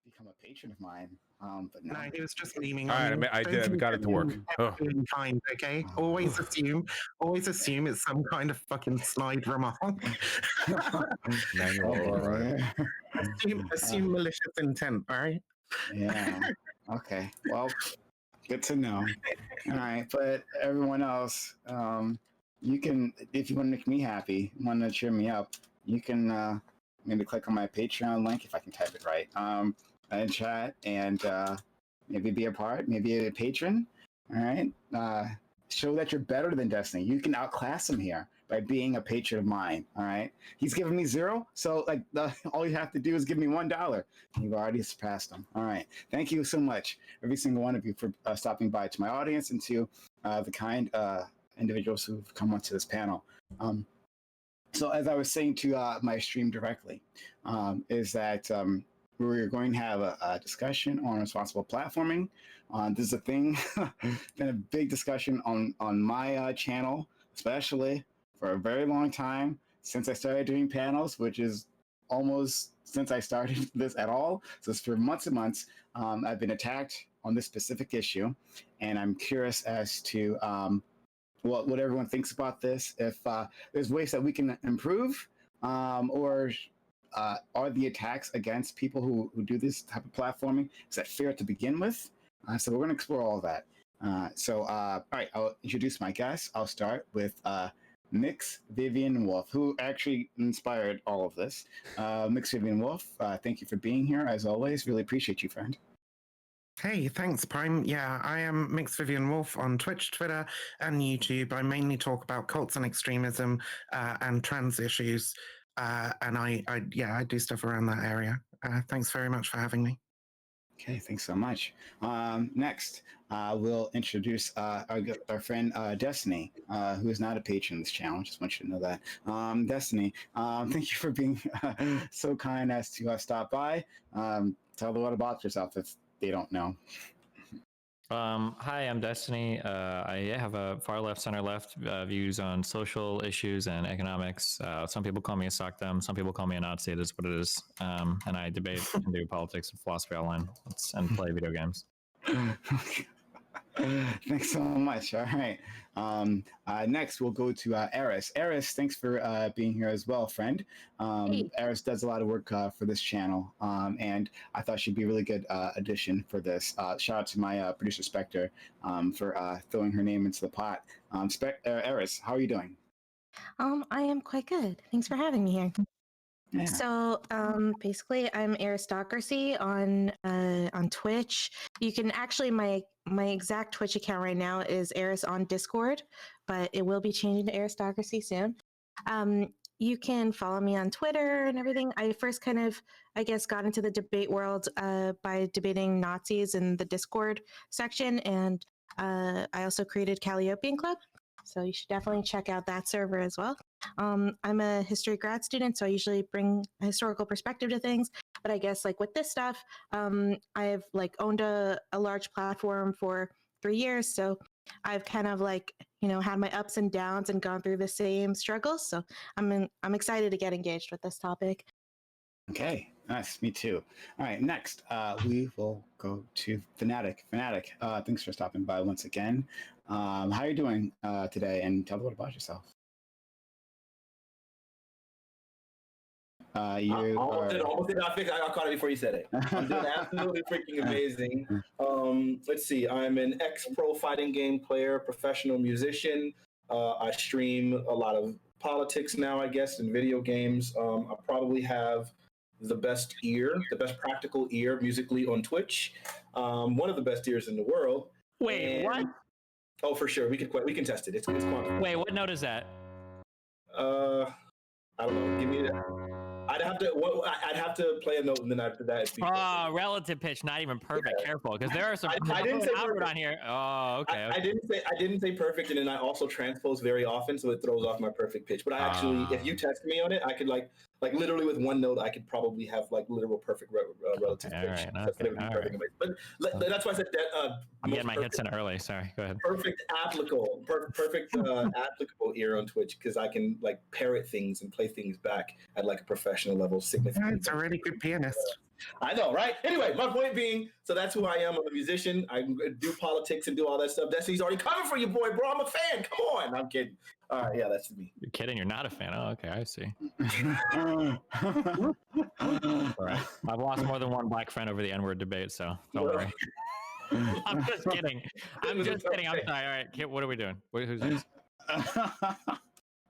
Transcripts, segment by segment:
Become a patron of mine, but no, he was just memeing. All right, I did. Got it to work. Oh. Kind, okay. Always assume it's some kind of fucking snide remark. Manual override. Assume malicious intent, all right? Yeah. Okay. Well, good to know. All right, but everyone else, you can, if you want to make me happy, want to cheer me up, you can maybe click on my Patreon link if I can type it right. In chat and maybe be a part, maybe a patron. All right. Show that you're better than Destiny. You can outclass him here by being a patron of mine. All right. He's giving me 0, so like all you have to do is give me $1. You've already surpassed him. All right. Thank you so much, every single one of you, for stopping by, to my audience and to the kind individuals who've come onto this panel. So as I was saying to my stream directly, is that we're going to have a discussion on responsible platforming. This is a thing, been a big discussion on my channel, especially for a very long time, since I started doing panels, which is almost since I started this at all. So it's for months and months. I've been attacked on this specific issue, and I'm curious as to what everyone thinks about this, if there's ways that we can improve, or are the attacks against people who do this type of platforming, is that fair to begin with? So we're going to explore all of that. All right, I'll introduce my guests. I'll start with Mix Vivian Wolf, who actually inspired all of this. Mix Vivian Wolf, thank you for being here, as always. Really appreciate you, friend. Hey, thanks, Prime. Yeah, I am Mix Vivian Wolf on Twitch, Twitter, and YouTube. I mainly talk about cults and extremism and trans issues. And I do stuff around that area. Thanks very much for having me. Okay, thanks so much. Next, we'll introduce our friend Destiny, who is not a patron of this channel. Just want you to know that. Destiny, thank you for being so kind as to stop by. Tell the world about yourself if they don't know. Hi, I'm Destiny. I have a far left, center left views on social issues and economics. Some people call me a sock dumb. Some people call me a Nazi. It is what it is. And I debate and do politics and philosophy online and play video games. Thanks so much. All right. Next, we'll go to Eris. Eris, thanks for being here as well, friend. Hey. Eris does a lot of work for this channel, and I thought she'd be a really good addition for this. Shout out to my producer, Spectre, for throwing her name into the pot. Eris, how are you doing? I am quite good. Thanks for having me here. Yeah. So basically, I'm Aristocracy on Twitch. You can actually my exact Twitch account right now is Aris on Discord, but it will be changing to Aristocracy soon. You can follow me on Twitter and everything. I first kind of, I guess, got into the debate world by debating Nazis in the Discord section, and I also created Calliopean Club. So you should definitely check out that server as well. I'm a history grad student, so I usually bring a historical perspective to things. But I guess like with this stuff, I've like owned a large platform for 3 years. So I've kind of like, had my ups and downs and gone through the same struggles. So I'm excited to get engaged with this topic. Okay, nice. Me too. All right, next, we will go to Fanatic. Fanatic, thanks for stopping by once again. How are you doing today? And tell me about yourself. Almost did not fix. I caught it before you said it. I'm doing absolutely freaking amazing. Let's see. I'm an ex-pro fighting game player, professional musician. I stream a lot of politics now, I guess, in video games. I probably have the best practical ear musically on Twitch. One of the best ears in the world. Wait, what? Oh, for sure. We can test it. It's quantum. Wait, what note is that? I don't know. Give me that. I'd have to play a note, and then after that, relative pitch, not even perfect. Careful, because there are some. I didn't say perfect on here. Oh, okay. I didn't say perfect, and then I also transpose very often, so it throws off my perfect pitch. But I actually, if you test me on it, I could like like literally with one note, I could probably have like literal perfect relative all pitch. right, That's okay, what it would be all perfect. right. But that's why I said that. I'm getting my hits in early. Sorry, go ahead. Perfect applicable ear on Twitch because I can like parrot things and play things back at like a professional level. Significantly. It's a really good pianist. I know, right? Anyway, my point being, so that's who I am. I'm a musician. I do politics and do all that stuff. Destiny's already coming for you, boy, bro. I'm a fan. Come on. I'm kidding. All right, yeah, that's me. You're kidding. You're not a fan. Oh, okay, I see. All right. I've lost more than one black friend over the N-word debate, so don't worry. I'm just kidding. I'm just kidding. I'm sorry. All right, Kit, what are we doing? Who's this?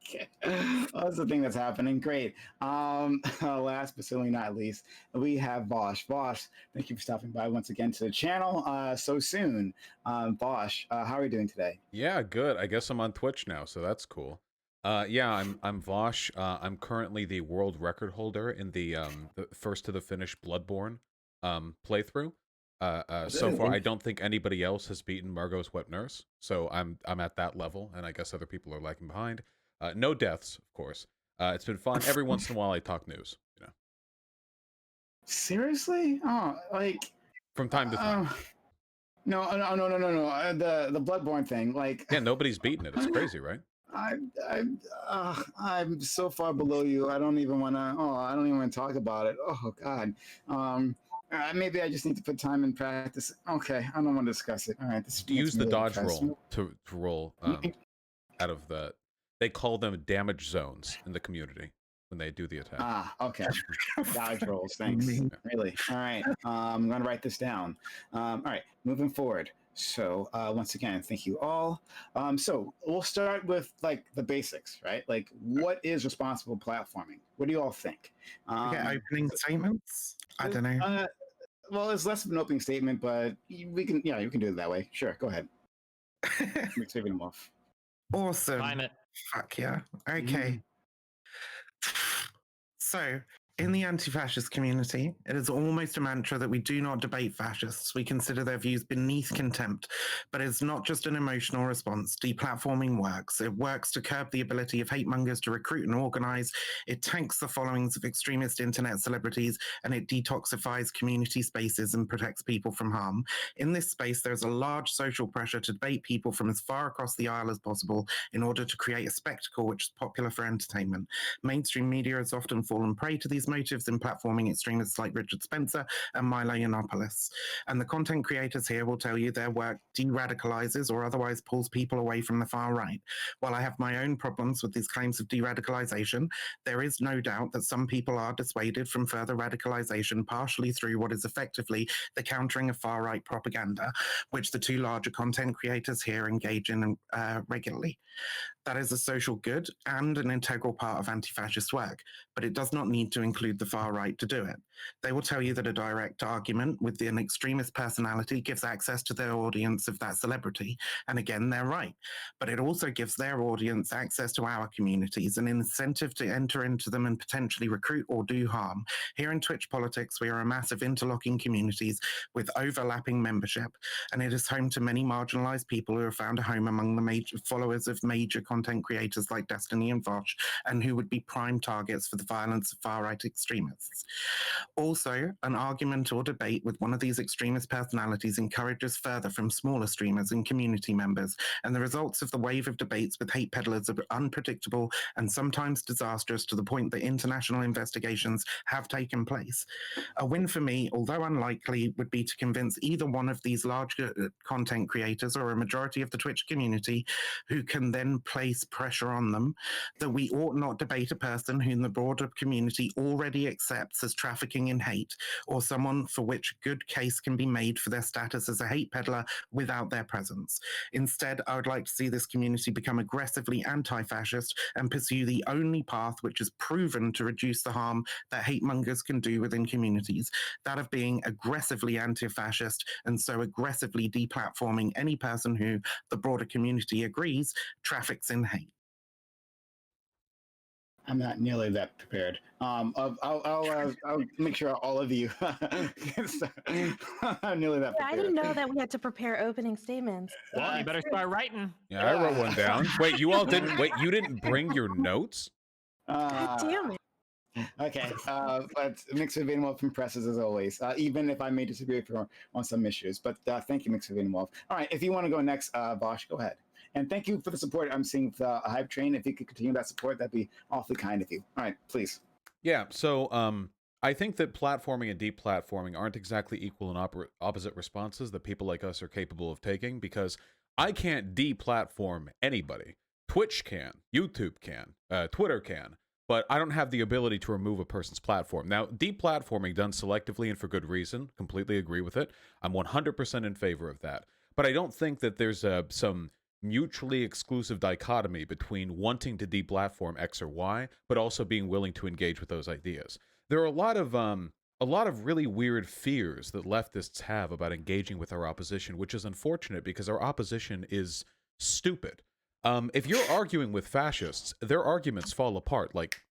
Okay. Well, that's the thing that's happening. Great. Last but certainly not least, we have Vaush. Vaush, thank you for stopping by once again to the channel so soon. Vaush, how are you doing today? Yeah, good. I guess I'm on Twitch now, so that's cool. Yeah, I'm Vaush. I'm currently the world record holder in the first to the finish Bloodborne playthrough. So far, I don't think anybody else has beaten Margot's Wet Nurse, so I'm at that level, and I guess other people are lagging behind. No deaths, of course. It's been fun. Every once in a while, I talk news. You know. Seriously? Oh, like from time to time. No. The Bloodborne thing, like. Yeah, nobody's beaten it. It's crazy, right? I'm so far below you. I don't even want to. Oh, I don't even want to talk about it. Oh God. Maybe I just need to put time in practice. Okay, I don't want to discuss it. All right. Use the dodge roll to roll out of the. They call them damage zones in the community when they do the attack. Ah, okay. Dodge rolls, thanks. Really? All right. I'm going to write this down. All right, moving forward. So once again, thank you all. So we'll start with like the basics, right? Like what is responsible platforming? What do you all think? Opening statements? I don't know. Well, it's less of an opening statement, but you can do it that way. Sure, go ahead. Mix them off. Awesome. Climate. Fuck yeah. Okay. So, in the anti-fascist community, it is almost a mantra that we do not debate fascists. We consider their views beneath contempt. But it's not just an emotional response. Deplatforming works. It works to curb the ability of hate mongers to recruit and organize. It tanks the followings of extremist internet celebrities, and it detoxifies community spaces and protects people from harm. In this space, there's a large social pressure to debate people from as far across the aisle as possible in order to create a spectacle which is popular for entertainment. Mainstream media has often fallen prey to these motives in platforming extremists like Richard Spencer and Milo Yiannopoulos. And the content creators here will tell you their work de-radicalizes or otherwise pulls people away from the far right. While I have my own problems with these claims of de-radicalization, there is no doubt that some people are dissuaded from further radicalization partially through what is effectively the countering of far-right propaganda, which the two larger content creators here engage in regularly. That is a social good and an integral part of anti-fascist work, but it does not need to include the far right to do it. They will tell you that a direct argument with an extremist personality gives access to their audience of that celebrity, and again, they're right. But it also gives their audience access to our communities, an incentive to enter into them and potentially recruit or do harm. Here in Twitch Politics, we are a massive interlocking communities with overlapping membership, and it is home to many marginalized people who have found a home among the major followers of major content creators like Destiny and Vaush, and who would be prime targets for the violence of far-right extremists. Also, an argument or debate with one of these extremist personalities encourages further from smaller streamers and community members, and the results of the wave of debates with hate peddlers are unpredictable and sometimes disastrous to the point that international investigations have taken place. A win for me, although unlikely, would be to convince either one of these large content creators or a majority of the Twitch community who can then place pressure on them that we ought not debate a person whom the broader community already accepts as trafficking in hate, or someone for which a good case can be made for their status as a hate peddler without their presence. Instead, I would like to see this community become aggressively anti-fascist and pursue the only path which is proven to reduce the harm that hate mongers can do within communities, that of being aggressively anti-fascist and so aggressively deplatforming any person who the broader community agrees traffics in hate. I'm not nearly that prepared. I'll make sure all of you. I'm nearly that prepared. I didn't know that we had to prepare opening statements. Well, you better start writing. Yeah, I wrote one down. Wait, you all didn't? Wait, you didn't bring your notes? God damn it. Okay, but Mixed Vivian Wolf impresses as always, even if I may disagree with you on some issues. But thank you, Mixed Vivian Wolf. All right, if you want to go next, Vaush, go ahead. And thank you for the support I'm seeing with Hype Train. If you could continue that support, that'd be awfully kind of you. All right, please. Yeah, so I think that platforming and deplatforming aren't exactly equal and opposite responses that people like us are capable of taking, because I can't deplatform anybody. Twitch can, YouTube can, Twitter can, but I don't have the ability to remove a person's platform. Now, deplatforming done selectively and for good reason, completely agree with it. I'm 100% in favor of that. But I don't think that there's some mutually exclusive dichotomy between wanting to deplatform X or Y, but also being willing to engage with those ideas. There are a lot of really weird fears that leftists have about engaging with our opposition, which is unfortunate because our opposition is stupid. If you're arguing with fascists, their arguments fall apart like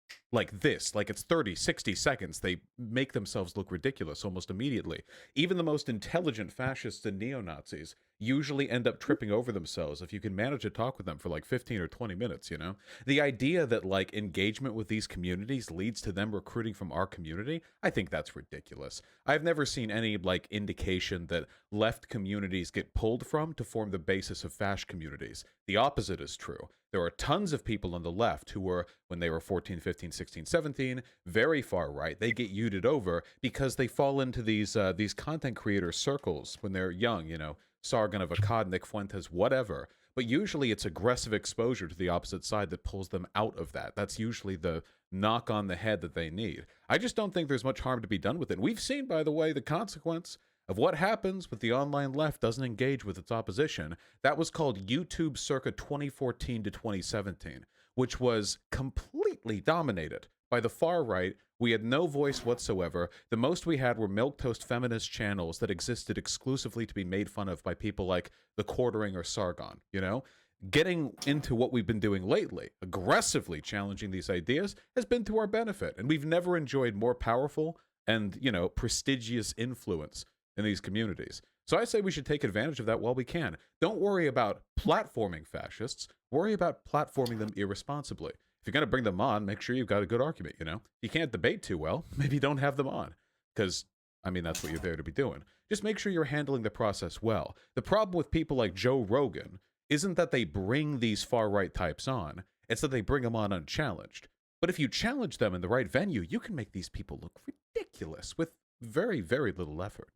this, like it's 30, 60 seconds. They make themselves look ridiculous almost immediately. Even the most intelligent fascists and neo-Nazis usually end up tripping over themselves if you can manage to talk with them for like 15 or 20 minutes, you know? The idea that like engagement with these communities leads to them recruiting from our community, I think that's ridiculous. I've never seen any like indication that left communities get pulled from to form the basis of fash communities. The opposite is true. There are tons of people on the left who were, when they were 14, 15, 16, 17, very far right. They get uded over because they fall into these content creator circles when they're young, you know, Sargon of Akkad, Nick Fuentes, whatever. But usually it's aggressive exposure to the opposite side that pulls them out of that. That's usually the knock on the head that they need. I just don't think there's much harm to be done with it. And we've seen, by the way, the consequence of what happens when the online left doesn't engage with its opposition. That was called YouTube circa 2014 to 2017, which was completely dominated by the far right. We had no voice whatsoever. The most we had were milquetoast feminist channels that existed exclusively to be made fun of by people like The Quartering or Sargon, you know? Getting into what we've been doing lately, aggressively challenging these ideas, has been to our benefit. And we've never enjoyed more powerful and, you know, prestigious influence in these communities. So I say we should take advantage of that while we can. Don't worry about platforming fascists. Worry about platforming them irresponsibly. If you're going to bring them on, make sure you've got a good argument, you know? If you can't debate too well, maybe don't have them on. Because, I mean, that's what you're there to be doing. Just make sure you're handling the process well. The problem with people like Joe Rogan isn't that they bring these far-right types on. It's that they bring them on unchallenged. But if you challenge them in the right venue, you can make these people look ridiculous with very, very little effort.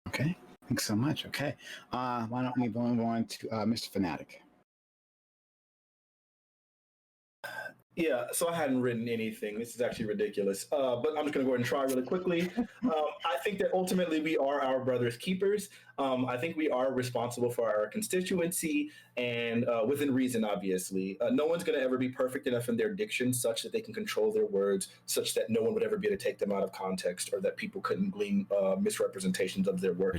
Okay, thanks so much. Okay, why don't we move on to Mr. Fanatic? Yeah, so I hadn't written anything. This is actually ridiculous. But I'm just going to go ahead and try really quickly. I think that ultimately we are our brother's keepers. I think we are responsible for our constituency and within reason, obviously. No one's going to ever be perfect enough in their diction such that they can control their words, such that no one would ever be able to take them out of context or that people couldn't glean misrepresentations of their work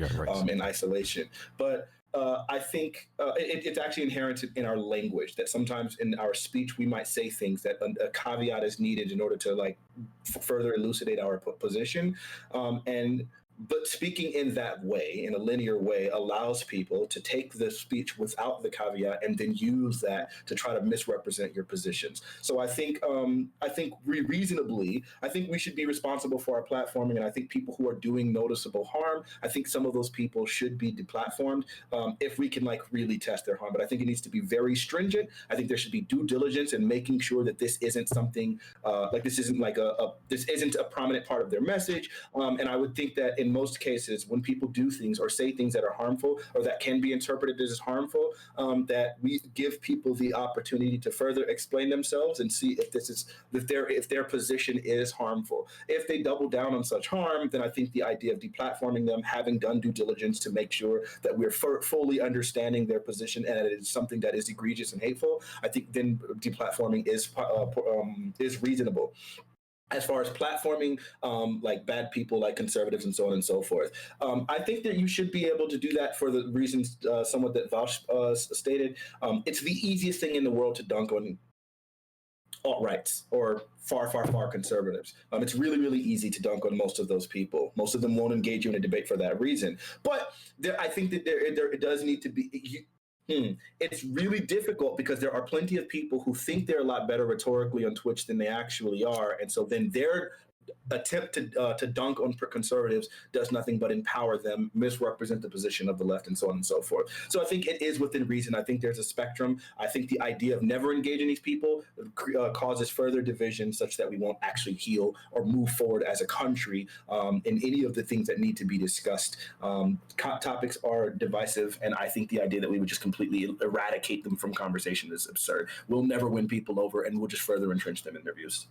in isolation. But I think it's actually inherent in our language that sometimes in our speech we might say things that a caveat is needed in order to like further elucidate our position. But speaking in that way, in a linear way, allows people to take the speech without the caveat and then use that to try to misrepresent your positions. So I think reasonably, I think we should be responsible for our platforming, and I think people who are doing noticeable harm, I think some of those people should be deplatformed if we can like really test their harm. But I think it needs to be very stringent. I think there should be due diligence in making sure that this isn't something this isn't a prominent part of their message. And I would think that in most cases, when people do things or say things that are harmful or that can be interpreted as harmful, that we give people the opportunity to further explain themselves and see if their position is harmful. If they double down on such harm, then I think the idea of deplatforming them, having done due diligence to make sure that we're fully understanding their position and it is something that is egregious and hateful, I think then deplatforming is reasonable. As far as platforming, like bad people, like conservatives and so on and so forth. I think that you should be able to do that for the reasons somewhat that Vaush stated. It's the easiest thing in the world to dunk on alt-rights or far conservatives. It's really, really easy to dunk on most of those people. Most of them won't engage you in a debate for that reason. But I think that there does need to be... It's really difficult because there are plenty of people who think they're a lot better rhetorically on Twitch than they actually are, and so then their attempt to dunk on conservatives does nothing but empower them, misrepresent the position of the left, and so on and so forth. So I think it is within reason. I think there's a spectrum. I think the idea of never engaging these people causes further division, such that we won't actually heal or move forward as a country in any of the things that need to be discussed. Topics are divisive, and I think the idea that we would just completely eradicate them from conversation is absurd. We'll never win people over, and we'll just further entrench them in their views.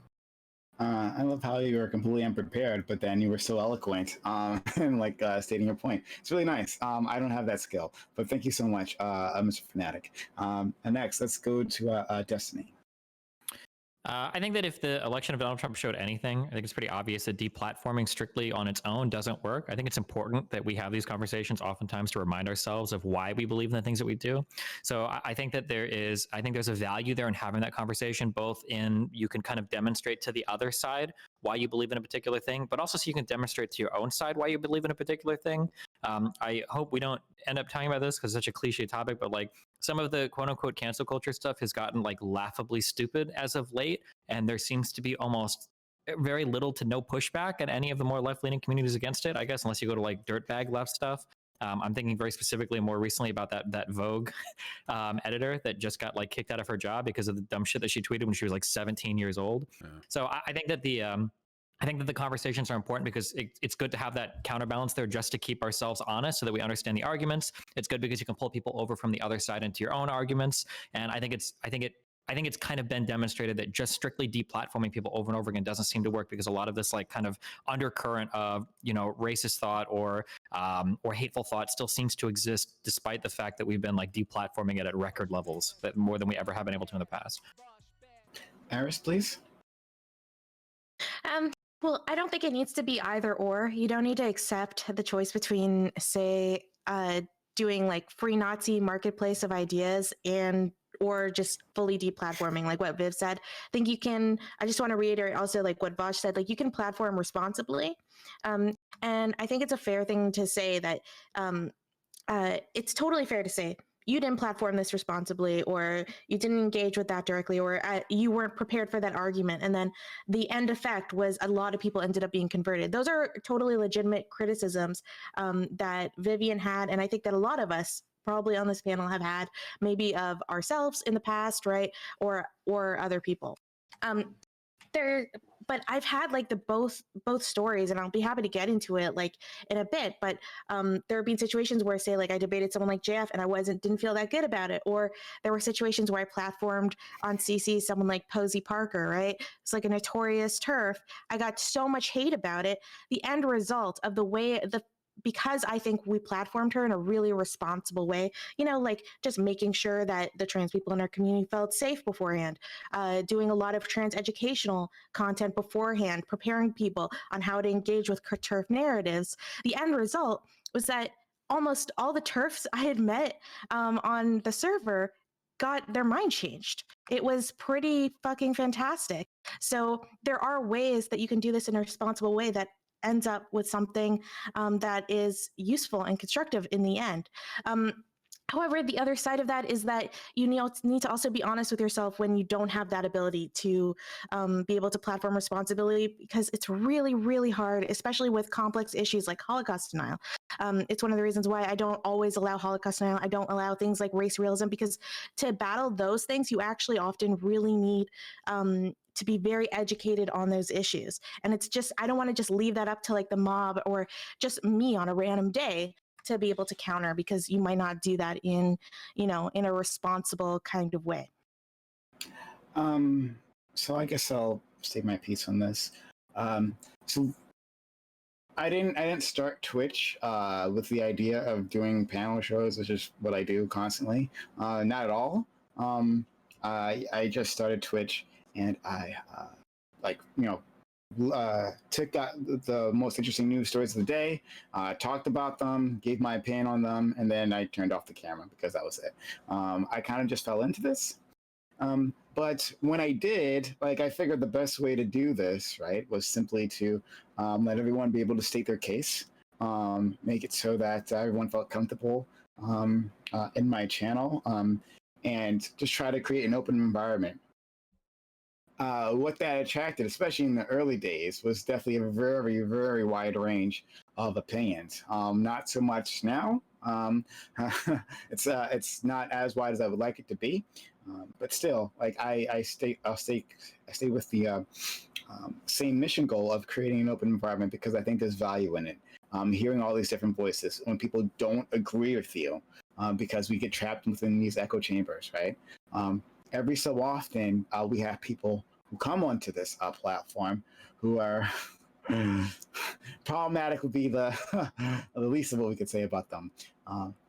I love how you were completely unprepared, but then you were so eloquent and like stating your point. It's really nice. I don't have that skill, but thank you so much, Mr. Fanatic. And next, let's go to Destiny. I think that if the election of Donald Trump showed anything, I think it's pretty obvious that deplatforming strictly on its own doesn't work. I think it's important that we have these conversations oftentimes to remind ourselves of why we believe in the things that we do. So I think that there's a value there in having that conversation, both in you can kind of demonstrate to the other side why you believe in a particular thing, but also so you can demonstrate to your own side why you believe in a particular thing. I hope we don't end up talking about this because it's such a cliche topic, but like some of the quote unquote cancel culture stuff has gotten like laughably stupid as of late. And there seems to be almost very little to no pushback at any of the more left-leaning communities against it, I guess, unless you go to like dirtbag left stuff. I'm thinking very specifically more recently about that Vogue editor that just got like kicked out of her job because of the dumb shit that she tweeted when she was like 17 years old. Yeah. So I think that the conversations are important because it's good to have that counterbalance there just to keep ourselves honest so that we understand the arguments. It's good because you can pull people over from the other side into your own arguments. And I think it's kind of been demonstrated that just strictly deplatforming people over and over again doesn't seem to work because a lot of this like kind of undercurrent of, you know, racist thought or hateful thought still seems to exist despite the fact that we've been like deplatforming it at record levels, that more than we ever have been able to in the past. Aris, please. Well, I don't think it needs to be either or. You don't need to accept the choice between, say, doing like free Nazi marketplace of ideas or just fully deplatforming, like what Viv said. I think you can, I just want to reiterate also like what Vaush said, like you can platform responsibly. And I think it's a fair thing to say that it's totally fair to say you didn't platform this responsibly, or you didn't engage with that directly, or you weren't prepared for that argument. And then the end effect was a lot of people ended up being converted. Those are totally legitimate criticisms that Vivian had. And I think that a lot of us probably on this panel have had, maybe of ourselves in the past, right? Or other people. But I've had like the both stories, and I'll be happy to get into it like in a bit. But there have been situations where, say, like I debated someone like JF and I didn't feel that good about it, or there were situations where I platformed on CC someone like Posey Parker, right? It's like a notorious TERF. I got so much hate about it. The end result of because I think we platformed her in a really responsible way, you know, like just making sure that the trans people in our community felt safe beforehand, doing a lot of trans educational content beforehand, preparing people on how to engage with TERF narratives. The end result was that almost all the TERFs I had met on the server got their mind changed. It was pretty fucking fantastic. So there are ways that you can do this in a responsible way that ends up with something that is useful and constructive in the end. However, the other side of that is that you need to also be honest with yourself when you don't have that ability to be able to platform responsibility, because it's really, really hard, especially with complex issues like Holocaust denial. It's one of the reasons why I don't always allow Holocaust denial. I don't allow things like race realism, because to battle those things, you actually often really need to be very educated on those issues. And it's just, I don't want to just leave that up to like the mob or just me on a random day to be able to counter, because you might not do that in a responsible kind of way. So I guess I'll state my piece on this. So I didn't start Twitch with the idea of doing panel shows, which is what I do constantly. Not at all. I just started Twitch, and I took the most interesting news stories of the day, talked about them, gave my opinion on them, and then I turned off the camera because that was it. I kind of just fell into this. But when I did, I figured the best way to do this, right, was simply to let everyone be able to state their case, make it so that everyone felt comfortable in my channel, and just try to create an open environment. What that attracted, especially in the early days, was definitely a very, very wide range of opinions. Not so much now. It's not as wide as I would like it to be, but still, like I'll stay with the same mission goal of creating an open environment because I think there's value in it. Hearing all these different voices when people don't agree with you, because we get trapped within these echo chambers, right? Every so often, we have people who come onto this platform who are problematic would be the the least of what we could say about them.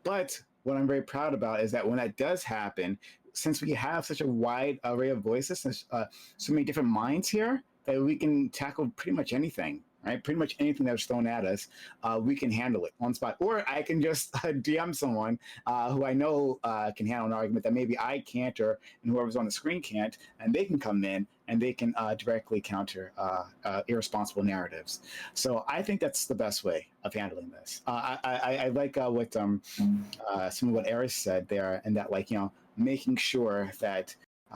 But what I'm very proud about is that when that does happen, since we have such a wide array of voices and so many different minds here, that we can tackle pretty much anything. Right, pretty much anything that's thrown at us, we can handle it on spot. Or I can just DM someone who I know can handle an argument that maybe I can't, or and whoever's on the screen can't, and they can come in and they can directly counter irresponsible narratives. So I think that's the best way of handling this. I like what some of what Eris said there, and that, like, making sure that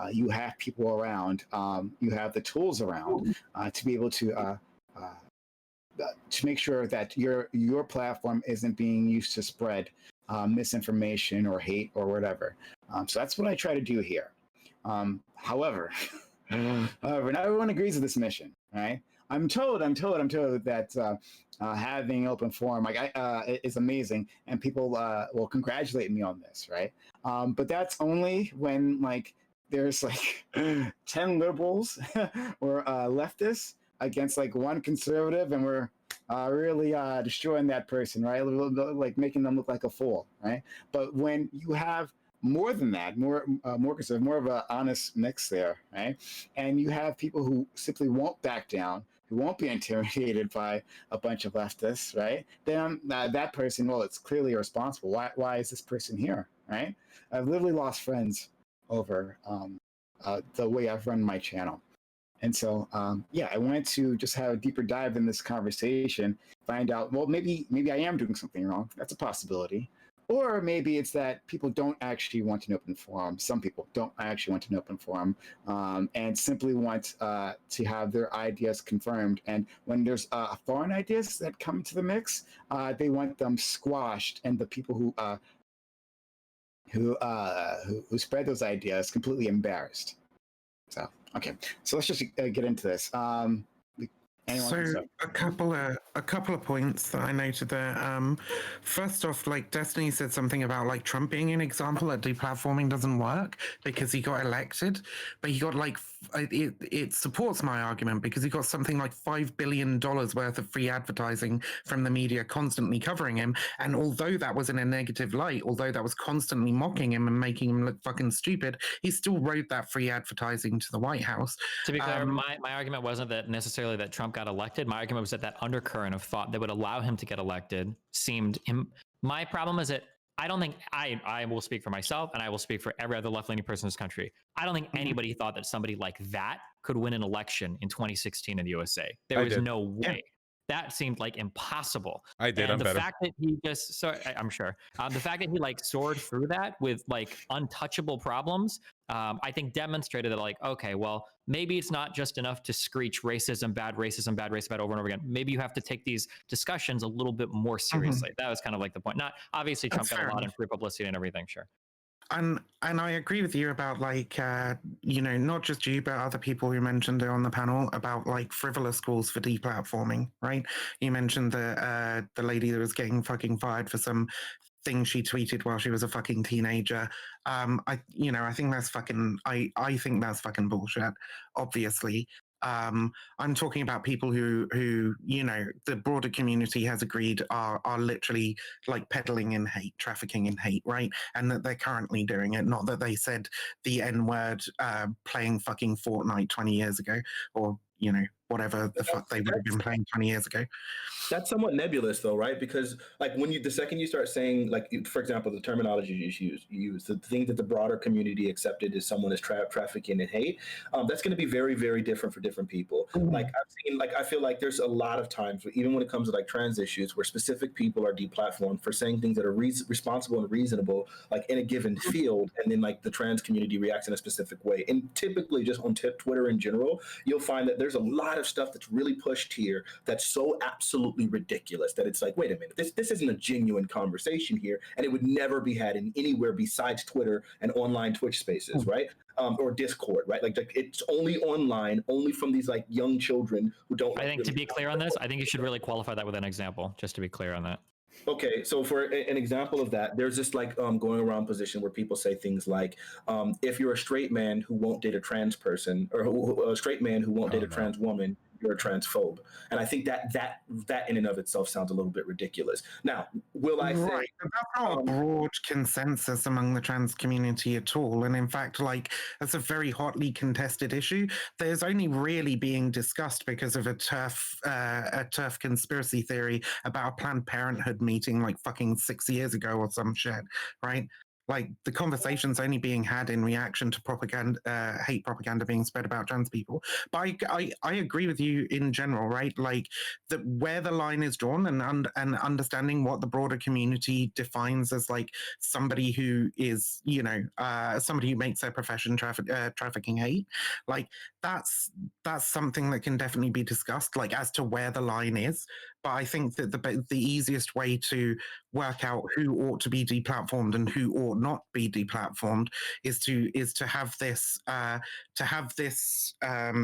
you have people around, you have the tools around to be able to make sure that your platform isn't being used to spread misinformation or hate or whatever. So that's what I try to do here. However, not everyone agrees with this mission. Right? I'm told that having open forum is amazing, and people will congratulate me on this, right? But that's only when there's 10 liberals or leftists against one conservative, and we're really destroying that person, right? Like making them look like a fool, right? But when you have more than that, more conservative, more of an honest mix there, right? And you have people who simply won't back down, who won't be intimidated by a bunch of leftists, right? Then that person, well, it's clearly irresponsible. Why is this person here, right? I've literally lost friends over the way I've run my channel. And so, I wanted to just have a deeper dive in this conversation, find out, well, maybe I am doing something wrong. That's a possibility. Or maybe it's that people don't actually want an open forum. Some people don't actually want an open forum, and simply want to have their ideas confirmed. And when there's foreign ideas that come to the mix, they want them squashed, and the people who spread those ideas completely embarrassed. So, okay, so let's just get into this. So a couple of points that I noted there. First off, Destiny said something about Trump being an example that deplatforming doesn't work because he got elected, but he got it supports my argument because he got something like $5 billion worth of free advertising from the media constantly covering him. And although that was in a negative light, although that was constantly mocking him and making him look fucking stupid, he still wrote that free advertising to the White House. To be clear, my argument wasn't that necessarily that Trump got elected. My argument was that undercurrent of thought that would allow him to get elected seemed my problem is that I don't think I will speak for myself, and I will speak for every other left-leaning person in this country. I don't think anybody thought that somebody like that could win an election in 2016 in the USA. There was no way. Yeah. That seemed like impossible. I did. And the fact that he just, I'm sure, the fact that he soared through that with untouchable problems, I think demonstrated that okay, well, maybe it's not just enough to screech racism, bad racism, bad race, bad over and over again. Maybe you have to take these discussions a little bit more seriously. That was kind of the point. Not obviously Trump got a lot of free publicity and everything, sure. And I agree with you about not just you but other people who mentioned it on the panel about frivolous calls for deplatforming, right? You mentioned the lady that was getting fucking fired for some thing she tweeted while she was a fucking teenager. I think that's fucking I think that's fucking bullshit, obviously. I'm talking about people who the broader community has agreed are literally peddling in hate, trafficking in hate, right? And that they're currently doing it, not that they said the N-word playing fucking Fortnite 20 years ago or whatever the fuck they would have been playing 20 years ago. That's somewhat nebulous, though, right? Because like the second you start saying, like, for example, the terminology you use the thing that the broader community accepted is someone is trafficking in hate. That's going to be very, very different for different people. Like I feel like there's a lot of times, even when it comes to like trans issues, where specific people are deplatformed for saying things that are responsible and reasonable, like in a given field, and then like the trans community reacts in a specific way. And typically, just on Twitter in general, you'll find that there's a lot of stuff that's really pushed here that's so absolutely ridiculous that it's like, wait a minute, this isn't a genuine conversation here, and it would never be had in anywhere besides Twitter and online Twitch spaces, right? Or Discord, right? Like it's only online, only from these like young children who don't. I think to be clear on this, I think you should really qualify that with an example, just to be clear on that. Okay, so for an example of that, there's this like going around position where people say things like, if you're a straight man who won't date a trans person, or a straight man who won't date a trans woman, you're a transphobe. And I think that in and of itself sounds a little bit ridiculous. Now, will I say that's not a broad consensus among the trans community at all. And in fact, like, that's a very hotly contested issue. There's only really being discussed because of a turf conspiracy theory about a Planned Parenthood meeting like fucking 6 years ago or some shit, right? Like, the conversation's only being had in reaction to propaganda, hate propaganda being spread about trans people. But I agree with you in general, right? Like, that where the line is drawn and understanding what the broader community defines as like somebody who is, somebody who makes their profession trafficking hate, like that's something that can definitely be discussed, like as to where the line is. But I think that the easiest way to work out who ought to be deplatformed and who ought not be deplatformed is to have this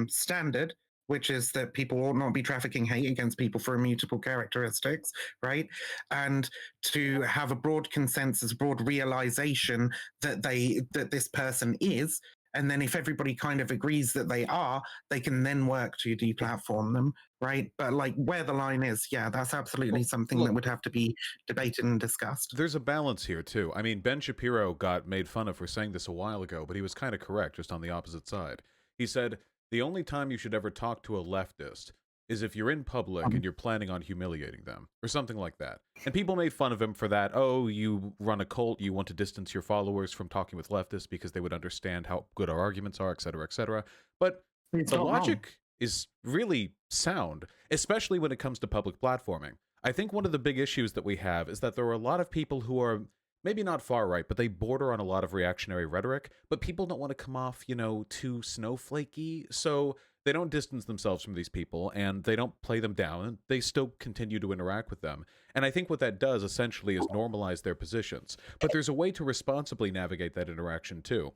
standard, which is that people ought not be trafficking hate against people for immutable characteristics, right? And to have a broad consensus, broad realization that this person is. And then if everybody kind of agrees that they are, they can then work to deplatform them, right? But like where the line is, yeah, that's absolutely something that would have to be debated and discussed. There's a balance here too. I mean, Ben Shapiro got made fun of for saying this a while ago, but he was kind of correct, just on the opposite side. He said, the only time you should ever talk to a leftist is if you're in public and you're planning on humiliating them, or something like that. And people made fun of him for that. Oh, you run a cult, you want to distance your followers from talking with leftists because they would understand how good our arguments are, et cetera, et cetera. But the logic is really sound, especially when it comes to public platforming. I think one of the big issues that we have is that there are a lot of people who are maybe not far right, but they border on a lot of reactionary rhetoric, but people don't want to come off, too snowflakey, so they don't distance themselves from these people, and they don't play them down, and they still continue to interact with them. And I think what that does, essentially, is normalize their positions. But there's a way to responsibly navigate that interaction, too.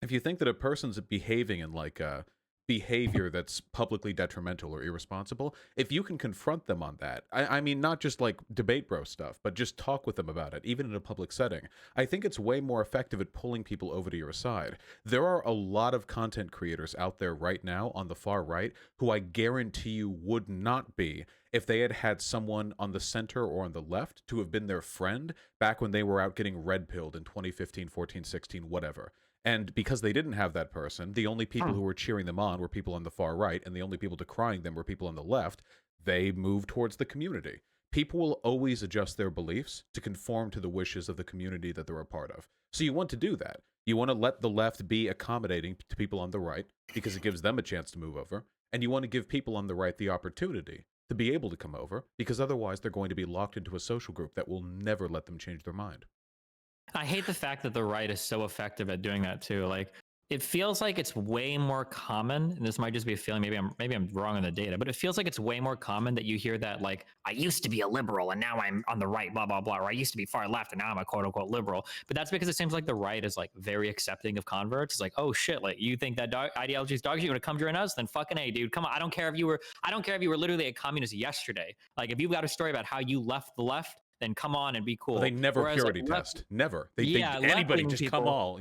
If you think that a person's behaving in, like, a behavior that's publicly detrimental or irresponsible, if you can confront them on that, I mean, not just like debate bro stuff, but just talk with them about it, even in a public setting, I think it's way more effective at pulling people over to your side. There are a lot of content creators out there right now on the far right who I guarantee you would not be if they had had someone on the center or on the left to have been their friend back when they were out getting red-pilled in 2015, 14, 16, whatever. And because they didn't have that person, the only people who were cheering them on were people on the far right, and the only people decrying them were people on the left. They moved towards the community. People will always adjust their beliefs to conform to the wishes of the community that they're a part of. So you want to do that. You want to let the left be accommodating to people on the right because it gives them a chance to move over. And you want to give people on the right the opportunity to be able to come over, because otherwise they're going to be locked into a social group that will never let them change their mind. I hate the fact that the right is so effective at doing that too. Like, it feels like it's way more common, and this might just be a feeling, maybe I'm wrong on the data, but it feels like it's way more common that you hear that, like, I used to be a liberal and now I'm on the right, blah, blah, blah, or I used to be far left and now I'm a quote unquote liberal. But that's because it seems like the right is like very accepting of converts. It's like, oh shit, like, you think that ideology is dog shit, you want to come join us? Then fucking A, dude, come on. I don't care if you were literally a communist yesterday. Like, if you've got a story about how you left the left, then come on and be cool. Well, they never purity test. Never. They anybody just come all,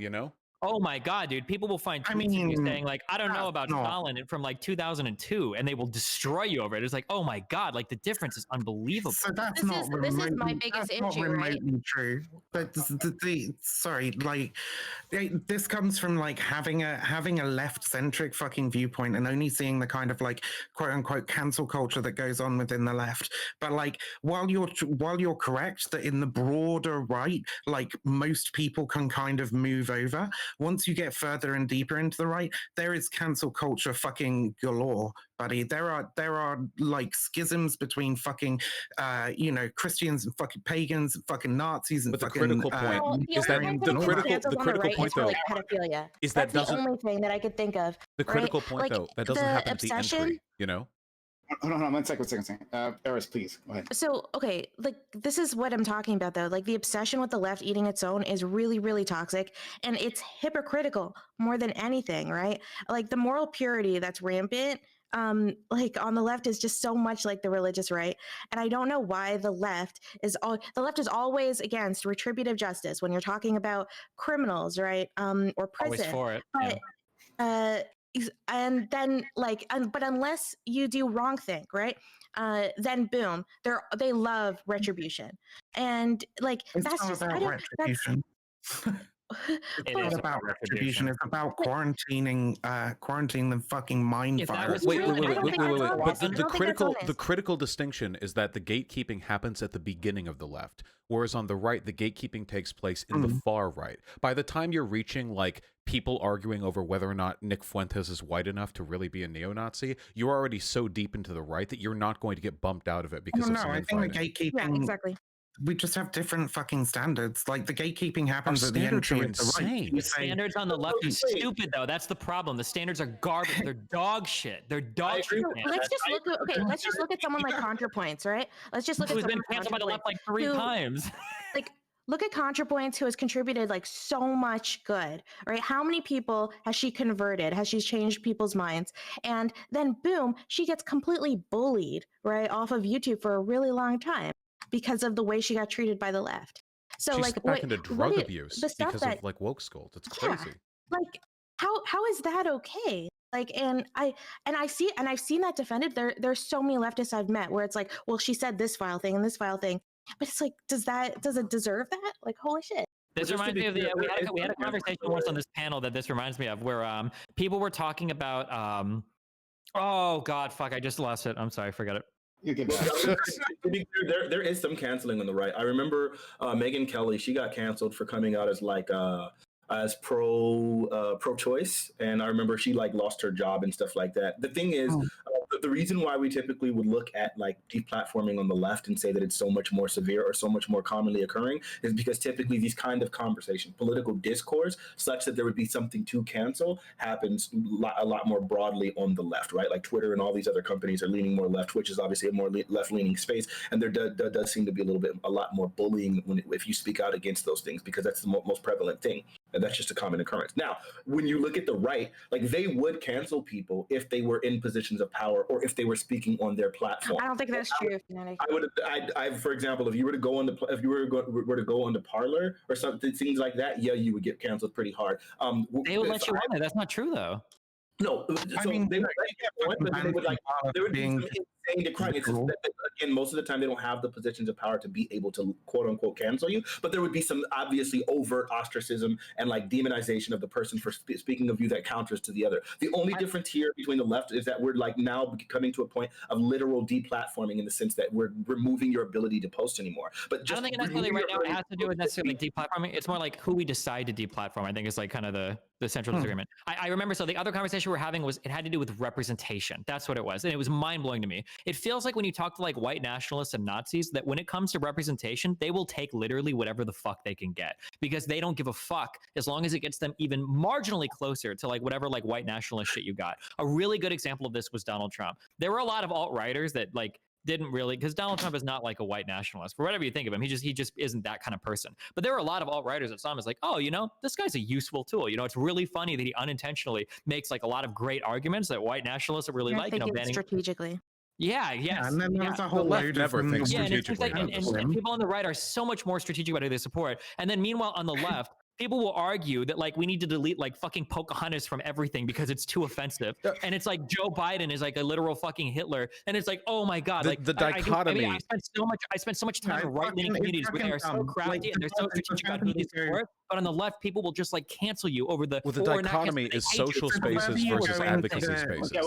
Oh my god, dude! People will find tweets of you saying like, "I don't know about Stalin," from like 2002, and they will destroy you over it. It's like, oh my god, like the difference is unbelievable. So that's This is my biggest issue, right? True. But sorry, like this comes from like having a left-centric fucking viewpoint and only seeing the kind of like quote unquote cancel culture that goes on within the left. But like while you're correct that in the broader right, like most people can kind of move over. Once you get further and deeper into the right, there is cancel culture fucking galore, buddy. There are like schisms between fucking Christians and fucking pagans and fucking Nazis and but the fucking, critical point is that the critical point though pedophilia. is that that's the only thing that I could think of. The critical point like, though that doesn't happen at the entry, you know. Hold on, one second. Eris, please go ahead. So, okay, like this is what I'm talking about though. Like the obsession with the left eating its own is really, really toxic, and it's hypocritical more than anything, right? Like the moral purity that's rampant, like on the left is just so much like the religious right, and I don't know why the left is always against retributive justice when you're talking about criminals, right? Or prison. Always for it. But, and then but unless you do wrong thing, right, then boom, they love retribution, and like that's just retribution. It's not about retribution. It's about quarantining the fucking mind virus. Wait. But the critical distinction is that the gatekeeping happens at the beginning of the left, whereas on the right, the gatekeeping takes place in the far right. By the time you're reaching like people arguing over whether or not Nick Fuentes is white enough to really be a neo-Nazi, you're already so deep into the right that you're not going to get bumped out of it because of some infighting. The gatekeeping. Yeah, exactly. We just have different fucking standards. Like the gatekeeping happens at the entry of the right. The standards on the left are stupid, though. That's the problem. The standards are garbage. They're dog shit. They're dog shit. Let's just look at someone like ContraPoints, right? Let's just look at someone who's been canceled by the left like 3 times. Like, look at ContraPoints, who has contributed like so much good, right? How many people has she converted? Has she changed people's minds? And then boom, she gets completely bullied, right, off of YouTube for a really long time because of the way she got treated by the left. So she like slipped back into drug abuse because of like woke skulls. It's crazy. Like how is that okay? Like and I've seen that defended. There's so many leftists I've met where it's like, well, she said this vile thing and this vile thing. But it's like, does it deserve that? Like, holy shit. This reminds me of we had a conversation once on this panel that this reminds me of where people were talking about oh god, fuck, I just lost it. I'm sorry, forget it. You get back. To be clear, there is some canceling on the right. I remember Megyn Kelly, she got canceled for coming out as like as pro-choice, and I remember she like lost her job and stuff like that. The thing is, the reason why we typically would look at like deplatforming on the left and say that it's so much more severe or so much more commonly occurring is because typically these kind of conversation, political discourse, such that there would be something to cancel, happens a lot more broadly on the left, right? Like Twitter and all these other companies are leaning more left, which is obviously a more left-leaning space, and there does seem to be a lot more bullying if you speak out against those things, because that's the most prevalent thing. And that's just a common occurrence. Now, when you look at the right, like they would cancel people if they were in positions of power or if they were speaking on their platform. I don't think that's true. For example, if you were to go on to go onto Parler or something, things like that, yeah, you would get canceled pretty hard. They would let you on there. That's not true, though. No, I mean, they would be some insane decline. It's just that, again, most of the time they don't have the positions of power to be able to quote unquote cancel you, but there would be some obviously overt ostracism and like demonization of the person for speaking of you that counters to the other. The only difference here between the left is that we're like now coming to a point of literal deplatforming in the sense that we're removing your ability to post anymore. But just I don't think necessarily right now it has to do with necessarily deplatforming. It's more like who we decide to deplatform. I think is like kind of the central disagreement. I remember, so the other conversation we were having was it had to do with representation. That's what it was. And it was mind-blowing to me. It feels like when you talk to like white nationalists and Nazis that when it comes to representation, they will take literally whatever the fuck they can get because they don't give a fuck as long as it gets them even marginally closer to like whatever like white nationalist shit you got. A really good example of this was Donald Trump. There were a lot of alt-righters that like didn't really, because Donald Trump is not like a white nationalist. For whatever you think of him, he just isn't that kind of person. But there were a lot of alt-righters that saw him as like, oh, you know, this guy's a useful tool. You know, it's really funny that he unintentionally makes like a lot of great arguments that white nationalists really like. You know, banning strategically. Yeah, yes. And then there's a whole load never thinks and strategically. and people on the right are so much more strategic about who they support. And then meanwhile, on the left, people will argue that like we need to delete like fucking Pocahontas from everything because it's too offensive. And it's like Joe Biden is like a literal fucking Hitler. And it's like, oh my God, like the dichotomy. I spent so much time in right-leaning communities where they are so crafty and they're so strategic on who they support. But on the left, people will just like cancel you over the. Well, the dichotomy is social spaces versus advocacy spaces. Okay,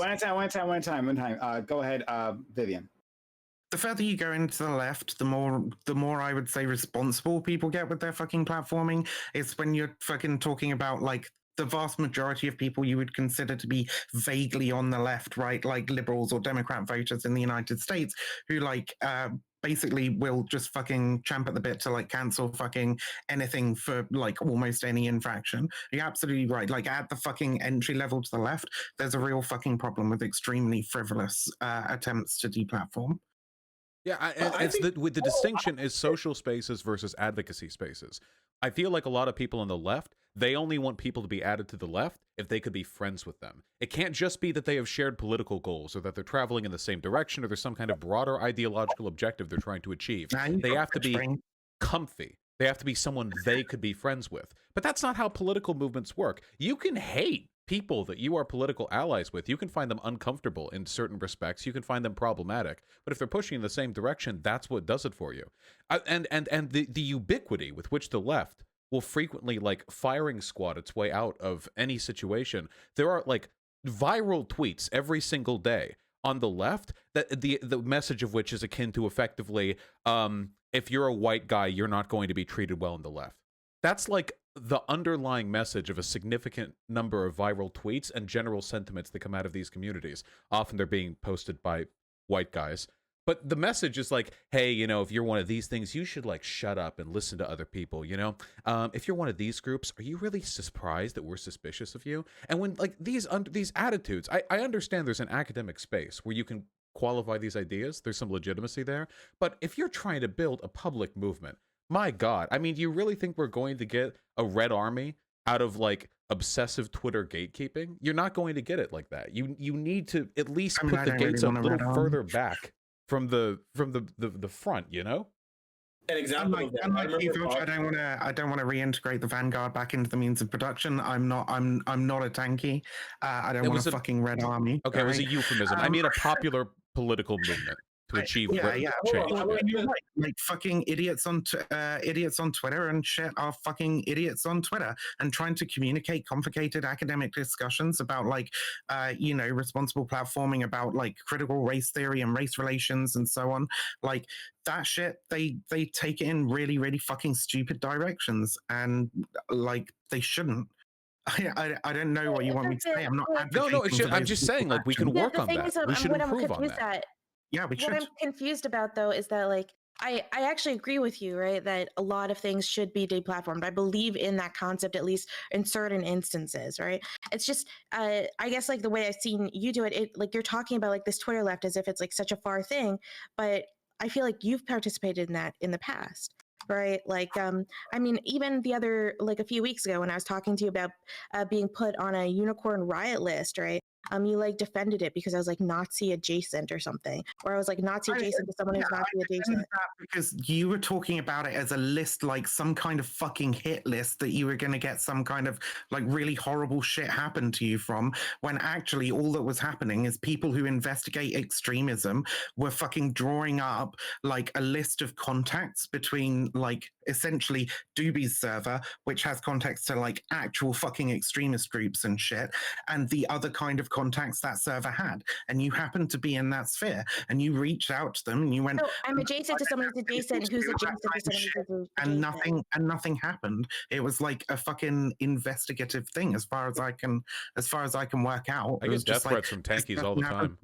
one time. Go ahead, Vivian. The further you go into the left, the more I would say responsible people get with their fucking platforming. It's when you're fucking talking about like the vast majority of people you would consider to be vaguely on the left, right? Like liberals or Democrat voters in the United States who like basically will just fucking champ at the bit to like cancel fucking anything for like almost any infraction. You're absolutely right. Like at the fucking entry level to the left, there's a real fucking problem with extremely frivolous attempts to deplatform. Yeah, the distinction is social spaces versus advocacy spaces. I feel like a lot of people on the left, they only want people to be added to the left if they could be friends with them. It can't just be that they have shared political goals or that they're traveling in the same direction or there's some kind of broader ideological objective they're trying to achieve. They have to be comfy. They have to be someone they could be friends with. But that's not how political movements work. You can hate people that you are political allies with. You can find them uncomfortable in certain respects. You can find them problematic. But if they're pushing in the same direction, that's what does it for you. And the ubiquity with which the left will frequently like firing squad its way out of any situation. There are like viral tweets every single day on the left that the message of which is akin to effectively, if you're a white guy, you're not going to be treated well on the left. That's like the underlying message of a significant number of viral tweets and general sentiments that come out of these communities. Often they're being posted by white guys. But the message is like, hey, you know, if you're one of these things, you should like shut up and listen to other people, you know? If you're one of these groups, are you really surprised that we're suspicious of you? And when like these attitudes, I understand there's an academic space where you can qualify these ideas. There's some legitimacy there. But if you're trying to build a public movement, my God, I mean, do you really think we're going to get a red army out of like obsessive Twitter gatekeeping? You're not going to get it like that. You need to at least put the gates a little further back from the front, you know? An example of that. I don't want to reintegrate the Vanguard back into the means of production. I'm not a tanky. I don't want a fucking red army. Okay, it was a euphemism. I mean a popular political movement to achieve change. You're right. Like fucking idiots on Twitter and shit are fucking idiots on Twitter and trying to communicate complicated academic discussions about like responsible platforming, about like critical race theory and race relations and so on. Like that shit, they take it in really, really fucking stupid directions, and like they shouldn't. I don't know what you want me to say. I'm not advocating. I'm just saying, like, we can work on that. We should improve on that. Yeah, we should. What I'm confused about, though, is that, like, I actually agree with you, right? That a lot of things should be deplatformed. I believe in that concept, at least in certain instances, right? It's just, I guess, like, the way I've seen you do it, like, you're talking about, like, this Twitter left as if it's, like, such a far thing. But I feel like you've participated in that in the past. Right. Like, I mean, even the other, like a few weeks ago when I was talking to you about being put on a unicorn riot list, right? You like defended it because I was like Nazi adjacent or something, or I was like Nazi adjacent to someone who's Nazi adjacent. Because you were talking about it as a list, like some kind of fucking hit list that you were going to get some kind of like really horrible shit happen to you from, when actually all that was happening is people who investigate extremism were fucking drawing up like a list of contacts between like essentially Doobie's server, which has contacts to like actual fucking extremist groups and shit, and the other kind of contacts that server had, and you happened to be in that sphere, and you reached out to them, and you went, "No, I'm adjacent to someone who's adjacent, who's adjacent to someone who's adjacent," and nothing happened. It was like a fucking investigative thing, as far as I can work out. I get death threats from tankies all the time.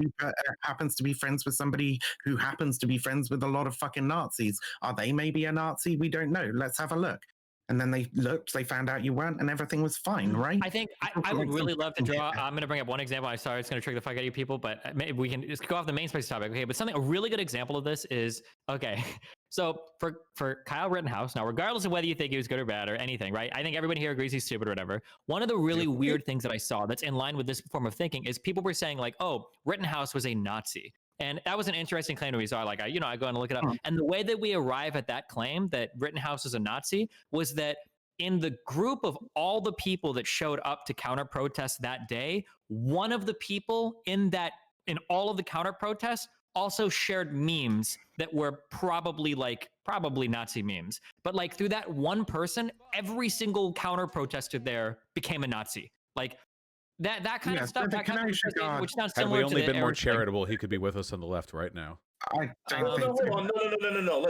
Happens to be friends with somebody who happens to be friends with a lot of fucking Nazis. Are they maybe a Nazi? We don't know. Let's have a look. And then they looked, they found out you weren't, and everything was fine, right? I think I would really love to draw. I'm going to bring up one example. I'm sorry, it's going to trigger the fuck out of you people, but maybe we can just go off the main space topic. Okay, but a really good example of this is, okay, so for Kyle Rittenhouse, now regardless of whether you think he was good or bad or anything, right? I think everybody here agrees he's stupid or whatever. One of the really weird things that I saw that's in line with this form of thinking is people were saying like, oh, Rittenhouse was a Nazi. And that was an interesting claim to me. So I go and look it up. And the way that we arrive at that claim that Rittenhouse is a Nazi was that in the group of all the people that showed up to counter protest that day, one of the people in all of the counter protests also shared memes that were probably Nazi memes. But like through that one person, every single counter protester there became a Nazi. Like that kind of stuff. That kind of, which sounds Had similar we only to been more charitable, he could be with us on the left right now. I don't think hold on. No.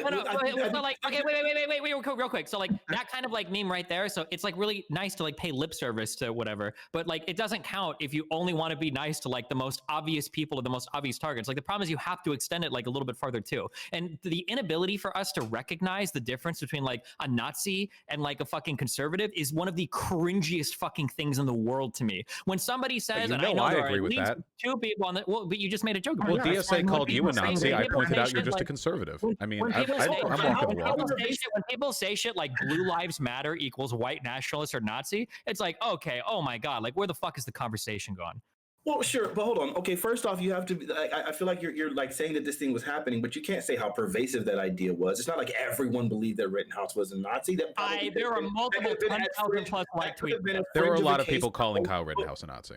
Okay, wait, real quick. So like that kind of like meme right there. So it's like really nice to like pay lip service to whatever, but like it doesn't count if you only want to be nice to like the most obvious people or the most obvious targets. Like the problem is you have to extend it like a little bit farther too. And the inability for us to recognize the difference between like a Nazi and like a fucking conservative is one of the cringiest fucking things in the world to me. When somebody says, and I know there are at least two people on that, well, but you just made a joke. Well, DSA called you a Nazi. I pointed out you're just a conservative. I mean, I'm walking the walk. When people say shit like blue lives matter equals white nationalist or Nazi, it's like, okay, oh my God, like where the fuck is the conversation gone? Well, sure, but hold on. Okay, first off, you have to. I feel like you're like saying that this thing was happening, but you can't say how pervasive that idea was. It's not like everyone believed that Rittenhouse was a Nazi. There were multiple 10,000 plus like tweets. There were a lot of people calling Kyle Rittenhouse a Nazi.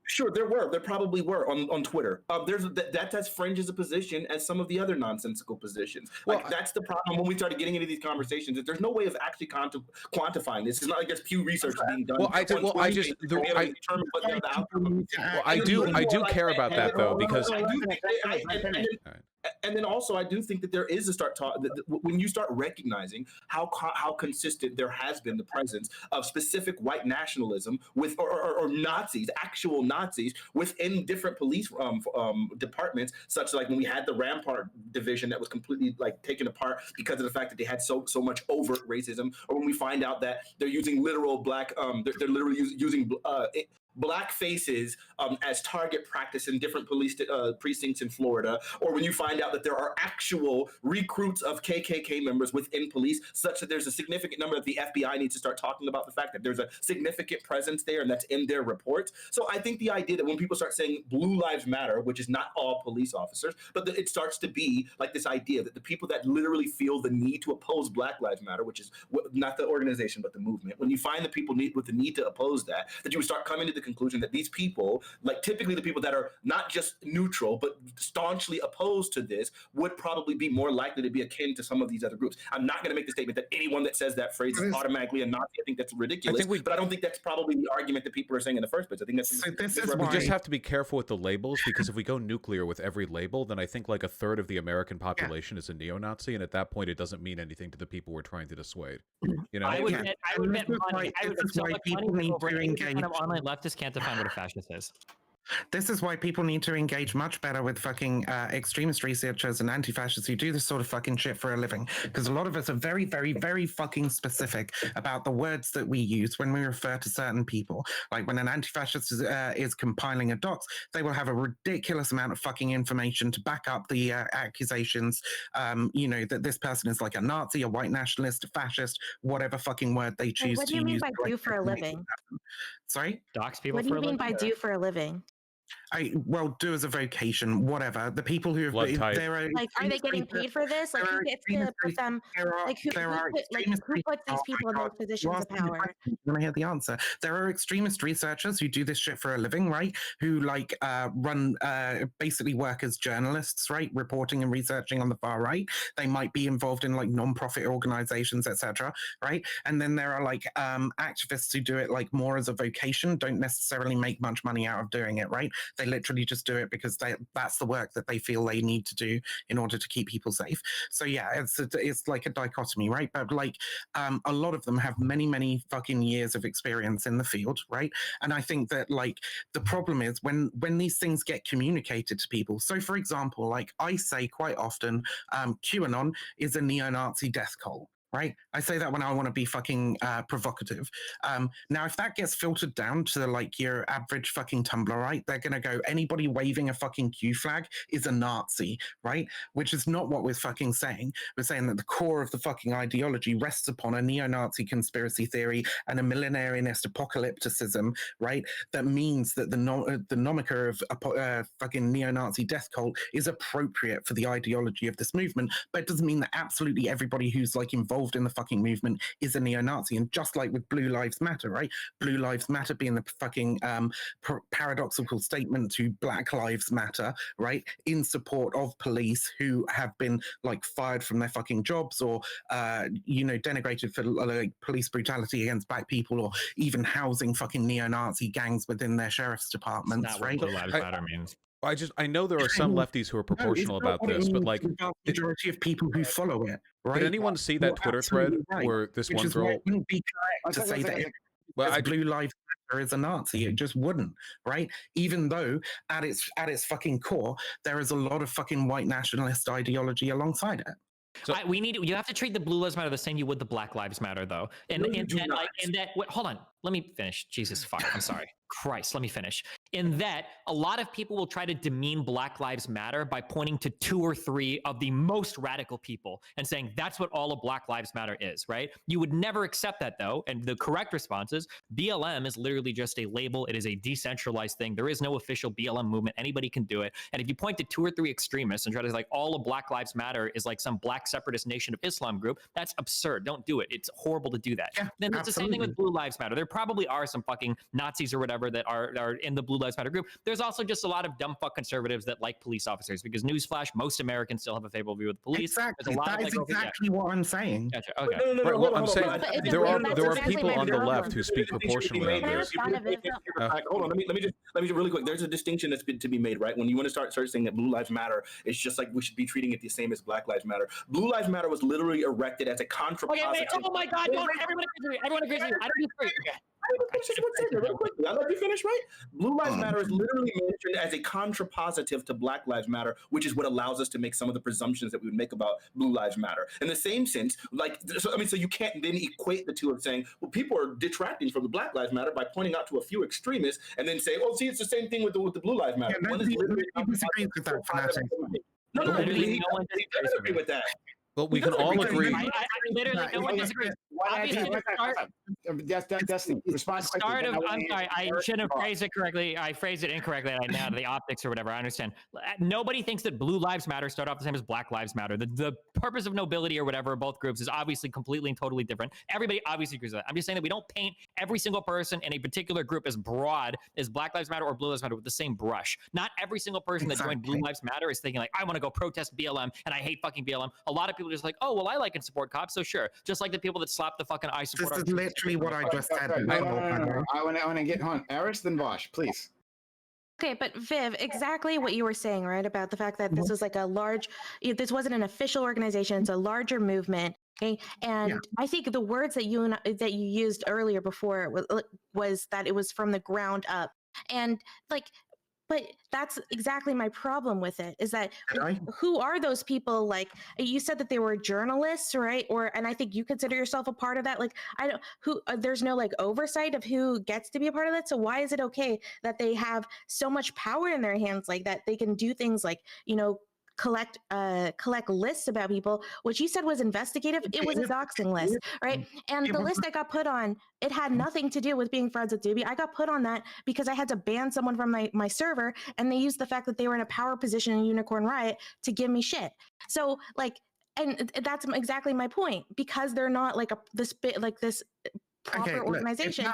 Sure, there probably were on Twitter. That's as fringe as a position as some of the other nonsensical positions. Like well, that's the problem when we started getting into these conversations. That there's no way of actually quantifying this. It's not like there's Pew Research being done. Well, I do care about that though, because and then also I do think that there is a when you start recognizing how consistent there has been the presence of specific white nationalism with or Nazis, actual Nazis within different police departments, such like when we had the Rampart division that was completely like taken apart because of the fact that they had so much overt racism, or when we find out that they're using literal black they're literally using black faces as target practice in different police precincts in Florida, or when you find out that there are actual recruits of KKK members within police, such that there's a significant number that the FBI needs to start talking about the fact that there's a significant presence there, and that's in their reports. So I think the idea that when people start saying blue lives matter, which is not all police officers, but it starts to be like this idea that the people that literally feel the need to oppose Black Lives Matter, which is not the organization, but the movement, when you find the people with the need to oppose that you would start coming to the conclusion that these people, like typically the people that are not just neutral but staunchly opposed to this, would probably be more likely to be akin to some of these other groups. I'm not going to make the statement that anyone that says that phrase is automatically a Nazi. I think that's ridiculous. But I don't think that's probably the argument that people are saying in the first place. I think that's we just have to be careful with the labels, because if we go nuclear with every label, then I think like a third of the American population is a neo-Nazi, and at that point it doesn't mean anything to the people we're trying to dissuade. You know, I would bet money. I would bet so much money over any kind of online leftist can't define what a fascist is. This is why people need to engage much better with fucking extremist researchers and anti-fascists who do this sort of fucking shit for a living. Because a lot of us are very, very, very fucking specific about the words that we use when we refer to certain people. Like when an anti-fascist is compiling a docs, they will have a ridiculous amount of fucking information to back up the accusations, that this person is like a Nazi, a white nationalist, a fascist, whatever fucking word they choose to use. What do you mean by do for a living? Sorry? Dox people for a living? What do you mean by do for a living? Do as a vocation, whatever. The people who have are they getting paid for this? Like who gets to put them? Who puts these people in those positions of power? Let me hear the answer. There are extremist researchers who do this shit for a living, right? Who run basically work as journalists, right? Reporting and researching on the far right. They might be involved in like non-profit organizations, etc. Right? And then there are activists who do it like more as a vocation, don't necessarily make much money out of doing it, right? They literally just do it because that's the work that they feel they need to do in order to keep people safe. So yeah, it's like a dichotomy, right? But a lot of them have many, many fucking years of experience in the field, right? And I think that the problem is when these things get communicated to people. So for example, I say quite often, QAnon is a neo-Nazi death cult. Right? I say that when I want to be fucking provocative. Now, if that gets filtered down to your average fucking Tumblr, right? They're going to go, anybody waving a fucking Q flag is a Nazi, right? Which is not what we're fucking saying. We're saying that the core of the fucking ideology rests upon a neo-Nazi conspiracy theory and a millenarianist apocalypticism, right? That means that the nomiker of fucking neo-Nazi death cult is appropriate for the ideology of this movement, but it doesn't mean that absolutely everybody who's involved involved in the fucking movement is a neo-Nazi. And just like with Blue Lives Matter, right? Blue Lives Matter being the fucking paradoxical statement to Black Lives Matter, right? In support of police who have been like fired from their fucking jobs or, denigrated for like police brutality against Black people, or even housing fucking neo-Nazi gangs within their sheriff's departments, Not what right? Blue Lives Matter means. I know there are some lefties who are proportional about this, but like the majority of people who follow it, right? did anyone see that Twitter thread where this one girl? It wouldn't be correct to say that Blue Lives Matter is a Nazi. It just wouldn't, right? Even though at its fucking core, there is a lot of fucking white nationalist ideology alongside it. So, you have to treat the Blue Lives Matter the same you would the Black Lives Matter, though. Hold on, let me finish. Jesus fuck, I'm sorry. Christ, let me finish. In that, a lot of people will try to demean Black Lives Matter by pointing to 2 or 3 of the most radical people and saying that's what all of Black Lives Matter is, right? You would never accept that, though. And the correct response is BLM is literally just a label. It is a decentralized thing. There is no official BLM movement. Anybody can do it. And if you point to 2 or 3 extremists and try to like all of Black Lives Matter is like some Black separatist Nation of Islam group, that's absurd. Don't do it. It's horrible to do that. Yeah, then it's the same thing with Blue Lives Matter. There probably are some fucking Nazis or whatever that are in the Blue Lives Matter group. There's also just a lot of dumb fuck conservatives that like police officers, because newsflash, most Americans still have a favorable view of the police. Exactly. That is exactly what I'm saying. Gotcha. Okay. No, well, I'm saying there are people on the left who speak proportionally on this. Hold on, let me just really quick. There's a distinction that's been to be made, right? When you want to start saying that Blue Lives Matter, it's just like we should be treating it the same as Black Lives Matter. Blue Lives Matter was literally erected as a contrapositive. Okay, wait. Oh my God! Everyone agrees with me. Everyone agrees with me. I don't agree. I'll let you finish, right? Blue Lives Matter is literally mentioned as a contrapositive to Black Lives Matter, which is what allows us to make some of the presumptions that we would make about Blue Lives Matter. In the same sense, so you can't then equate the two of saying, well, people are detracting from the Black Lives Matter by pointing out to a few extremists and then say, oh, see, it's the same thing with the Blue Lives Matter. Yeah, nobody disagrees with that fanatic. No one disagrees with that. Well, we can all agree. Literally, no one disagrees. Obviously, Destiny, response quickly. I'm sorry, I shouldn't have phrased it correctly. I phrased it incorrectly right now, the optics or whatever. I understand. Nobody thinks that Blue Lives Matter start off the same as Black Lives Matter. The purpose of nobility or whatever, both groups, is obviously completely and totally different. Everybody obviously agrees with that. I'm just saying that we don't paint every single person in a particular group as broad as Black Lives Matter or Blue Lives Matter with the same brush. Not every single person that joined Blue Lives Matter is thinking like, I want to go protest BLM and I hate fucking BLM. A lot of people are just like, oh, well, I like and support cops, so sure. Just like the people that slap the fucking I support. This is literally what I just said. I want to get on Eris, then Vaush, please. Okay, but Viv, exactly what you were saying, right? About the fact that this was like this wasn't an official organization, it's a larger movement. Okay, and I think the words that you used earlier before was that it was from the ground up, and but that's exactly my problem with it, is that who are those people? Like you said that they were journalists, right? And I think you consider yourself a part of that. Like there's no like oversight of who gets to be a part of that. So why is it okay that they have so much power in their hands like that? They can do things like, collect lists about people, which you said was investigative. It was a doxing list, right? And the list I got put on, it had nothing to do with being friends with Doobie. I got put on that because I had to ban someone from my server, and they used the fact that they were in a power position in Unicorn Riot to give me shit. So and that's exactly my point, because they're not like this proper organization.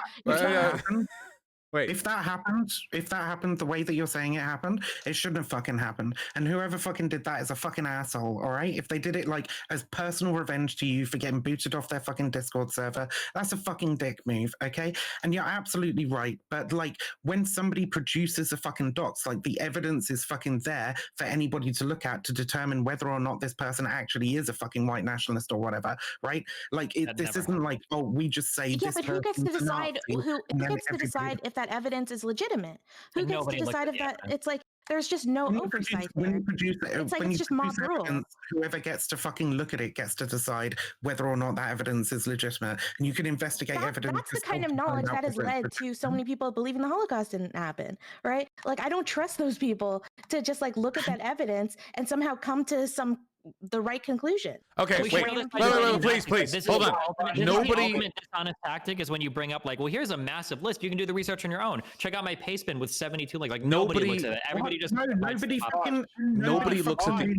Wait. If that happened the way that you're saying it happened, it shouldn't have fucking happened. And whoever fucking did that is a fucking asshole, all right? If they did it like as personal revenge to you for getting booted off their fucking Discord server, that's a fucking dick move, okay? And you're absolutely right. But like when somebody produces a fucking docs, like the evidence is fucking there for anybody to look at to determine whether or not this person actually is a fucking white nationalist or whatever, right? Like this isn't like, oh, we just say this. But who gets to decide if that evidence is legitimate? Who gets to decide if that? It's like there's just no oversight there. It's just mob rules. Whoever gets to fucking look at it gets to decide whether or not that evidence is legitimate, and you can investigate evidence. That's the kind of knowledge that has led to so many people believing the Holocaust didn't happen, right? Like I don't trust those people to just like look at that evidence and somehow come to some the right conclusion. Okay, We wait, should wait, really wait, find please, out. please, This hold is on. the Nobody. ultimate dishonest tactic is when you bring up like, well, here's a massive list. You can do the research on your own. Check out my pastebin with 72 links. Like nobody looks at it. Everybody just Nobody looks at the.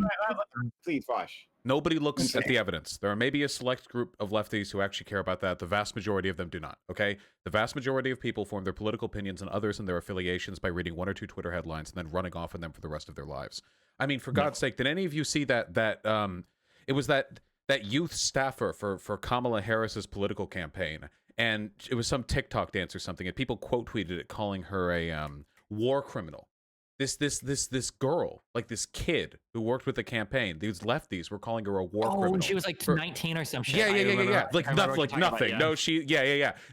Please, Vaush. Nobody looks at the evidence. There are maybe a select group of lefties who actually care about that. The vast majority of them do not, okay? The vast majority of people form their political opinions and others and their affiliations by reading 1 or 2 Twitter headlines and then running off on them for the rest of their lives. I mean, for God's sake, did any of you see that it was that youth staffer for Kamala Harris's political campaign, and it was some TikTok dance or something, and people quote tweeted it calling her a war criminal. This girl, like this kid who worked with the campaign, these lefties were calling her a war criminal. She was like 19 or some shit. Yeah. Like nothing. No,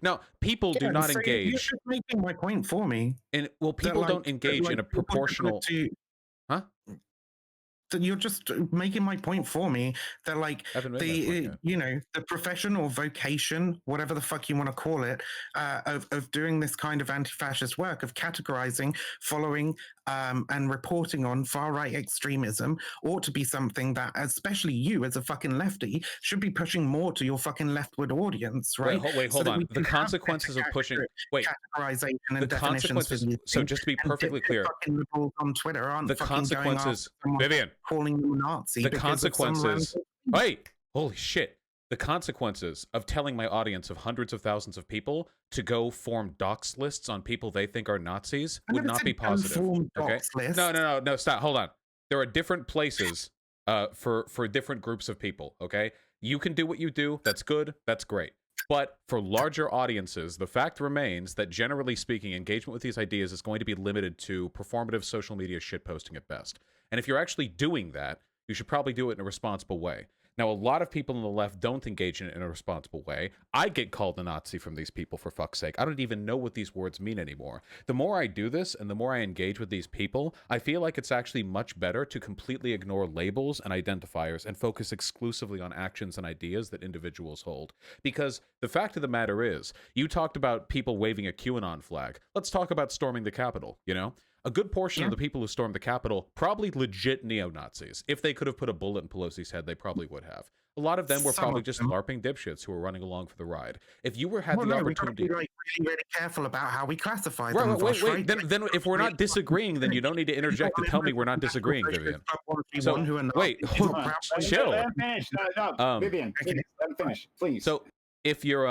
No, people do not engage. You're just making my point for me. And well, people don't engage in a proportional. Huh? You're just making my point for me that like the the profession or vocation, whatever the fuck you want to call it, of doing this kind of anti-fascist work, of categorizing, following, and reporting on far-right extremism ought to be something that, especially you as a fucking lefty, should be pushing more to your fucking leftward audience, right? Wait, hold on. The consequences of pushing categorization and definitions. So just to be perfectly clear, fucking liberals on Twitter aren't the consequences, Vivian. Calling them Nazi. The consequences. Wait, holy shit. The consequences of telling my audience of hundreds of thousands of people to go form Doxx lists on people they think are Nazis would not be positive. Okay? No, stop. Hold on. There are different places for different groups of people, okay? You can do what you do. That's good. That's great. But for larger audiences, the fact remains that generally speaking, engagement with these ideas is going to be limited to performative social media shitposting at best. And if you're actually doing that, you should probably do it in a responsible way. Now, a lot of people on the left don't engage in it in a responsible way. I get called a Nazi from these people, for fuck's sake. I don't even know what these words mean anymore. The more I do this and the more I engage with these people, I feel like it's actually much better to completely ignore labels and identifiers and focus exclusively on actions and ideas that individuals hold. Because the fact of the matter is, you talked about people waving a QAnon flag. Let's talk about storming the Capitol, you know? A good portion of the people who stormed the Capitol, probably legit neo-Nazis. If they could have put a bullet in Pelosi's head, they probably would have. A lot of them were probably just LARPing dipshits who were running along for the ride. If you had the opportunity... We've got to be really careful about how we classify them. Wait. Then if we're not disagreeing, then you don't need to interject to tell me we're not disagreeing, Vivian. So, wait, chill. Vivian, let me finish, please. So, if you're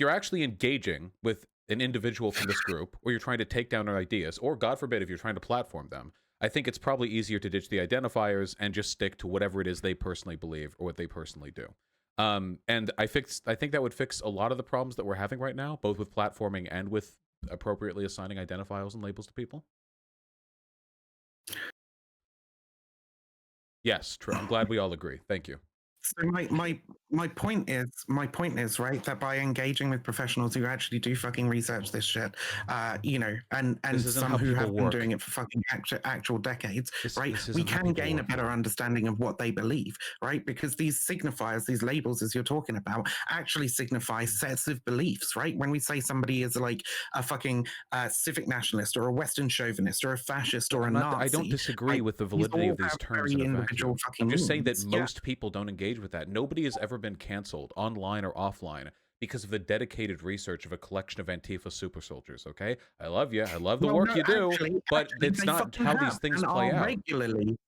actually engaging with an individual from this group, or you're trying to take down their ideas, or God forbid, if you're trying to platform them, I think it's probably easier to ditch the identifiers and just stick to whatever it is they personally believe or what they personally do. And I think that would fix a lot of the problems that we're having right now, both with platforming and with appropriately assigning identifiers and labels to people. Yes, true. I'm glad we all agree. Thank you. So my point is right, that by engaging with professionals who actually do fucking research this shit, and some who have been doing it for fucking actual decades, right? We can gain a better understanding of what they believe, right? Because these signifiers, these labels, as you're talking about, actually signify sets of beliefs, right? When we say somebody is like a fucking civic nationalist or a Western chauvinist or a fascist or a Nazi, I don't disagree with the validity of these terms in a vacuum. I'm just saying that most people don't engage with that. Nobody has ever been canceled online or offline because of the dedicated research of a collection of Antifa super soldiers. Okay, I love you, I love the work you do, but it's not how these things play out. Regularly.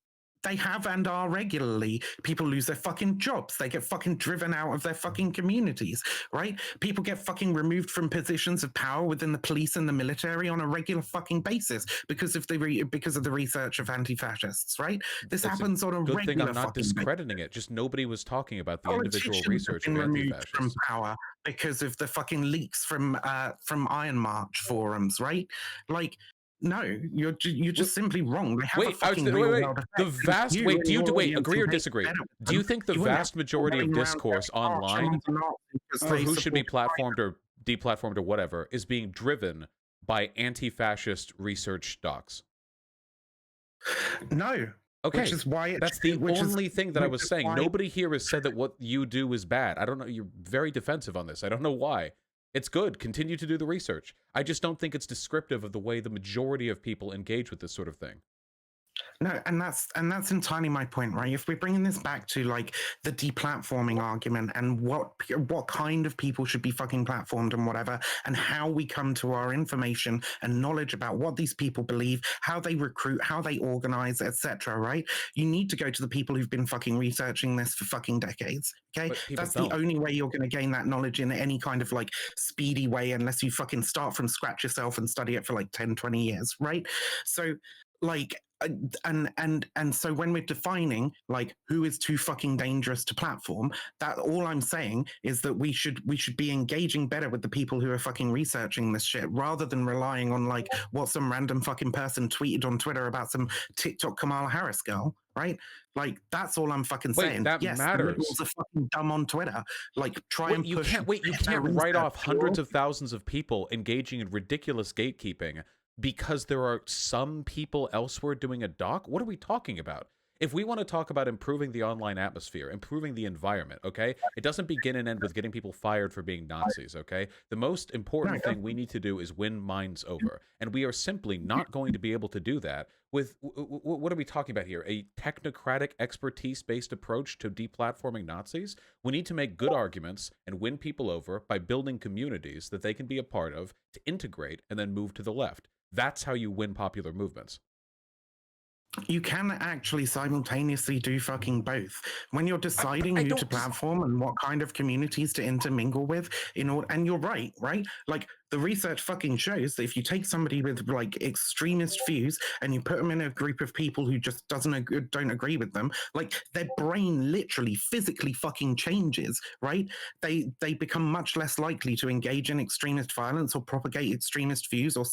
They have and are regularly. People lose their fucking jobs. They get fucking driven out of their fucking communities, right? People get fucking removed from positions of power within the police and the military on a regular fucking basis because of the research of anti-fascists, right? This happens on a regular thing. I'm not discrediting it. Just nobody was talking about the individual research of anti-fascists. From power because of the fucking leaks from Iron March forums, right? Like, no, you're just simply wrong. They have agree or disagree? Do you think the vast majority of discourse online for who should be platformed or deplatformed or whatever is being driven by anti-fascist research docs? No. Okay, which is why that's the only thing that I was saying. Nobody here has said that what you do is bad. I don't know. You're very defensive on this. I don't know why. It's good. Continue to do the research. I just don't think it's descriptive of the way the majority of people engage with this sort of thing. No, and that's entirely my point, right? If we're bringing this back to like the deplatforming argument and what kind of people should be fucking platformed and whatever, and how we come to our information and knowledge about what these people believe, how they recruit, how they organize, etc. Right? You need to go to the people who've been fucking researching this for fucking decades. Okay, But people that's don't. the only way you're going to gain that knowledge in any kind of like speedy way, unless you fucking start from scratch yourself and study it for like 10, 20 years, right? So like and so when we're defining like who is too fucking dangerous to platform, that all I'm saying is that we should be engaging better with the people who are fucking researching this shit, rather than relying on like what some random fucking person tweeted on Twitter about some TikTok Kamala Harris girl, right? Like that's all I'm fucking saying. That yes, matters. The liberals are fucking dumb on Twitter. Like try and push. You can't write off hundreds of thousands of people engaging in ridiculous gatekeeping because there are some people elsewhere doing a doc? What are we talking about? If we want to talk about improving the online atmosphere, improving the environment, okay, it doesn't begin and end with getting people fired for being Nazis, okay? The most important thing we need to do is win minds over. And we are simply not going to be able to do that with, what are we talking about here? A technocratic, expertise-based approach to deplatforming Nazis? We need to make good arguments and win people over by building communities that they can be a part of to integrate and then move to the left. That's how you win popular movements. You can actually simultaneously do fucking both. When you're deciding who to platform and what kind of communities to intermingle with, and you're right? Like the research fucking shows that if you take somebody with like extremist views and you put them in a group of people who just don't agree with them, like their brain literally physically fucking changes, right? They become much less likely to engage in extremist violence or propagate extremist views or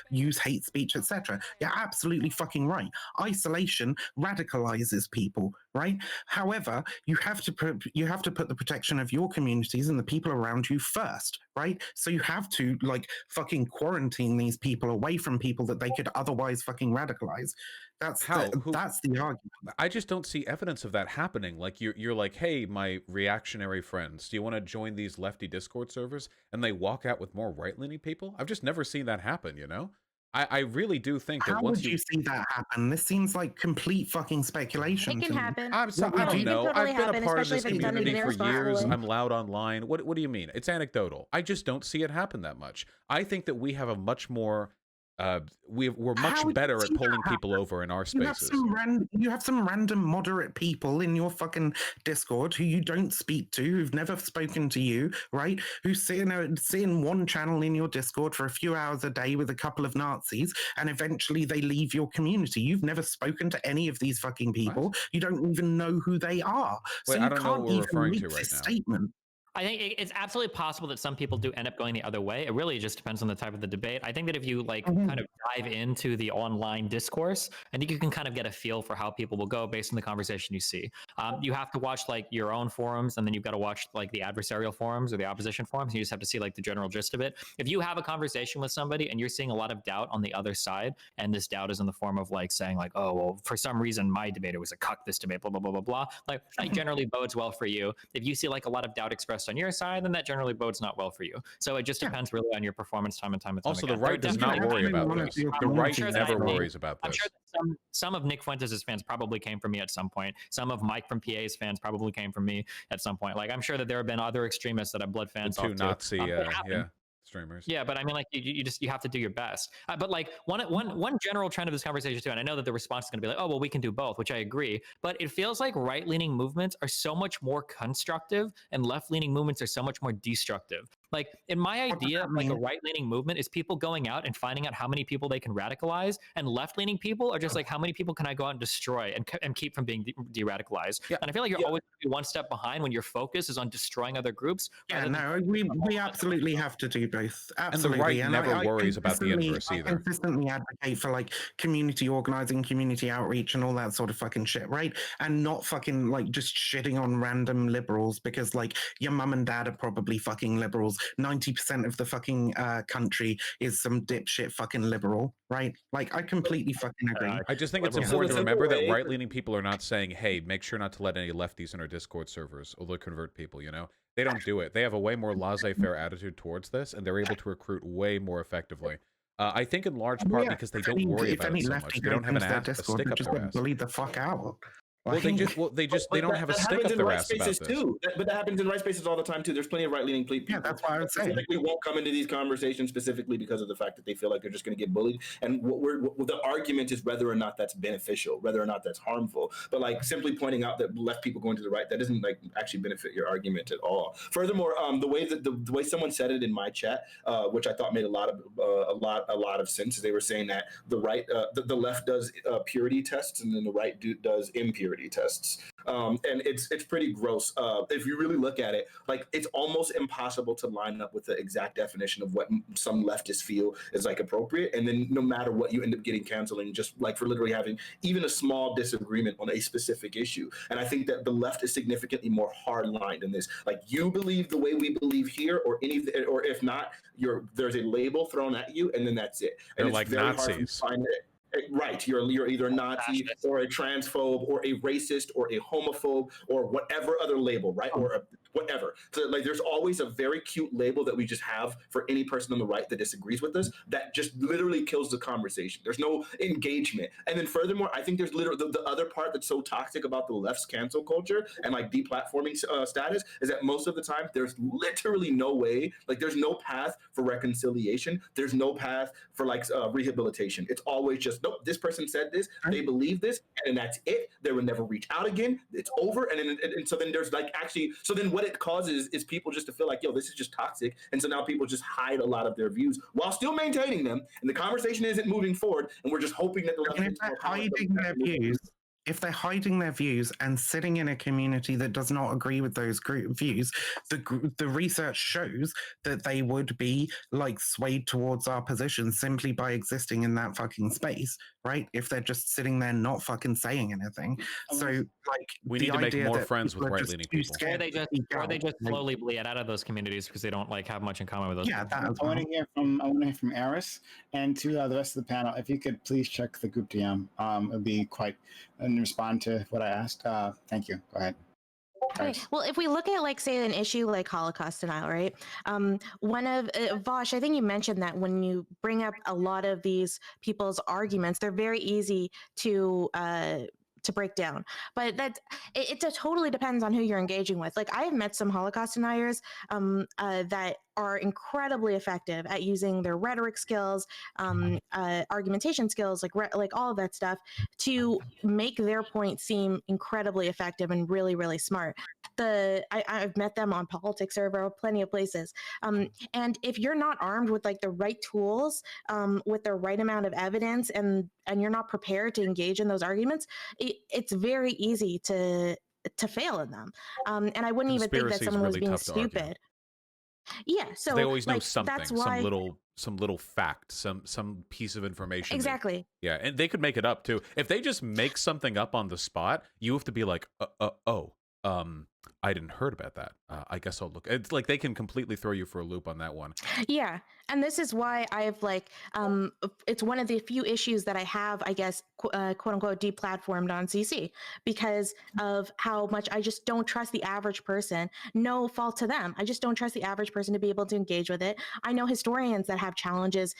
use hate speech, etc. You're absolutely fucking right. Isolation radicalizes people, right? However, you have to put the protection of your communities and the people around you first, right? So you have to like fucking quarantine these people away from people that they could otherwise fucking radicalize. That's the argument. I just don't see evidence of that happening. Like you're like, hey, my reactionary friends, do you want to join these lefty Discord servers? And they walk out with more right-leaning people. I've just never seen that happen, you know? I really do think that once you see that happen, this seems like complete fucking speculation. It can happen. I don't know. I've been a part of this community for years. I'm loud online. What do you mean? It's anecdotal. I just don't see it happen that much. I think that we have a much more we're much better at pulling people over in our spaces. You have some random moderate people in your fucking Discord who you don't speak to, who've never spoken to you, right? Who sit in one channel in your Discord for a few hours a day with a couple of Nazis, and eventually they leave your community. You've never spoken to any of these fucking people. What? You don't even know who they are. Wait, so you I don't know what we're referring to right now. Statement. I think it's absolutely possible that some people do end up going the other way. It really just depends on the type of the debate. I think that if you kind of dive into the online discourse, I think you can kind of get a feel for how people will go based on the conversation you see. You have to watch like your own forums, and then you've got to watch like the adversarial forums or the opposition forums. And you just have to see like the general gist of it. If you have a conversation with somebody and you're seeing a lot of doubt on the other side, and this doubt is in the form of like saying like, oh, well, for some reason my debater was a cuck this debate, blah, blah, blah, blah, blah. Like that generally bodes well for you. If you see like a lot of doubt expressed on your side, then that generally bodes not well for you. So it just depends really on your performance time and time. Also, the right does not worry about this. The right never worries about this. I'm sure that some of Nick Fuentes' fans probably came from me at some point. Some of Mike from PA's fans probably came from me at some point. Like I'm sure that there have been other extremists that have blood fans. The two Nazi, streamers. Yeah, but I mean, like you have to do your best. But like one general trend of this conversation too, and I know that the response is going to be like, oh well, we can do both, which I agree. But it feels like right-leaning movements are so much more constructive, and left-leaning movements are so much more destructive. Like in my idea, like a right-leaning movement is people going out and finding out how many people they can radicalize, and left-leaning people are just like, how many people can I go out and destroy and keep from being de-radicalized? Yeah. And I feel like you're always one step behind when your focus is on destroying other groups. Yeah, no, we absolutely have to do both. Absolutely. And the right never worries about the inverse either. I consistently advocate for like community organizing, community outreach, and all that sort of fucking shit, right? And not fucking like just shitting on random liberals because like your mum and dad are probably fucking liberals. 90% of the fucking country is some dipshit fucking liberal, right? Like I completely fucking agree. I just think it's important to remember that right-leaning people are not saying, hey, make sure not to let any lefties in our Discord servers or they'll convert people, you know? They don't do it. They have a way more laissez-faire attitude towards this, and they're able to recruit way more effectively. I think in large part because they don't worry about it so much. They don't have a stick up their ass. Bullied the fuck out. Well, they don't have a stick up their ass about this. Too. But that happens in right spaces all the time too. There's plenty of right-leaning people. Yeah, that's what I would say. Specifically, won't come into these conversations specifically because of the fact that they feel like they're just going to get bullied. And what the argument is whether or not that's beneficial, whether or not that's harmful. But like simply pointing out that left people going to the right, that doesn't like actually benefit your argument at all. Furthermore, the way someone said it in my chat, which I thought made a lot of sense, is they were saying that the right, the left does purity tests and then the right does impurity tests. And it's pretty gross. If you really look at it, like it's almost impossible to line up with the exact definition of what some leftists feel is like appropriate. And then no matter what, you end up getting canceling just like for literally having even a small disagreement on a specific issue. And I think that the left is significantly more hard-lined in this. Like you believe the way we believe here, or if not, there's a label thrown at you, and then that's it. And they're like Nazis. Right, you're either a Nazi or a transphobe or a racist or a homophobe or whatever other label, right? Or whatever. So like, there's always a very cute label that we just have for any person on the right that disagrees with us that just literally kills the conversation. There's no engagement. And then furthermore, I think there's literally the other part that's so toxic about the left's cancel culture and like deplatforming status is that most of the time there's literally no way, like there's no path for reconciliation. There's no path for like rehabilitation. It's always just, nope, this person said this, they believe this, and that's it. They will never reach out again. It's over. And so then there's like actually, so then what it causes is people just to feel like, yo, this is just toxic. And so now people just hide a lot of their views while still maintaining them. And the conversation isn't moving forward. And we're just hoping that the left is more powerful. If they're hiding their views and sitting in a community that does not agree with those views, the research shows that they would be like swayed towards our position simply by existing in that fucking space, right? If they're just sitting there not fucking saying anything. So like we need to make more friends with right-leaning people. Or they just slowly bleed out of those communities because they don't like have much in common with those. Yeah, I want to hear from Eris and to the rest of the panel. If you could please check the group DM, it'd be quite and respond to what I asked. Thank you. Go ahead. Okay. Well, if we look at like say an issue like Holocaust denial, right? One of Vaush, I think you mentioned that when you bring up a lot of these people's arguments, they're very easy to break down, but it totally depends on who you're engaging with. Like I have met some Holocaust deniers that are incredibly effective at using their rhetoric skills, argumentation skills, like all of that stuff to make their point seem incredibly effective and really, really smart. I've met them on Politics Server, plenty of places. And if you're not armed with like the right tools, with the right amount of evidence, and you're not prepared to engage in those arguments, it's very easy to fail in them. And I wouldn't even think that someone was being stupid. Yeah, so they always know like, something, that's why... some little fact, some piece of information. Exactly. Yeah, and they could make it up too. If they just make something up on the spot, you have to be like, I didn't heard about that. I guess I'll look. It's like they can completely throw you for a loop on that one. Yeah, and this is why I've like, it's one of the few issues that I have, I guess, quote unquote, deplatformed on CC because of how much I just don't trust the average person. No fault to them. I just don't trust the average person to be able to engage with it. I know historians that have challenges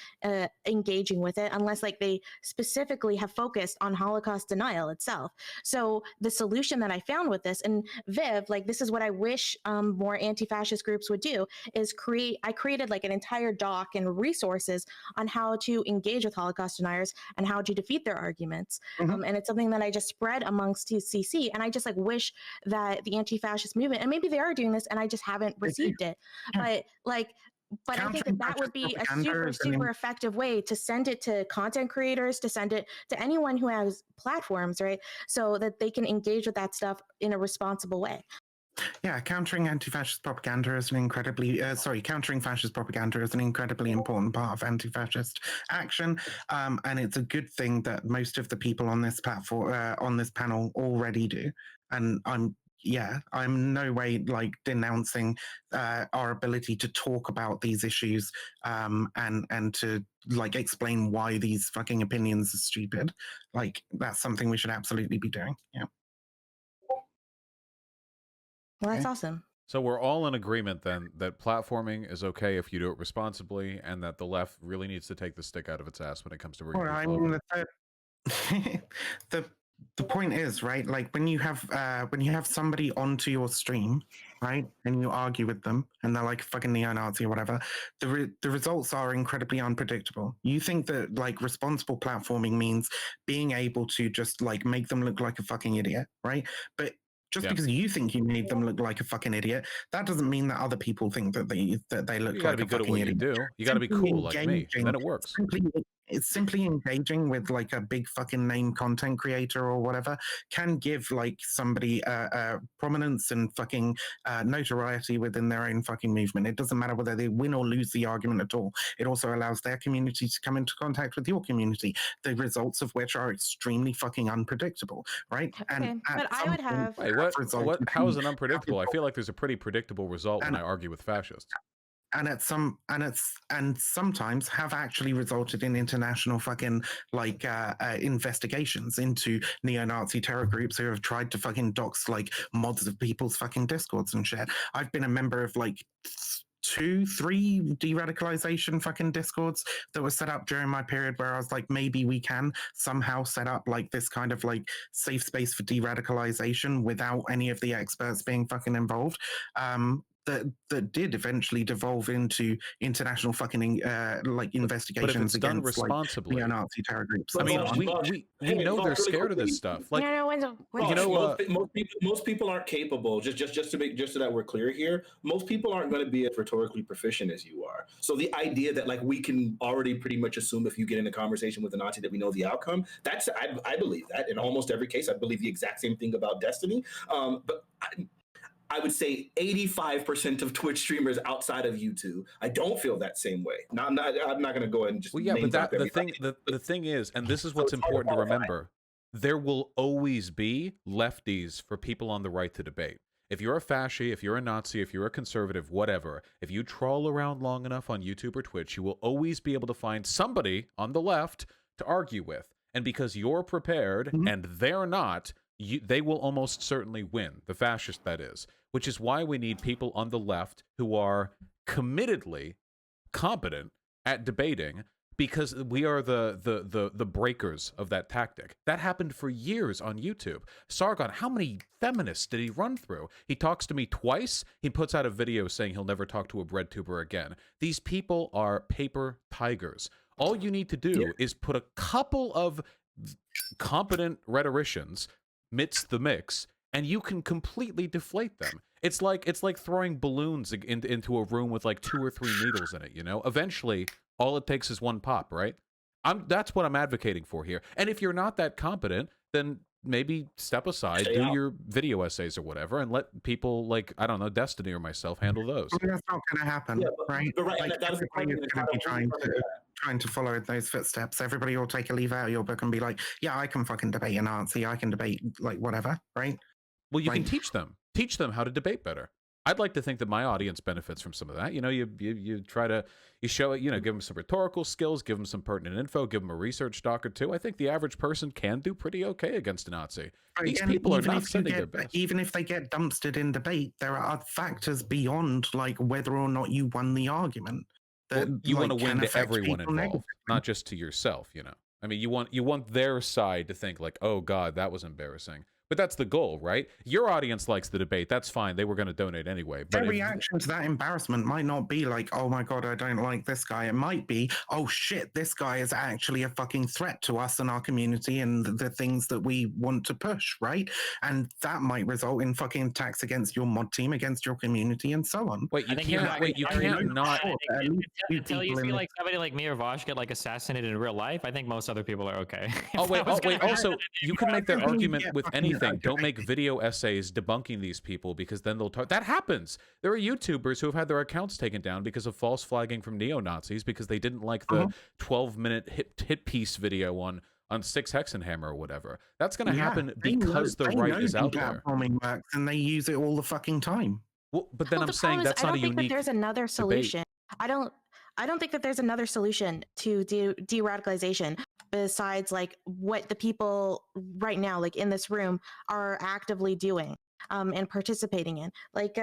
engaging with it unless like they specifically have focused on Holocaust denial itself. So the solution that I found with this, and Viv, like this is what I wish more anti-fascist groups would do, is I created like an entire doc and resources on how to engage with Holocaust deniers and how to defeat their arguments. And it's something that I just spread amongst CC. And I just like wish that the anti-fascist movement, and maybe they are doing this and I just haven't received it, but I think that would be a super effective way to send it to content creators, to send it to anyone who has platforms, right? So that they can engage with that stuff in a responsible way. Yeah, countering anti-fascist propaganda is an incredibly, countering fascist propaganda is an incredibly important part of anti-fascist action, and it's a good thing that most of the people on this platform, on this panel, already do. And I'm no way like denouncing our ability to talk about these issues and to like explain why these fucking opinions are stupid. Like that's something we should absolutely be doing. Yeah. Well, that's awesome. So we're all in agreement then that platforming is okay if you do it responsibly, and that the left really needs to take the stick out of its ass when it comes to bringing Well, I people mean, over. the point is, right, like when you have somebody onto your stream, right, and you argue with them and they're like fucking neo-Nazi or whatever, the results are incredibly unpredictable. You think that like responsible platforming means being able to just like make them look like a fucking idiot, right? But just because you think you made them look like a fucking idiot, that doesn't mean that other people think that they look You got to like be a good at fucking what idiot. you do. You got to be cool like me, and then it works. It's simply engaging with like a big fucking name content creator or whatever can give like somebody prominence and fucking notoriety within their own fucking movement. It doesn't matter whether they win or lose the argument at all. It also allows their community to come into contact with your community, the results of which are extremely fucking unpredictable, right? Okay, but I would have. Wait, what? How is it unpredictable? I feel like there's a pretty predictable result when I argue with fascists. And sometimes have actually resulted in international fucking like investigations into neo-Nazi terror groups who have tried to fucking dox like mods of people's fucking discords and shit. I've been a member of like 2-3 de-radicalization fucking discords that were set up during my period where I was like, maybe we can somehow set up like this kind of like safe space for de-radicalization without any of the experts being fucking involved. That did eventually devolve into international fucking like investigations done against responsibly, like neo-Nazi terror groups. I mean, we know they're scared of this stuff. Like, most people aren't capable. Just so that we're clear here, most people aren't going to be as rhetorically proficient as you are. So the idea that like we can already pretty much assume if you get in a conversation with a Nazi that we know the outcome, that's I believe that in almost every case. I believe the exact same thing about Destiny, but. I would say 85% of Twitch streamers outside of YouTube. I don't feel that same way. I'm not going to go ahead and just. Well, yeah, but the thing is, and this is what's important to remember: there will always be lefties for people on the right to debate. If you're a fasci, if you're a Nazi, if you're a conservative, whatever, if you troll around long enough on YouTube or Twitch, you will always be able to find somebody on the left to argue with. And because you're prepared and they're not, they will almost certainly win, the fascist that is, which is why we need people on the left who are committedly competent at debating, because we are the breakers of that tactic. That happened for years on YouTube. Sargon, how many feminists did he run through? He talks to me twice. He puts out a video saying he'll never talk to a bread tuber again. These people are paper tigers. All you need to do is put a couple of competent rhetoricians midst the mix, and you can completely deflate them. It's like throwing balloons into a room with like 2 or 3 needles in it, you know? Eventually, all it takes is one pop, right? That's what I'm advocating for here. And if you're not that competent, then maybe step aside, do your video essays or whatever, and let people like, I don't know, Destiny or myself handle those. I mean, that's not going to happen, right? Like, everybody is going to be trying to follow those footsteps. Everybody will take a leaf out of your book and be like, yeah, I can fucking debate a Nazi. I can debate like whatever, right? Well, you can teach them how to debate better. I'd like to think that my audience benefits from some of that. You know, you try to, you show it, you know, give them some rhetorical skills, give them some pertinent info, give them a research doc or two. I think the average person can do pretty okay against a Nazi. These people are not sending their best. Even if they get dumpstered in debate, there are factors beyond like whether or not you won the argument. That, well, you want to win to everyone involved, not just to yourself, you know. I mean, you want their side to think like, oh God, that was embarrassing. But that's the goal, right? Your audience likes the debate. That's fine. They were going to donate anyway. But their reaction to that embarrassment might not be like, oh my God, I don't like this guy. It might be, oh shit, this guy is actually a fucking threat to us and our community and the things that we want to push, right? And that might result in fucking attacks against your mod team, against your community, and so on. Wait, you can't not. Until you see like somebody like me or Vaush get like assassinated in real life, I think most other people are okay. Wait. Also, you can make that argument with anything. Don't make video essays debunking these people, because then they'll talk. That happens. There are YouTubers who have had their accounts taken down because of false flagging from neo-Nazis because they didn't like the 12-minute hit piece video on 6 Hexenhammer or whatever. That's going to happen because the right is out there. Works and they use it all the fucking time. Well, but then I'm saying that's not a unique. I don't think that there's another solution. Debate. I don't think that there's another solution to de-radicalization besides like what the people right now, like in this room, are actively doing. and participating in. Like,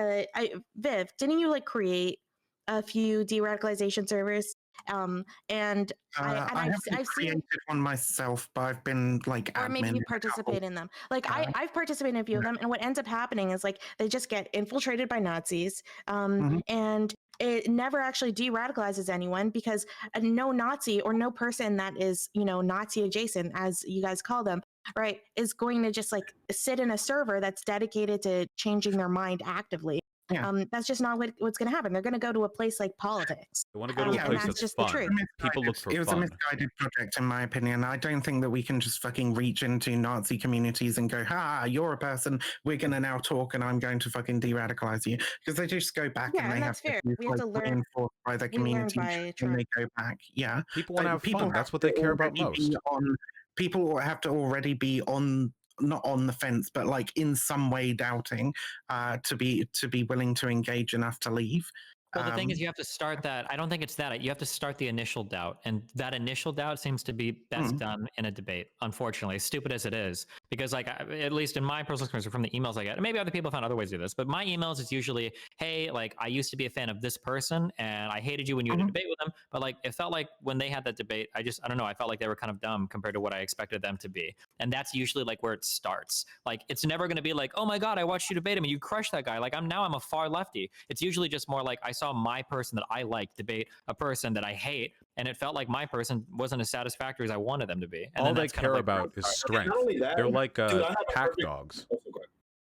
Viv, didn't you like create a few de-radicalization servers? And I've created one myself, but I've been like or admin maybe you in a participate in them. Like Yeah. I've participated in a few of them, and what ends up happening is like they just get infiltrated by Nazis, and it never actually de-radicalizes anyone, because no Nazi or no person that is, you know, Nazi adjacent, as you guys call them, right, is going to just like sit in a server that's dedicated to changing their mind actively. Yeah. That's just not what's going to happen. They're going to go to a place like politics. They want to go to a and place that's that's just fun. the truth. People look for It was fun. a misguided project, in my opinion. I don't think that we can just fucking reach into Nazi communities and go, "Ha, you're a person. We're going to now talk, and I'm going to fucking de-radicalize you," because they just go back Yeah, and they and have that's fair. to We have to learn. reinforced by their We learn community by when they go back. Yeah, People want to have people fun. That's what they care about already be most. people have to already be on, not on the fence, but like in some way doubting, to be willing to engage enough to leave. Well, the thing is, you have to start that. I don't think it's that. You have to start the initial doubt. And that initial doubt seems to be best done in a debate, unfortunately, as stupid as it is. Because, like, at least in my personal experience from the emails I get, and maybe other people found other ways to do this, but my emails is usually, hey, like, I used to be a fan of this person and I hated you when you had a debate with them. But, like, it felt like when they had that debate, I don't know, I felt like they were kind of dumb compared to what I expected them to be. And that's usually, like, where it starts. Like, it's never going to be like, oh my God, I watched you debate him and you crushed that guy. Like, I'm a far lefty. It's usually just more like, I saw my person that I like debate a person that I hate, and it felt like my person wasn't as satisfactory as I wanted them to be. And all they care about is strength. Not only that, they're like dude, pack dogs.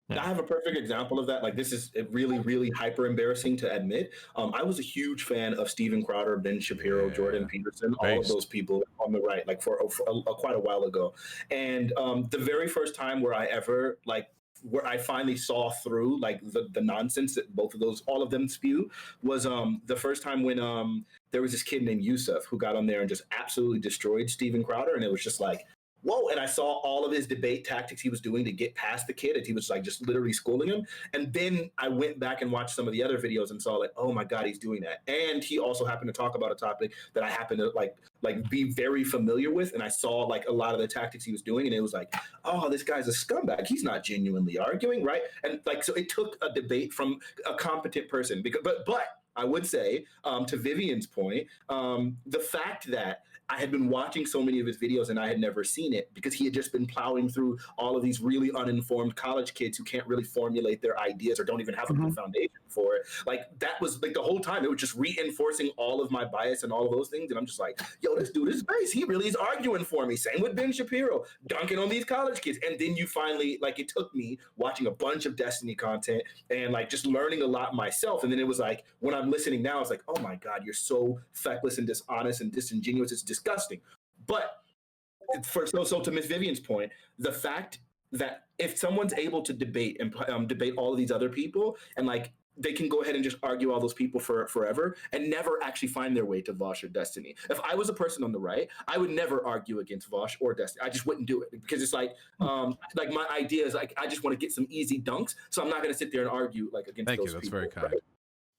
I have a perfect example of that. Like, this is really, really hyper embarrassing to admit. I was a huge fan of Steven Crowder, Ben Shapiro, Jordan Peterson, all of those people on the right, like for quite a while ago. And the very first time where I finally saw through like the nonsense that all of them spew was the first time when there was this kid named Yusuf who got on there and just absolutely destroyed Steven Crowder, and it was just like, whoa. And I saw all of his debate tactics he was doing to get past the kid, and he was like just literally schooling him. And then I went back and watched some of the other videos and saw like, oh my God, he's doing that. And he also happened to talk about a topic that I happen to like be very familiar with. And I saw like a lot of the tactics he was doing, and it was like, oh, this guy's a scumbag. He's not genuinely arguing, right? And like, so it took a debate from a competent person, but I would say, to Vivian's point, the fact that I had been watching so many of his videos and I had never seen it because he had just been plowing through all of these really uninformed college kids who can't really formulate their ideas or don't even have a good foundation for it. Like, that was like the whole time, it was just reinforcing all of my bias and all of those things. And I'm just like, yo, this dude is base. He really is arguing for me. Same with Ben Shapiro, dunking on these college kids. And then you finally, like, it took me watching a bunch of Destiny content and like just learning a lot myself. And then it was like, when I'm listening now, it's like, oh my God, you're so feckless and dishonest and disingenuous. It's disgusting. But so to Miss Vivian's point, the fact that if someone's able to debate and debate all of these other people, and like they can go ahead and just argue all those people forever and never actually find their way to Vaush or Destiny. If I was a person on the right, I would never argue against Vaush or Destiny. I just wouldn't do it because it's like my idea is like, I just want to get some easy dunks, so I'm not going to sit there and argue like against those people. Thank you. That's very kind. Right?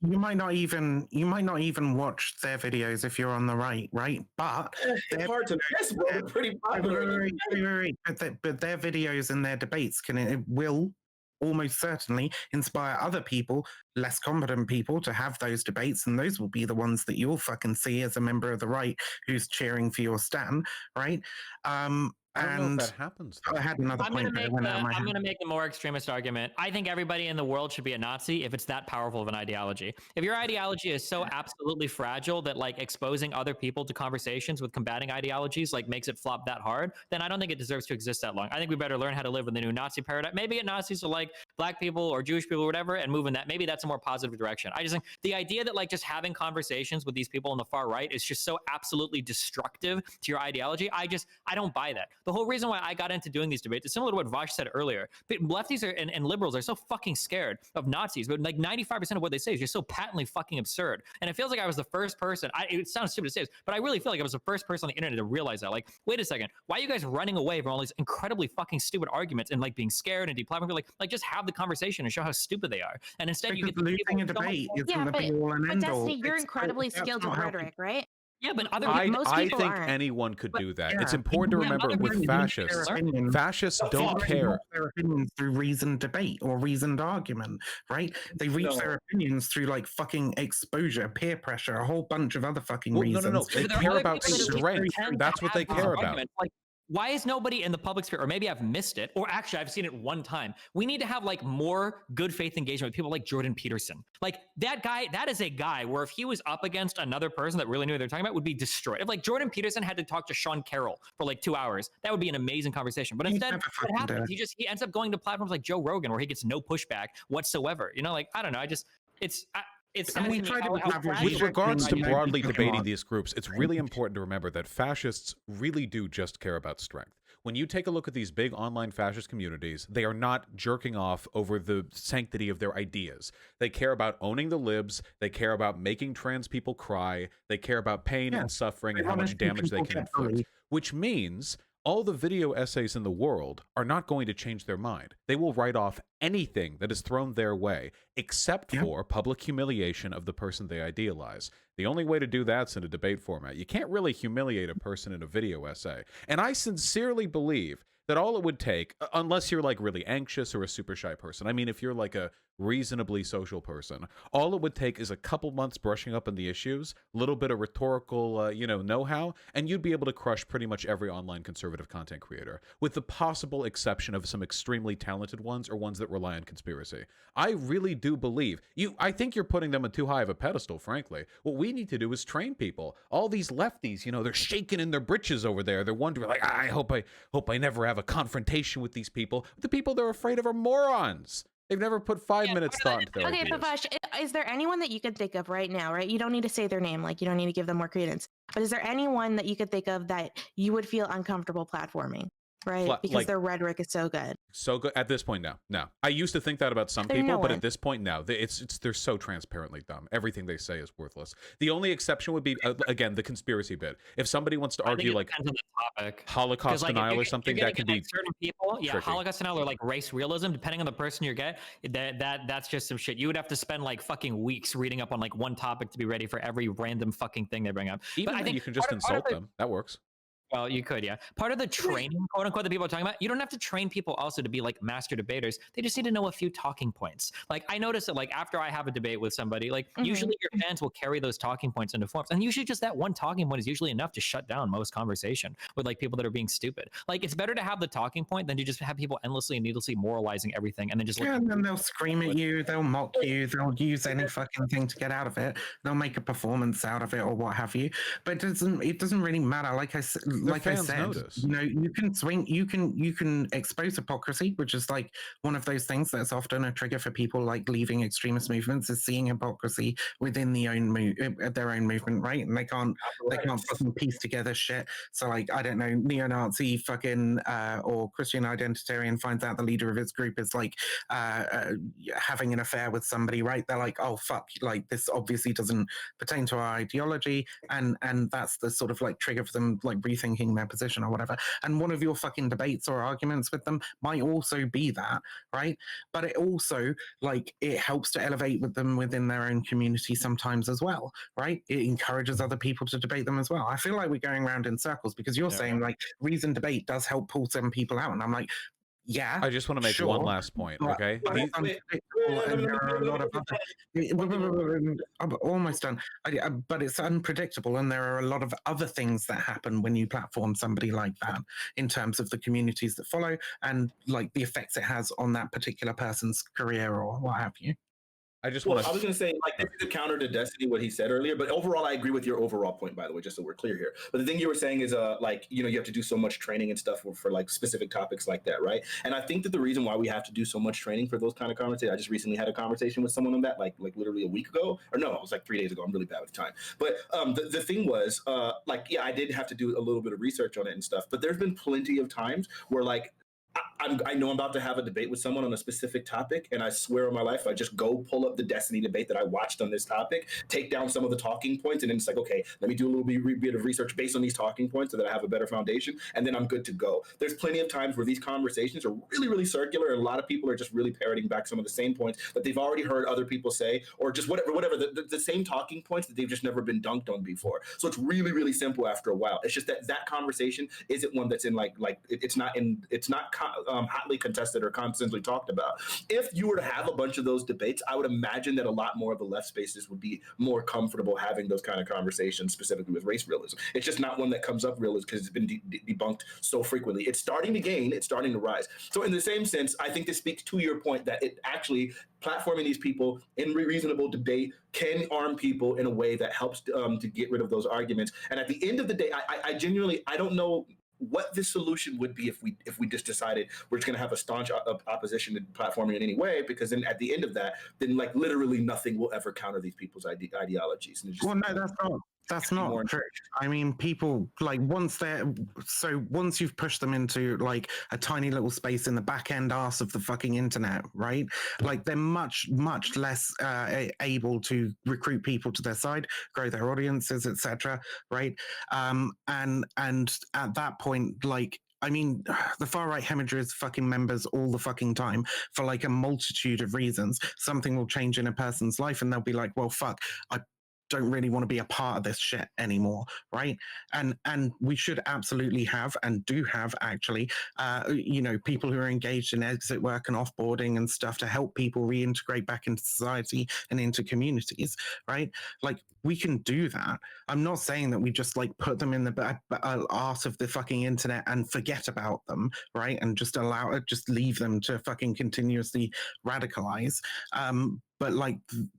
You might not even watch their videos if you're on the right? But it's hard to guess. They're pretty popular. But their videos and their debates will almost certainly inspire other people, less competent people, to have those debates, and those will be the ones that you'll fucking see as a member of the right who's cheering for your stan, right? I don't know if that happens. I had another I'm going to make the more extremist argument. I think everybody in the world should be a Nazi if it's that powerful of an ideology. If your ideology is so absolutely fragile that like exposing other people to conversations with combating ideologies like makes it flop that hard, then I don't think it deserves to exist that long. I think we better learn how to live in the new Nazi paradigm. Maybe get Nazis to like black people or Jewish people or whatever and move in that. Maybe that's a more positive direction. I just think the idea that like just having conversations with these people on the far right is just so absolutely destructive to your ideology. I don't buy that. The whole reason why I got into doing these debates is similar to what Vaush said earlier. Lefties and liberals are so fucking scared of Nazis, but like 95% of what they say is just so patently fucking absurd. And it feels like I was the first person, it sounds stupid to say this, but I really feel like I was the first person on the internet to realize that. Like, wait a second, why are you guys running away from all these incredibly fucking stupid arguments and like being scared and deplatforming? Like just have the conversation and show how stupid they are. And instead you get losing a debate isn't the be all and end all. But Destiny, you're incredibly skilled at rhetoric, right? Yeah, but other most I people think aren't. anyone could do that. Yeah, It's important to yeah, remember other with people fascists, their opinions. fascists don't They care. reach their opinions through reasoned debate or reasoned argument, right? They reach their opinions through like fucking exposure, peer pressure, a whole bunch of other fucking reasons. No. They care about strength. That's what they care about. Like, why is nobody in the public sphere, or maybe I've missed it, or actually I've seen it one time. We need to have like more good faith engagement with people like Jordan Peterson. Like that guy, that is a guy where if he was up against another person that really knew what they're talking about, would be destroyed. If like Jordan Peterson had to talk to Sean Carroll for like 2 hours, that would be an amazing conversation. But instead, what happens? He ends up going to platforms like Joe Rogan where he gets no pushback whatsoever. You know, like I don't know. With regards to broadly debating these groups, it's really important to remember that fascists really do just care about strength. When you take a look at these big online fascist communities, they are not jerking off over the sanctity of their ideas. They care about owning the libs. They care about making trans people cry. They care about pain and suffering and how much damage they can inflict, which means all the video essays in the world are not going to change their mind. They will write off anything that is thrown their way, except for public humiliation of the person they idealize. The only way to do that's in a debate format. You can't really humiliate a person in a video essay. And I sincerely believe that all it would take, unless you're like really anxious or a super shy person, I mean, if you're like a reasonably social person, all it would take is a couple months brushing up on the issues, a little bit of rhetorical, know-how, and you'd be able to crush pretty much every online conservative content creator, with the possible exception of some extremely talented ones or ones that rely on conspiracy. I really do believe I think you're putting them on too high of a pedestal, frankly. What we need to do is train people. All these lefties, they're shaking in their britches over there. They're wondering, like, I hope I never have a confrontation with these people. The people they're afraid of are morons. They've never put 5 minutes thought into their ideas. Okay, Vaush, is there anyone that you can think of right now, right? You don't need to say their name, like you don't need to give them more credence. But is there anyone that you could think of that you would feel uncomfortable platforming, right? Because their rhetoric is so good. So good at this point now. No, I used to think that about some people, but at this point now, they're so transparently dumb. Everything they say is worthless. The only exception would be again the conspiracy bit. If somebody wants to argue like Holocaust denial or something, that can be certain people. Yeah, tricky. Holocaust denial or like race realism, depending on the person you get. That's just some shit. You would have to spend like fucking weeks reading up on like one topic to be ready for every random fucking thing they bring up. Even I think you can just insult them. That works. Well, you could, yeah. Part of the training, quote unquote, that people are talking about, you don't have to train people also to be like master debaters. They just need to know a few talking points. Like I noticed that like after I have a debate with somebody, like usually your fans will carry those talking points into forms. And usually just that one talking point is usually enough to shut down most conversation with like people that are being stupid. Like it's better to have the talking point than to just have people endlessly and needlessly moralizing everything and then just and then they'll scream at you, they'll mock you, they'll use any fucking thing to get out of it. They'll make a performance out of it or what have you. But it doesn't really matter. Like I said, you can swing, you can expose hypocrisy, which is like one of those things that's often a trigger for people like leaving extremist movements, is seeing hypocrisy within their own movement, right? And they can't fucking piece together shit. So like, I don't know, neo-Nazi fucking or Christian identitarian finds out the leader of his group is like having an affair with somebody, right? They're like, oh fuck, like this obviously doesn't pertain to our ideology, and that's the sort of like trigger for them like rethinking their position or whatever. And one of your fucking debates or arguments with them might also be that, right? But it also like it helps to elevate with them within their own community sometimes as well, right? It encourages other people to debate them as well. I feel like we're going around in circles because you're saying like reasoned debate does help pull some people out, and I'm like, yeah. I just want to make one last point, okay? I'm almost done. But it's unpredictable, and there are a lot of other things that happen when you platform somebody like that in terms of the communities that follow and like the effects it has on that particular person's career or what have you. I was going to say, like, this is a counter to Destiny, what he said earlier, but overall, I agree with your overall point, by the way, just so we're clear here. But the thing you were saying is, like, you have to do so much training and stuff for like specific topics like that, right? And I think that the reason why we have to do so much training for those kind of conversations, I just recently had a conversation with someone on that, like literally a week ago, or no, it was like 3 days ago. I'm really bad with time. But the thing was, like, yeah, I did have to do a little bit of research on it and stuff, but there's been plenty of times where like, I know I'm about to have a debate with someone on a specific topic, and I swear on my life, I just go pull up the Destiny debate that I watched on this topic, take down some of the talking points, and then it's like, okay, let me do a little bit of research based on these talking points so that I have a better foundation, and then I'm good to go. There's plenty of times where these conversations are really, really circular, and a lot of people are just really parroting back some of the same points that they've already heard other people say, or just whatever the same talking points that they've just never been dunked on before. So it's really, really simple after a while. It's just that conversation isn't one that's in it's not hotly contested or constantly talked about. If you were to have a bunch of those debates, I would imagine that a lot more of the left spaces would be more comfortable having those kind of conversations, specifically with race realism. It's just not one that comes up realism because it's been debunked so frequently. It's starting to gain, it's starting to rise. So in the same sense, I think this speaks to your point that it actually platforming these people in reasonable debate can arm people in a way that helps to get rid of those arguments. And at the end of the day, I genuinely, I don't know what the solution would be if we just decided we're just going to have a staunch opposition to platforming in any way, because then at the end of that, then like literally nothing will ever counter these people's ideologies. And Well, no, that's not true. I mean, people like once you've pushed them into like a tiny little space in the back end arse of the fucking internet, right? Like they're much less able to recruit people to their side, grow their audiences, etc. Right? And at that point, like, I mean, the far-right hemorrhages fucking members all the fucking time for like a multitude of reasons. Something will change in a person's life and they'll be like, well, fuck, I don't really want to be a part of this shit anymore, right? And we should absolutely have, and do have actually, people who are engaged in exit work and offboarding and stuff to help people reintegrate back into society and into communities, right? Like, we can do that. I'm not saying that we just like put them in the arse of the fucking internet and forget about them, right? And just leave them to fucking continuously radicalize. But like,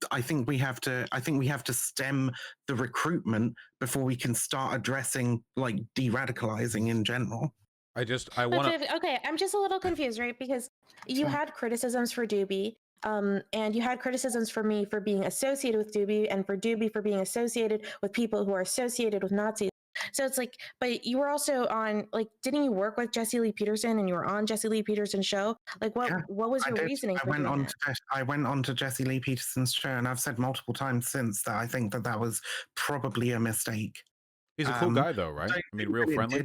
I think we have to stem the recruitment before we can start addressing like de-radicalizing in general. Okay, I'm just a little confused, right? Because you had criticisms for Doobie, and you had criticisms for me for being associated with Doobie, and for Doobie for being associated with people who are associated with Nazis. So it's like, but you were also on, like, didn't you work with Jesse Lee Peterson and you were on Jesse Lee Peterson's show? Like, what was your reasoning for doing that? I went on to Jesse Lee Peterson's show, and I've said multiple times since that I think that was probably a mistake. He's a cool guy, though, right? I mean, real friendly.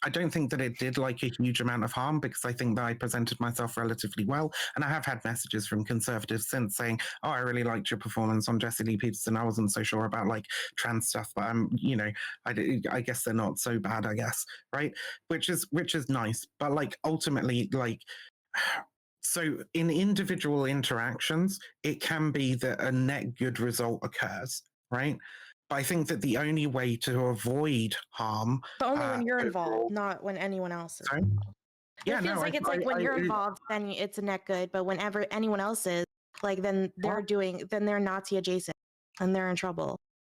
I don't think that it did like a huge amount of harm, because I think that I presented myself relatively well. And I have had messages from conservatives since saying, oh, I really liked your performance on Jesse Lee Peterson. I wasn't so sure about like trans stuff, but I guess they're not so bad, I guess. Right. Which is nice. But like ultimately, like, so in individual interactions, it can be that a net good result occurs. Right. But I think that the only way to avoid harm, but only when you're involved, not when anyone else is. Sorry? Yeah, it feels it's like when you're involved, then it's a net good. But whenever anyone else is, like, then they're Nazi adjacent, and they're in trouble.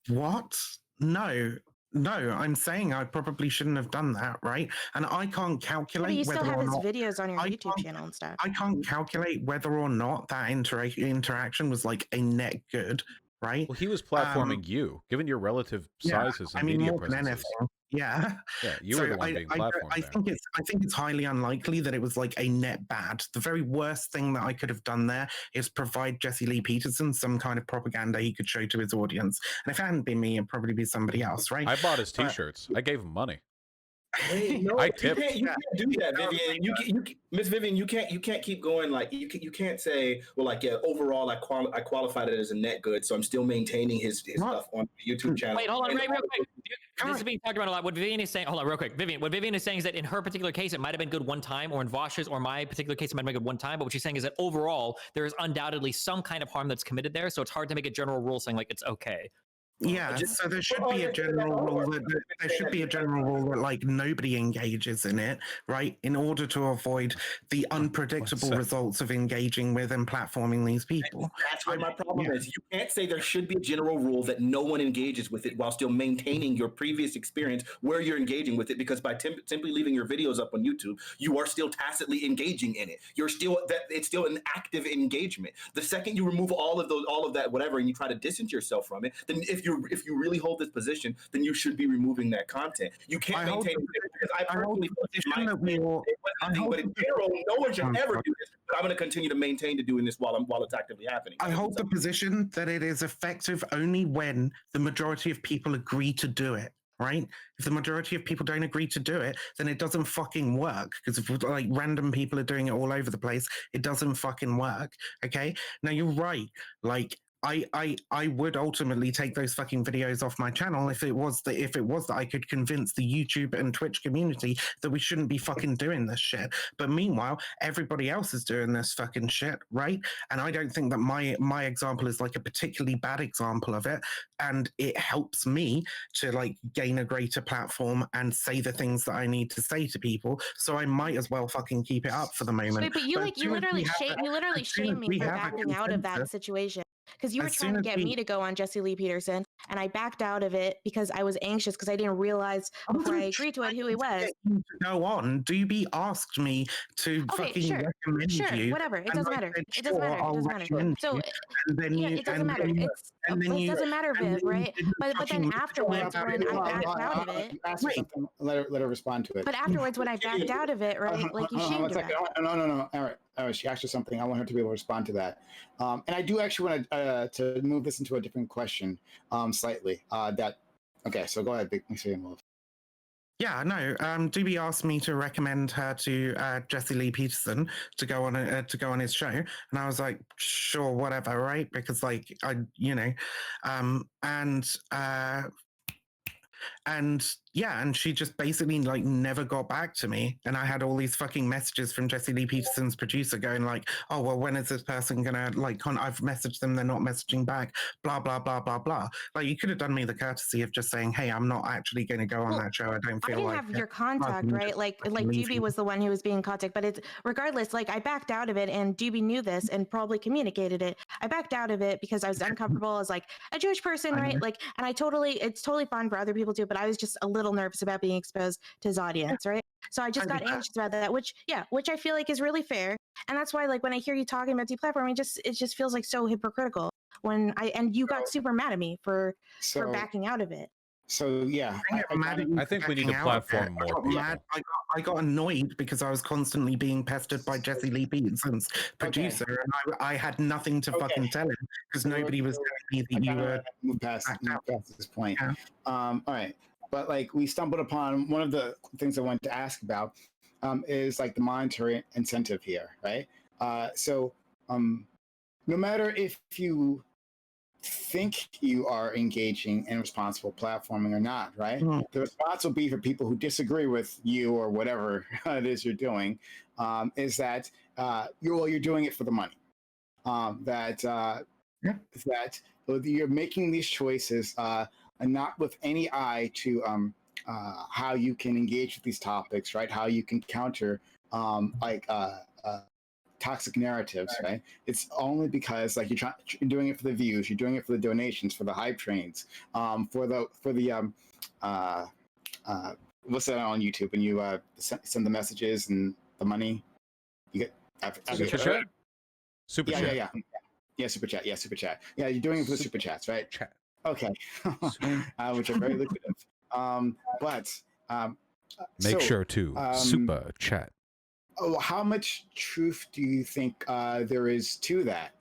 What? No, I'm saying I probably shouldn't have done that, right? And I can't calculate. But you still have his videos on your YouTube channel and stuff. I can't calculate whether or not that interaction was like a net good. Right. Well, he was platforming you, given your relative sizes and media presences. Yeah, you were the one being platformed. I think it's highly unlikely that it was like a net bad. The very worst thing that I could have done there is provide Jesse Lee Peterson some kind of propaganda he could show to his audience. And if it hadn't been me, it'd probably be somebody else, right? I bought his T-shirts. I gave him money. Hey, no, I you can't do that, Vivian. Miss Vivian, you can't keep going like you can't say, well, like, yeah, overall I qualified it as a net good, so I'm still maintaining his stuff on the YouTube channel. Wait, hold on, real quick. This is being talked about a lot. What Vivian is saying, hold on, real quick, Vivian. What Vivian is saying is that in her particular case, it might have been good one time, or in Vaush's or my particular case, it might have been good one time. But what she's saying is that overall, there is undoubtedly some kind of harm that's committed there. So it's hard to make a general rule saying like it's okay. Yeah, so there should be a general rule that like nobody engages in it, right? In order to avoid the unpredictable results of engaging with and platforming these people. That's where my problem is. You can't say there should be a general rule that no one engages with it while still maintaining your previous experience where you're engaging with it, because by simply leaving your videos up on YouTube, you are still tacitly engaging in it. It's still an active engagement. The second you remove all of that, whatever, and you try to distance yourself from it, then if you if you really hold this position, then you should be removing that content. You can't maintain it because I personally feel it was nothing, but in general, no one should ever do this. But I'm going to continue to maintain to doing this while it's actively happening. I hold the position that it is effective only when the majority of people agree to do it. Right? If the majority of people don't agree to do it, then it doesn't fucking work. Because if like random people are doing it all over the place, it doesn't fucking work. Okay. Now you're right. Like I would ultimately take those fucking videos off my channel if it was that I could convince the YouTube and Twitch community that we shouldn't be fucking doing this shit. But meanwhile, everybody else is doing this fucking shit, right? And I don't think that my example is like a particularly bad example of it. And it helps me to like gain a greater platform and say the things that I need to say to people. So I might as well fucking keep it up for the moment. Wait, but you literally shame me for backing out of that situation. Because you were trying to get me to go on Jesse Lee Peterson, and I backed out of it because I was anxious because I didn't realize before I agreed to it who he was. Go on. Doobie asked me to fucking recommend you. Whatever. It doesn't matter. It doesn't matter. It doesn't matter. So it doesn't matter. It doesn't matter, Viv, right? But then afterwards, when I backed out of it, let her respond to it. But afterwards, when I backed out of it, right, like you shamed her. No. All right, she asked you something. I want her to be able to respond to that. And I do actually want to move this into a different question, slightly. Okay, so go ahead, Big Wolf. Yeah, no. Doobie asked me to recommend her to Jesse Lee Peterson to go on his show, and I was like, sure, whatever, right? Because like and she just basically like never got back to me. And I had all these fucking messages from Jesse Lee Peterson's producer going like, oh, well, when is this person gonna like, I've messaged them, they're not messaging back, blah, blah, blah, blah, blah. Like you could have done me the courtesy of just saying, hey, I'm not actually going to go on that show. I don't feel like I didn't have your contact, right? Like Doobie was the one who was being in contact, but it's regardless, like I backed out of it and Doobie knew this and probably communicated it. I backed out of it because I was uncomfortable as like a Jewish person, right? Like, and it's totally fine for other people too, but I was just a little nervous about being exposed to his audience, right? So I just got anxious about that, which I feel like is really fair. And that's why like when I hear you talking about deplatforming, it just feels like so hypocritical when you got super mad at me for backing out of it. So yeah, I think we need to platform more people. I got annoyed because I was constantly being pestered by Jesse Lee Peterson's producer, and I had nothing to fucking tell him because nobody was telling me that you were move past this point. Yeah. All right, but like we stumbled upon one of the things I wanted to ask about is like the monetary incentive here, right? So no matter if you think you are engaging in responsible platforming or not, right? Mm-hmm. The response will be for people who disagree with you or whatever it is you're doing, is that you're doing it for the money. That you're making these choices and not with any eye to how you can engage with these topics, right? How you can counter toxic narratives, right? It's only because like you're doing it for the views, you're doing it for the donations, for the hype trains, for the what's that on YouTube when you send the messages and the money you get super chat. Super chat. Yeah, super chat. Yeah, super chat. Yeah, you're doing it for the super chats, right? Chat. Okay, which are very lucrative. Make sure to super chat. Oh, how much truth do you think there is to that?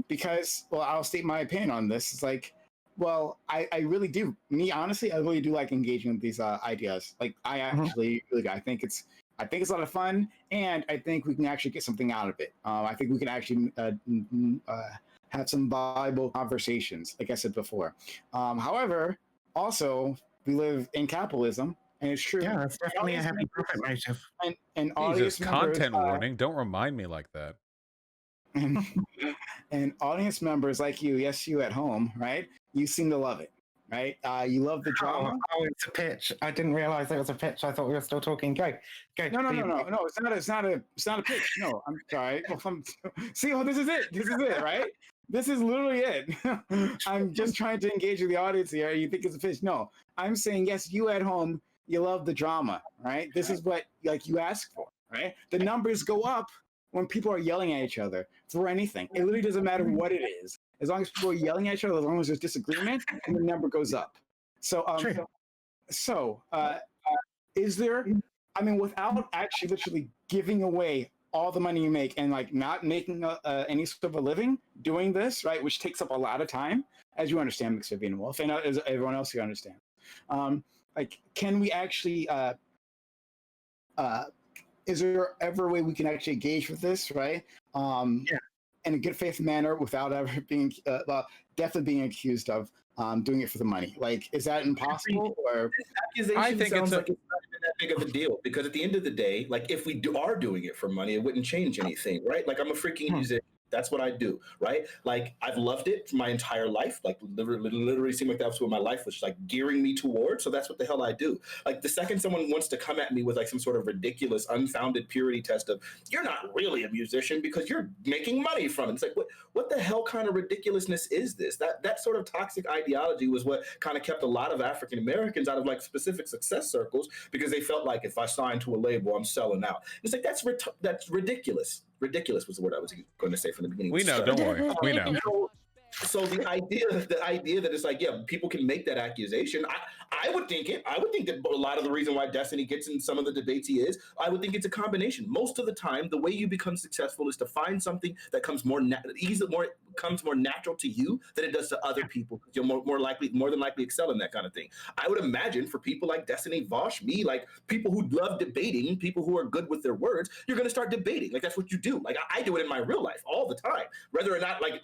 Because, well, I'll state my opinion on this. It's like, well, I really do. Me, honestly, I really do like engaging with these ideas. Like, I actually really do. I think it's a lot of fun, and I think we can actually get something out of it. I think we can actually have some valuable conversations, like I said before. However, also, we live in capitalism. And it's true. Yeah, it's definitely a happy profit motive. And audience members, content warning. Don't remind me like that. And audience members like you, yes, you at home, right? You seem to love it, right? You love the drama. Oh, it's a pitch. I didn't realize it was a pitch. I thought we were still talking. Go. No. It's not a pitch. No, I'm sorry. See, this is it, right? This is literally it. I'm just trying to engage with the audience here. You think it's a pitch? No, I'm saying yes. You at home. You love the drama, right? This is what like you ask for, right? The numbers go up when people are yelling at each other for anything. It literally doesn't matter what it is. As long as people are yelling at each other, as long as there's disagreement, and the number goes up. So, is there, I mean, without actually literally giving away all the money you make and like not making any sort of a living doing this, right, which takes up a lot of time, as you understand, Mixed Vivian and Wolf, and as everyone else here understands, like, can we actually, is there ever a way we can actually engage with this, right? In a good faith manner without ever being, definitely being accused of doing it for the money? Like, is that impossible? Or I think sounds like it's not even that big of a deal, because at the end of the day, like, if we are doing it for money, it wouldn't change anything, right? Like, I'm a freaking musician. That's what I do, right? Like, I've loved it for my entire life. Like, literally seemed like that's what my life was like gearing me towards. So that's what the hell I do. Like, the second someone wants to come at me with like some sort of ridiculous, unfounded purity test of, you're not really a musician because you're making money from it. It's like, what the hell kind of ridiculousness is this? That sort of toxic ideology was what kind of kept a lot of African Americans out of like specific success circles, because they felt like, if I sign to a label, I'm selling out. It's like, that's ridiculous. Ridiculous was the word I was going to say from the beginning. We know, don't worry. We know. So the idea that it's like, yeah, people can make that accusation. I would think it. I would think that a lot of the reason why Destiny gets in some of the debates he is, I would think it's a combination. Most of the time, the way you become successful is to find something that comes more natural to you than it does to other people. You're more than likely excel in that kind of thing. I would imagine for people like Destiny, Vaush, me, like people who love debating, people who are good with their words, you're going to start debating. Like, that's what you do. Like, I do it in my real life all the time, whether or not like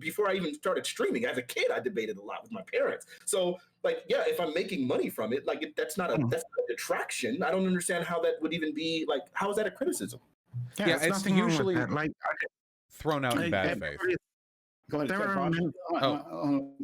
before I even started streaming as a kid, I debated a lot with my parents. So, like, yeah, if I'm making money from it, like, that's not a detraction. I don't understand how that would even be, like, how is that a criticism? Yeah, it's usually like thrown out in bad faith. Go ahead.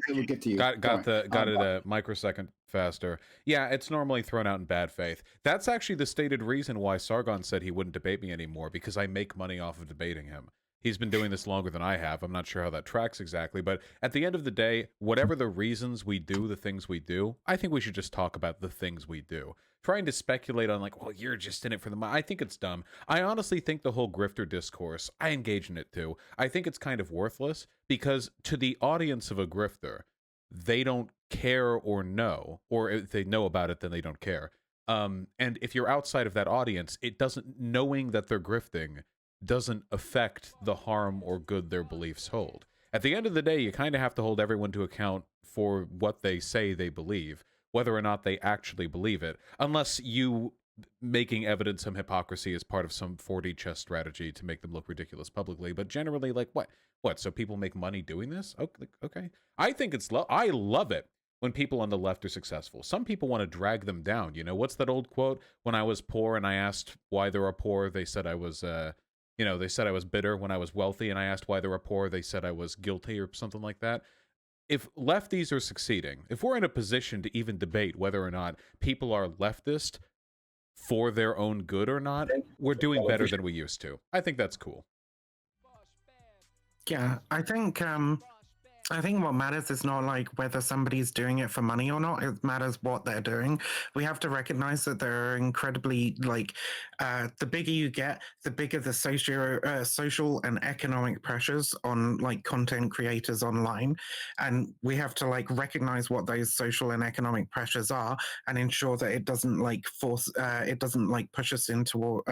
We'll get to you. Got it a microsecond faster. Yeah, it's normally thrown out in bad faith. That's actually the stated reason why Sargon said he wouldn't debate me anymore, because I make money off of debating him. He's been doing this longer than I have. I'm not sure how that tracks exactly, but at the end of the day, whatever the reasons we do the things we do, I think we should just talk about the things we do. Trying to speculate on like, well, you're just in it for the money, I think it's dumb. I honestly think the whole grifter discourse, I engage in it too. I think it's kind of worthless, because to the audience of a grifter, they don't care or know, or if they know about it, then they don't care. And if you're outside of that audience, it doesn't, knowing that they're grifting doesn't affect the harm or good their beliefs hold. At the end of the day, you kind of have to hold everyone to account for what they say they believe, whether or not they actually believe it, unless you making evidence some hypocrisy is part of some 4D chess strategy to make them look ridiculous publicly. But generally, like, what? So people make money doing this? Okay. I think I love it when people on the left are successful. Some people want to drag them down. You know, what's that old quote? When I was poor and I asked why they were poor, they said I was, they said I was bitter. When I was wealthy and I asked why they were poor, they said I was guilty or something like that. If lefties are succeeding, if we're in a position to even debate whether or not people are leftist for their own good or not, we're doing better than we used to. I think that's cool. Yeah, I think what matters is not like whether somebody's doing it for money or not. It matters what they're doing. We have to recognize that there are incredibly, like, the bigger you get, the bigger the social and economic pressures on like content creators online. And we have to like recognize what those social and economic pressures are and ensure that it doesn't like push us into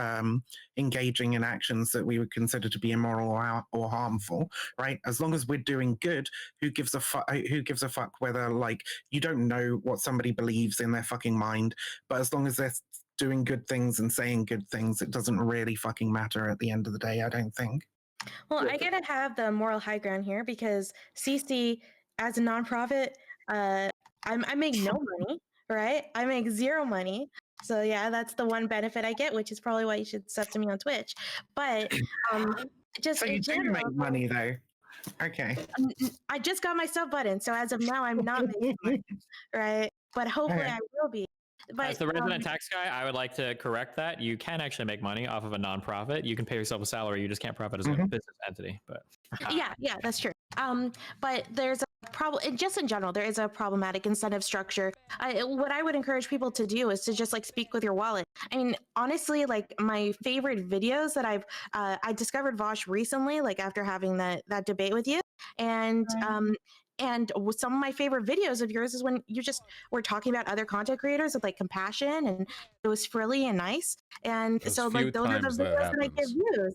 engaging in actions that we would consider to be immoral or harmful, right? As long as we're doing good, who gives a fuck whether, like, you don't know what somebody believes in their fucking mind, but as long as they're doing good things and saying good things, it doesn't really fucking matter at the end of the day, I don't think. Well, I gotta have the moral high ground here, because CC, as a nonprofit, I make no money, right? I make zero money. So yeah, that's the one benefit I get, which is probably why you should sub to me on Twitch. But just so you do make money though. Okay. I just got my sub button, so as of now, I'm not making money, right? But hopefully, I will be. But, as the resident tax guy, I would like to correct that. You can actually make money off of a nonprofit. You can pay yourself a salary. You just can't profit as a business entity. But yeah, that's true. But there's Probably just in general, there is a problematic incentive structure. What I would encourage people to do is to just like speak with your wallet. I mean, honestly, like my favorite videos that I discovered Vaush recently, like after having that debate with you, and some of my favorite videos of yours is when you just were talking about other content creators with like compassion, and it was frilly and nice. And Those so few like those are the times that videos that I give happens. views.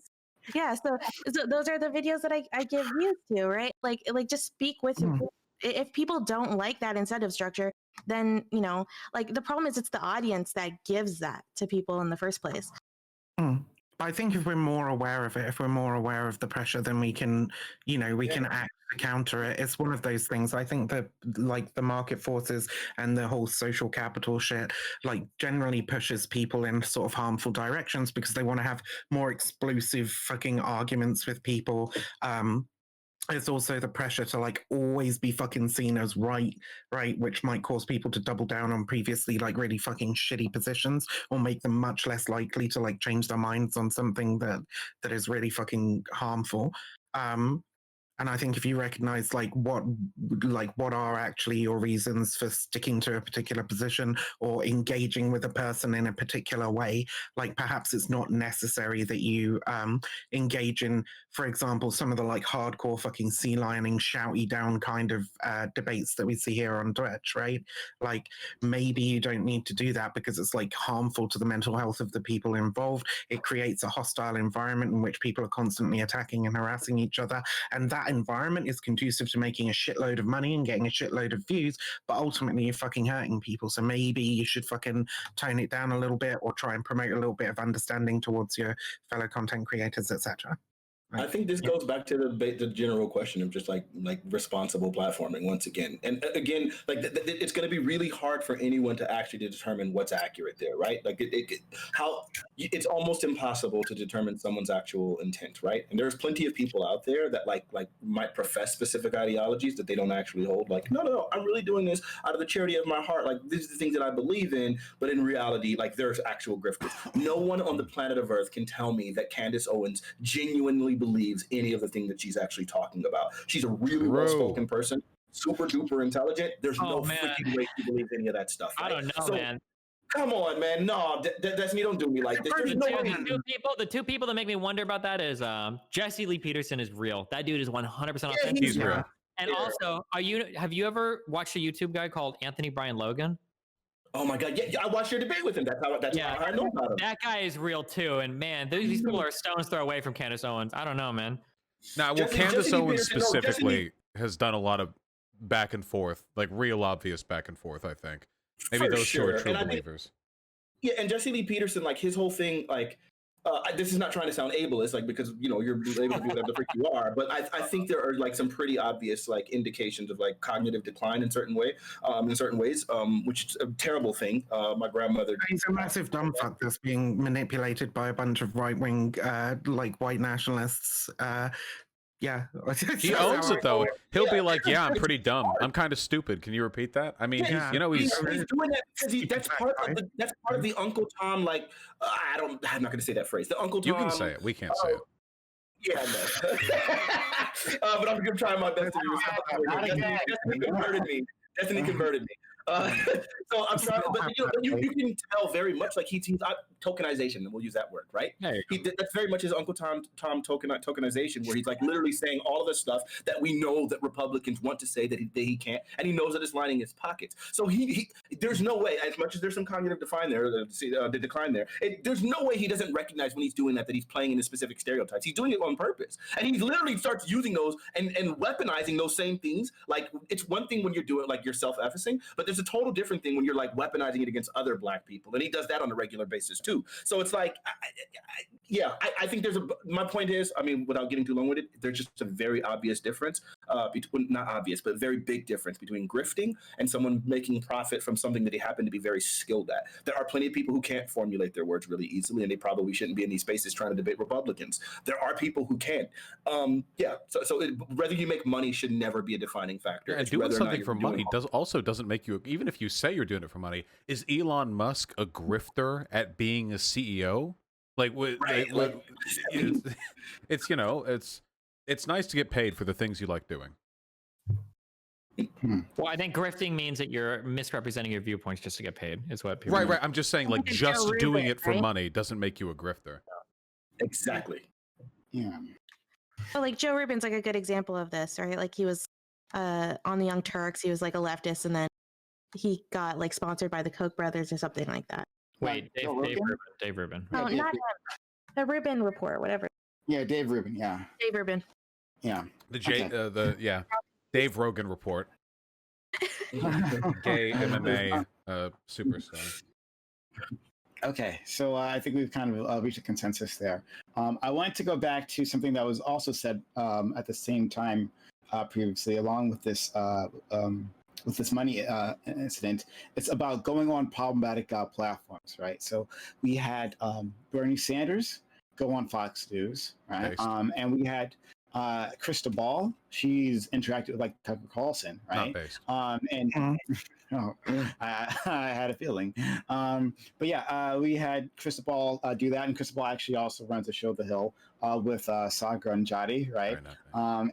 Yeah, so those are the videos that I give views to, right? Like just speak with if people don't like that incentive structure, then like the problem is it's the audience that gives that to people in the first place. I think if we're more aware of it, if we're more aware of the pressure, then we can, we can act to counter it. It's one of those things. I think that like the market forces and the whole social capital shit, like generally pushes people in sort of harmful directions because they want to have more explosive fucking arguments with people. It's also the pressure to like always be fucking seen as right, which might cause people to double down on previously like really fucking shitty positions or make them much less likely to like change their minds on something that is really fucking harmful. And I think if you recognize like what are actually your reasons for sticking to a particular position or engaging with a person in a particular way, like perhaps it's not necessary that you engage in, for example, some of the like hardcore fucking sea lioning, shouty down kind of debates that we see here on Twitch, right? Like maybe you don't need to do that because it's like harmful to the mental health of the people involved. It creates a hostile environment in which people are constantly attacking and harassing each other. And that environment is conducive to making a shitload of money and getting a shitload of views, but ultimately you're fucking hurting people. So maybe you should fucking tone it down a little bit or try and promote a little bit of understanding towards your fellow content creators, etc. I think this goes back to the general question of just like responsible platforming once again. And again, like it's going to be really hard for anyone to actually determine what's accurate there, right? Like it's almost impossible to determine someone's actual intent, right? And there's plenty of people out there that like might profess specific ideologies that they don't actually hold. Like, no, I'm really doing this out of the charity of my heart. Like these are the things that I believe in, but in reality, like there's actual grifters. No one on the planet of Earth can tell me that Candace Owens genuinely believes any of the thing that she's actually talking about. She's a really well-spoken person, super duper intelligent. There's no freaking way she believes any of that stuff. Right? I don't know, man. Come on, man. No, Destiny, don't do me like this. There's no way. The two people that make me wonder about that is Jesse Lee Peterson is real. That dude is 100% authentic. Yeah, he's real. And also, have you ever watched a YouTube guy called Anthony Brian Logan? Oh my God! Yeah, I watched your debate with him. That's how I know about him. That guy is real too. And man, these people are a stone's throw away from Candace Owens. I don't know, man. Now, well, Candace Owens specifically has done a lot of back and forth, like real obvious back and forth. I think maybe those two are true believers. Yeah, and Jesse Lee Peterson, like his whole thing, like this is not trying to sound ableist, like because you're able to do whatever the frick you are, but I think there are like some pretty obvious like indications of like cognitive decline in certain ways, which is a terrible thing. My grandmother. He's a massive dumb fuck that's being manipulated by a bunch of right wing like white nationalists. Yeah, he owns it though. He'll be like, "Yeah, I'm pretty dumb. I'm kind of stupid." Can you repeat that? I mean, he's doing that because that's part of the Uncle Tom. Like, I'm not going to say that phrase. The Uncle Tom. You can say it. We can't say it. Yeah, no. But I'm going to try my best to be. Destiny converted me. So I'm trying, but you can tell very much like he's tokenization, and we'll use that word, right? That's very much his Uncle Tom tokenization, where he's like literally saying all of the stuff that we know that Republicans want to say that he can't, and he knows that it's lining his pockets. So he there's no way, as much as there's some cognitive decline there, the decline there, there's no way he doesn't recognize when he's doing that he's playing into specific stereotypes. He's doing it on purpose, and he literally starts using those and weaponizing those same things. Like it's one thing when you're doing like you're self-effacing, but there's a total different thing when you're like weaponizing it against other Black people, and he does that on a regular basis too. So it's like, I think my point is, I mean, without getting too long with it, there's just a very obvious difference between, not obvious, but very big difference between grifting and someone making profit from something that they happen to be very skilled at. There are plenty of people who can't formulate their words really easily, and they probably shouldn't be in these spaces trying to debate Republicans. There are people who can. So whether you make money should never be a defining factor. Yeah, and doing something for money doesn't make you, even if you say you're doing it for money, is Elon Musk a grifter at being a CEO? It's nice to get paid for the things you like doing. Well, I think grifting means that you're misrepresenting your viewpoints just to get paid. Is what people. Right. I'm just saying, like, Like a just Joe doing Rubin, it for right? money doesn't make you a grifter. Exactly. Yeah. Well, like Joe Rubin's like a good example of this, right? Like he was on the Young Turks. He was like a leftist, and then he got like sponsored by the Koch brothers or something like that. Wait, Dave Rubin? Rubin. Dave Rubin. Yeah, Oh, Dave not Rubin. him. The Rubin Report, whatever. Yeah, Dave Rubin. Yeah. Dave Rubin. Yeah. The Dave Rogan report. Gay MMA superstar. Okay, so I think we've kind of reached a consensus there. I want to go back to something that was also said at the same time previously, along with this money incident. It's about going on problematic platforms, right? So we had Bernie Sanders go on Fox News, right? And we had Krista Ball. She's interacted with like Tucker Carlson, right? I had a feeling. But yeah, we had Krista Ball do that, and Krista Ball actually also runs the show The Hill with Sagar and Jati, right?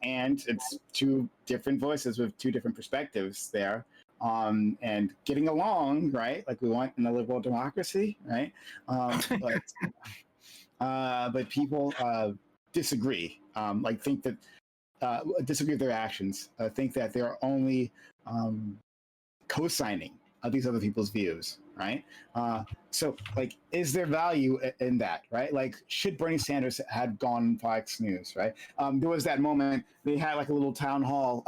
And it's two different voices with two different perspectives there. And getting along, right? Like we want in a liberal democracy, right? But people disagree, like think that disagree with their actions, think that they're only co-signing these other people's views, right? So, like, is there value in that, right? Like, should Bernie Sanders had gone on Fox News, right? There was that moment they had like a little town hall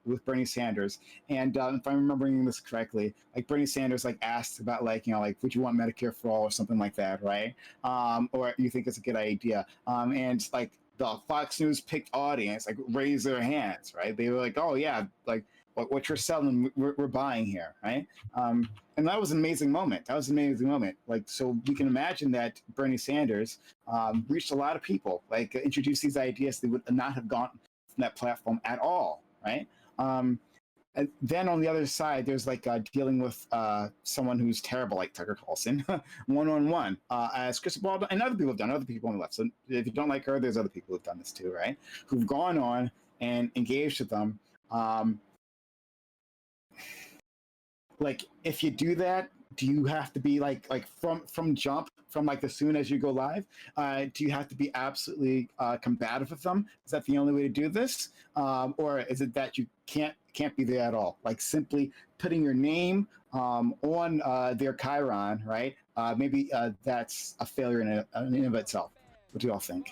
with Bernie Sanders, and if I'm remembering this correctly, like Bernie Sanders like asked about like like would you want Medicare for all or something like that, right? Or you think it's a good idea? And like the Fox News picked audience like raised their hands, right? They were like, oh yeah, like. What you're selling, we're buying here, right? And that was an amazing moment. Like, so we can imagine that Bernie Sanders reached a lot of people, like introduced these ideas that would not have gone from that platform at all, right? And then on the other side, there's like dealing with someone who's terrible, like Tucker Carlson, one-on-one, as Chris Ball and other people have done, other people on the left. So if you don't like her, there's other people who've done this too, right? Who've gone on and engaged with them. Like, if you do that, do you have to be like from jump, from like as soon as you go live? Do you have to be absolutely combative with them? Is that the only way to do this, or is it that you can't be there at all? Like simply putting your name on their chyron, right? Maybe that's a failure in and of itself. What do you all think?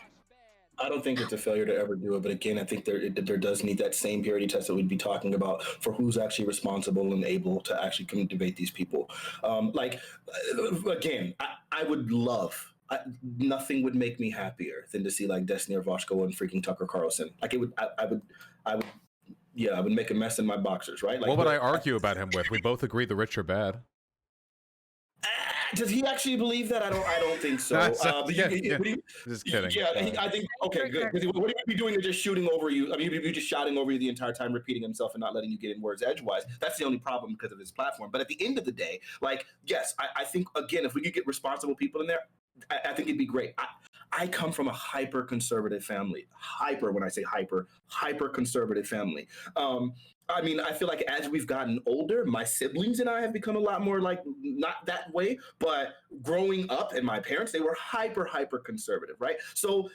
I don't think it's a failure to ever do it, but again, I think there does need that same purity test that we'd be talking about for who's actually responsible and able to actually come and debate these people. Again, I would love. Nothing would make me happier than to see like Destiny or Vaush go and freaking Tucker Carlson. Like it would, I would make a mess in my boxers, right? Like, what would I argue about him with? We both agree the rich are bad. Does he actually believe that? I don't think so. Just kidding. Yeah, I think okay, good. What would he be doing? Just shooting over you. I mean, he'd be just shouting over you the entire time, repeating himself and not letting you get in words edgewise. That's the only problem because of his platform. But at the end of the day, like, yes, I think again, if we could get responsible people in there, I think it'd be great. I come from a hyper conservative family. When I say hyper conservative family. I mean, I feel like as we've gotten older, my siblings and I have become a lot more like not that way, but growing up and my parents, they were hyper conservative, right? So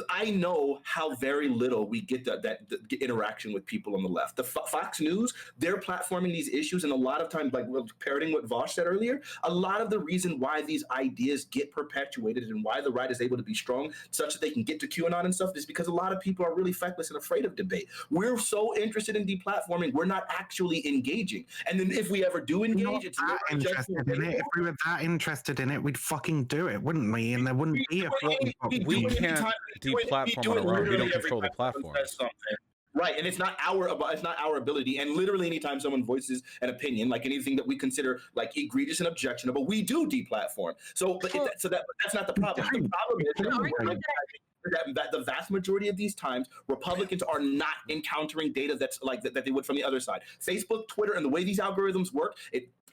I know how very little we get that interaction with people on the left. The Fox News, they're platforming these issues, and a lot of times, like parroting what Vaush said earlier, a lot of the reason why these ideas get perpetuated and why the right is able to be strong, such that they can get to QAnon and stuff, is because a lot of people are really feckless and afraid of debate. We're so interested in deplatforming, we're not actually engaging. And then if we ever do engage, it's that interested in it. If we were that interested in it, we'd fucking do it, wouldn't we? And there wouldn't be a we can't deplatform on our own. We don't control the platform. Right, and it's not our ability. And literally, anytime someone voices an opinion, like anything that we consider like egregious and objectionable, we do deplatform. So, that's not the problem. The problem is that the vast majority of these times, Republicans are not encountering data that's like that they would from the other side. Facebook, Twitter, and the way these algorithms work,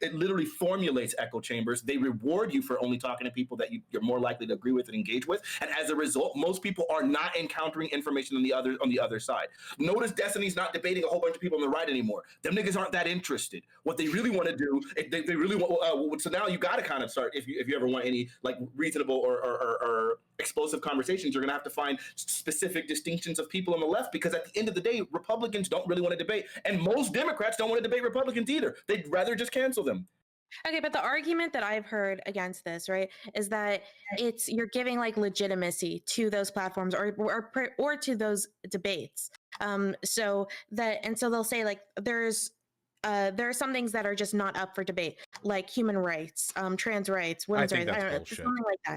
it literally formulates echo chambers. They reward you for only talking to people that you're more likely to agree with and engage with. And as a result, most people are not encountering information on the other side. Notice Destiny's not debating a whole bunch of people on the right anymore. Them niggas aren't that interested. What they really want to do, they really want. So now you got to kind of start, if you ever want any like reasonable or explosive conversations, you're going to have to find specific distinctions of people on the left, because at the end of the day, Republicans don't really want to debate, and most Democrats don't want to debate Republicans either. They'd rather just cancel them. Okay, but the argument that I've heard against this, right, is that you're giving like legitimacy to those platforms or to those debates. So they'll say like there are some things that are just not up for debate, like human rights, trans rights, women's rights, something like that.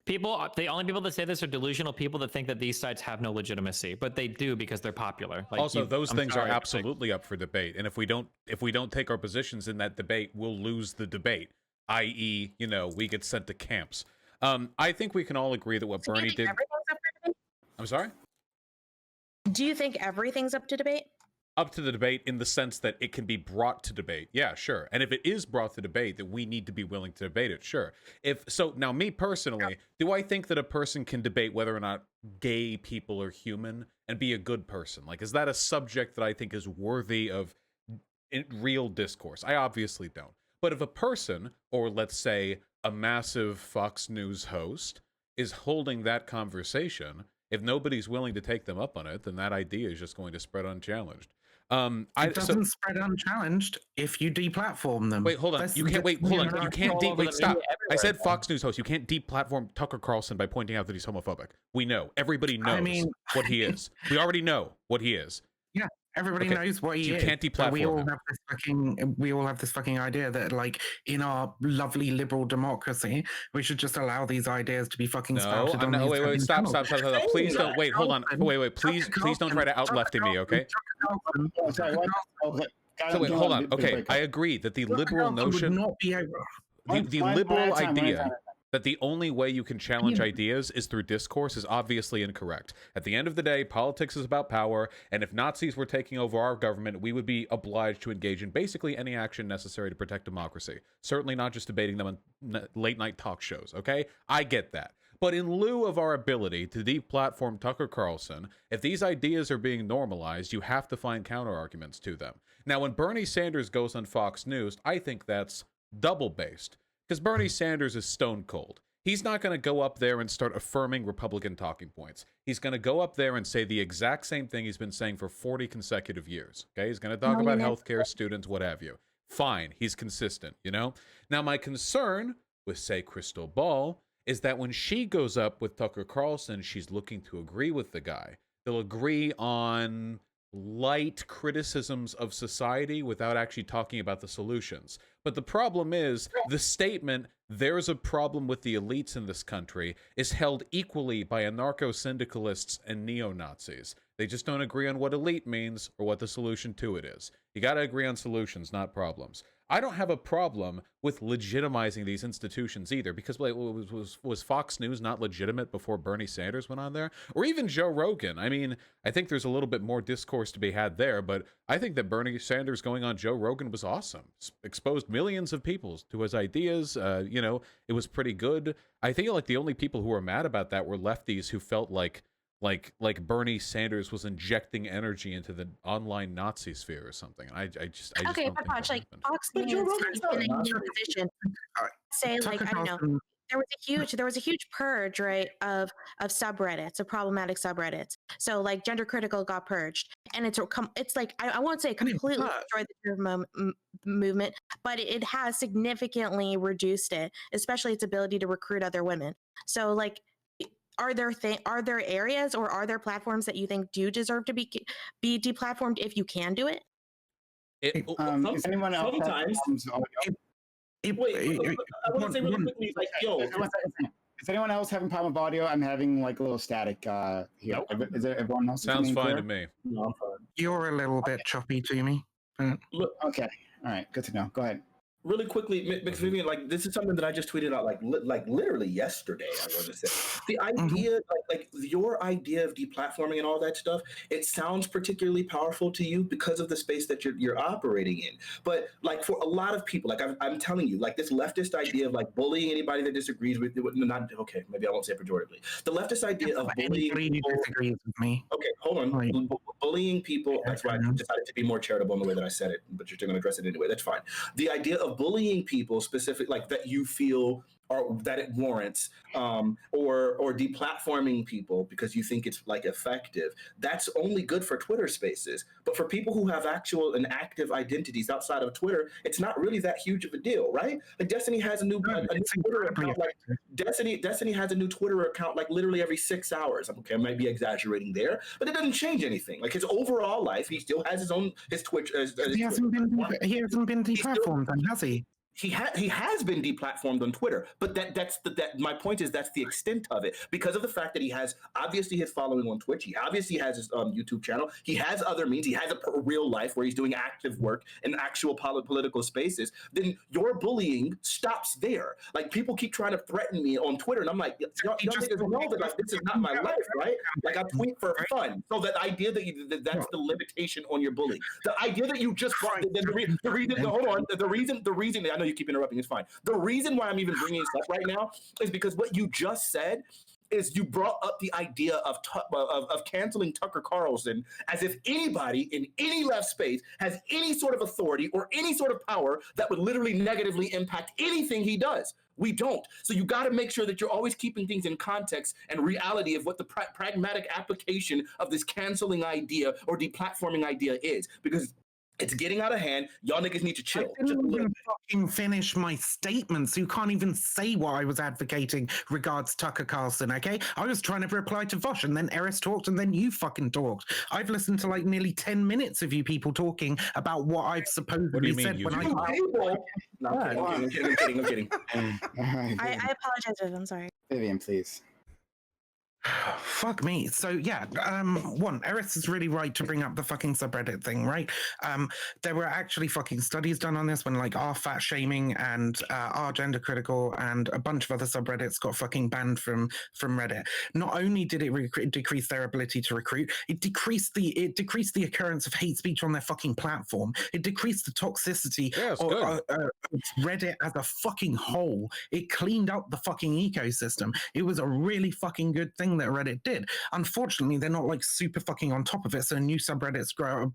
The only people that say this are delusional people that think that these sites have no legitimacy, but they do because they're popular. Like also, those things are absolutely up for debate, and if we don't take our positions in that debate, we'll lose the debate. I.e., we get sent to camps. I think we can all agree that what Bernie did. I'm sorry. Do you think everything's up to debate? Up to the debate in the sense that it can be brought to debate. Yeah, sure. And if it is brought to debate, that we need to be willing to debate it, sure. Now me personally, do I think that a person can debate whether or not gay people are human and be a good person? Like, is that a subject that I think is worthy of real discourse? I obviously don't. But if a person, or let's say a massive Fox News host, is holding that conversation, if nobody's willing to take them up on it, then that idea is just going to spread unchallenged. It doesn't spread unchallenged if you deplatform them. Wait, hold on. You can't. Wait, hold on. You can't. Wait, stop. I said Fox News host. You can't deplatform Tucker Carlson by pointing out that he's homophobic. We know. Everybody knows what he is. We already know what he is. Yeah, everybody knows what he is. You can't deplatform him. We all have this fucking idea that, like, in our lovely liberal democracy, we should just allow these ideas to be fucking spouted on these wait, stop. Please don't. Wait, hold on. Wait, please don't try to out-lefty me, okay? So wait, hold on. Okay, I agree that the liberal notion, the liberal idea that the only way you can challenge ideas is through discourse is obviously incorrect. At the end of the day, politics is about power, and if Nazis were taking over our government, we would be obliged to engage in basically any action necessary to protect democracy. Certainly not just debating them on late-night talk shows, okay? I get that. But in lieu of our ability to deplatform Tucker Carlson, if these ideas are being normalized, you have to find counter-arguments to them. Now, when Bernie Sanders goes on Fox News, I think that's double-based. Because Bernie Sanders is stone cold. He's not going to go up there and start affirming Republican talking points. He's going to go up there and say the exact same thing he's been saying for 40 consecutive years. Okay, he's going to talk about healthcare, students, what have you. Fine, he's consistent, Now, my concern with, say, Crystal Ball is that when she goes up with Tucker Carlson, she's looking to agree with the guy. They'll agree on light criticisms of society without actually talking about the solutions. But the problem is the statement, "There's a problem with the elites in this country," is held equally by anarcho-syndicalists and neo-Nazis. They just don't agree on what elite means or what the solution to it is. You got to agree on solutions, not problems. I don't have a problem with legitimizing these institutions either, because was Fox News not legitimate before Bernie Sanders went on there? Or even Joe Rogan? I mean, I think there's a little bit more discourse to be had there, but I think that Bernie Sanders going on Joe Rogan was awesome. Exposed millions of people to his ideas. It was pretty good. I think like the only people who were mad about that were lefties who felt like Bernie Sanders was injecting energy into the online Nazi sphere or something. I just okay, but Vaush, like Fox News has been in a new position. Say like I don't know. There was a huge purge, right, of subreddits, of problematic subreddits. So like Gender Critical got purged, and it's like I won't say it completely destroyed the movement, but it has significantly reduced it, especially its ability to recruit other women. So like. Are there areas or are there platforms that you think do deserve to be deplatformed if you can do it? Is anyone else? Sometimes. Wait, I want to say really quickly, like, yo. Is anyone else having problem with audio? I'm having like a little static here. Nope. Is there everyone else? Sounds fine to me. No, I'm fine. You're a little bit choppy to me. Okay. All right. Good to know. Go ahead. really quickly, Mix Vivian, like this is something that I just tweeted out like literally yesterday. I want to say the idea, like your idea of deplatforming and all that stuff. It sounds particularly powerful to you because of the space that you're operating in. But like for a lot of people, like I'm telling you, like this leftist idea of like bullying anybody that disagrees with you, not okay. Maybe I won't say it pejoratively. The leftist idea of bullying people. Disagrees with me. Okay, hold on. Right. Bullying people. That's why I decided to be more charitable in the way that I said it. But you're still going to address it anyway. That's fine. The idea of bullying people, specific like that, you feel or that it warrants, or deplatforming people because you think it's like effective. That's only good for Twitter Spaces. But for people who have actual and active identities outside of Twitter, it's not really that huge of a deal, right? Like Destiny has a new Twitter account. Like Destiny has a new Twitter account like literally every 6 hours. Okay, I might be exaggerating there, but it doesn't change anything. Like his overall life, he still has his Twitch. He hasn't been deplatformed, then, has he? He has been deplatformed on Twitter, but that's my point is that's the extent of it because of the fact that he has obviously his following on Twitch. He obviously has his YouTube channel. He has other means. He has a real life where he's doing active work in actual political spaces. Then your bullying stops there. Like people keep trying to threaten me on Twitter, and I'm like, y'all niggas know that like, this is not my life, right? Like I tweet for fun. So that idea that that's the limitation on your bullying. The idea that you just brought the reason. Hold on. The reason. I know you keep interrupting. It's fine. The reason why I'm even bringing this up right now is because what you just said is you brought up the idea of canceling Tucker Carlson as if anybody in any left space has any sort of authority or any sort of power that would literally negatively impact anything he does. We don't. So you got to make sure that you're always keeping things in context and reality of what the pragmatic application of this canceling idea or deplatforming idea is, because it's getting out of hand. Y'all niggas need to chill. I didn't even fucking finish my statements. You can't even say what I was advocating regards Tucker Carlson, okay? I was trying to reply to Vaush, and then Eris talked, and then you fucking talked. I've listened to like nearly 10 minutes of you people talking about what I've supposedly said when I'm kidding. I apologize, Viv. I'm sorry. Vivian, please. Fuck me. So yeah, one, Eris is really right to bring up the fucking subreddit thing, right? There were actually fucking studies done on this when like our fat shaming and our gender critical and a bunch of other subreddits got fucking banned from Reddit. Not only did it decrease their ability to recruit, it decreased the occurrence of hate speech on their fucking platform. It decreased the toxicity of Reddit as a fucking whole. It cleaned up the fucking ecosystem. It was a really fucking good thing that Reddit did. Unfortunately, they're not like super fucking on top of it, so new subreddits grow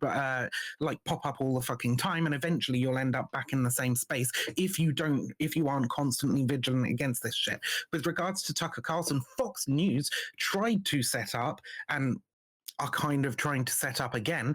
like pop up all the fucking time, and eventually you'll end up back in the same space if you aren't constantly vigilant against this shit. With regards to Tucker Carlson, Fox News tried to set up and are kind of trying to set up again,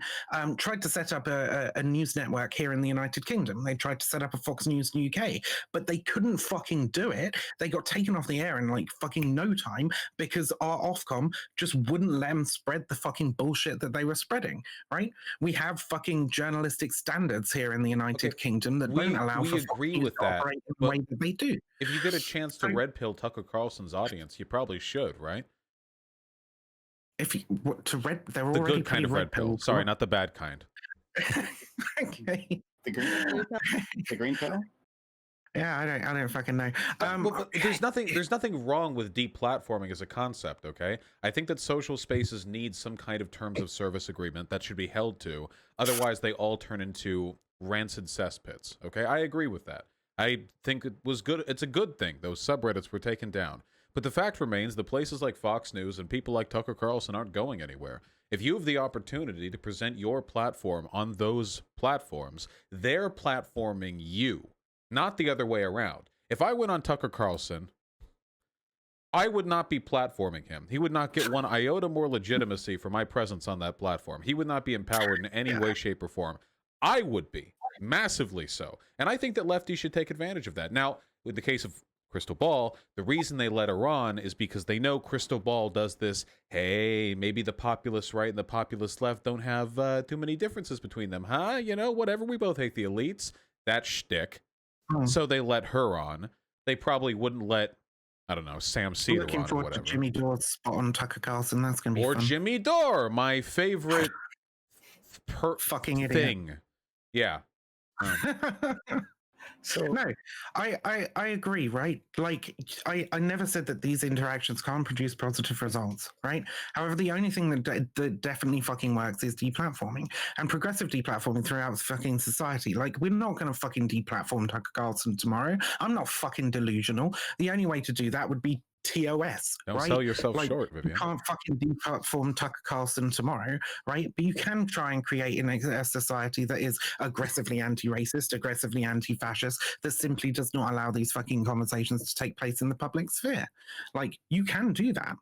tried to set up a news network here in the United Kingdom. They tried to set up a Fox News UK, but they couldn't fucking do it. They got taken off the air in like fucking no time because our Ofcom just wouldn't let them spread the fucking bullshit that they were spreading, right? We have fucking journalistic standards here in the United Kingdom that don't allow for agree with that, operate in the way that they do. If you get a chance to red pill Tucker Carlson's audience, you probably should, right? If you they're the already good kind of red pill. Sorry, not the bad kind. Okay. The green pill? Yeah, I don't fucking know. But there's nothing wrong with deplatforming as a concept, okay? I think that social spaces need some kind of terms of service agreement that should be held to. Otherwise, they all turn into rancid cesspits, okay? I agree with that. I think it was good. It's a good thing those subreddits were taken down. But the fact remains, the places like Fox News and people like Tucker Carlson aren't going anywhere. If you have the opportunity to present your platform on those platforms, they're platforming you, not the other way around. If I went on Tucker Carlson, I would not be platforming him. He would not get one iota more legitimacy for my presence on that platform. He would not be empowered in any way, shape, or form. I would be, massively so. And I think that lefties should take advantage of that. Now, with the case of Crystal Ball, the reason they let her on is because they know Crystal Ball does this, hey, maybe the populist right and the populist left don't have too many differences between them, huh? You know, whatever, we both hate the elites. That shtick. So they let her on. They probably wouldn't let, I don't know, Sam Cedar on or whatever. Looking forward to Jimmy Dore's spot on Tucker Carlson. That's going to be fun. Or Jimmy Dore, my favorite fucking idiot. thing. Yeah. So No, I agree, right? Like, I never said that these interactions can't produce positive results, right? However, the only thing that definitely fucking works is deplatforming and progressive deplatforming throughout fucking society. Like, we're not going to fucking deplatform Tucker Carlson tomorrow. I'm not fucking delusional. The only way to do that would be TOS, Don't right? sell yourself Like, short, you Vivian. can't fucking deplatform Tucker Carlson tomorrow, right? But you can try and create a society that is aggressively anti-racist, aggressively anti-fascist, that simply does not allow these fucking conversations to take place in the public sphere. Like, you can do that.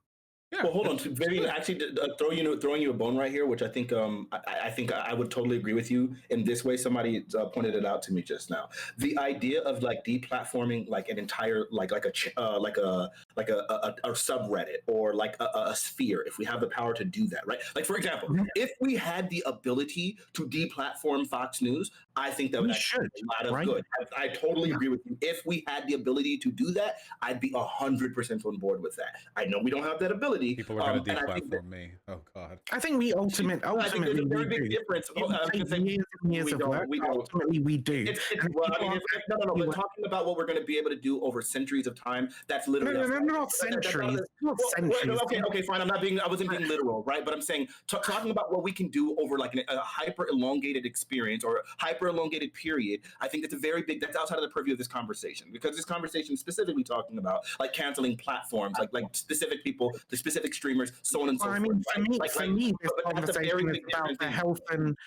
Yeah, well, hold on. Vivian, actually, throwing you a bone right here, which I think I think I would totally agree with you in this way. Somebody pointed it out to me just now. The idea of like deplatforming like an entire like a subreddit or like a sphere, if we have the power to do that, right? Like for example, if we had the ability to deplatform Fox News, I think that would actually be a lot of good. I totally agree with you. If we had the ability to do that, I'd be 100% on board with that. I know we don't have that ability. People are going to deplatform me. Oh God. I think we ultimately there's a very big difference. Ultimately, we do. But talking about what we're going to be able to do over centuries of time, that's literally not centuries. Not centuries. Okay, fine. I wasn't being literal, right? But I'm saying talking about what we can do over like a hyper elongated experience or hyper elongated period. I think that's that's outside of the purview of this conversation, because this conversation is specifically talking about like canceling platforms, like specific people, the specific streamers, so on and so forth. For me, this conversation is about the health and.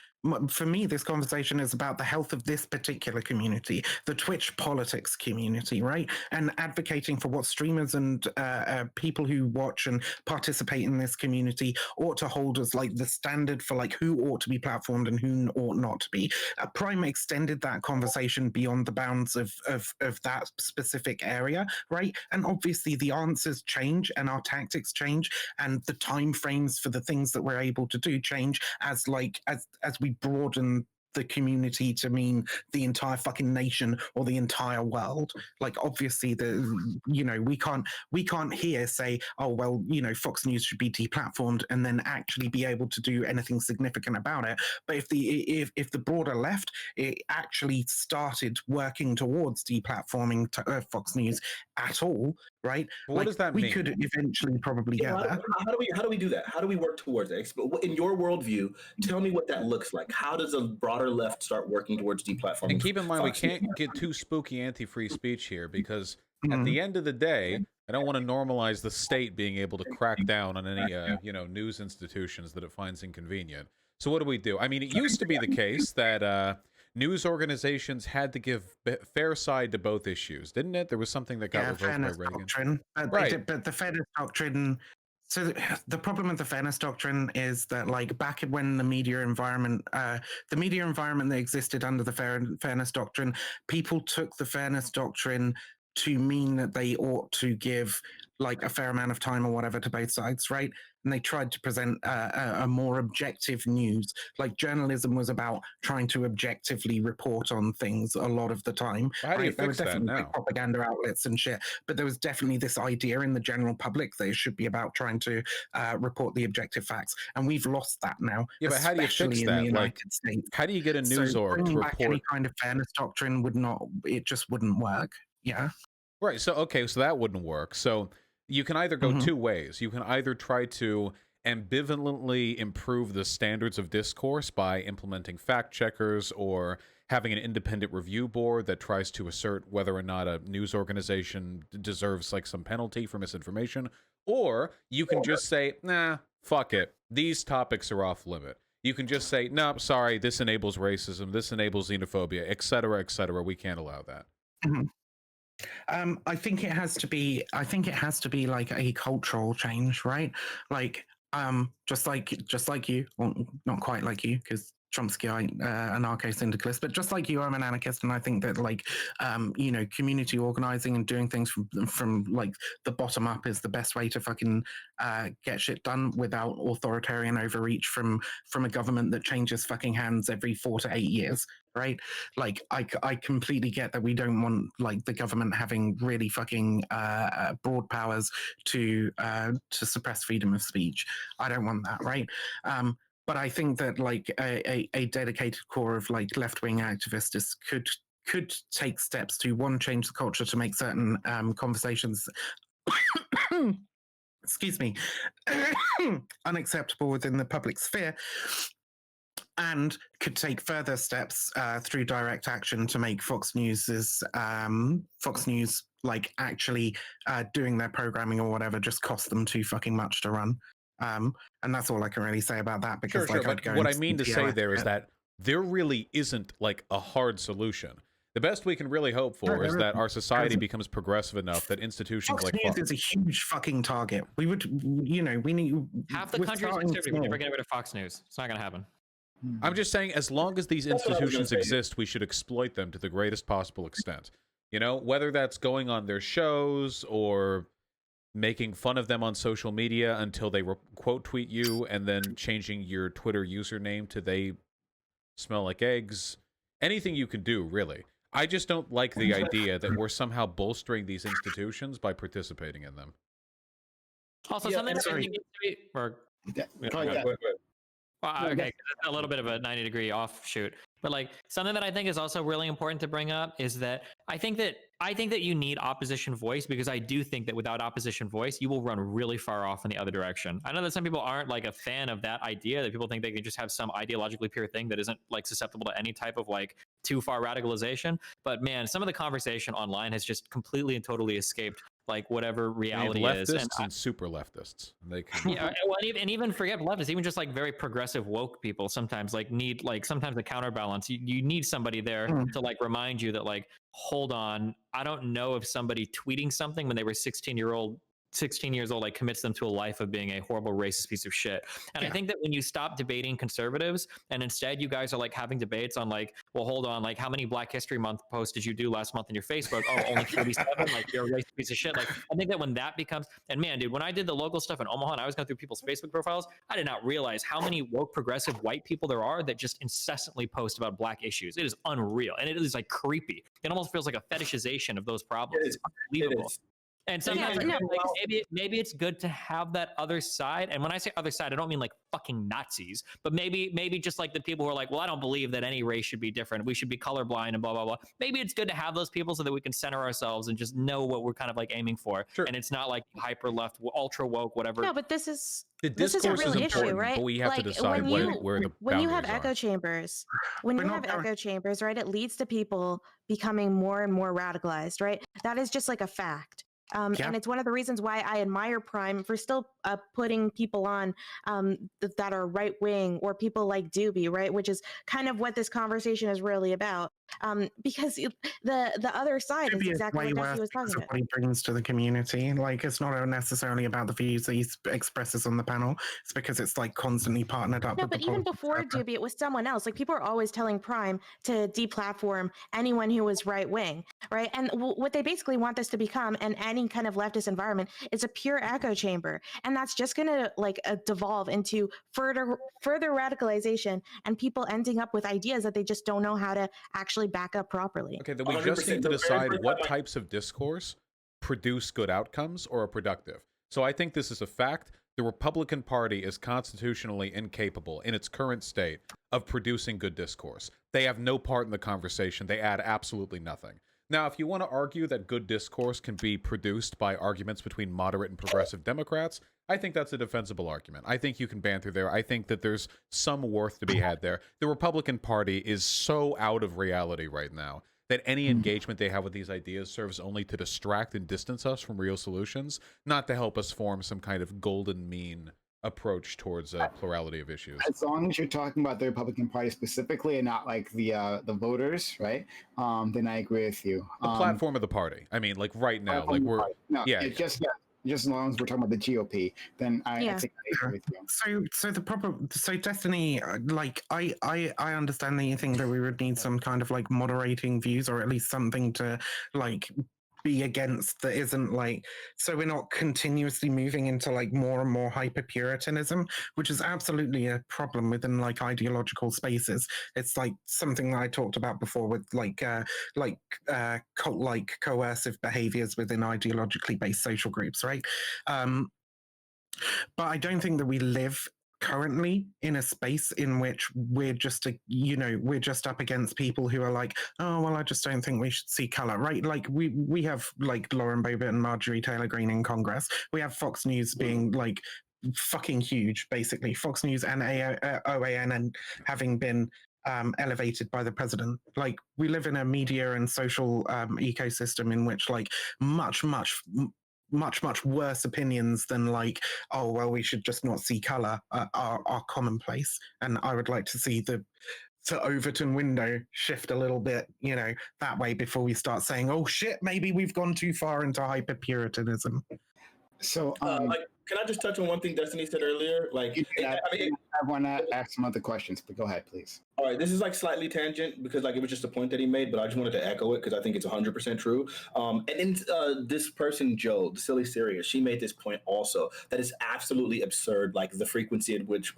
For me, this conversation is about the health of this particular community, the Twitch politics community, right? And advocating for what streamers and people who watch and participate in this community ought to hold as like the standard for like who ought to be platformed and who ought not to be. Prime extended that conversation beyond the bounds of that specific area, right? And obviously the answers change and our tactics change and the time frames for the things that we're able to do change as we broaden the community to mean the entire fucking nation or the entire world. Like obviously we can't here say, oh well, Fox News should be deplatformed and then actually be able to do anything significant about it. But if the broader left it actually started working towards deplatforming Fox News at all, right? What does that mean? We could eventually probably get there. How do we do that? How do we work towards it? In your worldview, tell me what that looks like. How does a broader left start working towards deplatforming? And keep in mind, we can't get too spooky anti-free speech here, because at the end of the day, I don't want to normalize the state being able to crack down on any news institutions that it finds inconvenient. So what do? I mean, it used to be the case that news organizations had to give fair side to both issues, didn't it? There was something that got revoked by Reagan. Doctrine, but the fairness doctrine. So the problem with the fairness doctrine is that, like, back when the media environment that existed under the fairness doctrine, people took the fairness doctrine to mean that they ought to give like a fair amount of time or whatever to both sides, right? And they tried to present a more objective news. Like journalism was about trying to objectively report on things a lot of the time. How do you There fix were definitely that now? like, propaganda outlets and shit, but there was definitely this idea in the general public that it should be about trying to report the objective facts, and we've lost that now. Yeah, but how do you fix in that? The United States. How do you get a news org to back any report? kind of fairness doctrine just wouldn't work. Yeah. Right. So okay, so that wouldn't work. So you can either go two ways. You can either try to ambivalently improve the standards of discourse by implementing fact checkers or having an independent review board that tries to assert whether or not a news organization deserves like some penalty for misinformation, or you can just say, nah, fuck it, these topics are off limit. You can just say, no, sorry, this enables racism, this enables xenophobia, etc., etc. We can't allow that. I think it has to be like a cultural change, right? Like just like you, well, not quite like you, because Chomsky, anarcho-syndicalist, but just like you, I'm an anarchist, and I think that like community organizing and doing things from like the bottom up is the best way to fucking get shit done without authoritarian overreach from a government that changes fucking hands every 4 to 8 years, right? Like I completely get that we don't want like the government having really fucking broad powers to suppress freedom of speech. I don't want that, right? But I think that like a dedicated core of like left-wing activists could take steps to, one, change the culture to make certain conversations excuse me, unacceptable within the public sphere, and could take further steps through direct action to make Fox News like actually doing their programming or whatever just cost them too fucking much to run. And that's all I can really say about that, because Sure, but what I mean to say there is that there really isn't like a hard solution. The best we can really hope for is that our society becomes progressive enough that institutions Fox like News is a huge fucking target. We would, we need half the country's conservative. We're never getting rid of Fox News. It's not going to happen. I'm just saying, as long as these institutions exist, we should exploit them to the greatest possible extent. You know, whether that's going on their shows or making fun of them on social media until they quote tweet you and then changing your Twitter username to they smell like eggs. Anything you can do, really. I just don't like the idea that we're somehow bolstering these institutions by participating in them. Also, something that I think needs to be, or okay, a little bit of a 90-degree offshoot, but like something that I think is also really important to bring up is that I think that you need opposition voice, because I do think that without opposition voice, you will run really far off in the other direction. I know that some people aren't like a fan of that idea, that people think they can just have some ideologically pure thing that isn't like susceptible to any type of like too far radicalization. But man, some of the conversation online has just completely and totally escaped like whatever reality leftists is. And super leftists. They can... Yeah, well, and even forget leftists, even just like very progressive woke people sometimes like need like sometimes a counterbalance. You need somebody there to like remind you that like, hold on, I don't know if somebody tweeting something when they were 16 years old like commits them to a life of being a horrible racist piece of shit. And I think that when you stop debating conservatives and instead you guys are like having debates on like, well, hold on, like how many Black History Month posts did you do last month on your Facebook? Oh, only 47. Like you're a racist piece of shit. Like I think that when that becomes, and man, dude, when I did the local stuff in Omaha and I was going through people's Facebook profiles, I did not realize how many woke progressive white people there are that just incessantly post about Black issues. It is unreal, and it is like creepy. It almost feels like a fetishization of those problems. It's unbelievable. And sometimes maybe it's good to have that other side. And when I say other side, I don't mean like fucking Nazis, but maybe just like the people who are like, well, I don't believe that any race should be different. We should be colorblind and blah, blah, blah. Maybe it's good to have those people so that we can center ourselves and just know what we're kind of like aiming for. Sure. And it's not like hyper left, ultra woke, whatever. No, but this is the discourse a real is important, issue, right? but we have like, to decide where the when you have boundaries echo are. chambers, right, it leads to people becoming more and more radicalized, right? That is just like a fact. And it's one of the reasons why I admire Prime for still putting people on that are right wing, or people like Doobie, right, which is kind of what this conversation is really about. Because the other side is exactly what Dusty was talking about. What he brings to the community, like it's not necessarily about the views that he expresses on the panel. It's because it's like constantly partnered up. No, but even before Doobie, it was someone else. Like people are always telling Prime to deplatform anyone who was right wing, right? And what they basically want this to become, and any kind of leftist environment, is a pure echo chamber, and that's just going to like devolve into further radicalization and people ending up with ideas that they just don't know how to actually back up properly. Okay, then we just need to decide what types of discourse produce good outcomes or are productive. So I think this is a fact. The Republican Party is constitutionally incapable in its current state of producing good discourse. They have no part in the conversation. They add absolutely nothing. Now, if you want to argue that good discourse can be produced by arguments between moderate and progressive Democrats, I think that's a defensible argument. I think you can ban through there. I think that there's some worth to be had there. The Republican Party is so out of reality right now that any engagement they have with these ideas serves only to distract and distance us from real solutions, not to help us form some kind of golden mean approach towards a plurality of issues. As long as you're talking about the Republican Party specifically and not like the voters, right? Then I agree with you. The platform of the party. I mean, like right now, like we're just as long as we're talking about the GOP, then I think I agree with you. So the problem, so Destiny, like I understand that you think that we would need some kind of like moderating views, or at least something to like be against that isn't like, so we're not continuously moving into like more and more hyper puritanism, which is absolutely a problem within like ideological spaces. It's like something that I talked about before with cult-like coercive behaviors within ideologically based social groups, right? But I don't think that we live currently in a space in which we're just we're just up against people who are like, oh well, I just don't think we should see color, right? Like we have like Lauren Boebert and Marjorie Taylor Greene in Congress. We have Fox News being like fucking huge, basically. Fox News and OAN and having been elevated by the president. Like we live in a media and social ecosystem in which like much worse opinions than like, oh well, we should just not see color are commonplace. And I would like to see the Overton window shift a little bit, that way before we start saying, oh shit, maybe we've gone too far into hyper puritanism. So, can I just touch on one thing Destiny said earlier? Like, I want to ask some other questions, but go ahead, please. All right, this is like slightly tangent because like it was just a point that he made, but I just wanted to echo it because I think it's 100% true. And then this person, Joe, the silly serious, she made this point also that is absolutely absurd. Like the frequency at which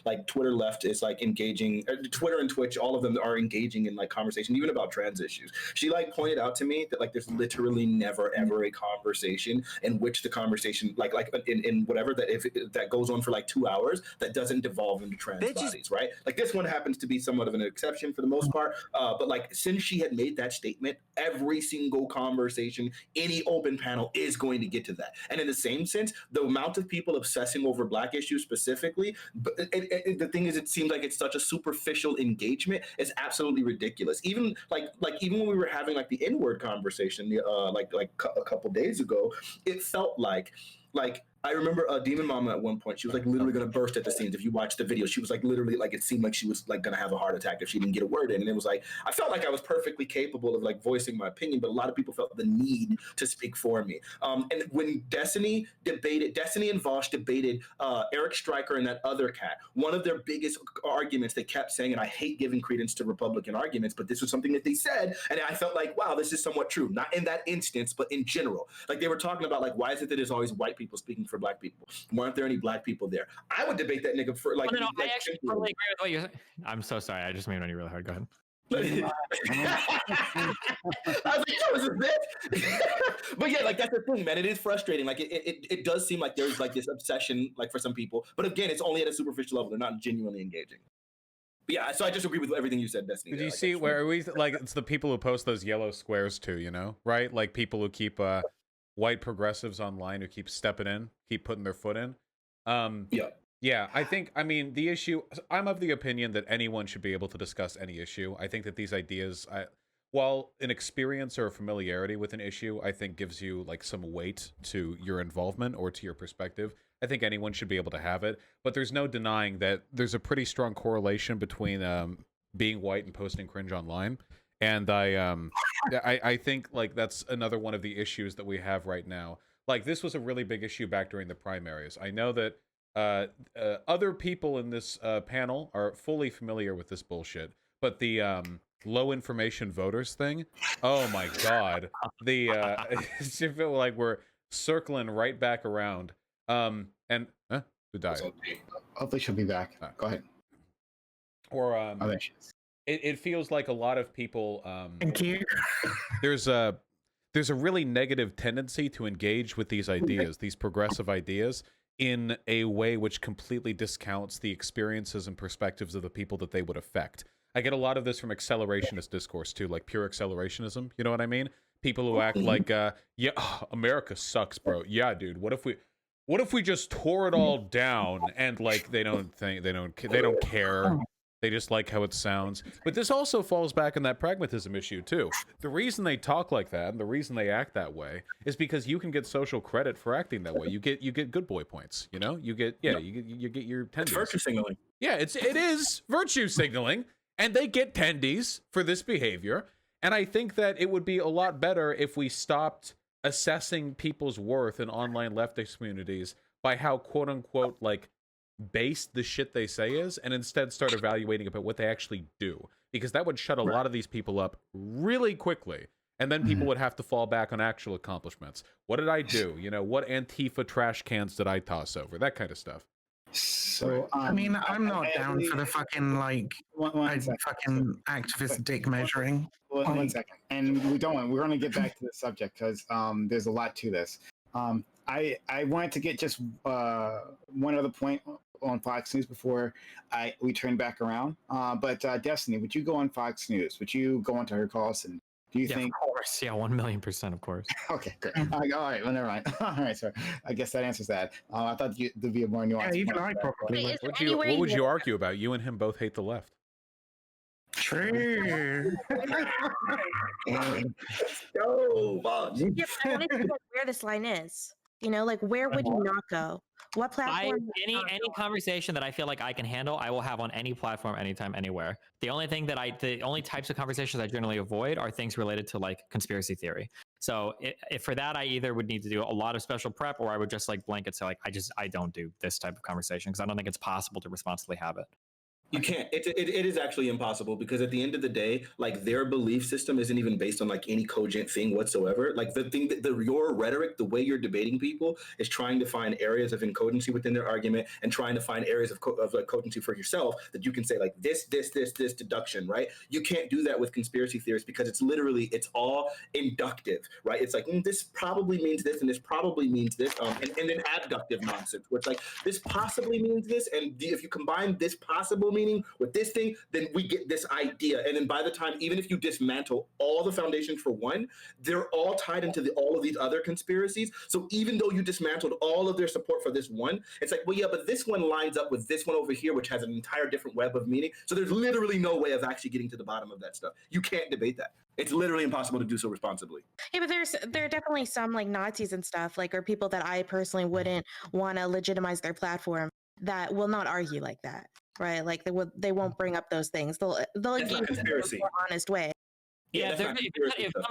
like Twitter left is like engaging, Twitter and Twitch, all of them are engaging in like conversation, even about trans issues. She like pointed out to me that like there's literally never ever a conversation in which the conversation like in whatever that if that goes on for like 2 hours that doesn't devolve into trans bodies, right? Like this one happens to be somewhat of an exception for the most part, but like since she had made that statement, every single conversation, any open panel is going to get to that. And in the same sense, the amount of people obsessing over Black issues specifically, but the thing is, it seems like it's such a superficial engagement. It's absolutely ridiculous. Even even when we were having like the N-word conversation, like a couple days ago, it felt like I remember Demon Mama at one point, she was like literally going to burst at the seams. If you watch the video, she was like literally like, it seemed like she was like going to have a heart attack if she didn't get a word in. And it was like, I felt like I was perfectly capable of like voicing my opinion, but a lot of people felt the need to speak for me. And when Destiny and Vaush debated Eric Stryker and that other cat, one of their biggest arguments they kept saying, and I hate giving credence to Republican arguments, but this was something that they said. And I felt like, wow, this is somewhat true. Not in that instance, but in general. Like they were talking about like, why is it that there's always white people speaking for Black people? Why aren't there any Black people there? I would debate that nigga for like. No, I actually totally agree with what you. I'm so sorry. I just made it on you really hard. Go ahead. I was like, yo, is this bitch? But yeah, like that's the thing, man. It is frustrating. Like it does seem like there's like this obsession, like for some people. But again, it's only at a superficial level. They're not genuinely engaging. But yeah, so I just agree with everything you said, Destiny. Did you see where we like it's the people who post those yellow squares too, right? Like people who keep white progressives online who keep stepping in, keep putting their foot in. Yeah, I mean, the issue, I'm of the opinion that anyone should be able to discuss any issue. I think that these ideas, while an experience or a familiarity with an issue, I think gives you like some weight to your involvement or to your perspective. I think anyone should be able to have it, but there's no denying that there's a pretty strong correlation between being white and posting cringe online. And I think like that's another one of the issues that we have right now. Like this was a really big issue back during the primaries. I know that other people in this panel are fully familiar with this bullshit, but the low information voters thing, oh my god, it's just feel like we're circling right back around. And who died? Hopefully she'll be back. Go ahead. Or it feels like a lot of people. Thank you. There's a really negative tendency to engage with these ideas, these progressive ideas, in a way which completely discounts the experiences and perspectives of the people that they would affect. I get a lot of this from accelerationist discourse too, like pure accelerationism. You know what I mean? People who act like, yeah, America sucks, bro. Yeah, dude. What if we just tore it all down and like they don't care. They just like how it sounds. But this also falls back in that pragmatism issue too. The reason they talk like that and the reason they act that way is because you can get social credit for acting that way. You get good boy points, You get you get your tendies. It's virtue signaling. Yeah, it is virtue signaling, and they get tendies for this behavior. And I think that it would be a lot better if we stopped assessing people's worth in online leftist communities by how quote unquote like based the shit they say is, and instead start evaluating about what they actually do, because that would shut a lot of these people up really quickly, and then people would have to fall back on actual accomplishments. What did I do? What Antifa trash cans did I toss over? That kind of stuff. So I mean, I'm not down for the fucking fucking activist dick measuring. One second, and we're going to get back to the subject because there's a lot to this. I wanted to get just one other point on Fox News before we turn back around. But Destiny, would you go on Fox News? Would you go onto her calls? And do you think? Of course, yeah, 1,000,000%, of course. Okay, good. All right, well, never mind. All right, so I guess that answers that. I thought there'd be a more nuanced. Yeah, even point I to that, probably Wait, would. is there What anywhere would you argue about? You and him both hate the left. True. Yo, Vaush. Yeah, but I wanted to know where this line is. You know, like where would you not go? What platform? Any conversation that I feel like I can handle, I will have on any platform, anytime, anywhere. The only types of conversations I generally avoid are things related to like conspiracy theory. So if for that, I either would need to do a lot of special prep, or I would just like blanket say like I don't do this type of conversation because I don't think it's possible to responsibly have it. You can't. It is actually impossible because at the end of the day, like their belief system isn't even based on like any cogent thing whatsoever. Like the thing that your rhetoric, the way you're debating people, is trying to find areas of incogency within their argument and trying to find areas of like cogency for yourself that you can say like this deduction, right? You can't do that with conspiracy theorists because it's all inductive, right? It's like this probably means this and this probably means this, and then abductive nonsense, where it's like this possibly means this, and if you combine this possible meaning with this thing, then we get this idea. And then by the time, even if you dismantle all the foundations for one, they're all tied into all of these other conspiracies. So even though you dismantled all of their support for this one, it's like, well, yeah, but this one lines up with this one over here, which has an entire different web of meaning. So there's literally no way of actually getting to the bottom of that stuff. You can't debate that. It's literally impossible to do so responsibly. Yeah, but there are definitely some like Nazis and stuff, like, or people that I personally wouldn't want to legitimize their platform that will not argue like that, right? Like they won't bring up those things. They'll engage in a more honest way. Yeah, if somebody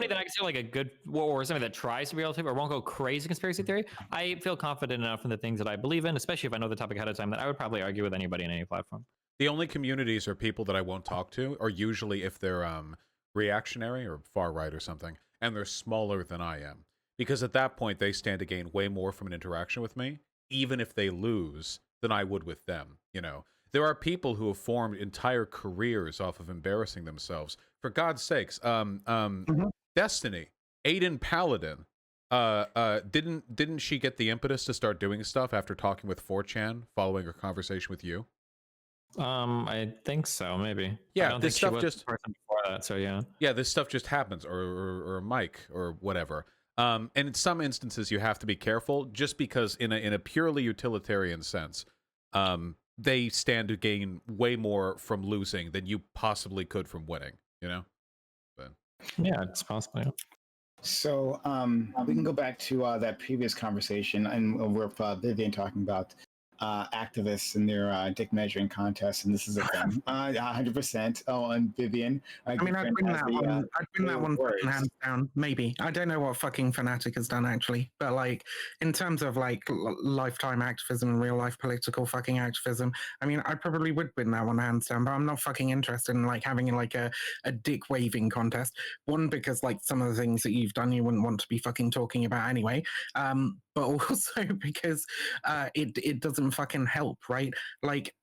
that I consider like a good, or somebody that tries to be relative or won't go crazy conspiracy theory, I feel confident enough in the things that I believe in, especially if I know the topic ahead of time, that I would probably argue with anybody in any platform. The only communities or people that I won't talk to are usually if they're reactionary or far right or something, and they're smaller than I am. Because at that point, they stand to gain way more from an interaction with me, even if they lose, than I would with them, you know? There are people who have formed entire careers off of embarrassing themselves. For God's sakes, Destiny, Aiden Paladin, didn't she get the impetus to start doing stuff after talking with 4chan, following her conversation with you? I think so, maybe. Yeah, I don't this think stuff she was just the person before that, so yeah. Yeah, this stuff just happens, or Mike, or whatever. And in some instances, you have to be careful, just because in a purely utilitarian sense, they stand to gain way more from losing than you possibly could from winning. You know. But Yeah, it's possible. Yeah. So we can go back to that previous conversation, and we're Vivian talking about activists and their dick measuring contests, and this is a thing. 100%. Oh, and Vivian. I mean, I'd win that one. I'd win that one fucking hands down. Maybe. I don't know what fucking Fanatic has done actually, but like in terms of like lifetime activism and real life political fucking activism, I mean, I probably would win that one hands down. But I'm not fucking interested in like having like a dick waving contest. One, because like some of the things that you've done, you wouldn't want to be fucking talking about anyway. But also because it doesn't fucking help, right? Like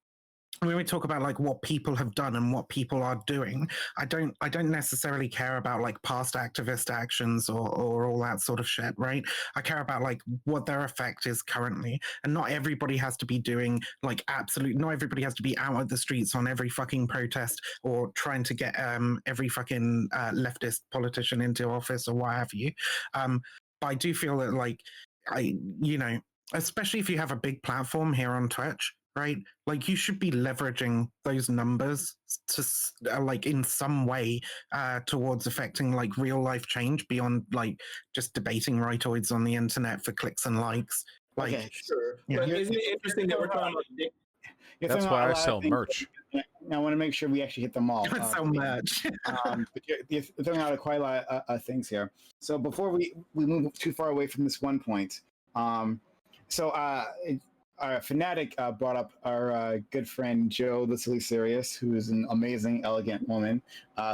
when we talk about like what people have done and what people are doing, I don't necessarily care about like past activist actions or all that sort of shit, right? I care about like what their effect is currently, and not everybody has to be doing like not everybody has to be out at the streets on every fucking protest or trying to get every fucking leftist politician into office or what have you. But I do feel that like especially if you have a big platform here on Twitch, right? Like you should be leveraging those numbers to like in some way towards affecting like real life change beyond like just debating rightoids on the internet for clicks and likes. Like, okay, sure. Yeah. But isn't it interesting that we're talking about dick? that's why I sell merch. I want to make sure we actually hit them all. so much. But you're throwing out quite a lot of things here. So before we move too far away from this one point, our Fanatic brought up our good friend Jo the Silly Serious, who is an amazing, elegant woman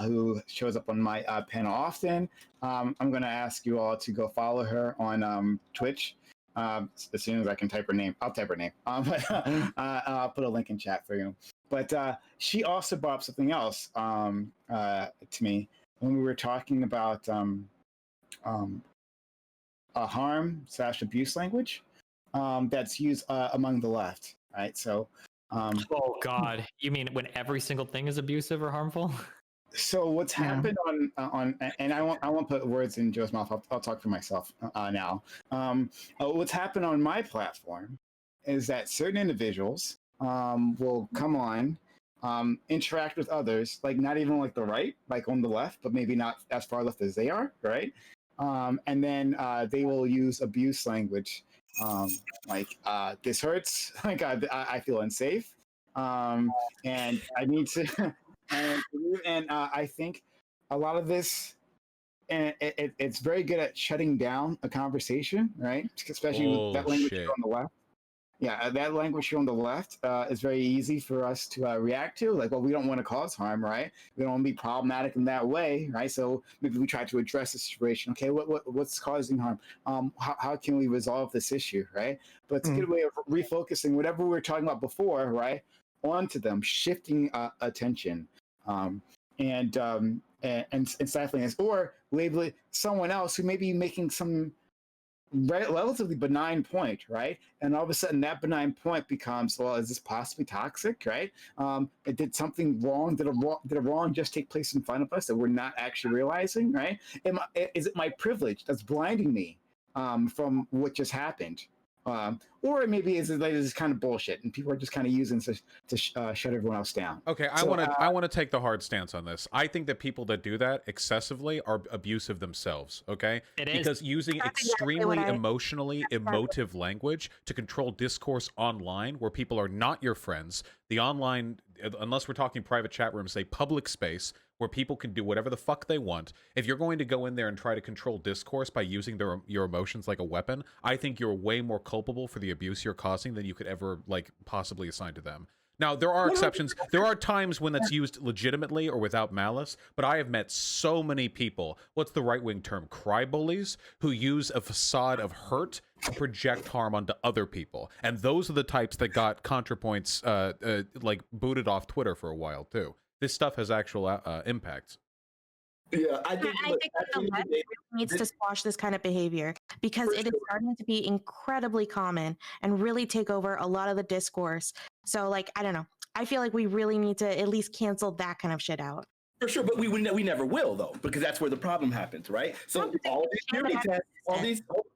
who shows up on my panel often. I'm going to ask you all to go follow her on Twitch. As soon as I can type her name, I'll type her name. But I'll put a link in chat for you. But she also brought up something else to me when we were talking about a harm/abuse language that's used among the left, right? So, Oh God, you mean when every single thing is abusive or harmful? so what's happened on, and I won't put words in Joe's mouth. I'll talk for myself now. What's happened on my platform is that certain individuals will come on, interact with others, like not even like the right, like on the left, but maybe not as far left as they are, right? And then they will use abuse language, like this hurts, like I feel unsafe, and I need to. And I think a lot of this, and it's very good at shutting down a conversation, right? Especially with that language here on the left. Yeah, that language here on the left is very easy for us to react to. Like, well, we don't want to cause harm, right? We don't want to be problematic in that way, right? So maybe we try to address the situation. Okay, what's causing harm? How can we resolve this issue, right? But it's a good way of refocusing whatever we were talking about before, right, onto them, shifting attention. And stifling us, or labeling someone else who may be making some relatively benign point, right? And all of a sudden, that benign point becomes, well, is this possibly toxic, right? Did something wrong? Did a wrong just take place in front of us that we're not actually realizing, right? Is it my privilege that's blinding me from what just happened? Or maybe is it like this kind of bullshit, and people are just kind of using to shut everyone else down. Okay, I want to take the hard stance on this. I think that people that do that excessively are abusive themselves. Okay, because using extremely emotionally emotive language to control discourse online, where people are not your friends, the online, unless we're talking private chat rooms, a public space where people can do whatever the fuck they want. If you're going to go in there and try to control discourse by using your emotions like a weapon, I think you're way more culpable for the abuse you're causing than you could ever like possibly assign to them. Now, there are exceptions. There are times when that's used legitimately or without malice, but I have met so many people, what's the right-wing term, cry bullies, who use a facade of hurt to project harm onto other people. And those are the types that got ContraPoints like booted off Twitter for a while, too. This stuff has actual impacts. Yeah, I think the left needs to squash this kind of behavior because it is starting to be incredibly common and really take over a lot of the discourse. So, like, I don't know. I feel like we really need to at least cancel that kind of shit out. For sure, but we never will, though, because that's where the problem happens, right? So all these purity tests,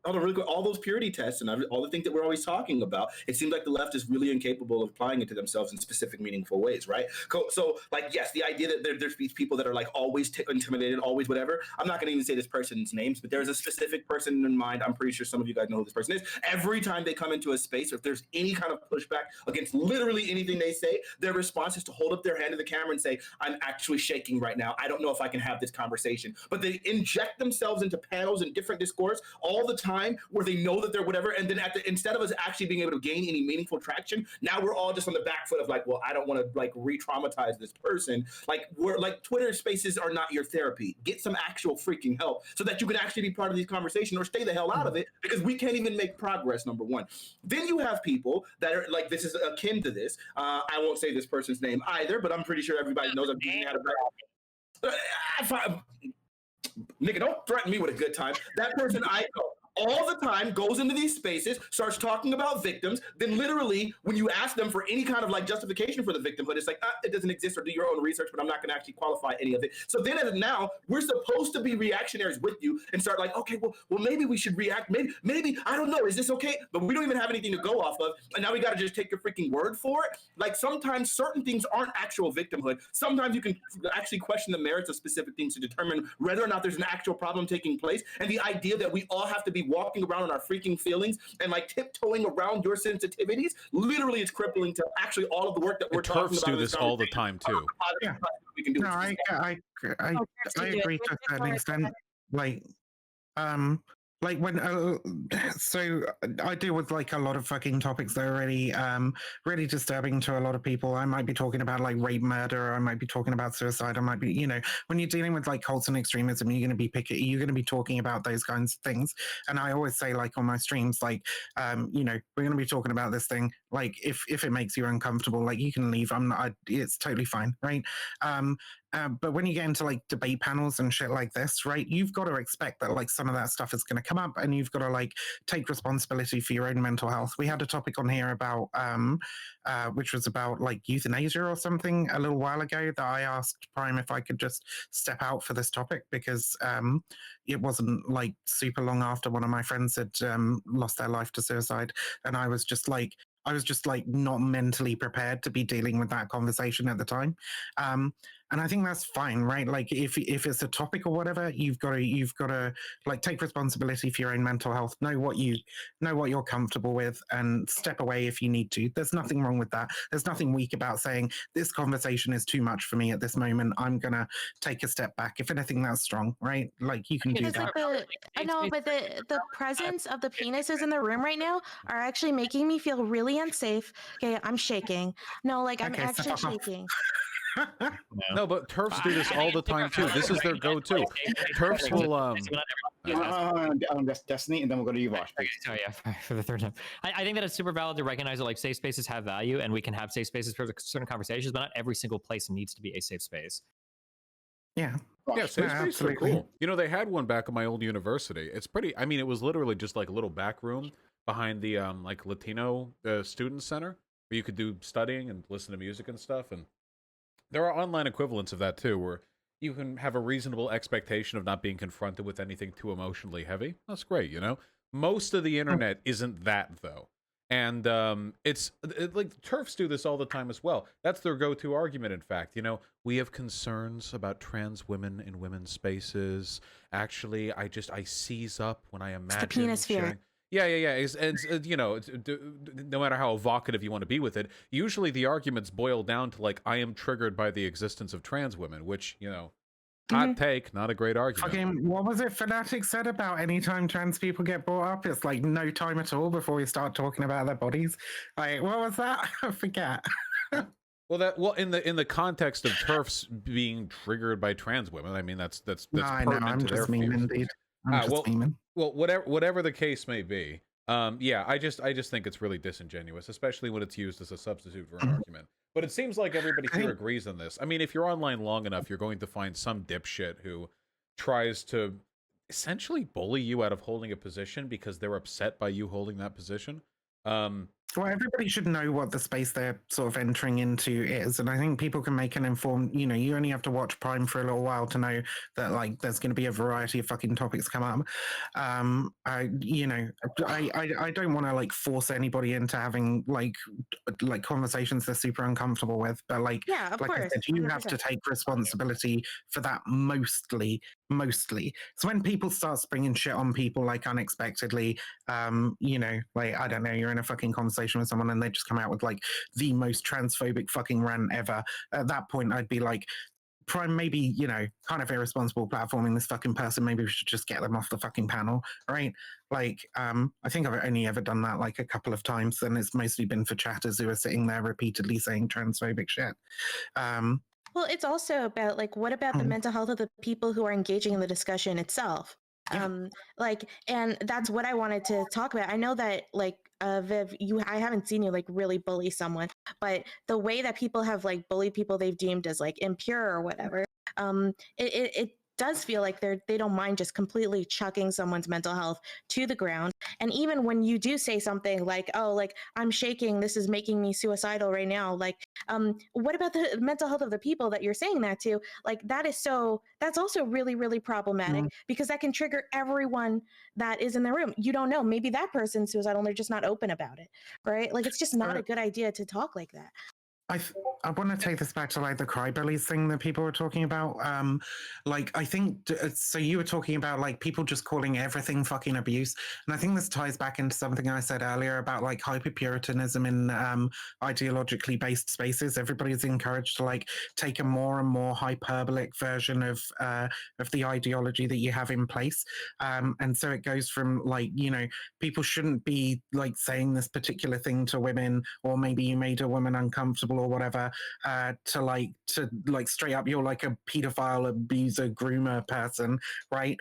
all those purity tests, and all the things that we're always talking about, it seems like the left is really incapable of applying it to themselves in specific, meaningful ways, right? So, like, yes, the idea that there's these people that are like always intimidated, always whatever. I'm not going to even say this person's names, but there's a specific person in mind. I'm pretty sure some of you guys know who this person is. Every time they come into a space, if there's any kind of pushback against literally anything they say, their response is to hold up their hand to the camera and say, "I'm actually shaking right now. I don't know if I can have this conversation." But they inject themselves into panels and different discourse all the time where they know that they're whatever, and then instead of us actually being able to gain any meaningful traction, now we're all just on the back foot of like, well, I don't want to like re-traumatize this person. Like, we're like, Twitter spaces are not your therapy. Get some actual freaking help so that you can actually be part of these conversations, or stay the hell out of it, because we can't even make progress, number one. Then you have people that are like, this is akin to this. I won't say this person's name either, but I'm pretty sure everybody knows I'm using how to nigga, don't threaten me with a good time. That person I know all the time goes into these spaces, starts talking about victims. Then literally, when you ask them for any kind of like justification for the victimhood, it's like, it doesn't exist, or do your own research, but I'm not going to actually qualify any of it. So then as of now, we're supposed to be reactionaries with you and start like, okay, well, maybe we should react. Maybe, I don't know. Is this okay? But we don't even have anything to go off of. And now we got to just take your freaking word for it. Like, sometimes certain things aren't actual victimhood. Sometimes you can actually question the merits of specific things to determine whether or not there's an actual problem taking place. And the idea that we all have to be walking around on our freaking feelings and like tiptoeing around your sensitivities, literally it's crippling to actually all of the work that we're talking about. TERFs do this all the time too. Yeah. We can do. No, I agree to a certain extent. Like when so I deal with like a lot of fucking topics that are really disturbing to a lot of people. I might be talking about like rape, murder, I might be talking about suicide, I might be, you know, when you're dealing with like cults and extremism, you're going to be talking about those kinds of things. And I always say, like, on my streams, like, you know, we're going to be talking about this thing, like, if it makes you uncomfortable, like, you can leave. It's totally fine, right? But when you get into like debate panels and shit like this, right, you've got to expect that like some of that stuff is going to come up, and you've got to like take responsibility for your own mental health. We had a topic on here about which was about like euthanasia or something a little while ago, that I asked Prime if I could just step out for this topic, because it wasn't like super long after one of my friends had lost their life to suicide, and I was just like not mentally prepared to be dealing with that conversation at the time. And I think that's fine, right? Like if it's a topic or whatever, you've got to like take responsibility for your own mental health, know what you're comfortable with, and step away if you need to. There's nothing wrong with that. There's nothing weak about saying this conversation is too much for me at this moment. I'm gonna take a step back. If anything, that's strong, right? Like you can do Because that. like I know, but the presence of the penises in the room right now are actually making me feel really unsafe. Okay, I'm shaking. No, like I'm Okay, so actually fuck off. shaking. No, but TERFs do this all the time too. This is their go-to. TERFs will Destiny, and then we'll go to you, Vaush. Sorry, yeah, for the third time. I think that it's super valid to recognize that like safe spaces have value, and we can have safe spaces for certain conversations, but not every single place needs to be a safe space. Yeah. Yeah, safe spaces are cool. You know, they had one back at my old university. It's pretty. I mean, it was literally just like a little back room behind the like Latino student center where you could do studying and listen to music and stuff. And there are online equivalents of that too, where you can have a reasonable expectation of not being confronted with anything too emotionally heavy. That's great, you know? Most of the internet isn't that, though. And it's like TERFs do this all the time as well. That's their go-to argument, in fact. You know, we have concerns about trans women in women's spaces. Actually, I seize up when I imagine the penis sharing... Yeah. It's you know, no matter how evocative you want to be with it, usually the arguments boil down to like, I am triggered by the existence of trans women, which, you know, hot take, not a great argument. Fucking, what was it Fanatic said about anytime trans people get brought up, it's like no time at all before we start talking about their bodies. Like, what was that? I forget. Well, in the context of TERFs being triggered by trans women, I mean that's no, I know, I'm just memeing, indeed. I'm just memeing. Well, whatever the case may be, yeah, I just think it's really disingenuous, especially when it's used as a substitute for an argument. But it seems like everybody here agrees on this. I mean, if you're online long enough, you're going to find some dipshit who tries to essentially bully you out of holding a position because they're upset by you holding that position. Well, everybody should know what the space they're sort of entering into is, and I think people can make an informed, you know, you only have to watch Prime for a little while to know that, like, there's going to be a variety of fucking topics come up. I don't want to, like, force anybody into having, like conversations they're super uncomfortable with, but, like, yeah, of like course, I said, you 100%. have to take responsibility for that mostly. So when people start springing shit on people, like, unexpectedly, you know, like, I don't know, you're in a fucking conversation with someone and they just come out with like the most transphobic fucking rant ever. At that point, I'd be like, Prime, maybe, you know, kind of irresponsible platforming this fucking person. Maybe we should just get them off the fucking panel, right? Like, I think I've only ever done that like a couple of times, and it's mostly been for chatters who are sitting there repeatedly saying transphobic shit. Well, it's also about like, what about the mental health of the people who are engaging in the discussion itself? Yeah. Like, and that's what I wanted to talk about. I know that like Viv, I haven't seen you like really bully someone, but the way that people have like bullied people they've deemed as like impure or whatever, it does feel like they don't mind just completely chucking someone's mental health to the ground. And even when you do say something like, oh, like I'm shaking, this is making me suicidal right now, like what about the mental health of the people that you're saying that to? Like that's also really, really problematic because that can trigger everyone that is in the room. You don't know, maybe that person's suicidal and they're just not open about it, right? Like it's just not a good idea to talk like that. I want to take this back to like the crybabies thing that people were talking about. Like, I think, so you were talking about like people just calling everything fucking abuse. And I think this ties back into something I said earlier about like hyper-puritanism in ideologically based spaces. Everybody's encouraged to like take a more and more hyperbolic version of the ideology that you have in place. And so it goes from like, you know, people shouldn't be like saying this particular thing to women, or maybe you made a woman uncomfortable or whatever, to straight up you're like a pedophile, abuser, groomer person, right?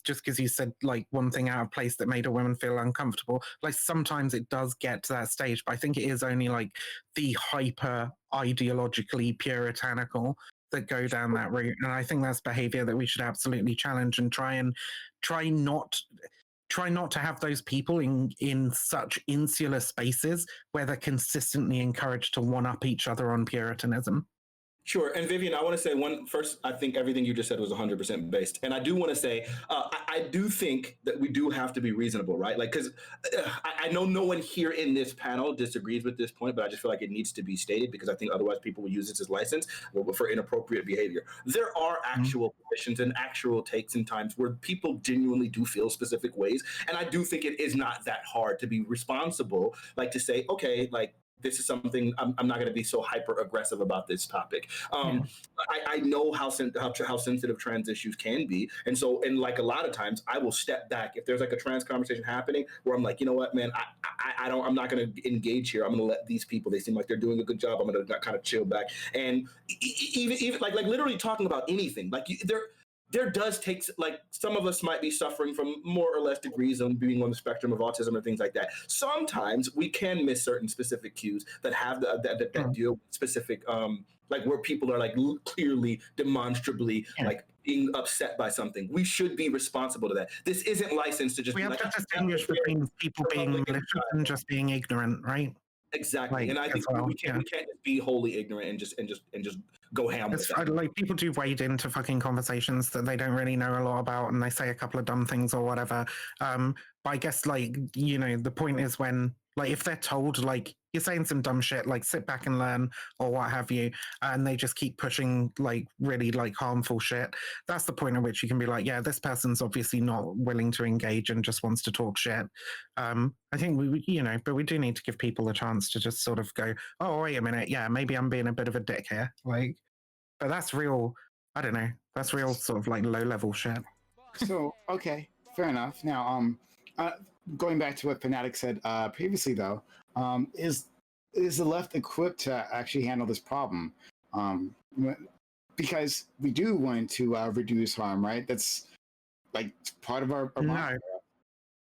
Just because you said like one thing out of place that made a woman feel uncomfortable. Like sometimes it does get to that stage, but I think it is only like the hyper ideologically puritanical that go down that route, and I think that's behavior that we should absolutely challenge and try not to have those people in such insular spaces where they're consistently encouraged to one up each other on Puritanism. Sure. And Vivian, I want to say first, I think everything you just said was 100% based. And I do want to say, I do think that we do have to be reasonable, right? Like, because I know no one here in this panel disagrees with this point, but I just feel like it needs to be stated because I think otherwise people will use this as license for inappropriate behavior. There are actual positions and actual takes and times where people genuinely do feel specific ways. And I do think it is not that hard to be responsible, like to say, okay, like, this is something I'm not going to be so hyper aggressive about this topic. I know how sensitive trans issues can be, and like a lot of times I will step back if there's like a trans conversation happening where I'm like, you know what, man, I'm not going to engage here. I'm going to let these people. They seem like they're doing a good job. I'm going to kind of chill back, and even like literally talking about anything like there does take, like, some of us might be suffering from more or less degrees of being on the spectrum of autism and things like that. Sometimes we can miss certain specific cues that have that deal with specific, like where people are like clearly, demonstrably like being upset by something. We should be responsible to that. This isn't licensed to just we be have like, to distinguish between people being malicious and just being ignorant, right? Exactly. Like, and I think we can't just be wholly ignorant and just go ham with that. Like, people do wade into fucking conversations that they don't really know a lot about, and they say a couple of dumb things or whatever. But I guess, like, you know, the point is when, like, if they're told, like, you're saying some dumb shit, like, sit back and learn or what have you, and they just keep pushing, like, really, like, harmful shit, that's the point at which you can be like, yeah, this person's obviously not willing to engage and just wants to talk shit. I think we, you know, but we do need to give people a chance to just sort of go, oh, wait a minute, yeah, maybe I'm being a bit of a dick here. Like, but that's real, I don't know, that's real sort of like low-level shit. So, okay, fair enough. Now, going back to what Fanatic said previously, though, is the left equipped to actually handle this problem? Because we do want to reduce harm, right? That's like part of our no.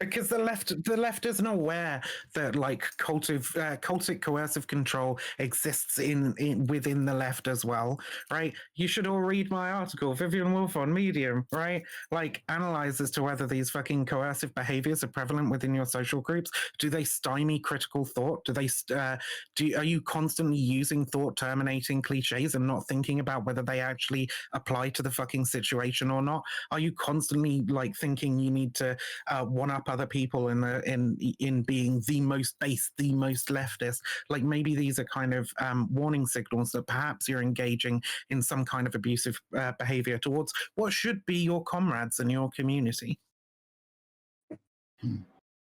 Because the left isn't aware that like cultic coercive control exists in within the left as well, right? You should all read my article, Vivian Woolf on Medium, right? Like, analyze as to whether these fucking coercive behaviors are prevalent within your social groups. Do they stymie critical thought? Do they are you constantly using thought terminating cliches and not thinking about whether they actually apply to the fucking situation or not? Are you constantly like thinking you need to one up other people in being the most base, the most leftist? Like, maybe these are kind of warning signals that perhaps you're engaging in some kind of abusive behavior towards what should be your comrades and your community.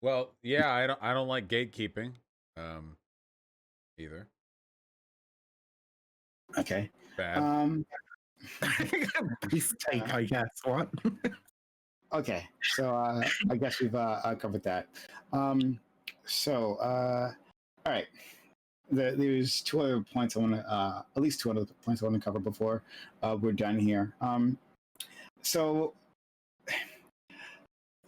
Well, yeah, I don't like gatekeeping either. Okay. Bad. Please take, I guess. What? Okay, so I guess we've covered that. All right. There's two other points I want to, at least two other points I want to cover before we're done here. So,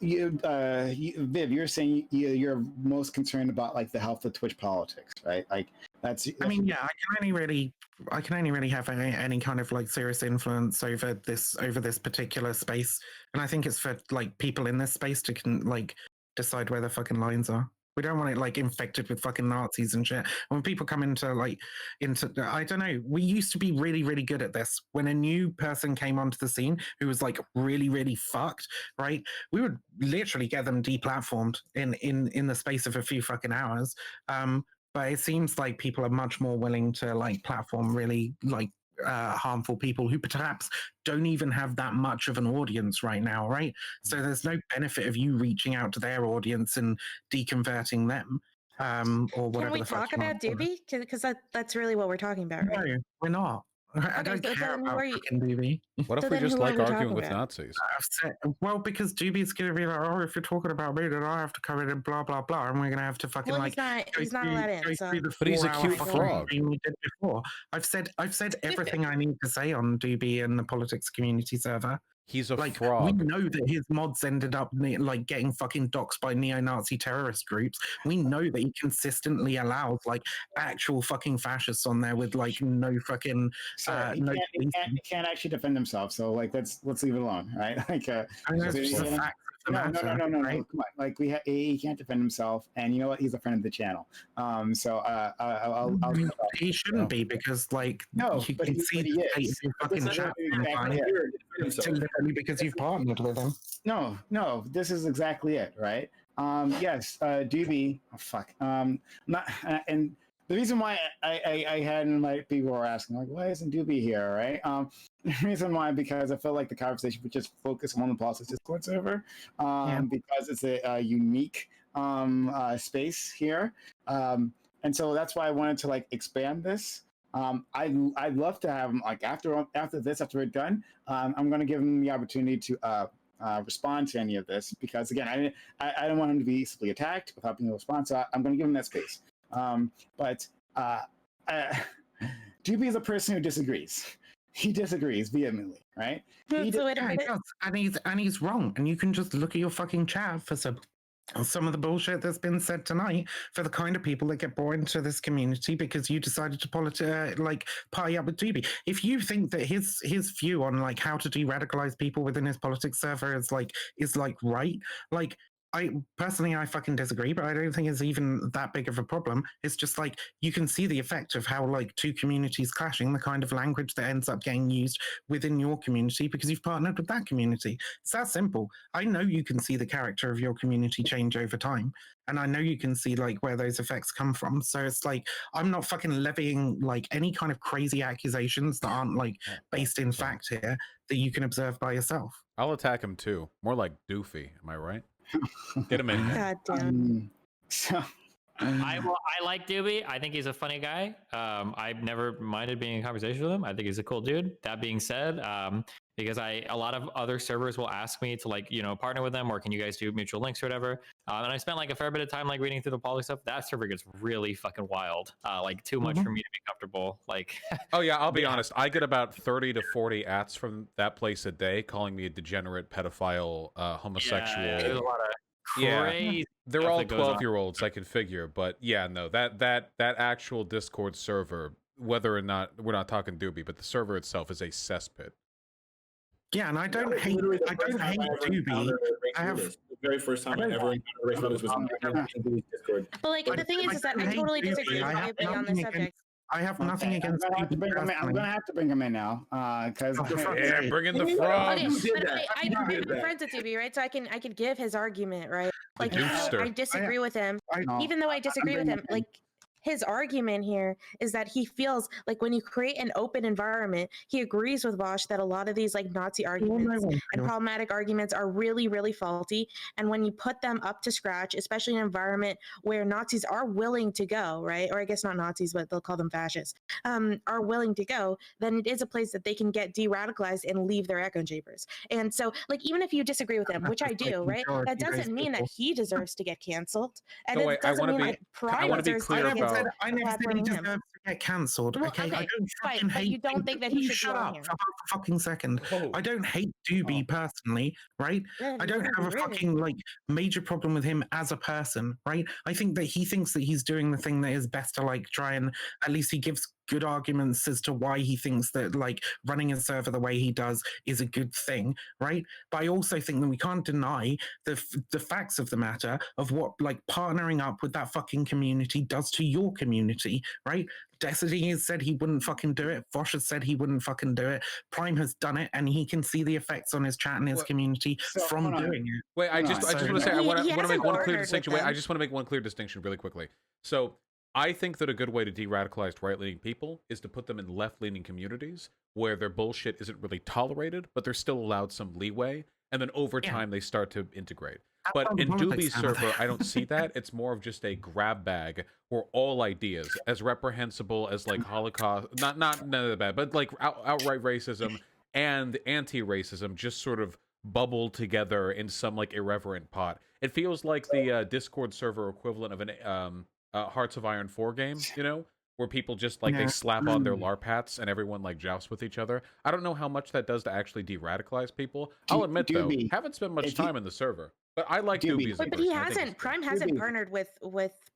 Viv, you're saying you're most concerned about like the health of Twitch politics, right? Like that's. I mean, yeah, I can only really have any kind of like serious influence over this particular space, and I think it's for like people in this space to like decide where the fucking lines are. We don't want it like infected with fucking Nazis and shit. When people come into I don't know, we used to be really, really good at this. When a new person came onto the scene who was like really, really fucked, right? We would literally get them deplatformed in the space of a few fucking hours. But it seems like people are much more willing to like platform really like harmful people who perhaps don't even have that much of an audience right now, right? So there's no benefit of you reaching out to their audience and deconverting them, or whatever. Can we talk about Doobie? Because that's really what we're talking about, right? No, we're not. I don't care about fucking Doobie. What if we just like arguing with Nazis? Well, because Doobie's going to be like, oh, if you're talking about me, then I have to cover it and blah, blah, blah. And we're going to have to fucking he's not allowed in. So. But he's a cute frog. We did before. I've said everything I need to say on Doobie and the politics community server. He's a Like, frog. we know that his mods ended up like getting fucking doxxed by neo-Nazi terrorist groups. We know that he consistently allows like actual fucking fascists on there with like no fucking Sir, no. he can't actually defend himself. So like, let's leave it alone, right? Like, I mean, that's so, just a you know, fact of the no, matter, no. right? Come on, like he can't defend himself, and you know what? He's a friend of the channel. So I'll He shouldn't be because like No, you but can he see the state of is. your But this fucking is chat exactly sometimes. it. It's literally because you've partnered with him. No, this is exactly it, right? Yes, Doobie. Oh, fuck. Not and the reason why I hadn't like people were asking like, why isn't Doobie here, right? The reason why, because I felt like the conversation would just focus on the Politics Discord server, because it's a unique space here, and so that's why I wanted to like expand this. I'd love to have him like after we're done. I'm going to give him the opportunity to respond to any of this, because again, I don't want him to be simply attacked without being able to respond. So I'm going to give him that space. But Doobie is a person who disagrees. He disagrees vehemently, right? That's the way to Yeah, he put it. does, and he's wrong. And you can just look at your fucking chat for some of the bullshit that's been said tonight for the kind of people that get brought into this community because you decided to party up with Doobie. If you think that his view on like how to de-radicalize people within his politics server is right, like I fucking disagree, but I don't think it's even that big of a problem. It's just like you can see the effect of how like two communities clashing, the kind of language that ends up getting used within your community because you've partnered with that community. It's that simple. I know you can see the character of your community change over time, and I know you can see like where those effects come from. So it's like I'm not fucking levying like any kind of crazy accusations that aren't like based in fact here that you can observe by yourself. I'll attack him too. More like Doofy. Am I right? Get him in here. God damn. So I like Doobie. I think he's a funny guy. I've never minded being in conversation with him. I think he's a cool dude. That being said, because a lot of other servers will ask me to like, partner with them, or can you guys do mutual links or whatever. And I spent like a fair bit of time like reading through the politics stuff. That server gets really fucking wild. Like too much for me to be comfortable. Like, oh yeah, I'll be honest. I get about 30 to 40 ats from that place a day, calling me a degenerate, pedophile, homosexual. Yeah, there's a lot of crazy. They're all 12-year-olds, I can figure, but yeah, no, that actual Discord server, whether or not we're not talking Doobie, but the server itself is a cesspit. Yeah, and I don't hate Doobie. I have the very first time I ever encountered race was on Discord. But like the thing is that I totally disagree with my opinion on this subject. I have nothing against. I'm gonna have to bring him in now, because yeah, bring in the frogs. I'm friends with Doobie, right? So I can give his argument, right? Like I disagree with him, even though I disagree with him. Like his argument here is that he feels like when you create an open environment, he agrees with Vaush that a lot of these like Nazi arguments and problematic arguments are really, really faulty. And when you put them up to scratch, especially in an environment where Nazis are willing to go, right? Or I guess not Nazis, but they'll call them fascists, are willing to go, then it is a place that they can get de-radicalized and leave their echo chambers. And so like, even if you disagree with him, which I do, right? That doesn't mean that he deserves to get canceled. And it doesn't mean that Prime deserves to get canceled. I never said he deserves to get cancelled. Okay, I don't fucking hate. But you don't think that he should shut be on up here? for half a fucking second. I don't hate Doobie personally, right? I don't have a fucking like major problem with him as a person, right? I think that he thinks that he's doing the thing that is best to like try and at least he gives good arguments as to why he thinks that like running a server the way he does is a good thing, right? But I also think that we can't deny the facts of the matter of what like partnering up with that fucking community does to your community, right? Destiny has said he wouldn't fucking do it. Vaush has said he wouldn't fucking do it. Prime has done it, and he can see the effects on his chat and his community from doing it. Wait, I just want to say I want to make one clear distinction. Wait, I just want to make one clear distinction really quickly. So I think that a good way to de-radicalize right-leaning people is to put them in left-leaning communities where their bullshit isn't really tolerated, but they're still allowed some leeway, and then over time they start to integrate. But in Doobie's server, I don't see that. It's more of just a grab bag where all ideas, as reprehensible as like Holocaust, not none of that bad, but like outright racism and anti-racism just sort of bubble together in some like irreverent pot. It feels like the Discord server equivalent of an Hearts of Iron 4 game, where people just like they slap on their LARP hats and everyone like jousts with each other. I don't know how much that does to actually de-radicalize people. I'll admit though, haven't spent much time in the server, but I like Doobie as a person. But he hasn't. Prime hasn't partnered with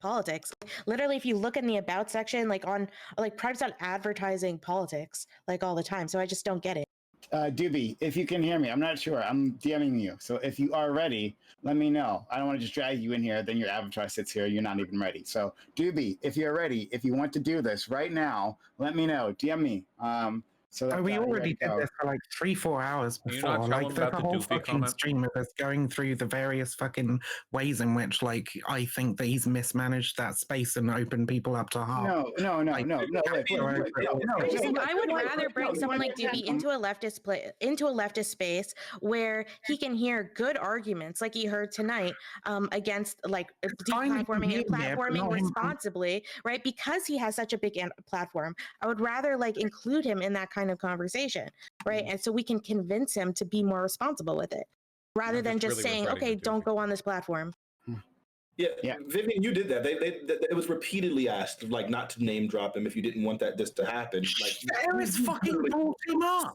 politics. Literally, if you look in the about section, like Prime's not advertising politics like all the time. So I just don't get it. Doobie, if you can hear me, I'm not sure. I'm DMing you. So if you are ready, let me know. I don't want to just drag you in here. Then your avatar sits here. You're not even ready. So Doobie, if you're ready, if you want to do this right now, let me know. DM me. So that, we already did this for like 3-4 hours before. Like the whole fucking stream of us going through the various fucking ways in which, like, I think that he's mismanaged that space and opened people up to harm. No. I just think I would rather bring someone like Doobie into a leftist space where he can hear good arguments, like he heard tonight, against like deplatforming and platforming responsibly, right? Because he has such a big platform, I would rather like include him in that kind of conversation, right? And so we can convince him to be more responsible with it, rather than just saying, okay, don't go on this platform. Yeah, Vivian, you did that. It was repeatedly asked, like, not to name drop him if you didn't want this to happen. Like, Eris fucking brought him up.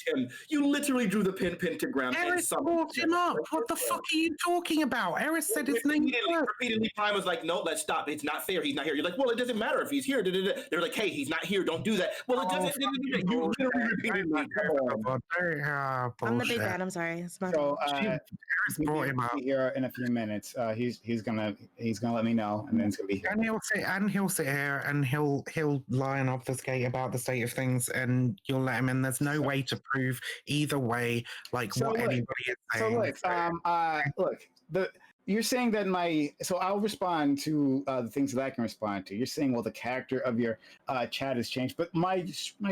Him. You literally drew the pentagram. Eris brought him up. What the fuck are you talking about? Eris said his name. Repeatedly, Prime was like, no, let's stop. It's not fair. He's not here. You're like, well, it doesn't matter if he's here. They're like, hey, he's not here. Don't do that. Well, it doesn't. You literally repeatedly. I'm the big bad. I'm sorry. So Eris brought him up here in a few minutes. He's gonna let me know, and then it's gonna be here. And he'll sit here and he'll lie and obfuscate about the state of things, and you'll let him in. There's no way to prove either way, like what anybody is saying. So look, you're saying that so I'll respond to the things that I can respond to. You're saying, well, the character of your chat has changed, but my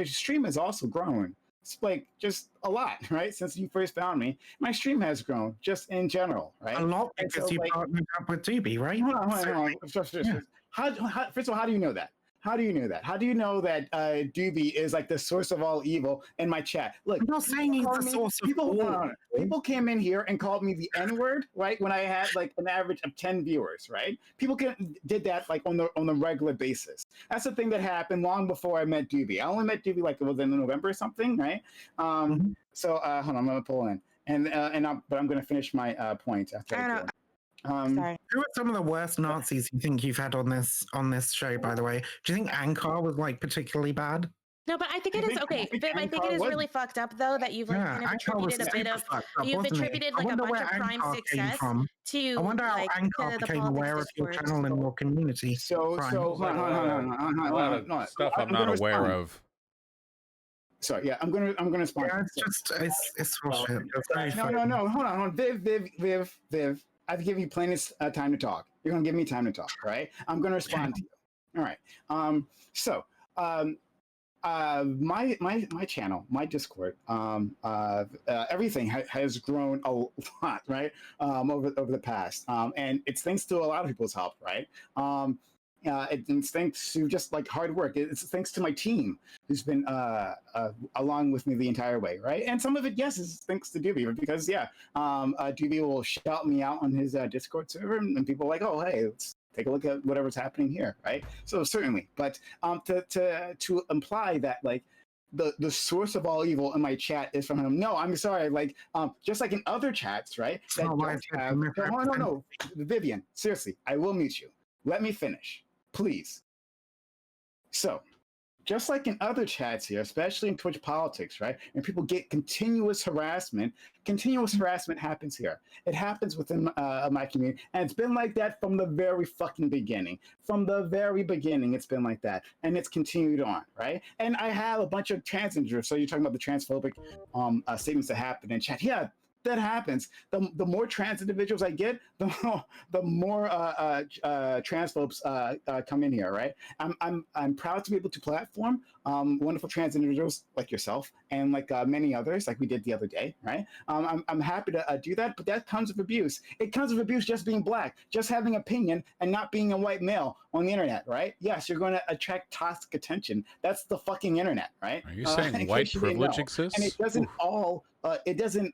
stream has also grown. It's like just a lot, right? Since you first found me, my stream has grown just in general, right? A lot because you partnered up with Doobie, right? Hold on. First of all, how do you know that? How do you know that? How do you know that Doobie is like the source of all evil in my chat? Look, I'm not saying he's the source of all. People came in here and called me the N-word, right? When I had like an average of 10 viewers, right? People did that like on the regular basis. That's the thing that happened long before I met Doobie. I only met Doobie like it was in November or something, right? So hold on, I'm gonna pull in, but I'm gonna finish my point after I do. Sorry. Who are some of the worst Nazis you think you've had on this show, by the way? Do you think Ankar was like particularly bad? No, but I think it is okay. Viv, I think it is really fucked up though that you've like kind of attributed a bit of you've attributed like a bunch of Prime success to. I wonder how Ankar became aware of your channel and your community. So stuff I'm not aware of. Sorry, yeah, I'm gonna respond. Yeah, it's bullshit. No, hold on, Viv. I've given you plenty of time to talk. You're gonna give me time to talk, right? I'm gonna respond to you. All right. My channel, my Discord, everything has grown a lot, right? Over the past, and it's thanks to a lot of people's help, right? It's thanks to just like hard work. It's thanks to my team who's been along with me the entire way, right? And some of it, yes, is thanks to Doobie, because Doobie will shout me out on his Discord server, and people are like, oh, hey, let's take a look at whatever's happening here, right? So certainly, but to imply that like the source of all evil in my chat is from him. No, I'm sorry. Like just like in other chats, right? No, Vivian, seriously, I will mute you. Let me finish. Please. So, just like in other chats here, especially in Twitch politics, right? And people get continuous harassment happens here. It happens within my community. And it's been like that from the very fucking beginning. From the very beginning, it's been like that. And it's continued on, right? And I have a bunch of transigenders. So you're talking about the transphobic statements that happen in chat. Yeah, that happens. The more trans individuals I get, the more transphobes come in here, right? I'm proud to be able to platform wonderful trans individuals like yourself and like many others, like we did the other day, right? I'm happy to do that, but that comes with abuse. It comes with abuse just being black, just having opinion and not being a white male on the internet, right? Yes, you're going to attract toxic attention. That's the fucking internet, right? Are you saying white privilege exists? And it doesn't all. It doesn't.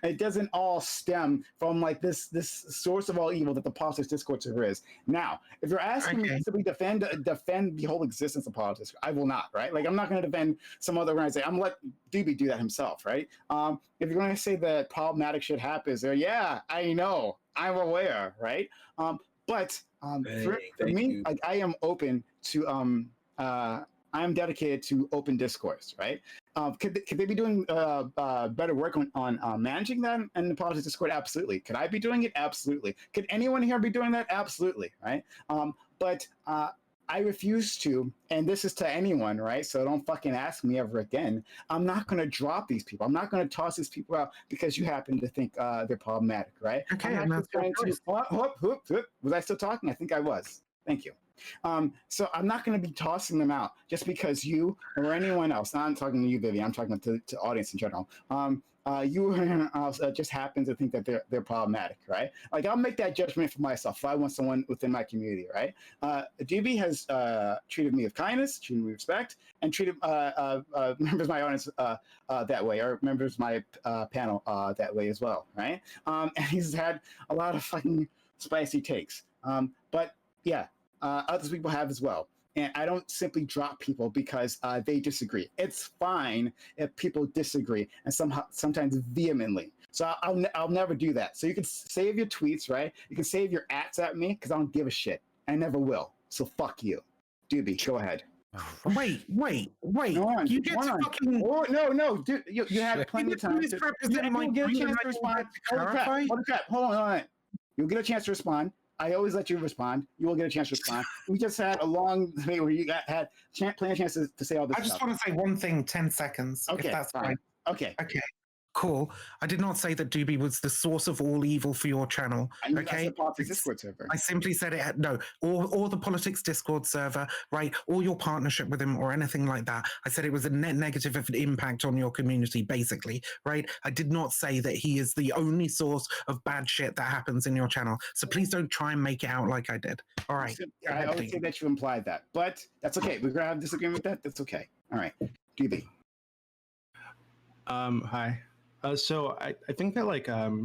It doesn't all stem from like this source of all evil that the politics Discord server is. Now, if you're asking me to simply defend the whole existence of politics, I will not, right? Like I'm not going to defend some other organization. I'm gonna let Doobie do that himself, right? If you're going to say that problematic shit happens there, yeah, I know, I'm aware, right? But for me, like I am open to I am dedicated to open discourse, right? Could they be doing better work on managing that in the politics Discord? Absolutely. Could I be doing it? Absolutely. Could anyone here be doing that? Absolutely, right? But I refuse to, and this is to anyone, right? So don't fucking ask me ever again. I'm not going to drop these people. I'm not going to toss these people out because you happen to think they're problematic, right? Okay, I'm not going to. Was I still talking? I think I was. Thank you. So I'm not going to be tossing them out just because you or anyone else. I'm talking to you, Vivian. I'm talking to the audience in general. You or anyone else just happen to think that they're problematic, right? Like I'll make that judgment for myself if I want someone within my community, right? DB has treated me with kindness, treated me with respect, and treated members of my audience that way, or members of my panel that way as well, right? And he's had a lot of fucking spicy takes. But yeah. Other people have as well. And I don't simply drop people because they disagree. It's fine if people disagree and sometimes vehemently. So I'll never do that. So you can save your tweets, right? You can save your @s at me because I don't give a shit. I never will. So fuck you. Doobie, go ahead. Wait. On, You get to fucking... Oh, no, dude, you had plenty of time. You'll get a chance to respond. Hold on. You'll get a chance to respond. I always let you respond. You will get a chance to respond. We just had a long debate where you had plenty of chances to say all this I just stuff. want to say one thing, 10 seconds. Okay, if that's fine. Okay. Cool. I did not say that Doobie was the source of all evil for your channel. Okay. Discord server. I simply said it had no, or the politics Discord server, right? Or your partnership with him or anything like that. I said it was a net negative impact on your community, basically, right? I did not say that he is the only source of bad shit that happens in your channel. So please don't try and make it out like I did. All right. I would say that you implied that, but that's okay. We're gonna have disagreement with that. That's okay. All right. Doobie. Hi. So I think that like I've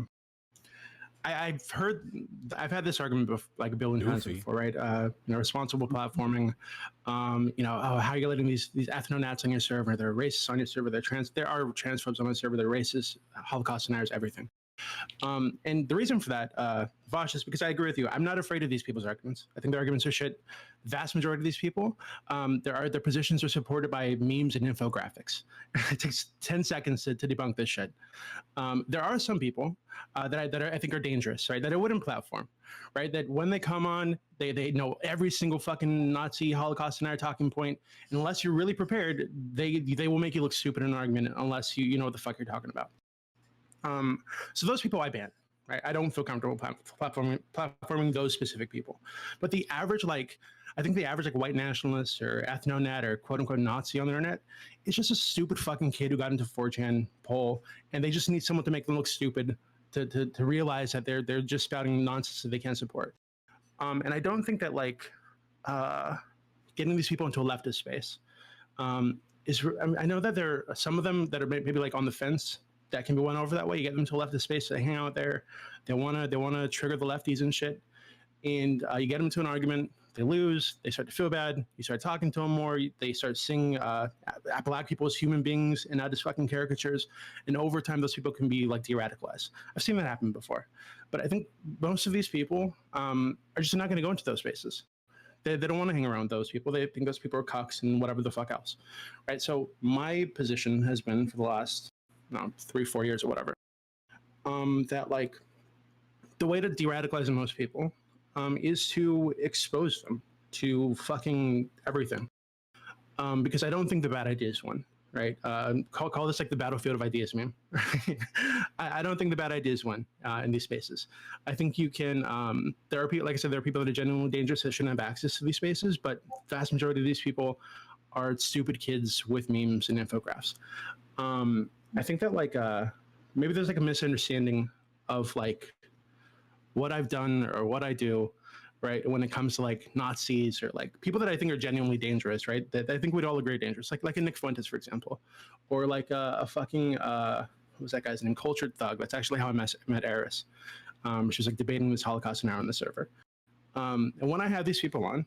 had this argument like a billion times before, right? Responsible platforming. How are you letting these ethno-nats on your server? They're racists on your server. There are transphobes on my server. They're racist, Holocaust deniers, everything. And the reason for that, Vaush, is because I agree with you. I'm not afraid of these people's arguments. I think their arguments are shit. Vast majority of these people, their positions are supported by memes and infographics. It takes 10 seconds to debunk this shit. There are some people that I think are dangerous, right? That I wouldn't platform, right? That when they come on, they know every single fucking Nazi Holocaust denier talking point. And unless you're really prepared, they will make you look stupid in an argument unless you know what the fuck you're talking about. So those people I ban, right? I don't feel comfortable platforming those specific people. But the average, I think the average white nationalist or ethno-nat or quote unquote Nazi on the internet is just a stupid fucking kid who got into 4chan poll, and they just need someone to make them look stupid to realize that they're just spouting nonsense that they can't support. And I don't think that getting these people into a leftist space I know that there are some of them that are maybe on the fence. That can be won over that way. You get them to a leftist space, so they hang out there. They wanna trigger the lefties and shit. And you get them to an argument, they lose, they start to feel bad. You start talking to them more. They start seeing black people as human beings and not as fucking caricatures. And over time, those people can be de-radicalized. I've seen that happen before. But I think most of these people are just not going to go into those spaces. They don't want to hang around those people. They think those people are cucks and whatever the fuck else, right? So my position has been for the last 3-4 years or whatever, that the way to de-radicalize most people is to expose them to fucking everything, because I don't think the bad ideas win, right? Call this the battlefield of ideas, man. I don't think the bad ideas win in these spaces. I think you can, there are people, like I said, there are people that are genuinely dangerous that shouldn't have access to these spaces, but vast majority of these people are stupid kids with memes and infographics. I think that maybe there's a misunderstanding of what I've done or what I do, right? When it comes to Nazis or people that I think are genuinely dangerous, right? That I think we'd all agree are dangerous, like a Nick Fuentes, for example, or a fucking was that guy's name? Cultured Thug. That's actually how I met Eris. She was like debating this Holocaust now on the server. And when I have these people on,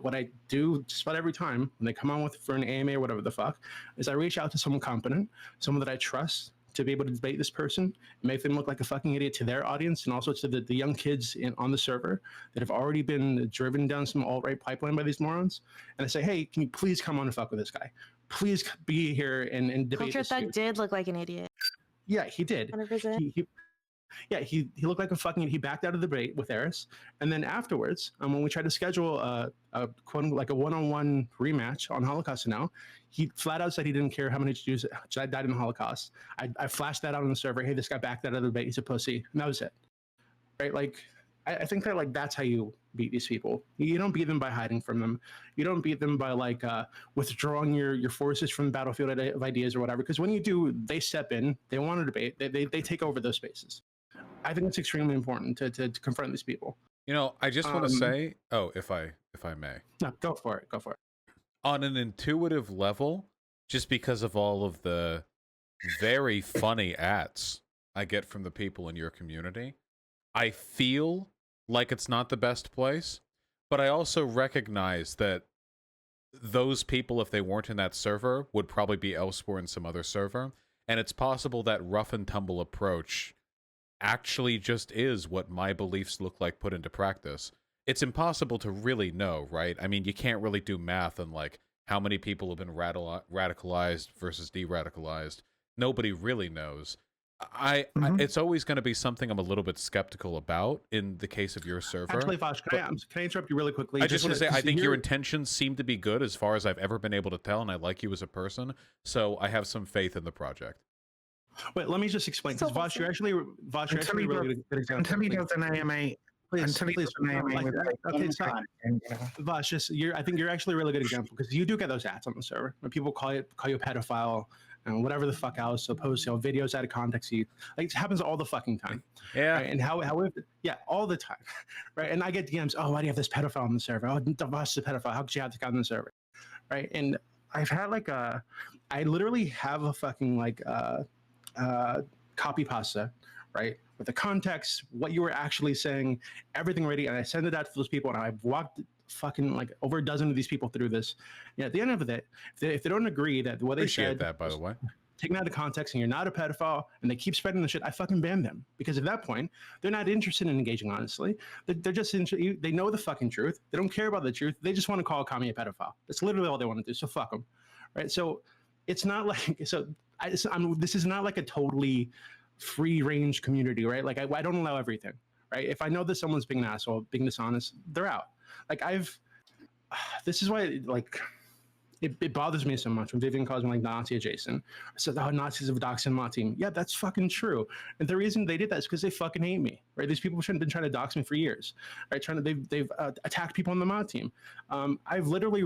what I do just about every time when they come on for an AMA or whatever the fuck, is I reach out to someone competent, someone that I trust, to be able to debate this person and make them look like a fucking idiot to their audience and also to the young kids on the server that have already been driven down some alt-right pipeline by these morons. And I say, hey, can you please come on and fuck with this guy? Please be here and debate Culture this Thug dude. did look like an idiot. Yeah, he did. 100%. He looked like a fucking. He backed out of the debate with Eris, and then afterwards, when we tried to schedule a quote like a one-on-one rematch on Holocaust now, he flat out said he didn't care how many Jews died in the Holocaust. I flashed that out on the server. Hey, this guy backed out of the debate. He's a pussy, and that was it. Right? Like, I think that like that's how you beat these people. You don't beat them by hiding from them. You don't beat them by like withdrawing your forces from the battlefield of ideas or whatever. Because when you do, they step in. They want to debate. They take over those spaces. I think it's extremely important to confront these people. You know, I just want to say, if I may. No, go for it. Go for it. On an intuitive level, just because of all of the very funny ats I get from the people in your community, I feel like it's not the best place, but I also recognize that those people, if they weren't in that server, would probably be elsewhere in some other server, and it's possible that rough and tumble approach actually just is what my beliefs look like put into practice. It's impossible to really know, right? I mean, you can't really do math on like how many people have been radicalized versus de-radicalized. Nobody really knows. It's always going to be something I'm a little bit skeptical about in the case of your server. Actually, Vaush, can I interrupt you really quickly? I just want to say, I think your intentions seem to be good as far as I've ever been able to tell, and I like you as a person, so I have some faith in the project. Wait, let me just explain. Because Vaush, you're actually really good example. Until he does an AMA. Please. Vaush, I think you're actually a really good example because you do get those ads on the server when people call you a pedophile and whatever the fuck else. So post videos out of context. Like it happens all the fucking time. Yeah. Right? And all the time. Right. And I get DMs. Oh, why do you have this pedophile on the server? Oh, Vaush is a pedophile. How could you have this guy on the server? Right. And I've had I literally have a fucking copy pasta, right? With the context, what you were actually saying, everything ready, and I send it out to those people, and I've walked fucking like over a dozen of these people through this. Yeah, at the end of it, if they don't agree that what they said, that by the way, taken out of context, and you're not a pedophile, and they keep spreading the shit, I fucking ban them because at that point, they're not interested in engaging. Honestly, they're just they know the fucking truth. They don't care about the truth. They just want to call a commie a pedophile. That's literally all they want to do. So fuck them, right? So it's not like this is not like a totally free range community, right? Like I don't allow everything, right? If I know that someone's being an asshole, being dishonest, they're out. Like this is why like it bothers me so much when Vivian calls me like Nazi adjacent. Says, oh, Nazis have doxed in my team. Yeah, that's fucking true. And the reason they did that is because they fucking hate me, right? These people have been trying to dox me for years, right? They've attacked people on the mod team. I've literally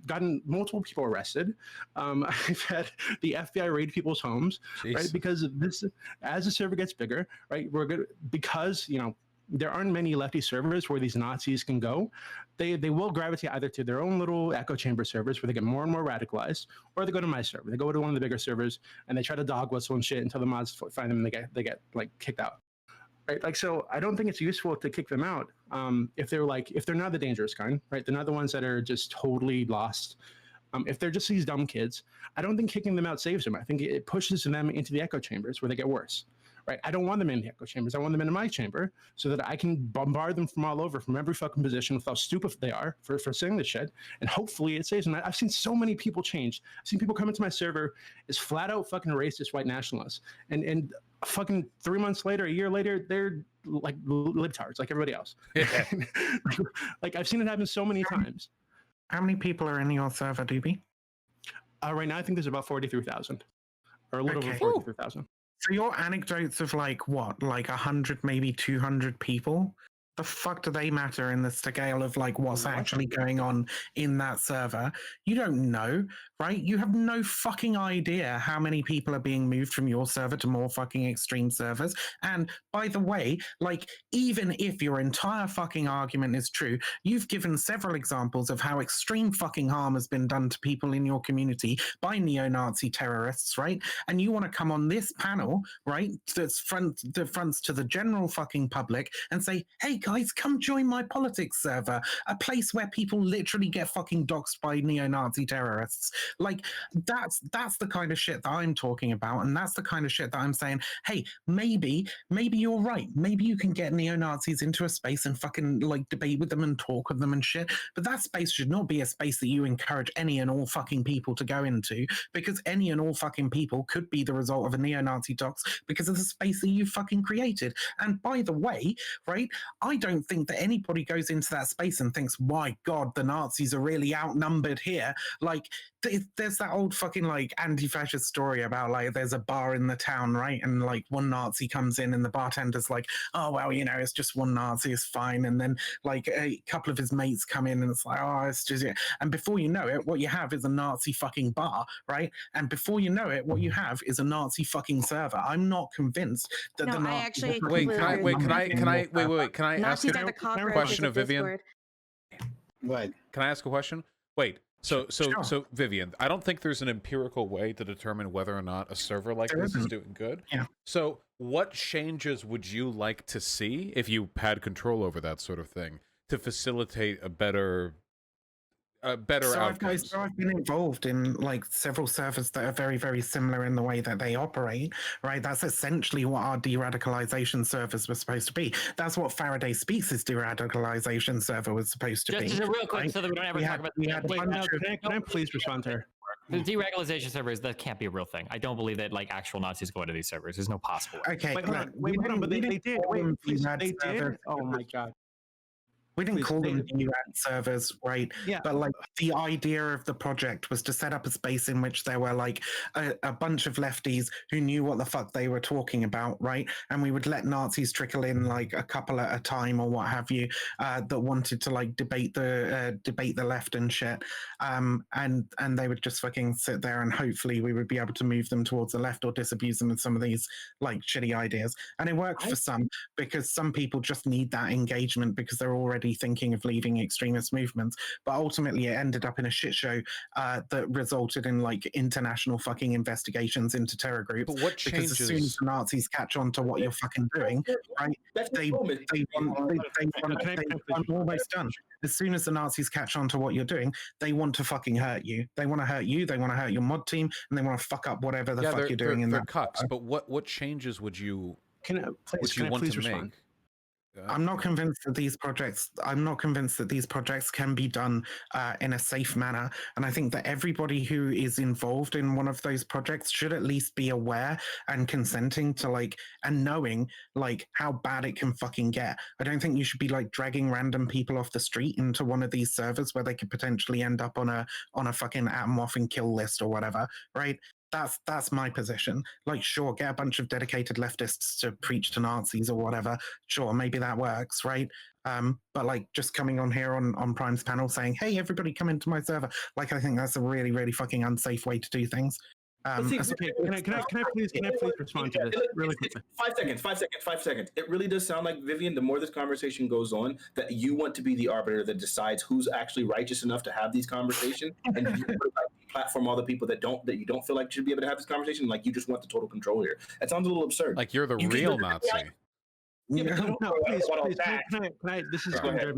gotten multiple people arrested. I've had the FBI raid people's homes, Jeez. Right? Because this, as the server gets bigger, right? We're good because there aren't many lefty servers where these Nazis can go. They will gravitate either to their own little echo chamber servers where they get more and more radicalized, or they go to my server. They go to one of the bigger servers and they try to dog whistle and shit until the mods find them and they get like kicked out. Right? Like, so I don't think it's useful to kick them out if they're not the dangerous kind, right? They're not the ones that are just totally lost. If they're just these dumb kids, I don't think kicking them out saves them. I think it pushes them into the echo chambers where they get worse. Right? I don't want them in the echo chambers. I want them in my chamber so that I can bombard them from all over, from every fucking position with how stupid they are for saying this shit. And hopefully it saves them. I've seen so many people change. I've seen people come into my server as flat out fucking racist white nationalists. And fucking 3 months later, a year later, they're like libtards, like everybody else. Yeah. Like I've seen it happen so many times. How many people are in your server, Doobie? Right now, I think there's about 43,000 or a little over 43,000. So your anecdotes of like 100, maybe 200 people the fuck do they matter in the scale of like what's actually going on in that server? You don't know, right? You have no fucking idea how many people are being moved from your server to more fucking extreme servers. And by the way, like, even if your entire fucking argument is true, you've given several examples of how extreme fucking harm has been done to people in your community by neo-Nazi terrorists, right? And you want to come on this panel, right, that's fronts to the general fucking public and say, hey guys, come join my politics server, a place where people literally get fucking doxxed by neo-Nazi terrorists. Like, that's the kind of shit that I'm talking about, and that's the kind of shit that I'm saying, hey, maybe you're right. Maybe you can get neo-Nazis into a space and fucking like debate with them and talk with them and shit. But that space should not be a space that you encourage any and all fucking people to go into, because any and all fucking people could be the result of a neo-Nazi dox because of the space that you fucking created. And by the way, right, I don't think that anybody goes into that space and thinks, my God, the Nazis are really outnumbered here. Like, there's that old fucking like anti-fascist story about like there's a bar in the town, right? And like one Nazi comes in and the bartender's like, oh, well, you know, it's just one Nazi, it's fine. And then like a couple of his mates come in and it's like, oh, it's just, and before you know it, what you have is a Nazi fucking bar, right? And before you know it, what you have is a Nazi fucking server. I'm not convinced that No, the Nazis I actually Wait, can I completely wait, can I ask Nazis a are the cockroaches question of Vivian? Discord. What? Can I ask a question? Wait, so Sure. Vivian, I don't think there's an empirical way to determine whether or not a server like this is doing good. Yeah. So what changes would you like to see if you had control over that sort of thing to facilitate a better outcomes? So I've been involved in like several servers that are very, very similar in the way that they operate, right? That's essentially what our de-radicalization servers were supposed to be. That's what Faraday Speaks' de-radicalization server was supposed to be. Just real quick, right? so that we don't ever talk about we had a Wait, bunch now, of- can I please respond to her? the deregulation servers. That can't be a real thing. I don't believe that like actual Nazis go into these servers. There's no possible way. Okay, Wait, hold look, on. Wait, hold on. But they did. Wait, please. They did. servers. Oh my God. We didn't Please, call them they- DRAD servers, right? Yeah. But like the idea of the project was to set up a space in which there were like a bunch of lefties who knew what the fuck they were talking about, right? And we would let Nazis trickle in like a couple at a time or what have you, that wanted to like debate the left and shit. And they would just fucking sit there and hopefully we would be able to move them towards the left or disabuse them of some of these like shitty ideas. And it worked for some, because some people just need that engagement because they're already thinking of leaving extremist movements. But ultimately it ended up in a shit show that resulted in like international fucking investigations into terror groups. But what Because as soon as changes? the Nazis catch on to what you're fucking doing, right, they want almost done. As soon as the Nazis catch on to what you're doing, they want to fucking hurt you. They want to hurt you, they want to hurt your mod team, and they want to fuck up whatever the fuck you're doing in they're that. cucks. But what changes would you want to respond? make? I'm not convinced that these projects. I'm not convinced that these projects can be done in a safe manner. And I think that everybody who is involved in one of those projects should at least be aware and consenting to like and knowing like how bad it can fucking get. I don't think you should be like dragging random people off the street into one of these servers where they could potentially end up on a fucking atom off and kill list or whatever, right? That's my position. Like, sure, get a bunch of dedicated leftists to preach to Nazis or whatever. Sure, maybe that works, right? But like just coming on here on Prime's panel saying, "Hey, everybody, come into my server," like I think that's a really, really fucking unsafe way to do things. Okay, can I please respond to this really quickly? 5 seconds. It really does sound like, Vivian, the more this conversation goes on, that you want to be the arbiter that decides who's actually righteous enough to have these conversations, and you platform all the people that you don't feel like should be able to have this conversation. Like, you just want the total control here. That sounds a little absurd. Like you're the real Nazi. Yeah, No, please, can I, this is going to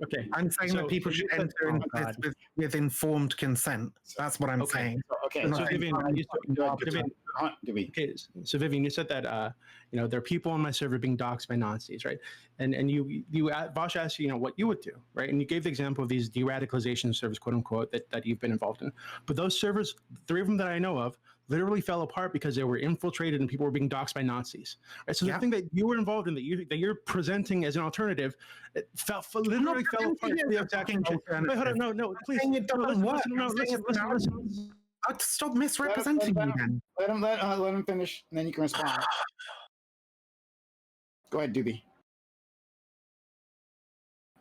okay. I'm saying that people should enter into this with informed consent. That's what I'm saying. Okay, So Vivian, so Vivian, you said that there are people on my server being doxxed by Nazis, right? And Vaush asked you, what you would do, right? And you gave the example of these de-radicalization servers, quote unquote, that you've been involved in. But those servers, 3 of them that I know of, literally fell apart because they were infiltrated and people were being doxxed by Nazis. Right? So the thing that you were involved in, that you're presenting as an alternative, it literally fell apart. The exact same shit. Wait, hold on, no, please. Listen. Stop misrepresenting me then. Let him finish, and then you can respond. Go ahead, Doobie.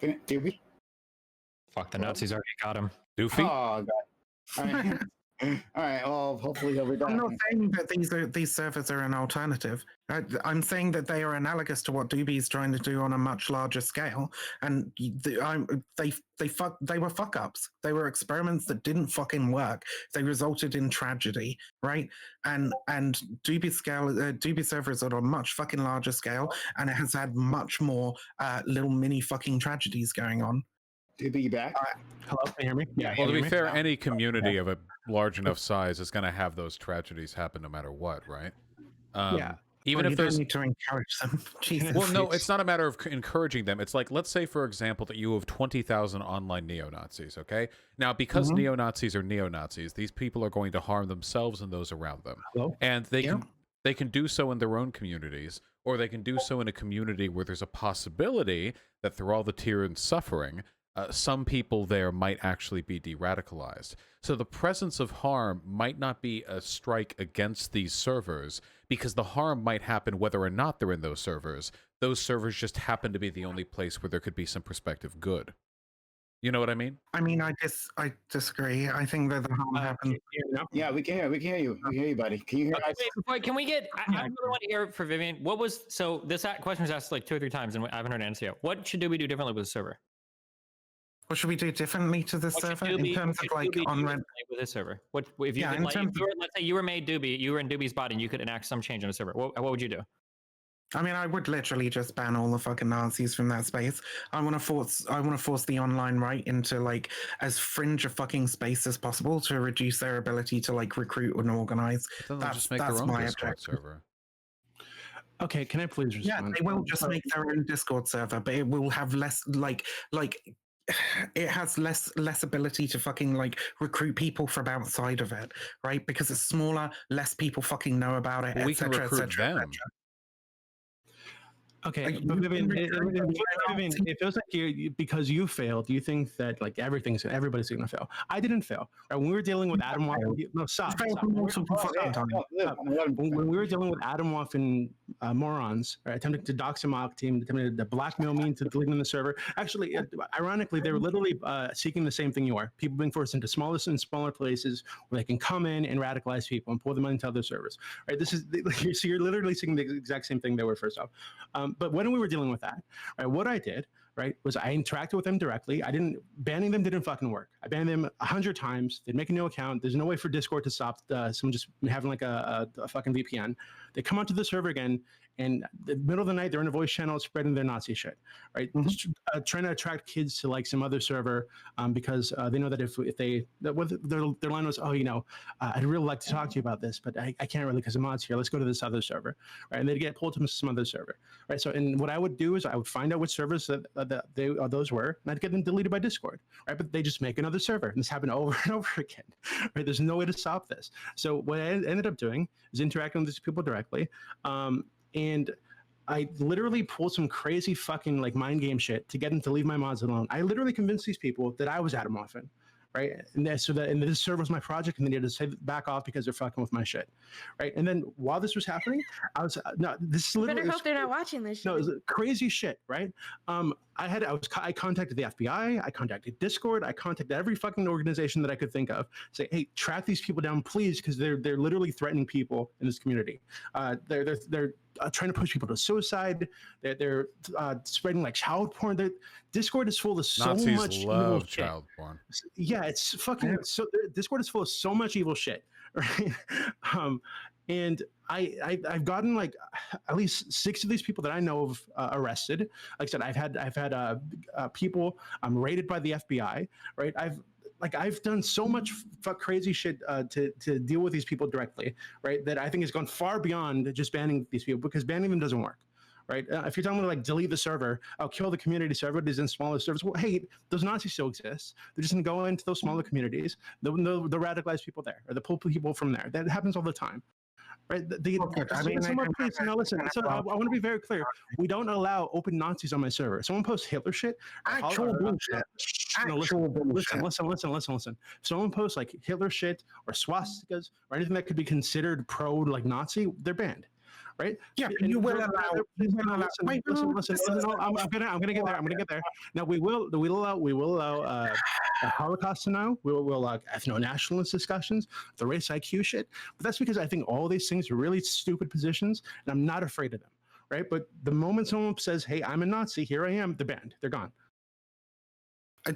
Doobie? Fuck, the Nazis already got him. Doofy? Oh, God. All right. All right. Well, hopefully he'll be back. I'm not saying that these servers are an alternative. I'm saying that they are analogous to what Doobie is trying to do on a much larger scale. And they were fuck ups. They were experiments that didn't fucking work. They resulted in tragedy, right? And Doobie server is on a much fucking larger scale, and it has had much more little mini fucking tragedies going on. Doobie, you back? Hello, can you hear me? Yeah. Well, to can you be hear me? fair, any community of a large enough size is going to have those tragedies happen no matter what, right? Yeah. Even Well, if you don't there's need to encourage them. Jesus. well, no, it's not a matter of encouraging them. It's like, let's say, for example, that you have 20,000 online neo-Nazis, okay? Now, because neo-Nazis are neo-Nazis, these people are going to harm themselves and those around them. Hello? And they can do so in their own communities, or they can do so in a community where there's a possibility that through all the tear and suffering, some people there might actually be de-radicalized. So the presence of harm might not be a strike against these servers, because the harm might happen whether or not they're in those servers. Those servers just happen to be the only place where there could be some prospective good. You know what I mean? I mean, I disagree. I think that the harm happens. Yeah, we can hear you. We can hear you, buddy. Can you hear us? Wait, can we get? I really want to hear for Vivian. What was so? This question was asked like 2 or 3 times, and I haven't heard an answer yet. What should we do differently with the server? What should we do differently to the server in terms of like on red? With this server? What if you Yeah, could, in like, terms let's say you were made Doobie, you were in Doobie's body, and you could enact some change on a server. What would you do? I mean, I would literally just ban all the fucking Nazis from that space. I want to force the online right into like as fringe a fucking space as possible to reduce their ability to like recruit and organize. Then they'll just make that's their own my Discord objective. server. Okay, can I please respond? Yeah, they will just make their own Discord server, but it will have less like it has less ability to fucking like recruit people from outside of it, right? Because it's smaller, less people fucking know about it. Well, we can recruit them. Okay, Like, but you Vivian, can it feels like because you failed, you think that like everybody's gonna fail. I didn't fail. Right? When we were dealing with Adam Woff, no, stop. When we were dealing with Adam Woff and morons, right, attempting to dox a mock team, attempting to blackmail me into deleting the server. Actually, ironically, they were literally seeking the same thing you are. People being forced into smaller and smaller places where they can come in and radicalize people and pull them into other servers. Right? This is so you're literally seeing the exact same thing they were first off. But when we were dealing with that, right, what I did, right, was I interacted with them directly. Banning them didn't fucking work. I banned them 100 times. They'd make a new account. There's no way for Discord to stop someone just having like a fucking VPN. They come onto the server again, and the middle of the night, they're in a voice channel spreading their Nazi shit, right? Trying to attract kids to like some other server because they know that if their line was, I'd really like to talk to you about this, but I can't really because the mod's here. Let's go to this other server, right? And they'd get pulled to some other server, right? So, and what I would do is I would find out which servers those were, and I'd get them deleted by Discord, right? But they just make another server, and this happened over and over again, right? There's no way to stop this. So what I ended up doing is interacting with these people directly, and I literally pulled some crazy fucking like mind game shit to get them to leave my mods alone. I literally convinced these people that I was Adam Woff, right? And this server was my project, and they needed to say back off because they're fucking with my shit, right? And then while this was happening, I was this is literally. Better hope they're not watching this shit. No, it was crazy shit, right? I contacted the FBI, I contacted Discord, I contacted every fucking organization that I could think of. Say, hey, track these people down, please, because they're literally threatening people in this community. They're trying to push people to suicide. They're spreading like child porn. Discord is full of so Nazis much love evil child porn. Yeah, it's fucking so. Discord is full of so much evil shit, right? And I've gotten like at least 6 of these people that I know of arrested. Like I said, I've had people raided by the FBI, right? I've done so much crazy shit to deal with these people directly, right? That I think has gone far beyond just banning these people, because banning them doesn't work, right? If you're telling me to like delete the server, I'll kill the community server. It is in smaller servers. Well, hey, those Nazis still exist. They're just gonna go into those smaller communities. The radicalized people there, or the pull people from there. That happens all the time. Right? Please, now listen. So I want to be very clear. We don't allow open Nazis on my server. Someone posts Hitler shit. Actual bullshit. Listen. If someone posts like Hitler shit or swastikas or anything that could be considered pro like Nazi, they're banned. right? Yeah, but you will allow. Listen. No, I'm gonna get there. I'm gonna get there. Now we will allow Holocaust to know. We will allow ethno-nationalist discussions, the race IQ shit. But that's because I think all these things are really stupid positions, and I'm not afraid of them, right? But the moment someone says, "Hey, I'm a Nazi," here I am, they're banned. They're gone.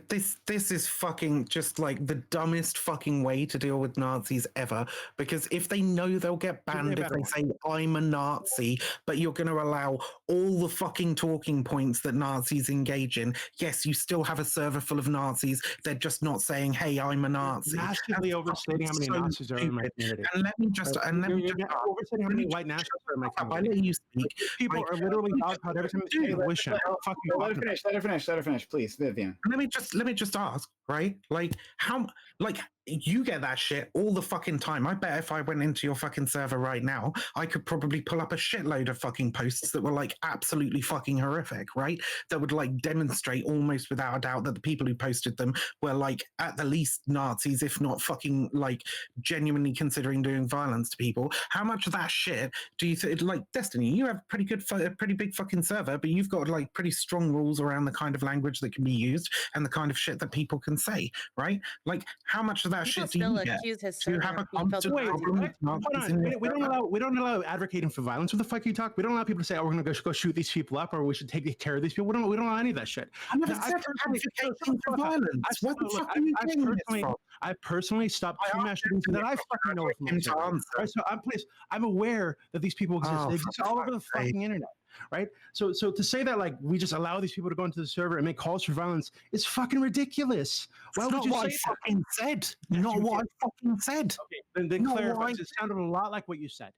This is fucking just like the dumbest fucking way to deal with Nazis ever. Because if they know they'll get banned if they say I'm a Nazi, but you're going to allow all the fucking talking points that Nazis engage in. Yes, you still have a server full of Nazis. They're just not saying, "Hey, I'm a Nazi." Massively overstating how many Nazis are in my community. And let me just overstating how many white nationalists are in my community. I let you speak. People are literally dogpiled every time they say wish. Let her finish, please, Vivian. Let me just ask, right? Like how, like you get that shit all the fucking time. I bet if I went into your fucking server right now, I could probably pull up a shitload of fucking posts that were like absolutely fucking horrific, right? That would like demonstrate almost without a doubt that the people who posted them were like at the least Nazis, if not fucking like genuinely considering doing violence to people. How much of that shit do you think, like Destiny, you have pretty big fucking server, but you've got like pretty strong rules around the kind of language that can be used and the kind of shit that people can say, right? Like how much of that shit do you get? Do you have a constant problem with Nazis in your server? We don't allow advocating for violence. What the fuck you talk? We don't allow people to say, "Oh, we're going to go shoot these people up," or "We should take care of these people." We don't allow any of that shit. I never said advocating for violence. What the fuck are you getting this from? I personally stopped two mass shootings that I fucking know from. Right, so I'm aware that these people exist. They exist all over the fucking internet. Right, so to say that like we just allow these people to go into the server and make calls for violence is fucking ridiculous. Why would you say that? Fucking said? Not what I fucking said. Okay, then clarify. It sounded a lot like what you said.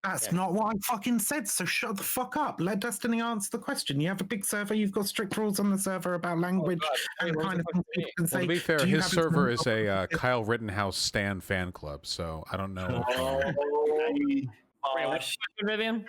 That's not what I fucking said. So shut the fuck up. Let Destiny answer the question. You have a big server. You've got strict rules on the server about language and kind of things people can say. To be fair, his server is a Kyle Rittenhouse stan fan club, so I don't know. Wait, what's the question, Vivian?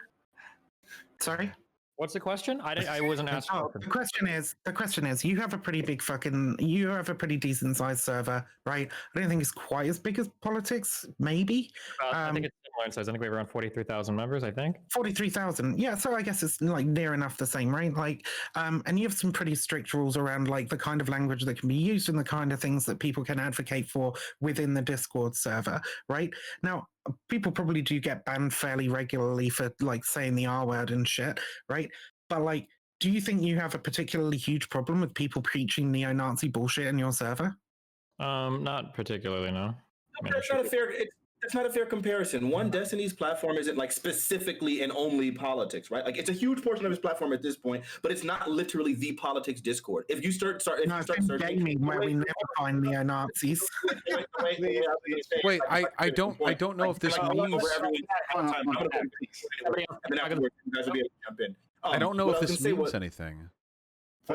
Sorry? What's the question? I wasn't asked. The question is, you have a pretty pretty decent sized server, right? I don't think it's quite as big as politics, maybe. I think it's similar in size. I think we have around 43,000 members, I think. 43,000. Yeah, so I guess it's like near enough the same, right? Like, and you have some pretty strict rules around like the kind of language that can be used and the kind of things that people can advocate for within the Discord server, right? Now, people probably do get banned fairly regularly for like saying the R word and shit, right? But like, do you think you have a particularly huge problem with people preaching neo-Nazi bullshit in your server? Not particularly, no. It's not a fair comparison. One, Destiny's platform isn't like specifically and only politics, right? Like it's a huge portion of his platform at this point, but it's not literally the politics Discord. If you start searching, gaming where we never find neo-Nazis. Wait, I don't know if this means. I don't know if this means anything.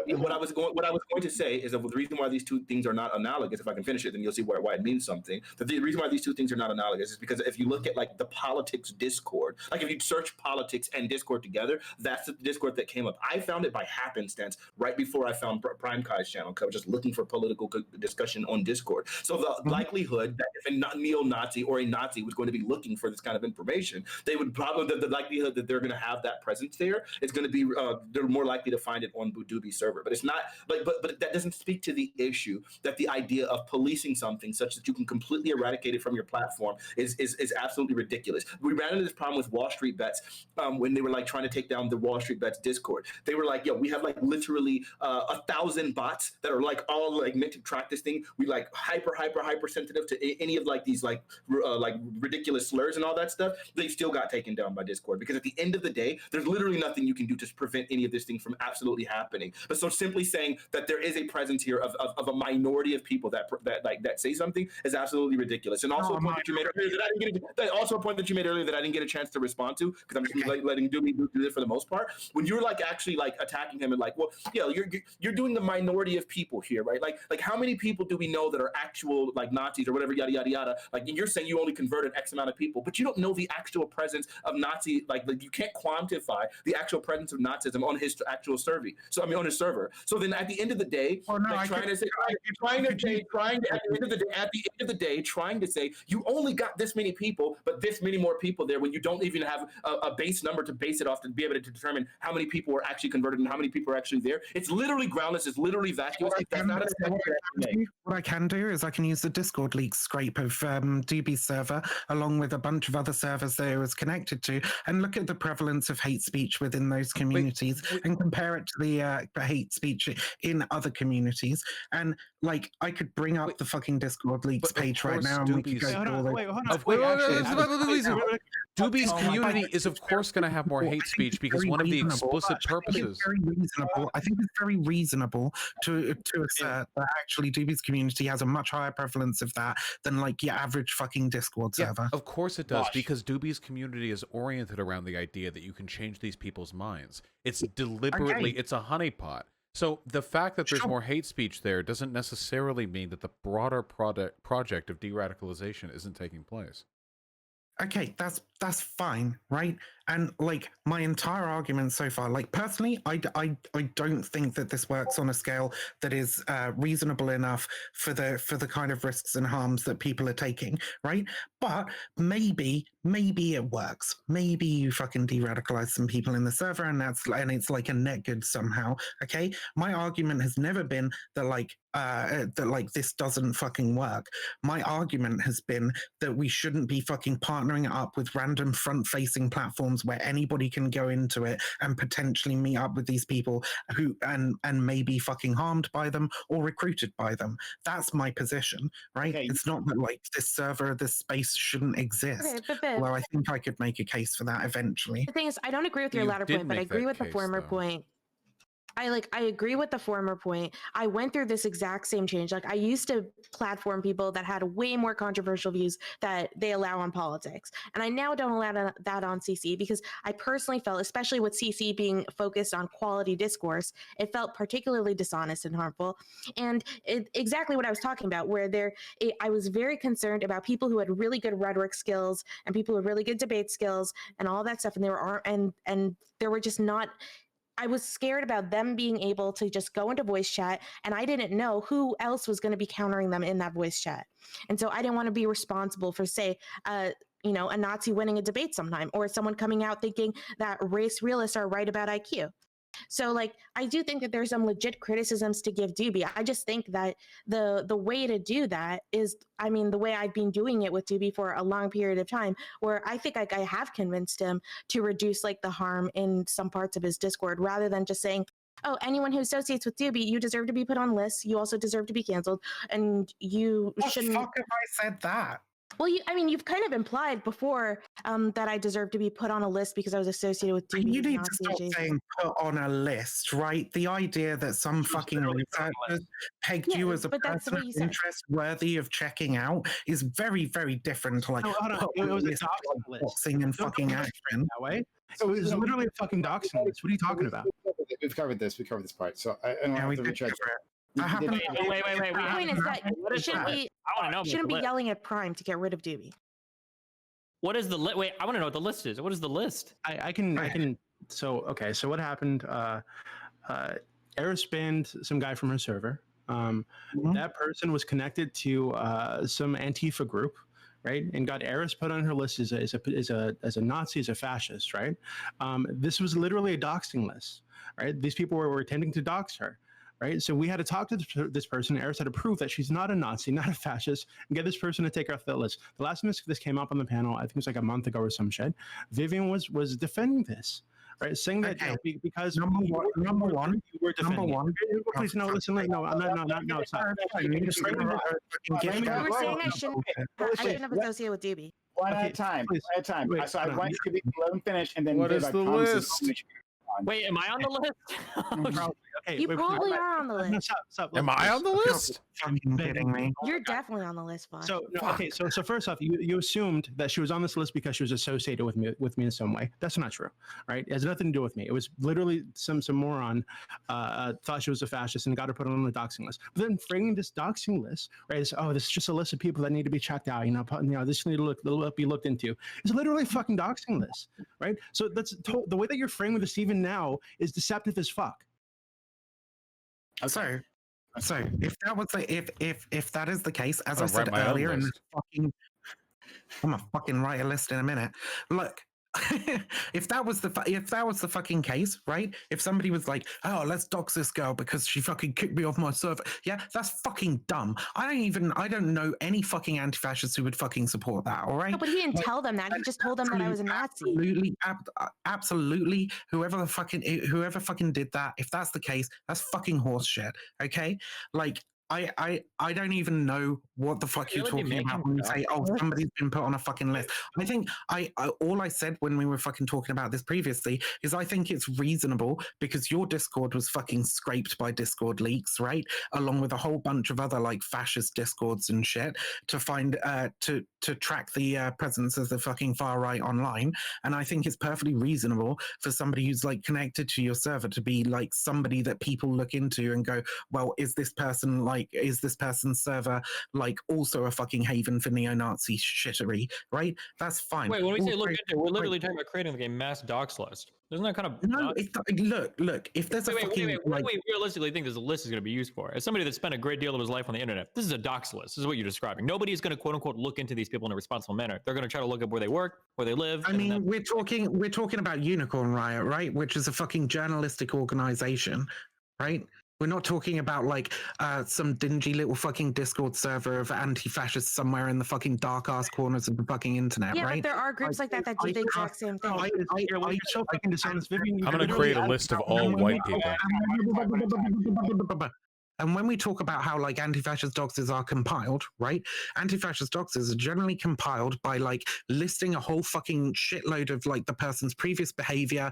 What I was going to say is that the reason why these two things are not analogous, if I can finish it, then you'll see why it means something. The reason why these two things are not analogous is because if you look at like the politics Discord, like if you search politics and Discord together, that's the Discord that came up. I found it by happenstance right before I found Prime Kai's channel, because I was just looking for political discussion on Discord. So the likelihood that if a neo-Nazi or a Nazi was going to be looking for this kind of information, they would probably, the likelihood that they're going to have that presence there is going to be, they're more likely to find it on Doobie server. But it's not like, but that doesn't speak to the issue that the idea of policing something such that you can completely eradicate it from your platform is absolutely ridiculous. We ran into this problem with Wall Street Bets when they were like trying to take down the Wall Street Bets Discord. They were like, yo, we have like literally 1,000 bots that are like all like meant to track this thing. We like hyper sensitive to any of like these like ridiculous slurs and all that stuff. They still got taken down by Discord, because at the end of the day, there's literally nothing you can do to prevent any of this thing from absolutely happening. But so simply saying that there is a presence here of a minority of people that say something is absolutely ridiculous. And also a point that you made earlier that I didn't get a chance to respond to, because I'm just letting Doobie do this for the most part. When you're like actually like attacking him and like, well, yeah, you're doing the minority of people here, right? Like how many people do we know that are actual like Nazis or whatever, yada yada yada? Like you're saying you only converted X amount of people, but you don't know the actual presence of Nazi, like you can't quantify the actual presence of Nazism on his actual server. So I mean on his server. So then at the end of the day, at the end of the day, trying to say you only got this many people, but this many more people there when you don't even have a base number to base it off to be able to determine how many people are actually converted and how many people are actually there. It's literally groundless. It's literally vacuous. What I can do is I can use the Discord leak scrape of Doobie's server along with a bunch of other servers that it was connected to and look at the prevalence of hate speech within those communities and compare it to the hate speech in other communities. And like, I could bring up the fucking Discord leaks page right now and we could go through all Doobie's community is, of course, going to have more hate speech because one of the explicit purposes. I think it's very reasonable to assert that actually Doobie's community has a much higher prevalence of that than like your average fucking Discord server. Of course it does, because Doobie's community is oriented around the idea that you can change these people's minds. It's deliberately, it's a honeypot. So the fact that there's more hate speech there doesn't necessarily mean that the broader project of de-radicalization isn't taking place. Okay, that's fine, right? And like my entire argument so far, like personally, I don't think that this works on a scale that is reasonable enough for the kind of risks and harms that people are taking, right? But maybe it works. Maybe you fucking de-radicalize some people in the server, and it's like a net good somehow. Okay, my argument has never been that this doesn't fucking work. My argument has been that we shouldn't be fucking partnering up with random front-facing platforms where anybody can go into it and potentially meet up with these people who and may be fucking harmed by them or recruited by them. That's my position, right? Okay. It's not that like this server, this space shouldn't exist. Okay, well, I think I could make a case for that eventually. The thing is, I don't agree with your latter point, but I agree with the former point. I agree with the former point. I went through this exact same change. Like, I used to platform people that had way more controversial views that they allow on politics. And I now don't allow that on CC because I personally felt, especially with CC being focused on quality discourse, it felt particularly dishonest and harmful. And exactly what I was talking about, where I was very concerned about people who had really good rhetoric skills and people with really good debate skills and all that stuff. And there were just not... I was scared about them being able to just go into voice chat, and I didn't know who else was going to be countering them in that voice chat. And so I didn't want to be responsible for, say, a Nazi winning a debate sometime, or someone coming out thinking that race realists are right about IQ. So, like, I do think that there's some legit criticisms to give Doobie. I just think that the way to do that is, I mean, the way I've been doing it with Doobie for a long period of time, where I think I have convinced him to reduce like the harm in some parts of his Discord, rather than just saying, oh, anyone who associates with Doobie, you deserve to be put on lists. You also deserve to be canceled, and you shouldn't. What the fuck have I said that? Well, you've kind of implied before that I deserve to be put on a list because I was associated with Doobie. You need to stop saying put on a list, right? The idea that some fucking researchers pegged you as a person of interest worthy of checking out is very, very different to like it was a doxing and fucking action. That way. It was literally a fucking doxing list. What are you talking about? We've covered this part. So I don't have to recheck. Wait. The point is that you shouldn't be yelling at Prime to get rid of Doobie. What is the list? Wait, I want to know what the list is. What is the list? I can. So what happened? Eris banned some guy from her server. That person was connected to some Antifa group, right? And got Eris put on her list as a Nazi, as a fascist, right? This was literally a doxing list, right? These people were intending to dox her. Right, so we had to talk to this person. Eris had to prove that she's not a Nazi, not a fascist, and get this person to take her off that list. The last time this came up on the panel, I think it was like a month ago or some shit, Vivian was defending this, right, saying that because number one, you were defending. Please, no, listen, no, stop. You were saying I shouldn't have associated with Doobie. One at a time. So I want you to let him finish, and then what is the list? Wait, am I on the list? You probably are on the list. No, stop. Am I on the list? You're definitely on the list, Vaush. So first off, you assumed that she was on this list because she was associated with me in some way. That's not true, right? It has nothing to do with me. It was literally some moron thought she was a fascist and got her put on the doxing list. But then framing this doxing list, right? Is, this is just a list of people that need to be checked out. This need to be looked into. It's literally a fucking doxing list, right? So that's the way that you're framing this even now is deceptive as fuck. So if that was if that is the case, as I I'll write said my own earlier, in this list. fucking, I'm gonna fucking write a list in a minute. Look, if that was the fucking case, right? If somebody was like, "Oh, let's dox this girl because she fucking kicked me off my server," yeah, that's fucking dumb. I don't know any fucking anti-fascists who would fucking support that. All right? No, but he didn't tell them that. He just told them that I was a Nazi. Absolutely. Whoever fucking did that, if that's the case, that's fucking horseshit. Okay, like. I don't even know what the fuck you're talking about when you say, oh, somebody's been put on a fucking list. I think all I said when we were fucking talking about this previously is I think it's reasonable because your Discord was fucking scraped by Discord leaks, right? Along with a whole bunch of other like fascist Discords and shit to find to track the presence of the fucking far right online. And I think it's perfectly reasonable for somebody who's like connected to your server to be like somebody that people look into and go, well, is this person's server like also a fucking haven for neo-Nazi shittery, right? That's fine. Wait, when we say look into, we're literally talking about creating like a mass dox list. Isn't that kind of no? Look. If there's wait, what do we realistically think this list is going to be used for? As somebody that spent a great deal of his life on the internet, this is a dox list. This is what you're describing. Nobody is going to quote unquote look into these people in a responsible manner. They're going to try to look up where they work, where they live. I mean, we're talking about Unicorn Riot, right? Which is a fucking journalistic organization, right? We're not talking about like some dingy little fucking Discord server of anti-fascists somewhere in the fucking dark ass corners of the fucking internet, Yeah, right? but there are groups like that do the exact same thing. I'm I'm going to create a list of all white people. And when we talk about how like anti-fascist doxes are compiled, right? Anti-fascist doxes are generally compiled by like listing a whole fucking shitload of like the person's previous behavior,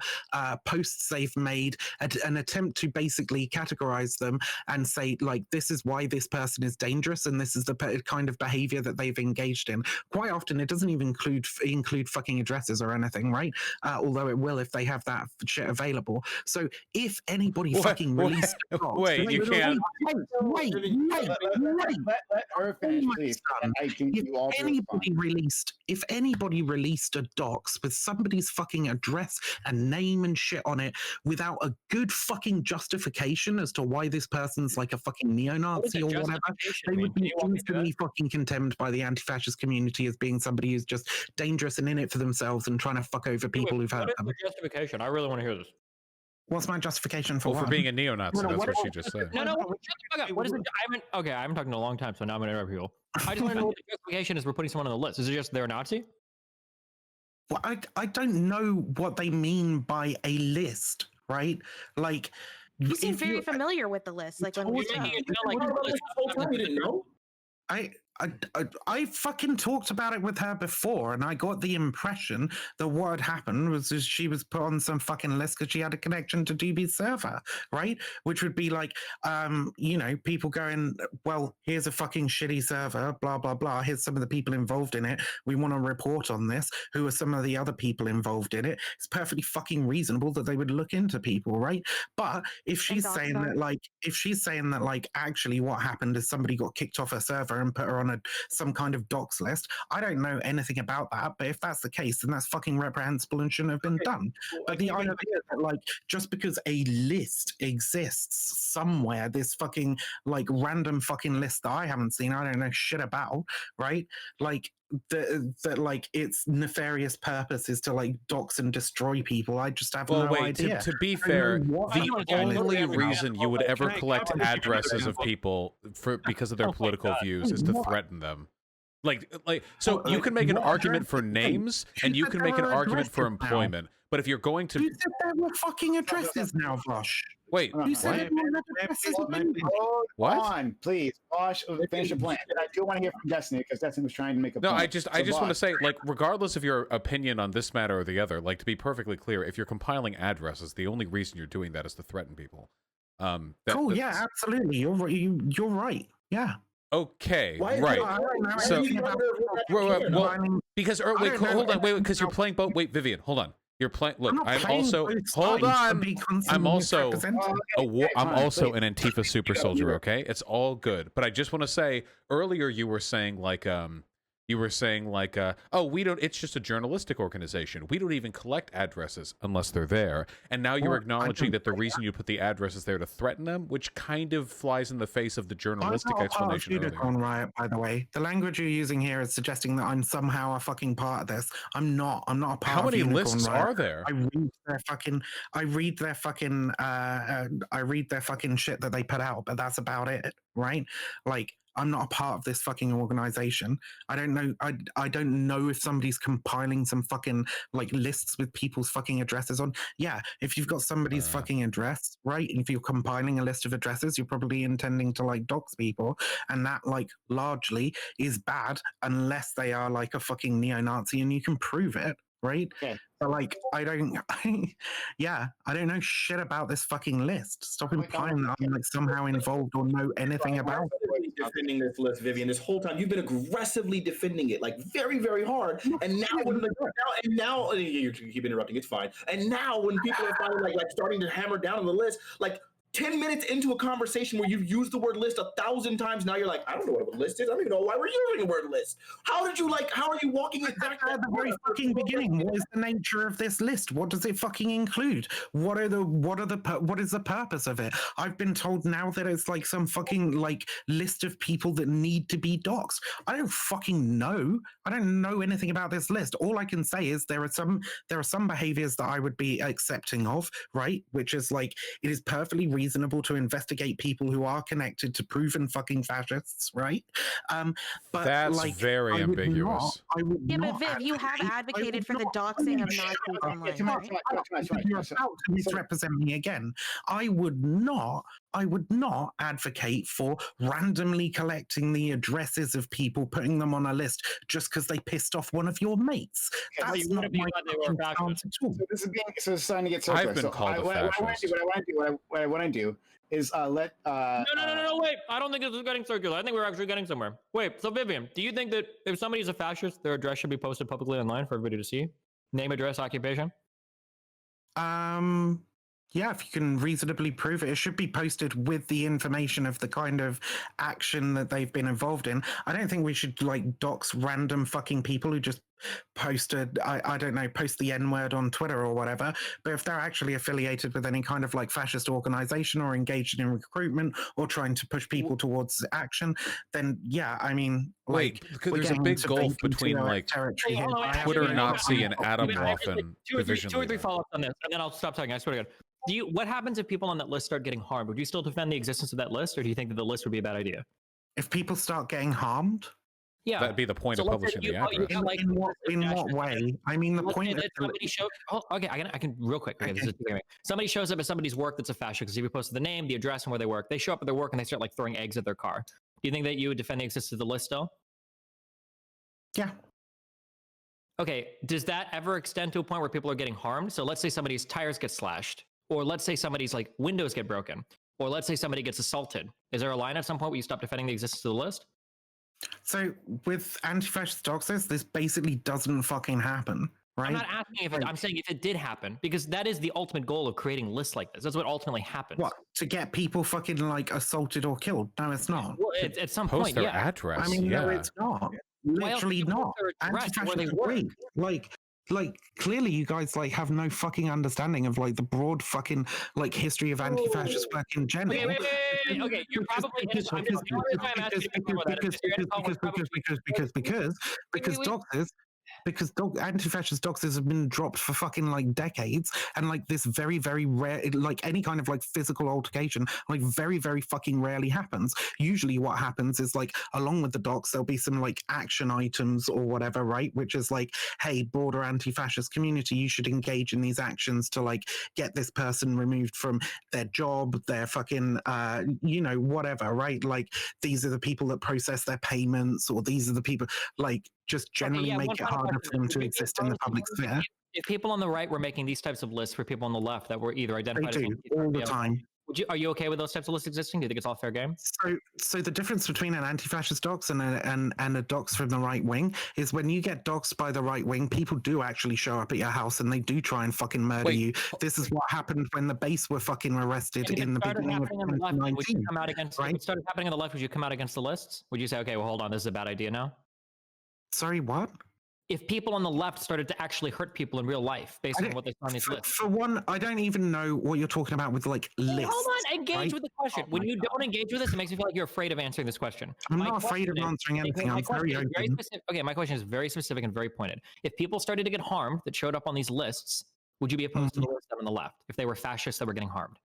posts they've made, an attempt to basically categorize them and say like, this is why this person is dangerous and this is the kind of behavior that they've engaged in. Quite often it doesn't even include fucking addresses or anything, right? Although it will if they have that shit available. So if anybody fucking released a dox, wait, you can't. Wait. Let her finish, please. I think you all If anybody released a dox with somebody's fucking address and name and shit on it without a good fucking justification as to why this person's like a fucking neo-Nazi or whatever, they would be instantly fucking condemned by the anti-fascist community as being somebody who's just dangerous and in it for themselves and trying to fuck over people who've hurt them. What is the justification? I really want to hear this. What's my justification for Well, for being a neo-Nazi, that's what she just said. No, shut the fuck up. What is it? I haven't talked in a long time, so now I'm going to interrupt people. I just want to know what the justification is for putting someone on the list. Is it just they're a Nazi? Well, I don't know what they mean by a list, right? Like, you seem very familiar with the list. Like when we you didn't know. I fucking talked about it with her before, and I got the impression that what had happened was she was put on some fucking list because she had a connection to Doobie's server, right? Which would be like, people going, well, here's a fucking shitty server, blah, blah, blah. Here's some of the people involved in it. We want to report on this. Who are some of the other people involved in it? It's perfectly fucking reasonable that they would look into people, right? But if she's saying that, like, actually what happened is somebody got kicked off her server and put her on some kind of dox list. I don't know anything about that, but if that's the case, then that's fucking reprehensible and shouldn't have been done. But the idea that like just because a list exists somewhere, this fucking like random fucking list that I haven't seen, I don't know shit about, right? Like that like its nefarious purpose is to like dox and destroy people. I just have no idea. To be fair, the only reason you would ever collect addresses of people because of their political views is to threaten them. So you can make an argument for names and you can make an argument for employment. But if you're going to, you said there were fucking addresses now, Vaush. Wait, you said what? On, please, Vaush, finish your plan. I do want to hear from Destiny because Destiny was trying to make a No, point. I just want to say, like, regardless of your opinion on this matter or the other, like, to be perfectly clear, if you're compiling addresses, the only reason you're doing that is to threaten people. Cool. Yeah, absolutely. You're right. Yeah. Okay, right. So, because hold on, because you're playing both. Wait, Vivian, hold on. You're playing. Look, I'm also an Antifa super soldier. Okay, it's all good. But I just want to say, earlier you were saying like you were saying like, oh, we don't. It's just a journalistic organization. We don't even collect addresses unless they're there. And now you're acknowledging that the reason you put the address is there to threaten them, which kind of flies in the face of the journalistic explanation earlier. Unicorn Riot, by the way. The language you're using here is suggesting that I'm somehow a fucking part of this. I'm not. I'm not a part. How many of Unicorn lists Riot. are there? I read their fucking shit that they put out, but that's about it, right? Like, I'm not a part of this fucking organization. I don't know. I don't know if somebody's compiling some fucking like lists with people's fucking addresses on. Yeah, if you've got somebody's fucking address, right? And if you're compiling a list of addresses, you're probably intending to like dox people, and that like largely is bad unless they are like a fucking neo-Nazi and you can prove it. Right? Yeah. But like, I don't know shit about this fucking list. Stop implying that I'm like somehow involved or know anything about it. Defending this list, Vivian, this whole time you've been aggressively defending it, like very, very hard. And now you keep interrupting. It's fine. And now when people are finally like starting to hammer down on the list, like 10 minutes into a conversation where you've used the word list 1,000 times, now you're like, I don't know what a list is. I don't even know why we're using the word list. How are you walking it back at the very fucking beginning? What is the nature of this list? What does it fucking include? What is the purpose of it? I've been told now that it's like some fucking like list of people that need to be doxxed. I don't fucking know. I don't know anything about this list. All I can say is there are some behaviors that I would be accepting of, right? Which is like, it is perfectly reasonable to investigate people who are connected to proven fucking fascists, right? But that's like, very ambiguous. But Viv, you have advocated for the doxing of Nazis online, right? You're about to misrepresent me again. I would not advocate for randomly collecting the addresses of people, putting them on a list just because they pissed off one of your mates. That's not my stance at all. So this is it's starting to get so I've been called a fascist. What I want to do is let No, wait. I don't think this is getting circular. I think we're actually getting somewhere. Wait, so Vivian, do you think that if somebody's a fascist, their address should be posted publicly online for everybody to see? Name, address, occupation? Yeah, if you can reasonably prove it, it should be posted with the information of the kind of action that they've been involved in. I don't think we should like dox random fucking people who just posted, I don't know, post the N-word on Twitter or whatever. But if they're actually affiliated with any kind of like fascist organization or engaged in recruitment or trying to push people towards action, then yeah, I mean, like, because there's a big gulf between like Twitter Nazi and Atomwaffen division. Two or three follow-ups on this, and then I'll stop talking. I swear to God. What happens if people on that list start getting harmed? Would you still defend the existence of that list, or do you think that the list would be a bad idea? If people start getting harmed? Yeah. That'd be the point of publishing the address. In what way? I mean, the point is... Okay, I can real quick. Okay, somebody shows up at somebody's work that's a fascist, because if you posted the name, the address, and where they work, they show up at their work and they start like throwing eggs at their car. Do you think that you would defend the existence of the list still? Yeah. Okay, does that ever extend to a point where people are getting harmed? So let's say somebody's tires get slashed, or let's say somebody's like windows get broken, or let's say somebody gets assaulted. Is there a line at some point where you stop defending the existence of the list? So with anti-fascist doxes, this basically doesn't fucking happen, right? I'm not asking if I'm saying if it did happen, because that is the ultimate goal of creating lists like this. That's what ultimately happens. What? To get people fucking like assaulted or killed? No, it's not. Well, at some Post point, their yeah. address. I mean, no, it's not. Literally not. Anti-fascist agree. Like clearly you guys like have no fucking understanding of like the broad fucking like history of anti-fascist work in general. Okay, you're probably because anti-fascist doxes have been dropped for fucking like decades, and like this very, very rare, like any kind of like physical altercation, like very, very fucking rarely happens. Usually what happens is like along with the dox, there'll be some like action items or whatever, right? Which is like, hey, broader anti-fascist community, you should engage in these actions to like get this person removed from their job, their fucking, whatever, right? Like these are the people that process their payments, or these are the people like just generally make it harder for them to exist in the public sphere. If people on the right were making these types of lists for people on the left that were either identified as all the time. Are you okay with those types of lists existing? Do you think it's all fair game? So the difference between an anti-fascist dox and a dox from the right wing is when you get doxed by the right wing, people do actually show up at your house and they do try and fucking murder you. This is what happened when the base were fucking arrested in the beginning of 2019. Would you come out against? If it started happening on the left, would you come out against the lists? Would you say, okay, well, hold on, this is a bad idea now? Sorry, what? If people on the left started to actually hurt people in real life based on what they saw on these lists. For one, I don't even know what you're talking about with like lists. Hold on, engage right? with the question. When you don't engage with this, it makes me feel like you're afraid of answering this question. I'm not afraid of answering anything. I'm very open. Okay, my question is very specific and very pointed. If people started to get harmed that showed up on these lists, would you be opposed to the list on the left if they were fascists that were getting harmed?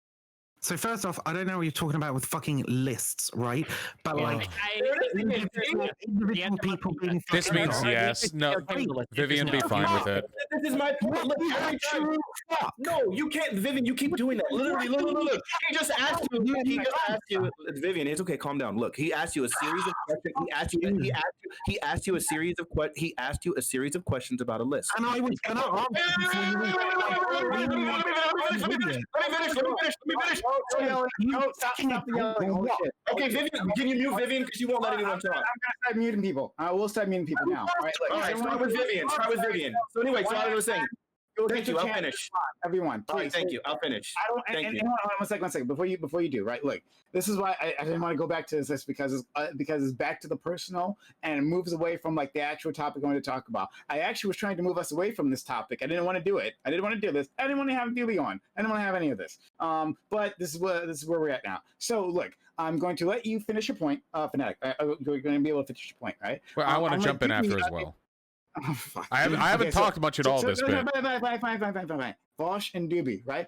So first off, I don't know what you're talking about with fucking lists, right? But like, individual people being This means yes. No, Vivian, be fine with it. This is my point. Look, every time. No, you can't, Vivian. You keep doing that. Literally, look. He just asked you. Vivian, it's okay. Calm down. Look, he asked you a series of questions. He asked you a series of He asked you a series of questions about a list. And I was gonna Let me finish. Stop yelling. Okay, Vivian, can you mute Vivian because you won't let anyone talk? I'm gonna start muting people. I will start muting people now. All right, start with Vivian. So anyway, so I was saying. Thank you. I'll finish. Everyone, please. All right, thank you. I'll finish. Thank you. One second. Before you do, right? Look, this is why I didn't want to go back to this because it's back to the personal and it moves away from like the actual topic I wanted to talk about. I actually was trying to move us away from this topic. I didn't want to do it. I didn't want to do this. I didn't want to have Doobie on. I didn't want to have any of this. But this is where we're at now. So look, I'm going to let you finish your point, Fanatic. You're going to be able to finish your point, right? Well, I want to jump in after as well. Oh, I haven't talked much at all this bit. Fine. Vaush and Doobie, right?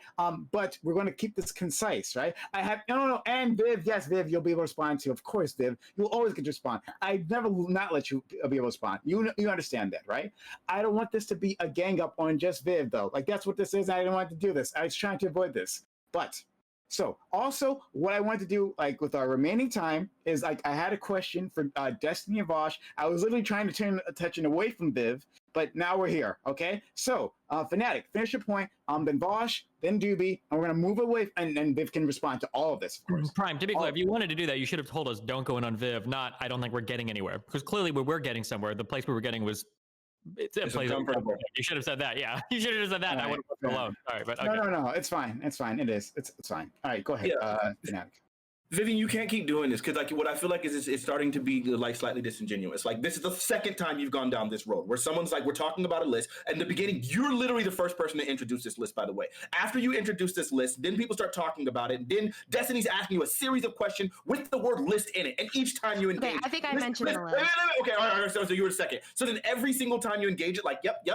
But we're going to keep this concise, right? I have no, and Viv, yes, Viv, you'll be able to respond to. Of course, Viv, you'll always get to respond. I never will not let you be able to respond. You understand that, right? I don't want this to be a gang up on just Viv, though. Like that's what this is. I didn't want to do this. I was trying to avoid this, but. So also what I wanted to do like with our remaining time is like I had a question for Destiny and Vaush. I was literally trying to turn attention away from Viv, but now we're here. Okay. So Fanatic, finish your point. Then Vaush, then Doobie, and we're gonna move away and Viv can respond to all of this, of course. Prime, typically if you wanted to do that, you should have told us don't go in on Viv, not I don't think we're getting anywhere. Because clearly where we're getting somewhere, the place we were getting was it's uncomfortable. You should have said that. Yeah, you should have said that. Right. I would have left it alone. Sorry, but okay. No. It's fine. It's fine. It is. It's fine. All right, go ahead. Fanatic. Vivian, you can't keep doing this because like what I feel like is it's starting to be like slightly disingenuous. Like this is the second time you've gone down this road where someone's like, we're talking about a list. And in the beginning, you're literally the first person to introduce this list, by the way. After you introduce this list, then people start talking about it. Then Destiny's asking you a series of questions with the word list in it. And each time you engage. Okay, I think I mentioned the list. Okay, all right, so you were second. So then every single time you engage it, like, yep.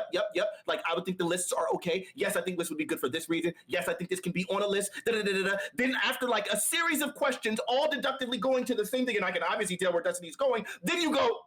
Like I would think the lists are okay. Yes, I think this would be good for this reason. Yes, I think this can be on a list. Then after like a series of questions, all deductively going to the same thing, and I can obviously tell where Destiny's going, then you go,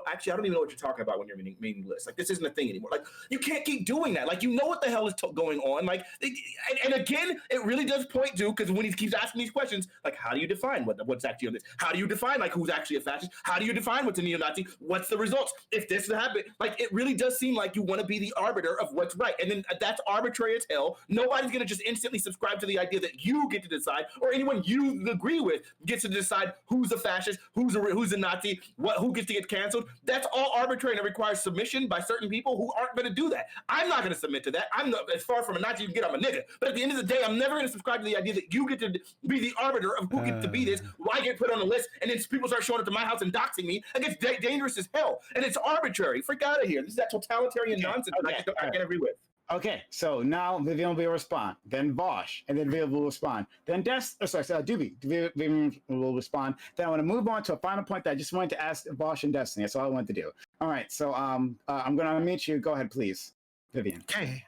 actually, I don't even know what you're talking about when you're making lists. Like, this isn't a thing anymore. Like, you can't keep doing that. Like, you know what the hell is going on. Like, and again, it really does point to, because when he keeps asking these questions, like, how do you define what's actually on this? How do you define, like, who's actually a fascist? How do you define what's a neo-Nazi? What's the results? If this happened, like, it really does seem like you want to be the arbiter of what's right. And then that's arbitrary as hell. Nobody's going to just instantly subscribe to the idea that you get to decide, or anyone you agree with gets to decide who's a fascist, who's a Nazi, who gets to get canceled. That's all arbitrary and it requires submission by certain people who aren't going to do that. I'm not going to submit to that. I'm not, as far from a Nazi you can get, I'm a nigga. But at the end of the day, I'm never going to subscribe to the idea that you get to be the arbiter of who gets to be this. I get put on a list and then people start showing up to my house and doxing me. It gets dangerous as hell. And it's arbitrary. Freak out of here. This is that totalitarian nonsense that I can't agree with. Okay, so now Vivian will respond, then Vaush, and then Vivian will respond. Then Doobie, Vivian will respond. Then I want to move on to a final point that I just wanted to ask Vaush and Destiny. That's all I wanted to do. All right, so I'm going to unmute you. Go ahead, please, Vivian. Okay.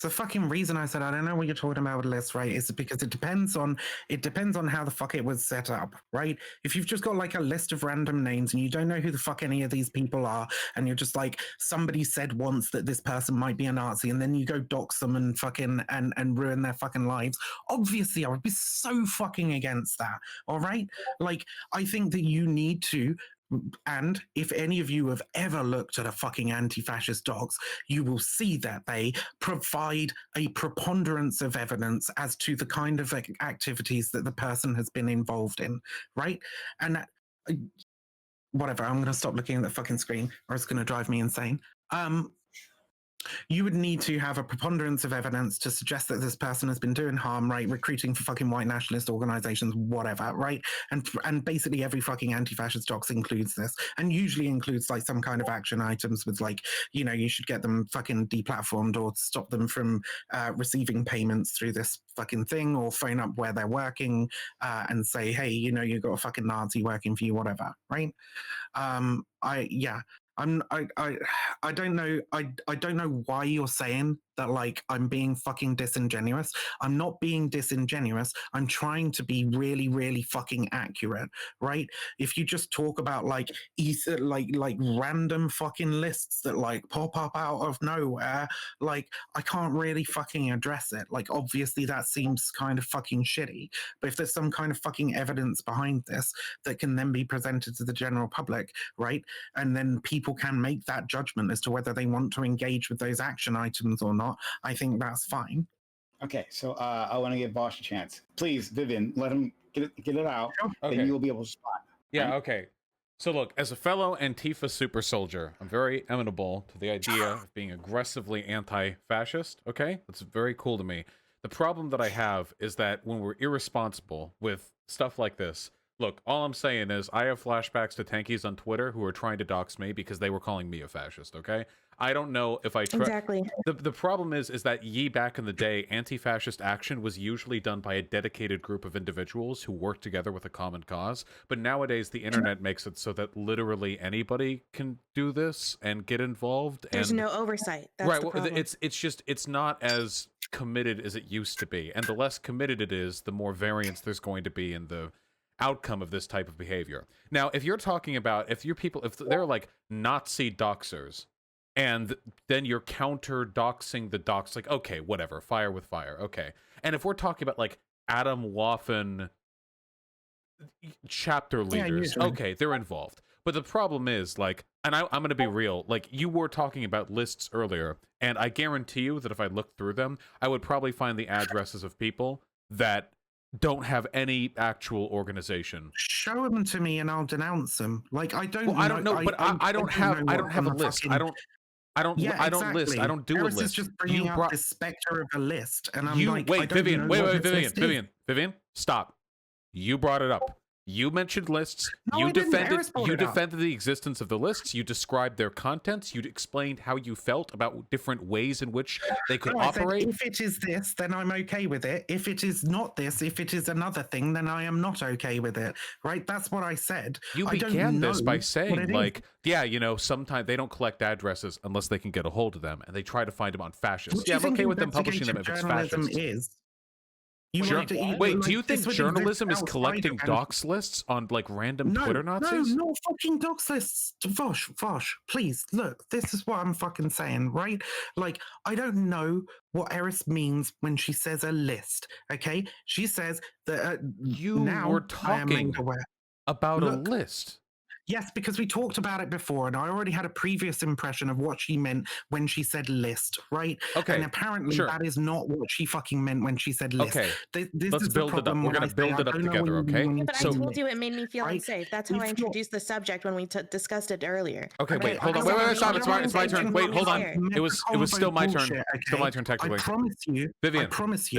The fucking reason I said I don't know what you're talking about with lists, right, is because it depends on how the fuck it was set up, right? If you've just got like a list of random names and you don't know who the fuck any of these people are, and you're just like, somebody said once that this person might be a Nazi, and then you go dox them and fucking and ruin their fucking lives. Obviously, I would be so fucking against that. All right, like I think that you need to. And if any of you have ever looked at a fucking anti-fascist docs, you will see that they provide a preponderance of evidence as to the kind of activities that the person has been involved in, right? And that, whatever, I'm going to stop looking at the fucking screen or it's going to drive me insane. You would need to have a preponderance of evidence to suggest that this person has been doing harm, right? Recruiting for fucking white nationalist organizations, whatever, right? And basically every fucking anti-fascist docs includes this, and usually includes like some kind of action items with like, you know, you should get them fucking deplatformed or stop them from receiving payments through this fucking thing, or phone up where they're working and say, hey, you know, you got a fucking Nazi working for you, whatever, right? I don't know. I don't know why you're saying that like I'm being fucking disingenuous. I'm not being disingenuous. I'm trying to be really, really fucking accurate, right? If you just talk about like like random fucking lists that like pop up out of nowhere, like I can't really fucking address it. Like obviously that seems kind of fucking shitty. But if there's some kind of fucking evidence behind this that can then be presented to the general public, right? And then people can make that judgment as to whether they want to engage with those action items or not. I think that's fine. Okay, so I want to give Vaush a chance. Please, Vivian, let him get it out. Okay. Then you'll be able to spot. Yeah, right? okay. So look, as a fellow Antifa super soldier, I'm very amenable to the idea of being aggressively anti-fascist, okay? That's very cool to me. The problem that I have is that when we're irresponsible with stuff like this, look, all I'm saying is I have flashbacks to tankies on Twitter who are trying to dox me because they were calling me a fascist, okay? I don't know if I... Exactly. The problem is that back in the day, anti-fascist action was usually done by a dedicated group of individuals who worked together with a common cause. But nowadays, the internet makes it so that literally anybody can do this and get involved. There's and... no oversight. That's right. the Well, problem. it's not as committed as it used to be, and the less committed it is, the more variance there's going to be in the outcome of this type of behavior. Now, if you're talking about if they're like Nazi doxers, and then you're counter doxing the dox, like, okay, whatever, fire with fire, okay. And if we're talking about like Adam Waffen chapter leaders, okay, they're involved. But the problem is, like, and I'm going to be real, like, you were talking about lists earlier, and I guarantee you that if I looked through them, I would probably find the addresses of people that don't have any actual organization. Show them to me and I'll denounce them. Like, I don't well, I don't know, but I don't have a list. Fucking... I don't list. I don't do Eris a list. Is just bringing up the specter of a list, and I'm like, wait, I don't Vivian, know wait, what this Vivian, stop. You brought it up. You mentioned lists. No, you I didn't. defended the existence of the lists. You described their contents. You explained how you felt about different ways in which they could operate. Said, if it is this, then I'm okay with it. If it is not this, if it is another thing, then I am not okay with it. Right? That's what I said. You began this by saying, like, yeah, you know, sometimes they don't collect addresses unless they can get a hold of them, and they try to find them on fascists. Yeah, I'm okay with them publishing them if it's fascist. Wait, do you think journalism is collecting dox lists on like random Twitter Nazis? No fucking dox lists. Vaush, please, look, this is what I'm fucking saying, right? Like, I don't know what Eris means when she says a list, okay? She says that you were talking about a list. Yes, because we talked about it before, and I already had a previous impression of what she meant when she said list, right? Okay. And apparently that is not what she fucking meant when she said list. Okay. This Let's build it up. We're going to build it up together, okay? Yeah, but I told you it made me feel unsafe. That's how I introduced the subject when we discussed it earlier. Okay, wait, hold on. Wait, stop. It's my turn. Wait, hold on. It was still my turn. Still my turn, technically. I promise you,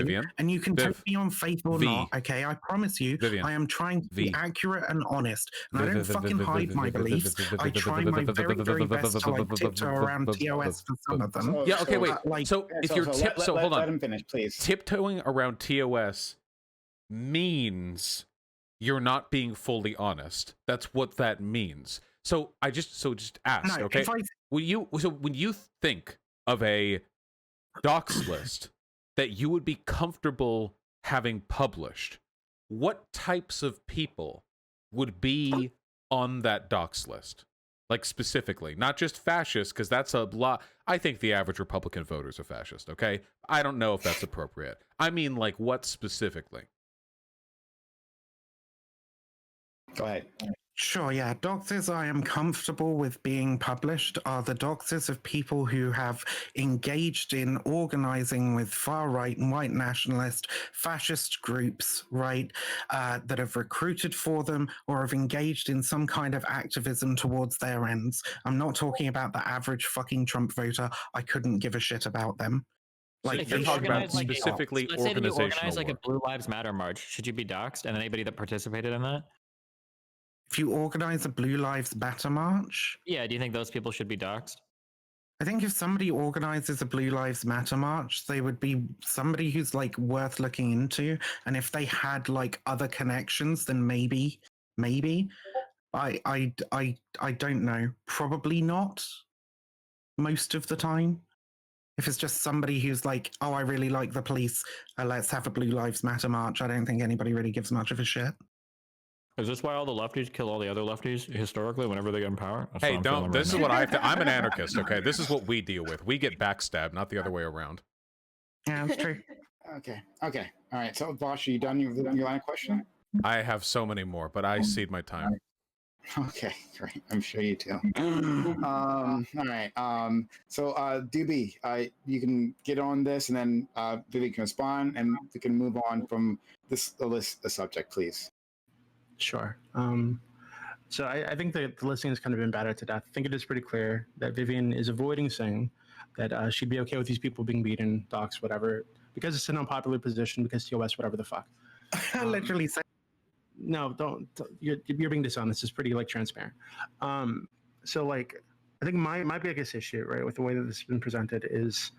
Vivian, and you can take me on faith or not, okay? I promise you, I am trying to be accurate and honest, and I don't fucking hide my beliefs. I try my very, very best to like tiptoe around TOS for some of them. Yeah, okay, wait. So if you're hold on. Let him finish, please. Tiptoeing around TOS means you're not being fully honest. That's what that means. So just ask, okay? When you think of a dox list that you would be comfortable having published, what types of people would be on that dox list? Like specifically, not just fascist, because that's a lot. I think the average Republican voter is a fascist, okay? I don't know if that's appropriate. I mean, like, what specifically? Go ahead. Sure, yeah. Doxes I am comfortable with being published are the doxes of people who have engaged in organizing with far-right and white nationalist fascist groups, right, that have recruited for them or have engaged in some kind of activism towards their ends. I'm not talking about the average fucking Trump voter. I couldn't give a shit about them. So If you're you talking about organize, like, specifically let's say that you organizational organize like a work. Blue Lives Matter march, should you be doxxed? And anybody that participated in that? If you organize a Blue Lives Matter march, Yeah, do you think those people should be doxxed? I think if somebody organizes a Blue Lives Matter march, they would be somebody who's like worth looking into. And if they had like other connections, then maybe. I don't know. Probably not. Most of the time. If it's just somebody who's like, oh, I really like the police, let's have a Blue Lives Matter march, I don't think anybody really gives much of a shit. Is this why all the lefties kill all the other lefties historically whenever they get in power? That's Hey, what I'm don't. feeling This right is now. what I have to. I'm an anarchist. Okay, this is what we deal with. We get backstabbed, not the other way around. Yeah, that's true. Okay. All right. So, Vaush, are you done your line of questioning? I have so many more, but I cede my time. Okay, great. I'm sure you do. All right. So, Doobie, you can get on this, and then Vivi can respond, and we can move on from the subject, please. Sure. So I think that the listing has kind of been battered to death. I think it is pretty clear that Vivian is avoiding saying that she'd be okay with these people being beaten, doxxed, whatever, because it's an unpopular position, because TOS, whatever the fuck. I literally said, no, don't you're being dishonest. It's pretty like transparent. So like, I think my biggest issue, right, with the way that this has been presented is,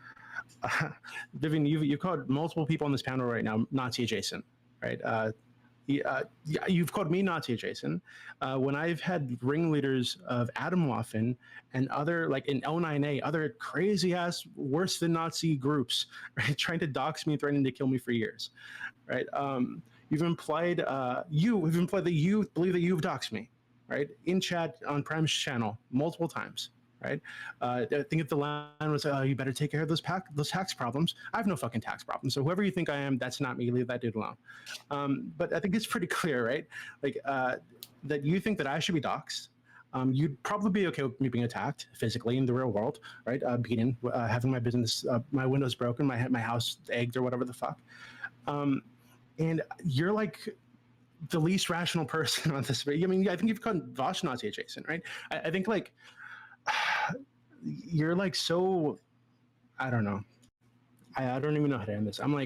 Vivian, you've called multiple people on this panel right now Nazi adjacent, right? You've called me Nazi adjacent when I've had ringleaders of Atomwaffen and other, like in L9A, other crazy ass, worse than Nazi groups, right, trying to dox me and threatening to kill me for years, right? You've implied that you believe that you've doxed me, right, in chat on Prime's channel multiple times. Right, I think if the line was, "You better take care of those tax problems." I have no fucking tax problems. So whoever you think I am, that's not me. Leave that dude alone. But I think it's pretty clear, right? Like that you think that I should be doxxed. You'd probably be okay with me being attacked physically in the real world, right? Beaten, having my business, my windows broken, my house egged, or whatever the fuck. And you're like the least rational person on this. I mean, I think you've called Vaush Nazi adjacent, right? I think like. You're like so, I don't know. I don't even know how to end this. I'm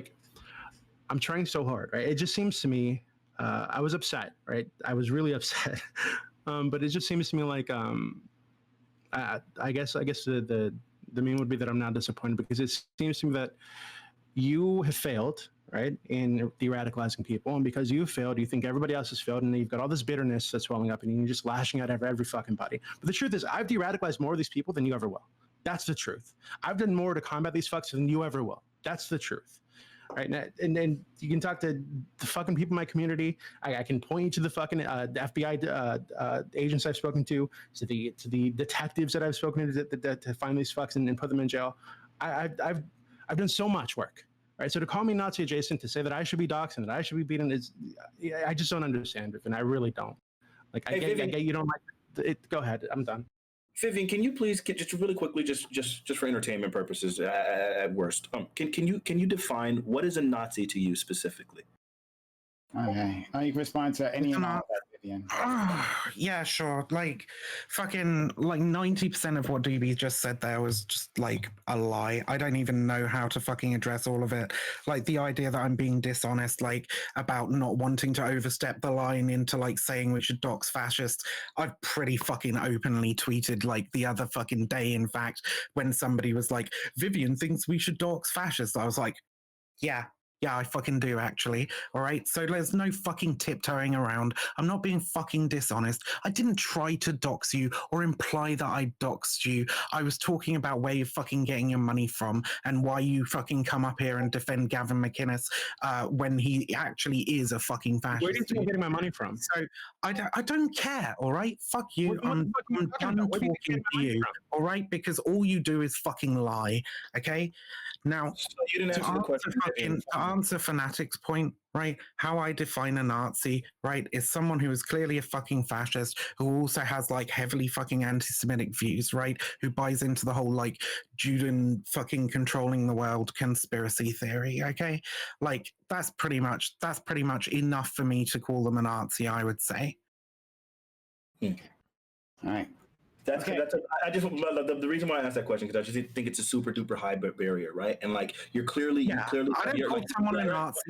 trying so hard, right? It just seems to me, I was upset, right? I was really upset. But it just seems to me like, I guess the meme would be that I'm not disappointed, because it seems to me that you have failed, right, in de-radicalizing people, and because you failed, you think everybody else has failed, and you've got all this bitterness that's welling up, and you're just lashing out at every fucking body. But the truth is, I've de-radicalized more of these people than you ever will. That's the truth. I've done more to combat these fucks than you ever will. That's the truth. Right, and you can talk to the fucking people in my community. I can point you to the fucking the FBI agents I've spoken to the detectives that I've spoken to find these fucks and put them in jail. I've done so much work. Right, so to call me Nazi adjacent, to say that I should be doxxed and that I should be beaten, I just don't understand it, and I really don't. Like, I get you don't like it. Go ahead, I'm done. Vivian, can you please just really quickly, just for entertainment purposes, at worst, can you define what is a Nazi to you specifically? Okay, you can respond to any and all of that, Vivian. Yeah, sure. Like, fucking, like 90% of what Doobie just said there was just like a lie. I don't even know how to fucking address all of it. Like, the idea that I'm being dishonest, like, about not wanting to overstep the line into like saying we should dox fascists. I've pretty fucking openly tweeted like the other fucking day, in fact, when somebody was like, Vivian thinks we should dox fascists. I was like, yeah, I fucking do, actually. All right. So there's no fucking tiptoeing around. I'm not being fucking dishonest. I didn't try to dox you or imply that I doxed you. I was talking about where you're fucking getting your money from and why you fucking come up here and defend Gavin McInnes when he actually is a fucking fascist. Where do you think I'm getting my money from? So I don't care. All right. Fuck you. I'm done talking to you. All right. Because all you do is fucking lie. Okay. Now, So you didn't answer the question. to answer Fanatic's point, right? How I define a Nazi, right, is someone who is clearly a fucking fascist, who also has like heavily fucking anti-Semitic views, right? Who buys into the whole like Juden fucking controlling the world conspiracy theory. Okay, like that's pretty much enough for me to call them a Nazi, I would say. All right. That's the reason why I asked that question, because I just think it's a super duper high barrier, right? And like you're clearly I don't call someone a Nazi.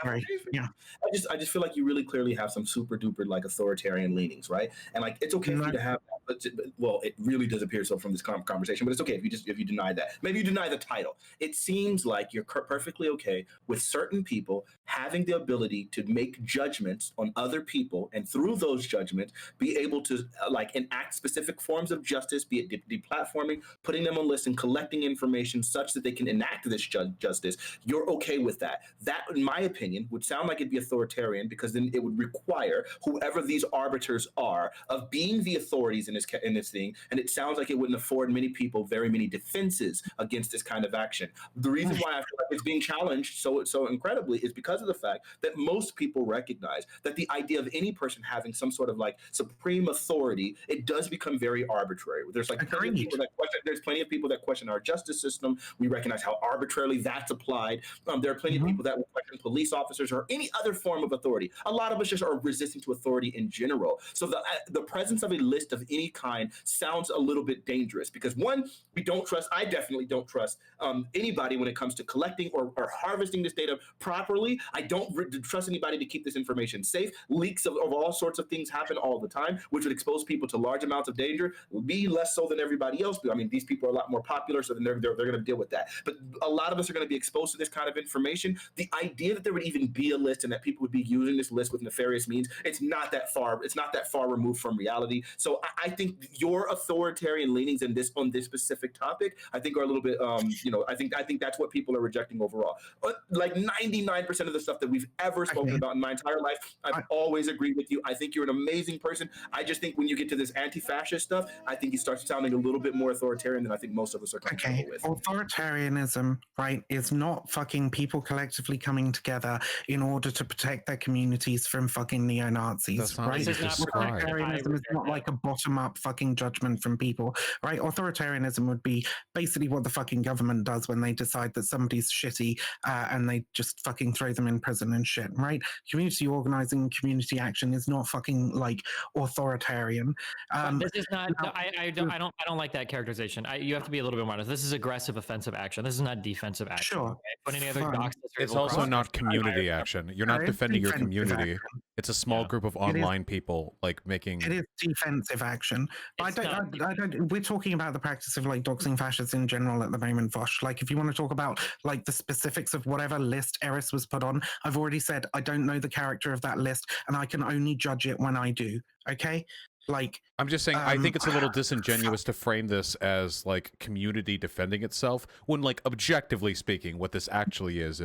I just feel like you really clearly have some super duper like authoritarian leanings, right? And like it's okay for you to have that, but well, it really does appear so from this conversation, but it's okay if you deny that. Maybe you deny the title. It seems like you're perfectly okay with certain people having the ability to make judgments on other people, and through those judgments, be able to like enact specific forms of justice, be it deplatforming, putting them on lists, and collecting information such that they can enact this justice. You're okay with that. That, in my opinion, would sound like it'd be authoritarian, because then it would require whoever these arbiters are of being the authorities in this thing, and it sounds like it wouldn't afford many people very many defenses against this kind of action. The reason why I feel like it's being challenged so incredibly is because of the fact that most people recognize that the idea of any person having some sort of like supreme authority, it does become very arbitrary. There's like plenty of people that question, there's plenty of people that question our justice system. We recognize how arbitrarily that's applied. There are plenty of people that will question police officers or any other form of authority. A lot of us just are resisting to authority in general. So the presence of a list of any kind sounds a little bit dangerous, because one, I definitely don't trust anybody when it comes to collecting or harvesting this data properly. I don't trust anybody to keep this information safe. Leaks of all sorts of things happen all the time, which would expose people to large amounts of danger. Me less so than everybody else. I mean, these people are a lot more popular, so then they're going to deal with that. But a lot of us are going to be exposed to this kind of information. The idea that there would even be a list and that people would be using this list with nefarious means, it's not that far removed from reality. So I think your authoritarian leanings on this specific topic, I think, are a little bit, I think that's what people are rejecting overall. Like 99% of the stuff that we've ever spoken about in my entire life, I've always agreed with you. I think you're an amazing person. I just think when you get to this anti-fascist stuff, I think you start sounding a little bit more authoritarian than I think most of us are comfortable with. Authoritarianism, right, is not fucking people collectively coming together in order to protect their communities from fucking neo-Nazis, right? Authoritarianism is not like a bottom-up fucking judgment from people, right? Authoritarianism would be basically what the fucking government does when they decide that somebody's shitty and they just fucking throw them in prison and shit, right? Community organizing, community action is not fucking like authoritarian. This is not. No, I don't like that characterization. You have to be a little bit more honest. This is aggressive, offensive action. This is not defensive action. Sure. Okay? But any other Doxx, it's also not community action. You're not defending your community. It's a small group of online people like making. It is defensive action. But I don't. We're talking about the practice of like doxing fascists in general at the moment, Vaush. Like, if you want to talk about like the specifics of whatever list Eris was put on, I've already said I don't know the character of that list, and I can only judge it when I do. Okay. Like, I'm just saying, I think it's a little disingenuous to frame this as like community defending itself, when like objectively speaking, what this actually is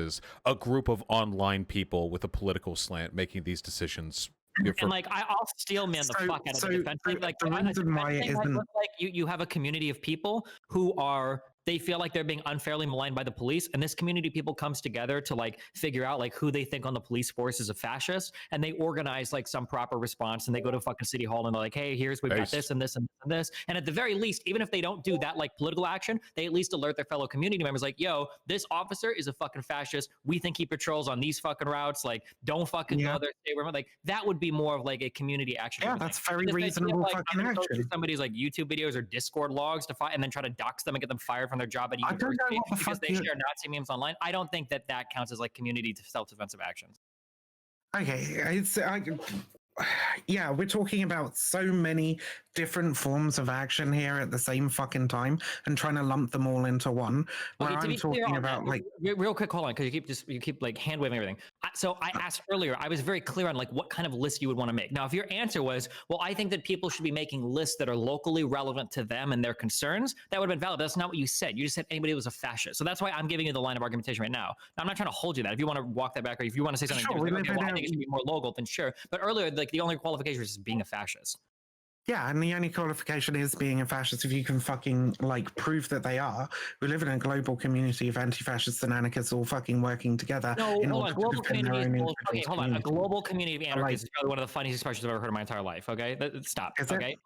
a group of online people with a political slant making these decisions. And like I'll steel man the fuck out of the defense thing. Like the reason why it isn't like you have a community of people who they feel like they're being unfairly maligned by the police, and this community of people comes together to like figure out like who they think on the police force is a fascist, and they organize like some proper response, and they go to fucking city hall and they're like, hey, we've got this and this and this, and at the very least, even if they don't do that like political action, they at least alert their fellow community members like, yo, this officer is a fucking fascist. We think he patrols on these fucking routes. Like, don't fucking go there. Stay where like that would be more of like a community action. Yeah, that's very reasonable like, fucking action. Somebody's like YouTube videos or Discord logs to fight and then try to dox them and get them fired from their job at university because they share Nazi memes online. I don't think that counts as like community self-defensive actions. Okay, yeah, we're talking about so many different forms of action here at the same fucking time and trying to lump them all into one. Where I'm talking about like real quick, hold on, because you keep like hand waving everything. So I asked earlier, I was very clear on like what kind of list you would want to make. Now, if your answer was, well, I think that people should be making lists that are locally relevant to them and their concerns, that would have been valid. That's not what you said. You just said anybody who was a fascist. So that's why I'm giving you the line of argumentation right now. Now, I'm not trying to hold you that. If you want to walk that back, or if you want to say something different, like, okay, well, I think it should be more local, then sure. But earlier, like the only qualification is being a fascist. Yeah, and the only qualification is being a fascist if you can fucking like prove that they are. We live in a global community of anti-fascists and anarchists all fucking working together. No, in hold order on. to Global defend their community. own Okay, hold on. A community. global community of anarchists Like, is probably one of the funniest expressions I've ever heard in my entire life. Okay, stop. Is it? Okay,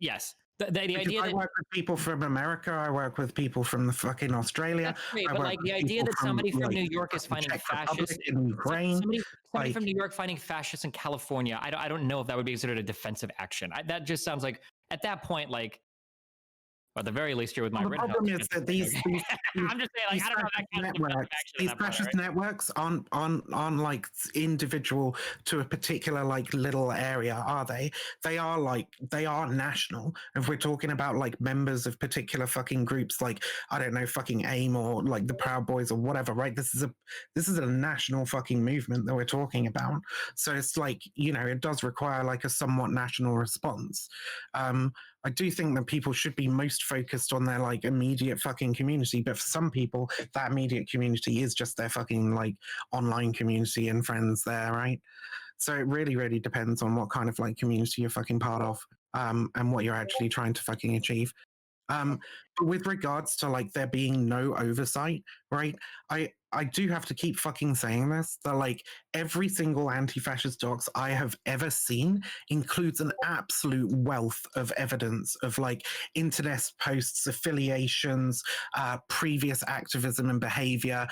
yes. The Because idea I that work with people from America, I work with people from the fucking Australia. that's great, I but work like with the idea people that somebody from like, New York is fucking finding Czech fascists, Republic and Ukraine. somebody like, from New York finding fascists in California, I don't know if that would be considered a defensive action. That just sounds like at that point, like, at the very least, you're with my the Rittenhouse. problem is that these I'm just saying, like, I don't know if that counts as defensive action. these at that point, fascist right? networks aren't like individual to a particular like little area, are they? They are national. If we're talking about like members of particular fucking groups, like I don't know, fucking AIM or like the Proud Boys or whatever, right? This is a national fucking movement that we're talking about. So it's like, you know, it does require like a somewhat national response. I do think that people should be most focused on their like immediate fucking community, but for some people, that immediate community is just their fucking like online community and friends there, right? So it really, really depends on what kind of like community you're fucking part of, and what you're actually trying to fucking achieve. But with regards to like there being no oversight, right? I do have to keep fucking saying this, that like every single anti-fascist docs I have ever seen includes an absolute wealth of evidence of like internet posts, affiliations, previous activism and behavior,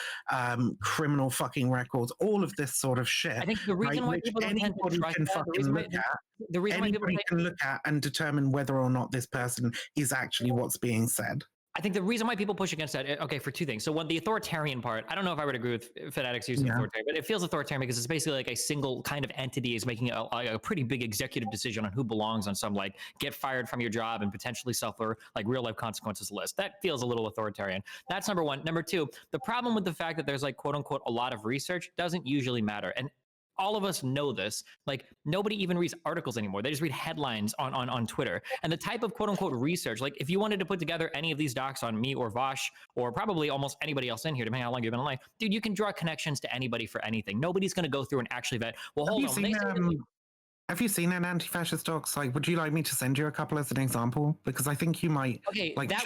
criminal fucking records, all of this sort of shit. I think the reason why people don't tend to trust that, the reason why people can look at and determine whether or not this person is actually what's being said. I think the reason why people push against that, okay, for two things. So one, the authoritarian part, I don't know if I would agree with fanatics using authoritarian, but it feels authoritarian because it's basically like a single kind of entity is making a pretty big executive decision on who belongs on some like get fired from your job and potentially suffer like real life consequences list. That feels a little authoritarian. That's number one. Number two, the problem with the fact that there's like quote unquote a lot of research doesn't usually matter. And all of us know this. Like nobody even reads articles anymore. They just read headlines on Twitter. And the type of quote unquote research, like if you wanted to put together any of these docs on me or Vaush or probably almost anybody else in here, depending on how long you've been alive, dude, you can draw connections to anybody for anything. Nobody's going to go through and actually vet. Well, hold on. Have you seen an anti-fascist docs? Like, would you like me to send you a couple as an example? Because I think you might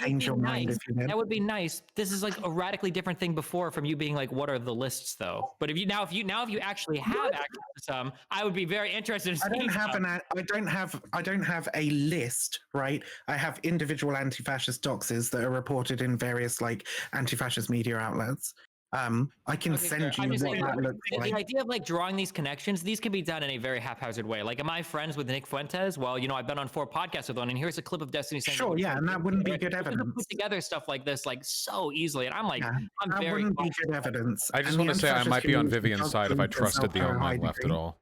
change your mind if you did. That would be nice. This is like a radically different thing before from you being like, what are the lists though? But if you actually have access to some, I would be very interested in seeing I don't have a list, right? I have individual anti-fascist doxes that are reported in various like anti-fascist media outlets. I can send you what that looks like. The idea of like drawing these connections, these can be done in a very haphazard way. Like, am I friends with Nick Fuentes? Well, you know, I've been on 4 podcasts with one, and here's a clip of Destiny saying, sure, yeah, and that wouldn't be good evidence. Put together stuff like this, like so easily, and I'm like, that wouldn't be good evidence. I just want to say I might be on Vivian's side if I trusted the online left at all.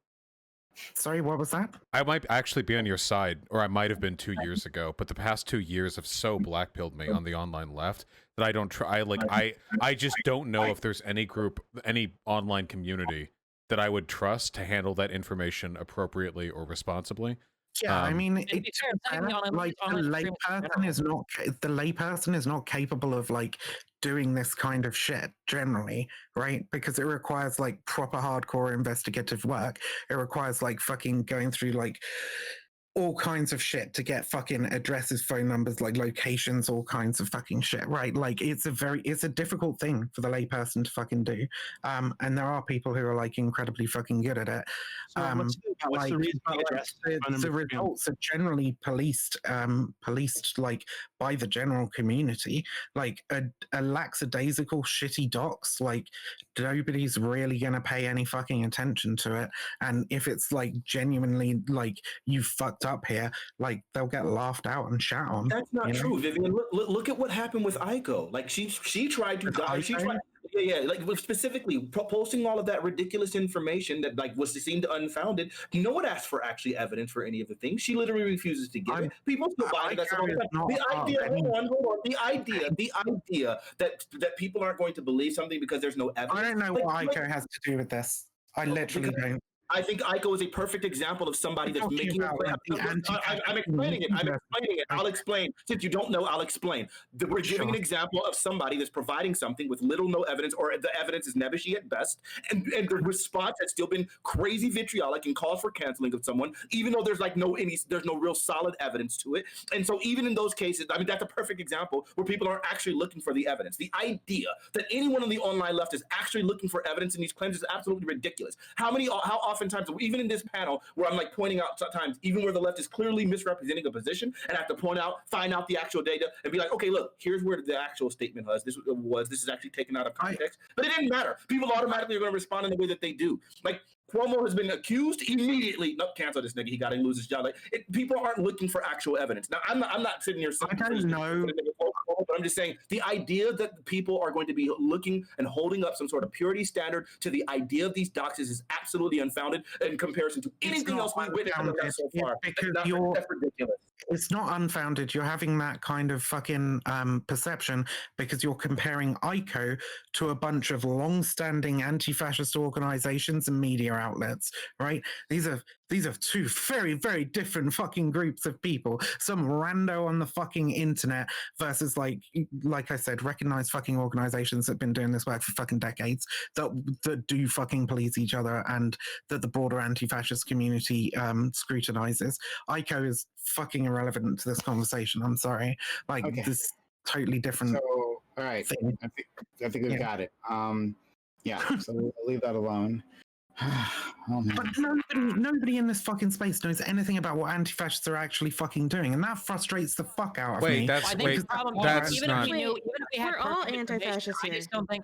Sorry, what was that? I might actually be on your side, or I might have been 2 years ago, but the past 2 years have so blackpilled me on the online left that I don't try. I just don't know if there's any group, any online community that I would trust to handle that information appropriately or responsibly. Yeah, I mean, the layperson is not capable of like doing this kind of shit generally, right? Because it requires like proper hardcore investigative work. It requires like fucking going through like all kinds of shit to get fucking addresses, phone numbers, like locations, all kinds of fucking shit, right? Like it's a difficult thing for the layperson to fucking do. And there are people who are like incredibly fucking good at it. The results are generally policed like by the general community. Like a lackadaisical shitty docs, like nobody's really gonna pay any fucking attention to it. And if it's like genuinely like you fucked up here, like they'll get laughed out and shat on. That's not true, Vivian. Look at what happened with Aiko. Like she tried to die. She tried. Yeah, like specifically posting all of that ridiculous information that like was seemed unfounded. No one asked for actually evidence for any of the things. She literally refuses to give it. People still buy it. That's the idea that people aren't going to believe something because there's no evidence. I don't know what Aiko has to do with this. I literally don't. I think Aiko is a perfect example of somebody that's making a claim. I'm explaining it. I'll explain. Since you don't know, I'll explain. We're giving an example of somebody that's providing something with little no evidence, or the evidence is nebbishy at best, and the response has still been crazy vitriolic and calls for canceling of someone, even though there's there's no real solid evidence to it. And so even in those cases, I mean, that's a perfect example where people aren't actually looking for the evidence. The idea that anyone on the online left is actually looking for evidence in these claims is absolutely ridiculous. How oftentimes, even in this panel, where I'm like pointing out sometimes, even where the left is clearly misrepresenting a position, and I have to find out the actual data and be like, okay, look, here's where the actual statement was. This is actually taken out of context. But it didn't matter. People automatically are going to respond in the way that they do. Like, Cuomo has been accused immediately. No, cancel this nigga. He got to lose his job. Like, people aren't looking for actual evidence. Now, I'm not sitting here saying, I don't know. But I'm just saying the idea that people are going to be looking and holding up some sort of purity standard to the idea of these doxes is absolutely unfounded in comparison to anything else we've witnessed so far. That's ridiculous. It's not unfounded. You're having that kind of fucking perception because you're comparing ICO to a bunch of long-standing anti-fascist organizations and media outlets, right? These are two very, very different fucking groups of people. Some rando on the fucking internet versus, like I said, recognized fucking organizations that have been doing this work for fucking decades that do fucking police each other and that the broader anti-fascist community scrutinizes. ICO is fucking irrelevant to this conversation. I'm sorry. Like, this totally different. So, all right. Thing. I think we've got it. So we'll leave that alone. Oh, but nobody in this fucking space knows anything about what anti-fascists are actually fucking doing, and that frustrates the fuck out of me. We're all anti-fascists here.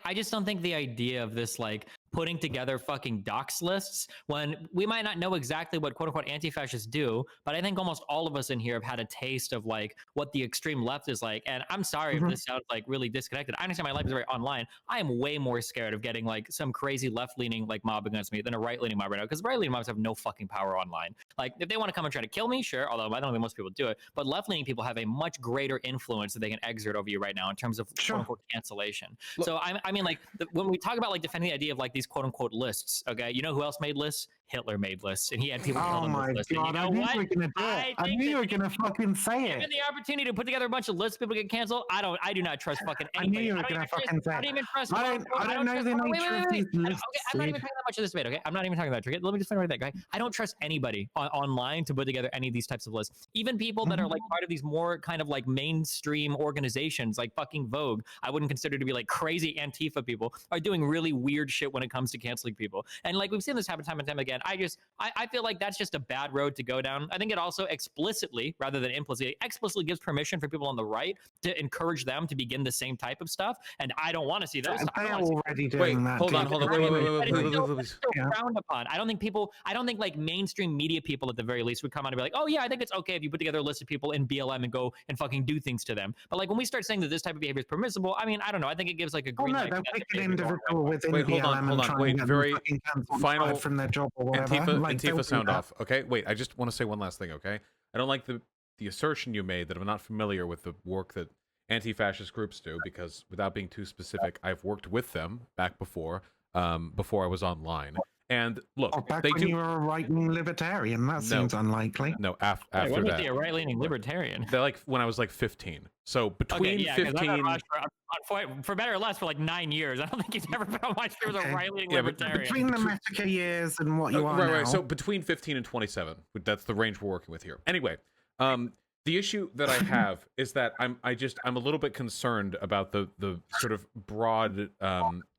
I just don't think the idea of this, like, putting together fucking dox lists, when we might not know exactly what quote unquote anti-fascists do, but I think almost all of us in here have had a taste of like what the extreme left is like. And I'm sorry if this sounds like really disconnected. I understand my life is very online. I am way more scared of getting like some crazy left-leaning like mob against me than a right-leaning mob right now, because right-leaning mobs have no fucking power online. Like, if they want to come and try to kill me, sure, although I don't think most people do it, but left-leaning people have a much greater influence that they can exert over you right now in terms of quote unquote cancellation. Look, so I mean, like, when we talk about like defending the idea of like these quote unquote lists, okay, you know who else made lists? Hitler made lists, and he had people killed on those lists. God, and you know I knew you were gonna fucking say it. Given the opportunity to put together a bunch of lists, people get canceled. I do not trust fucking anybody. I knew you were gonna fucking say it. I don't even trust. I don't know the nature of these lists. Okay, I'm not even talking that much of this debate. Okay, I'm not even talking about it. Let me just finish that guy. I don't trust anybody online to put together any of these types of lists. Even people that are like part of these more kind of like mainstream organizations, like fucking Vogue, I wouldn't consider to be like crazy Antifa people, are doing really weird shit when it comes to canceling people. And like we've seen this happen time and time again. I feel like that's just a bad road to go down. I think it also explicitly, rather than implicitly, explicitly gives permission for people on the right to encourage them to begin the same type of stuff. And I don't want to see those. They're already doing that. Hold on. Wait. Frowned upon. I don't think like mainstream media people at the very least would come out and be like, oh yeah, I think it's okay if you put together a list of people in BLM and go and fucking do things to them. But like when we start saying that this type of behavior is permissible, I mean, I don't know. I think it gives like a green light. They'll pick an individual within BLM and try and get them fucking cancelled from their job or whatever. Antifa sound off. Okay, wait, I just want to say one last thing, okay? I don't like the assertion you made that I'm not familiar with the work that anti-fascist groups do, because without being too specific, I've worked with them back before I was online. And look, back when you were a right-wing libertarian, that seems unlikely. No, after when that. Was he a right-leaning libertarian? They're like when I was like 15. So between 15... For better or less, for like 9 years. I don't think he's ever been on my stream as a right-leaning libertarian. Between the Massacre years and what you are now. Right. So between 15 and 27, that's the range we're working with here. Anyway, the issue that I have is that I'm a little bit concerned about the sort of broad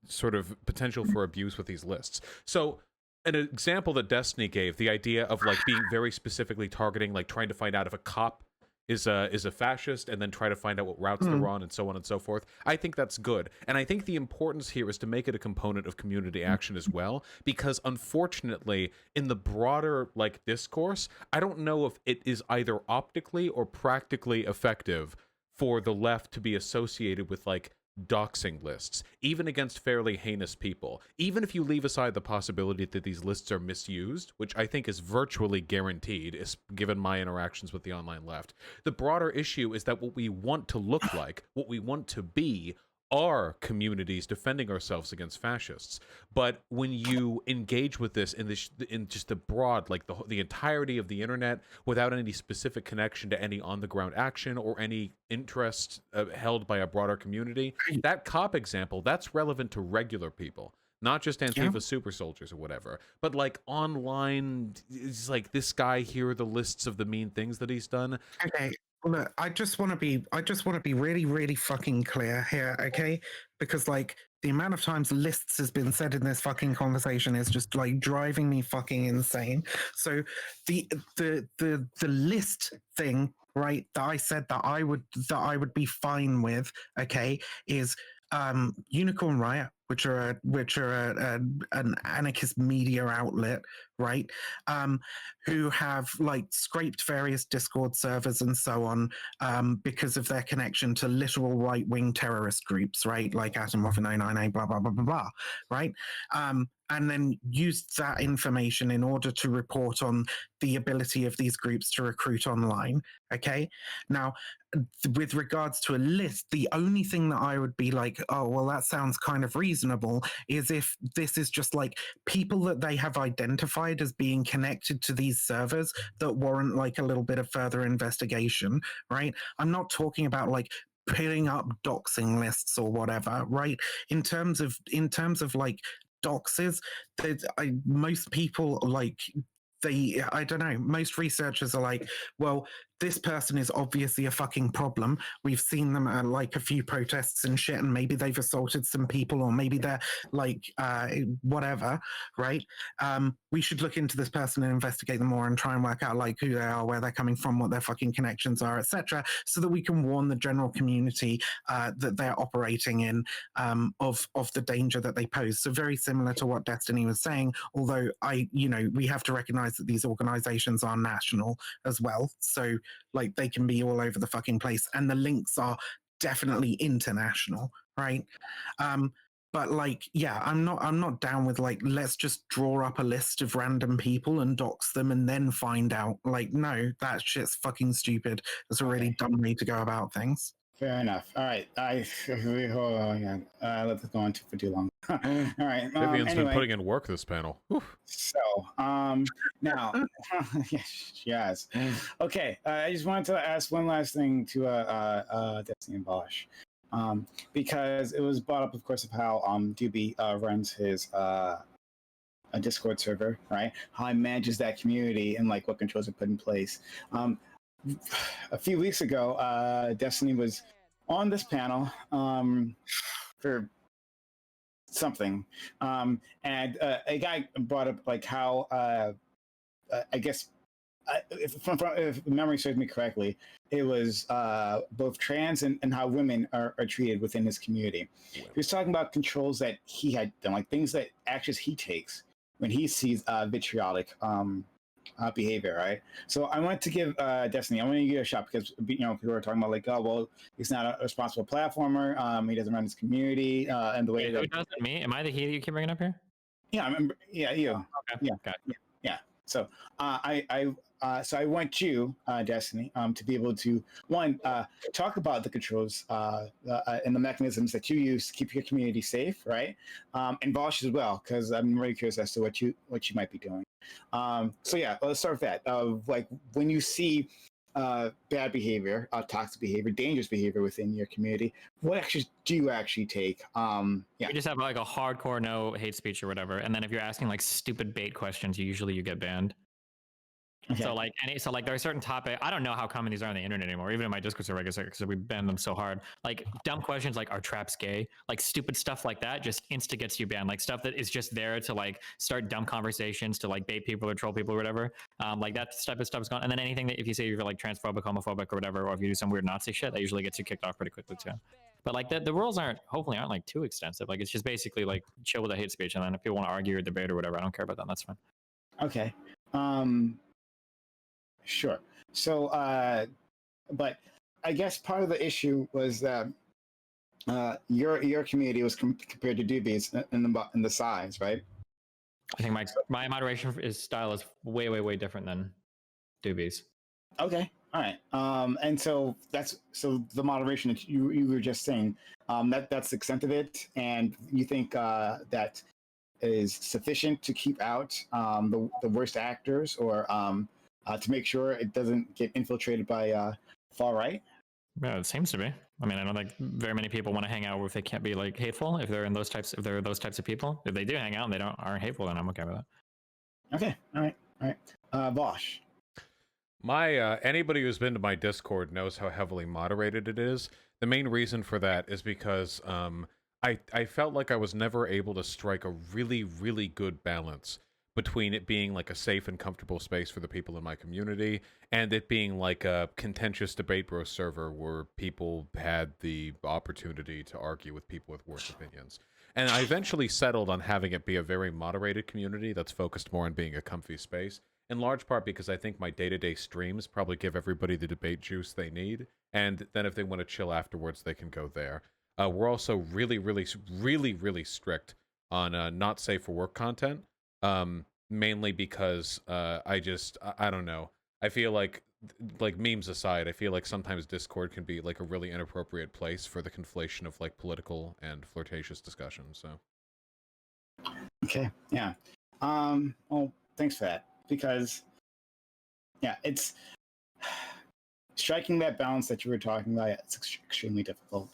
sort of potential for abuse with these lists. So an example that Destiny gave, the idea of like being very specifically targeting, like trying to find out if a cop is a fascist and then try to find out what routes they're on and so on and so forth. I think that's good. And I think the importance here is to make it a component of community action as well, because unfortunately in the broader like discourse, I don't know if it is either optically or practically effective for the left to be associated with like doxing lists, even against fairly heinous people. Even if you leave aside the possibility that these lists are misused, which I think is virtually guaranteed, given my interactions with the online left, the broader issue is that what we want to look like, what we want to be, are communities defending ourselves against fascists. But when you engage with this in just the broad, like the entirety of the internet, without any specific connection to any on the ground action or any interest held by a broader community, that cop example, that's relevant to regular people, not just Antifa super soldiers or whatever, but like online. It's like, this guy, here are the lists of the mean things that he's done. Okay. Look, I just want to be really, really fucking clear here, okay? Because like the amount of times lists has been said in this fucking conversation is just like driving me fucking insane. So the list thing, right, that I said that I would be fine with, okay, is Unicorn Riot, which are an anarchist media outlet, right? Who have like scraped various Discord servers and so on because of their connection to literal right-wing terrorist groups, right? Like Atomov and 098, blah, blah, blah, blah, blah, right? And then used that information in order to report on the ability of these groups to recruit online, okay? Now, with regards to a list, the only thing that I would be like, oh, well, that sounds kind of reasonable, is if this is just like people that they have identified as being connected to these servers that warrant like a little bit of further investigation, right? I'm not talking about like putting up doxing lists or whatever, right? In terms of like doxes, most people like I don't know, most researchers are like, well, this person is obviously a fucking problem. We've seen them at like a few protests and shit, and maybe they've assaulted some people, or maybe they're like whatever, right? We should look into this person and investigate them more and try and work out like who they are, where they're coming from, what their fucking connections are, etc., so that we can warn the general community that they're operating in of the danger that they pose. So very similar to what Destiny was saying, although we have to recognize that these organizations are national as well. So like they can be all over the fucking place, and the links are definitely international, right? But like, yeah, I'm not down with like, let's just draw up a list of random people and dox them and then find out. Like, no, that shit's fucking stupid. It's a really dumb way to go about things. Fair enough. All right. Hold on. Let this go on for too long. All right. Vivian's been putting in work this panel. Whew. So, now, yes. Okay. I just wanted to ask one last thing to Destiny and Vaush, because it was brought up, of course, of how Doobie runs his a Discord server, right? How he manages that community and like what controls are put in place. A few weeks ago, Destiny was on this panel for something, and a guy brought up like how I guess if memory serves me correctly, it was both trans and how women are treated within his community. He was talking about controls that he had done, like things that actions he takes when he sees vitriolic behavior, right? So I want to give Destiny, I want to give you a shot because people are talking about like, oh well, he's not a responsible platformer. He doesn't run his community and the way that. Who doesn't? Me? Am I the he that you keep bringing up here? Yeah, I remember. Yeah, you. Oh, okay. Yeah. So so I want you, Destiny, to be able to talk about the controls and the mechanisms that you use to keep your community safe, right? And Vaush as well, because I'm really curious as to what you might be doing. So yeah, let's start with that. Like when you see bad behavior, toxic behavior, dangerous behavior within your community, what actions do you actually take? You just have like a hardcore no hate speech or whatever, and then if you're asking like stupid bait questions, you get banned. Okay. So like there are certain topics. I don't know how common these are on the internet anymore. Even in my Discord server, because we banned them so hard. Like dumb questions like, are traps gay? Like stupid stuff like that just insta gets you banned. Like stuff that is just there to like start dumb conversations, to like bait people or troll people or whatever. Like that type of stuff is gone. And then anything that if you say you're like transphobic, homophobic or whatever, or if you do some weird Nazi shit, that usually gets you kicked off pretty quickly too. But like the rules hopefully aren't like too extensive. Like it's just basically like chill with the hate speech, and then if people want to argue or debate or whatever, I don't care about that. That's fine. Okay. Sure. So, but I guess part of the issue was that your community was compared to Doobie's in the size, right? I think my moderation style is way different than Doobie's. Okay. All right. And so the moderation that you were just saying, that's the extent of it, and you think that is sufficient to keep out the worst actors, or to make sure it doesn't get infiltrated by far right? Yeah, it seems to be. I mean, I don't think very many people want to hang out where they can't be like hateful. If they're those types of people, if they do hang out and they aren't hateful, then I'm okay with that. Okay. All right. Vaush. My anybody who's been to my Discord knows how heavily moderated it is. The main reason for that is because I felt like I was never able to strike a really, really good balance between it being like a safe and comfortable space for the people in my community and it being like a contentious debate bro server where people had the opportunity to argue with people with worse opinions. And I eventually settled on having it be a very moderated community that's focused more on being a comfy space, in large part because I think my day-to-day streams probably give everybody the debate juice they need, and then if they want to chill afterwards, they can go there. We're also really, really, really, really strict on not safe for work content, mainly because I don't know. I feel like memes aside, I feel like sometimes Discord can be like a really inappropriate place for the conflation of like political and flirtatious discussions. So. Okay. Yeah. Well, thanks for that. Because, yeah, it's striking that balance that you were talking about. It's extremely difficult.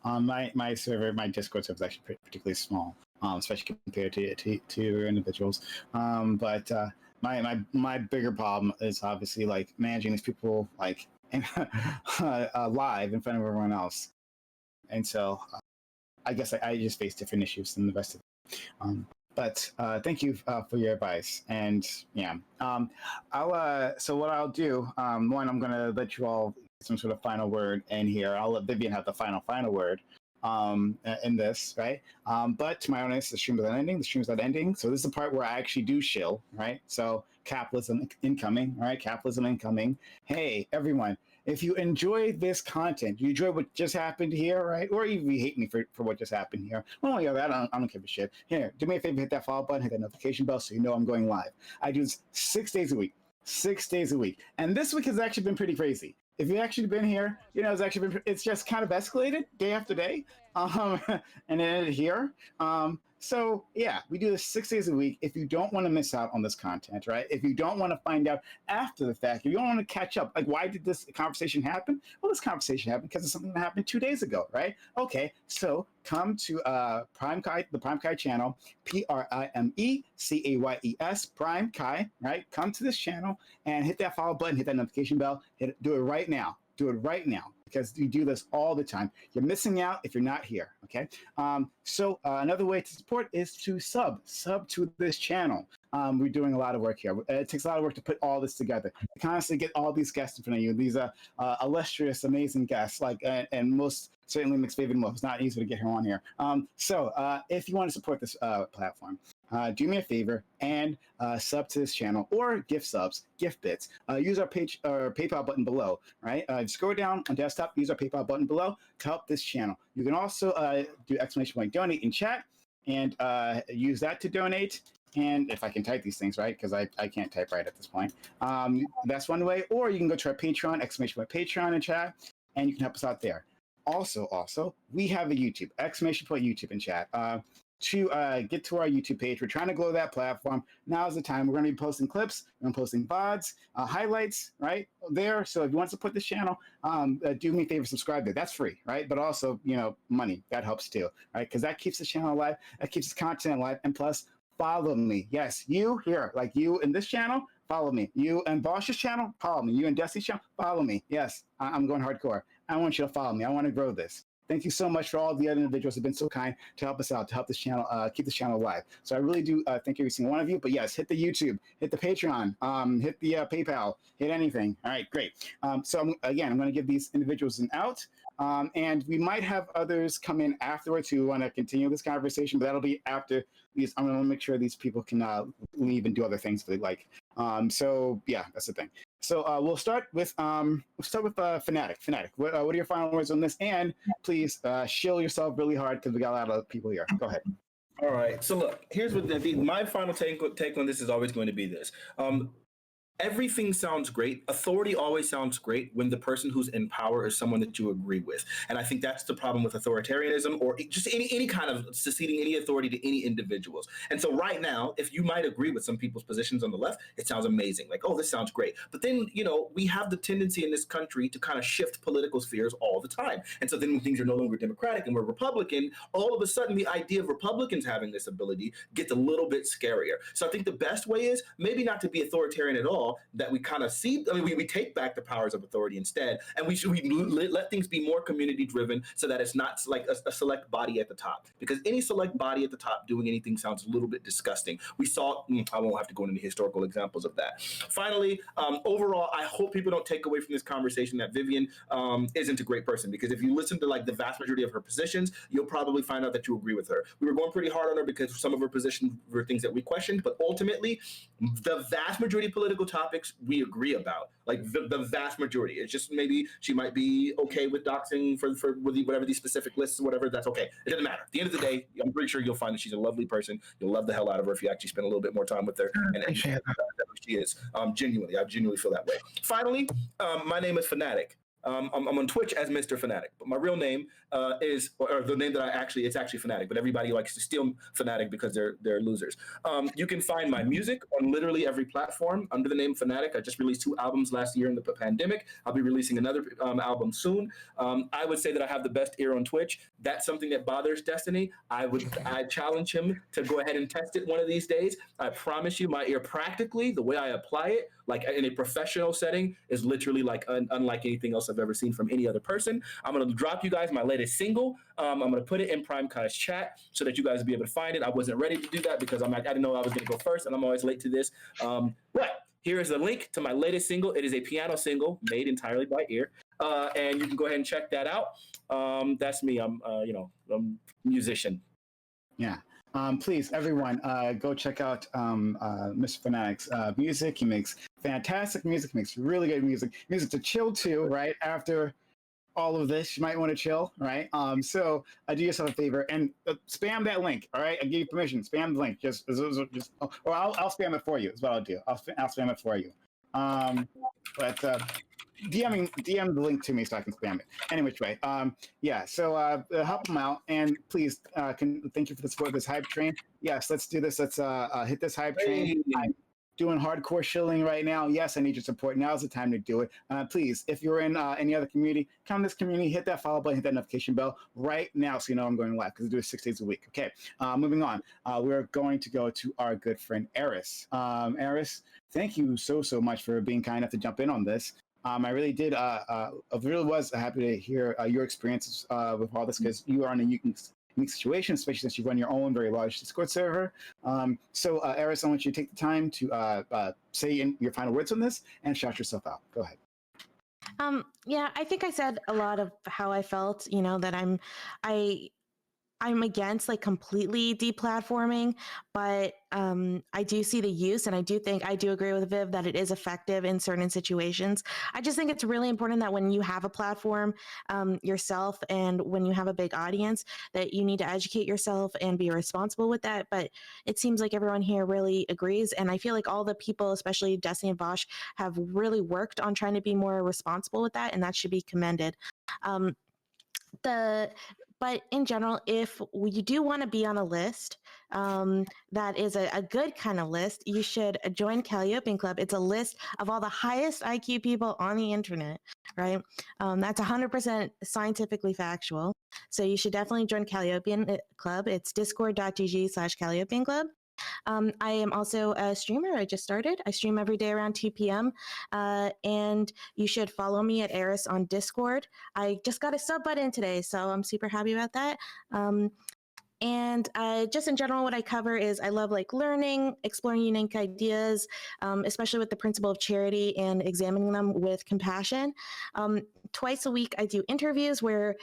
My server, my Discord server is actually particularly small, especially compared to individuals. But my bigger problem is obviously like managing these people like live in front of everyone else, and so I guess I just face different issues than the rest of them. But thank you for your advice, and yeah, so what I'll do, one, I'm gonna let you all get some sort of final word in here. I'll let Vivian have the final word in this, right? But to my honest, the stream is not ending. The stream is not ending. So this is the part where I actually do shill, right? So capitalism incoming, right? Capitalism incoming. Hey, everyone. If you enjoy this content, you enjoy what just happened here, right? Or even you hate me for what just happened here. Well, yeah, that I don't give a shit. Here, do me a favor, hit that follow button, hit that notification bell so you know I'm going live. I do this 6 days a week. 6 days a week. And this week has actually been pretty crazy. If you've actually been here, you know, it's just kind of escalated day after day. And it ended here. So yeah, we do this 6 days a week. If you don't want to miss out on this content, right? If you don't want to find out after the fact, if you don't want to catch up, like why did this conversation happen? Well, this conversation happened because of something that happened 2 days ago, right? Okay, so come to the Prime Kai channel, PRIMECAYES, Prime Kai, right? Come to this channel and hit that follow button, hit that notification bell, do it right now. Do it right now, because you do this all the time. You're missing out if you're not here, okay? So another way to support is to sub to this channel. We're doing a lot of work here. It takes a lot of work to put all this together. To constantly get all these guests in front of you, these illustrious, amazing guests, like and most certainly Mixed Favorite Wolf. It's not easy to get her on here. So if you want to support this platform, do me a favor and sub to this channel, or gift subs, gift bits. Use our PayPal button below, right? Scroll down on desktop, use our PayPal button below to help this channel. You can also do ! donate in chat and use that to donate. And if I can type these things right, because I can't type right at this point. That's one way. Or you can go to our Patreon, ! Patreon in chat, and you can help us out there. Also, we have a YouTube, ! YouTube in chat. To get to our YouTube page. We're trying to grow that platform. Now's the time. We're going to be posting clips. We're going to be posting VODs, highlights, right there. So if you want to support this channel, do me a favor, subscribe there. That's free, right? But also, you know, money, that helps too, right? Because that keeps the channel alive. That keeps the content alive. And plus, follow me. Yes, you here, like you in this channel, follow me. You and Vaush's channel, follow me. You and Destiny's channel, follow me. Yes, I'm going hardcore. I want you to follow me. I want to grow this. Thank you so much for all the other individuals who have been so kind to help us out, to help this channel, keep this channel alive. So I really do thank every single one of you. But yes, hit the YouTube, hit the Patreon, hit the PayPal, hit anything. All right, great. So I'm going to give these individuals an out. And we might have others come in afterwards who want to continue this conversation, but that'll be after these. I'm going to make sure these people can leave and do other things if they like. So yeah, that's the thing. So we'll start with Fanatic. Fanatic, what are your final words on this? And please shill yourself really hard because we got a lot of people here. Go ahead. All right. So look, here's what my final take on this is always going to be this. everything sounds great. Authority always sounds great when the person who's in power is someone that you agree with. And I think that's the problem with authoritarianism, or just any kind of seceding any authority to any individuals. And so right now, if you might agree with some people's positions on the left, it sounds amazing. Like, oh, this sounds great. But then, we have the tendency in this country to kind of shift political spheres all the time. And so then when things are no longer Democratic and we're Republican, all of a sudden the idea of Republicans having this ability gets a little bit scarier. So I think the best way is maybe not to be authoritarian at all, that we kind of see, we take back the powers of authority instead, and we let things be more community driven, so that it's not like a select body at the top, because any select body at the top doing anything sounds a little bit disgusting. We saw, I won't have to go into historical examples of that. Finally, overall, I hope people don't take away from this conversation that Vivian isn't a great person, because if you listen to like the vast majority of her positions, you'll probably find out that you agree with her. We were going pretty hard on her because some of her positions were things that we questioned, but ultimately the vast majority of political topics we agree about, like the vast majority. It's just maybe she might be okay with doxing for whatever these specific lists, whatever. That's okay. It doesn't matter. At the end of the day, I'm pretty sure you'll find that she's a lovely person. You'll love the hell out of her if you actually spend a little bit more time with her. And that's who she is. Genuinely, I genuinely feel that way. Finally, my name is Fanatic. I'm on Twitch as Mr. Fanatic, but my real name is, or the name that it's actually Fanatic, but everybody likes to steal Fanatic because they're losers. You can find my music on literally every platform under the name Fanatic. I just released 2 albums last year in the pandemic. I'll be releasing another album soon. I would say that I have the best ear on Twitch. That's something that bothers Destiny. I challenge him to go ahead and test it one of these days. I promise you, my ear practically, the way I apply it, like in a professional setting, is literally like unlike anything else I've ever seen from any other person. I'm going to drop you guys my latest single. I'm going to put it in Prime Kai's chat so that you guys will be able to find it. I wasn't ready to do that because I didn't know I was going to go first, and I'm always late to this. But here is the link to my latest single. It is a piano single made entirely by ear, and you can go ahead and check that out. That's me. I'm a musician. Yeah. Please, everyone, go check out Mr. Fanatic's music. He makes fantastic music. He makes really good music. Music to chill to, right? After all of this, you might want to chill, right? So do yourself a favor and spam that link, all right? I give you permission. Spam the link. Or I'll spam it for you. Is what I'll do. I'll spam it for you. But DM the link to me so I can spam it. Any which way. So help them out, and please thank you for the support of this hype train. Yes, let's do this. Let's hit this hype train. I'm doing hardcore shilling right now. Yes, I need your support. Now's the time to do it. Please, if you're in any other community, come to this community, hit that follow button, hit that notification bell right now so you know I'm going live, because I do it 6 days a week. Okay, moving on. We're going to go to our good friend Eris. Eris, thank you so much for being kind enough to jump in on this. I really did. I really was happy to hear your experiences with all this, because you are in a unique situation, especially since you run your own very large Discord server. So, Eris, I want you to take the time to say your final words on this and shout yourself out. Go ahead. I think I said a lot of how I felt. That I'm against like completely deplatforming, but I do see the use, and I do agree with Viv that it is effective in certain situations. I just think it's really important that when you have a platform yourself, and when you have a big audience, that you need to educate yourself and be responsible with that. But it seems like everyone here really agrees, and I feel like all the people, especially Destiny and Vaush, have really worked on trying to be more responsible with that, and that should be commended. But in general, if you do want to be on a list that is a good kind of list, you should join Calliope Club. It's a list of all the highest IQ people on the internet, right? That's 100% scientifically factual. So you should definitely join Calliope Club. It's discord.gg/Calliope Club. I am also a streamer. I just started. I stream every day around 2 p.m. And you should follow me at Eris on Discord. I just got a sub button today, so I'm super happy about that. And just in general, what I cover is I love like learning, exploring unique ideas, especially with the principle of charity and examining them with compassion. Twice a week, I do interviews where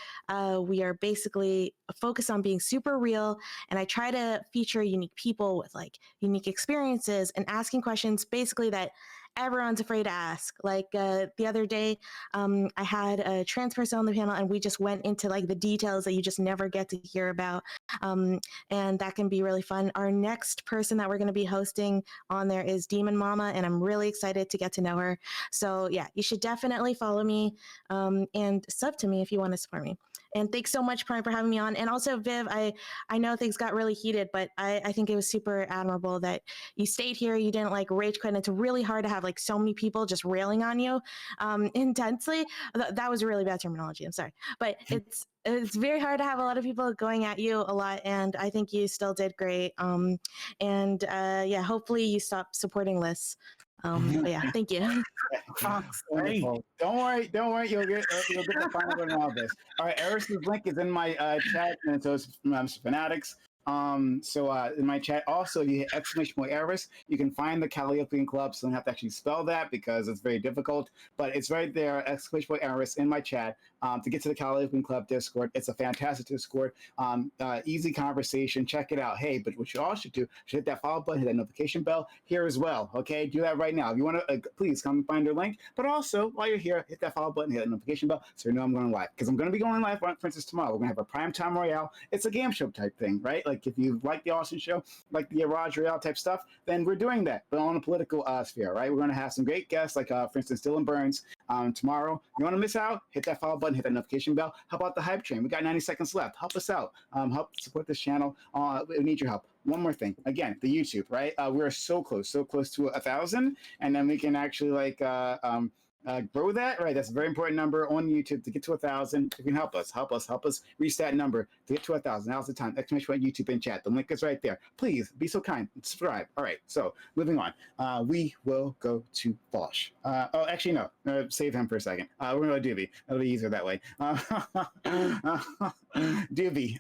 we are basically focused on being super real. And I try to feature unique people with like unique experiences and asking questions basically that everyone's afraid to ask. Like the other day, I had a trans person on the panel, and we just went into like the details that you just never get to hear about, and that can be really fun. Our next person that we're going to be hosting on there is Demon Mama, and I'm really excited to get to know her. So yeah, you should definitely follow me and sub to me if you want to support me. And thanks so much, Prime, for having me on. And also, Viv, I know things got really heated, but I think it was super admirable that you stayed here. You didn't like rage quit. And it's really hard to have like so many people just railing on you intensely. That was really bad terminology. I'm sorry, but it's very hard to have a lot of people going at you a lot, and I think you still did great. Yeah, hopefully you stop supporting lists. But yeah, thank you. Wonderful. Don't worry. You'll get the final word in all this. All right, Eris's link is in my chat, and so it's Fanatics. In my chat, also, if you hit !Eris, you can find the Calliopean Club. So you don't have to actually spell that because it's very difficult, but it's right there, !Eris in my chat. To get to the Calliopean Club Discord, it's a fantastic Discord. Easy conversation. Check it out. Hey, but what you all should do, should hit that follow button, hit that notification bell here as well. Okay, do that right now. If you want to, please come and find your link. But also, while you're here, hit that follow button, hit that notification bell, so you know I'm going live. Because I'm going to be going live, for instance, tomorrow. We're going to have a prime time royale. It's a game show type thing, right? Like if you like the Austin show, like the Raj Royale type stuff, then we're doing that, but on a political sphere, right? We're going to have some great guests, like for instance, Dylan Burns tomorrow. You want to miss out? Hit that follow button, hit that notification bell. How about the hype train? We got 90 seconds left. Help us out. Help support this channel. We need your help. One more thing. Again, the YouTube, right? We're so close to 1,000, and then we can actually like grow that, right? That's a very important number on YouTube to get to 1,000. You can help us reach that number to get to 1,000. Now's the time. YouTube in chat. The link is right there. Please be so kind. Subscribe. All right. So moving on. We will go to Vaush. Actually, no. Save him for a second. We're going to Doobie. It'll be easier that way. Doobie.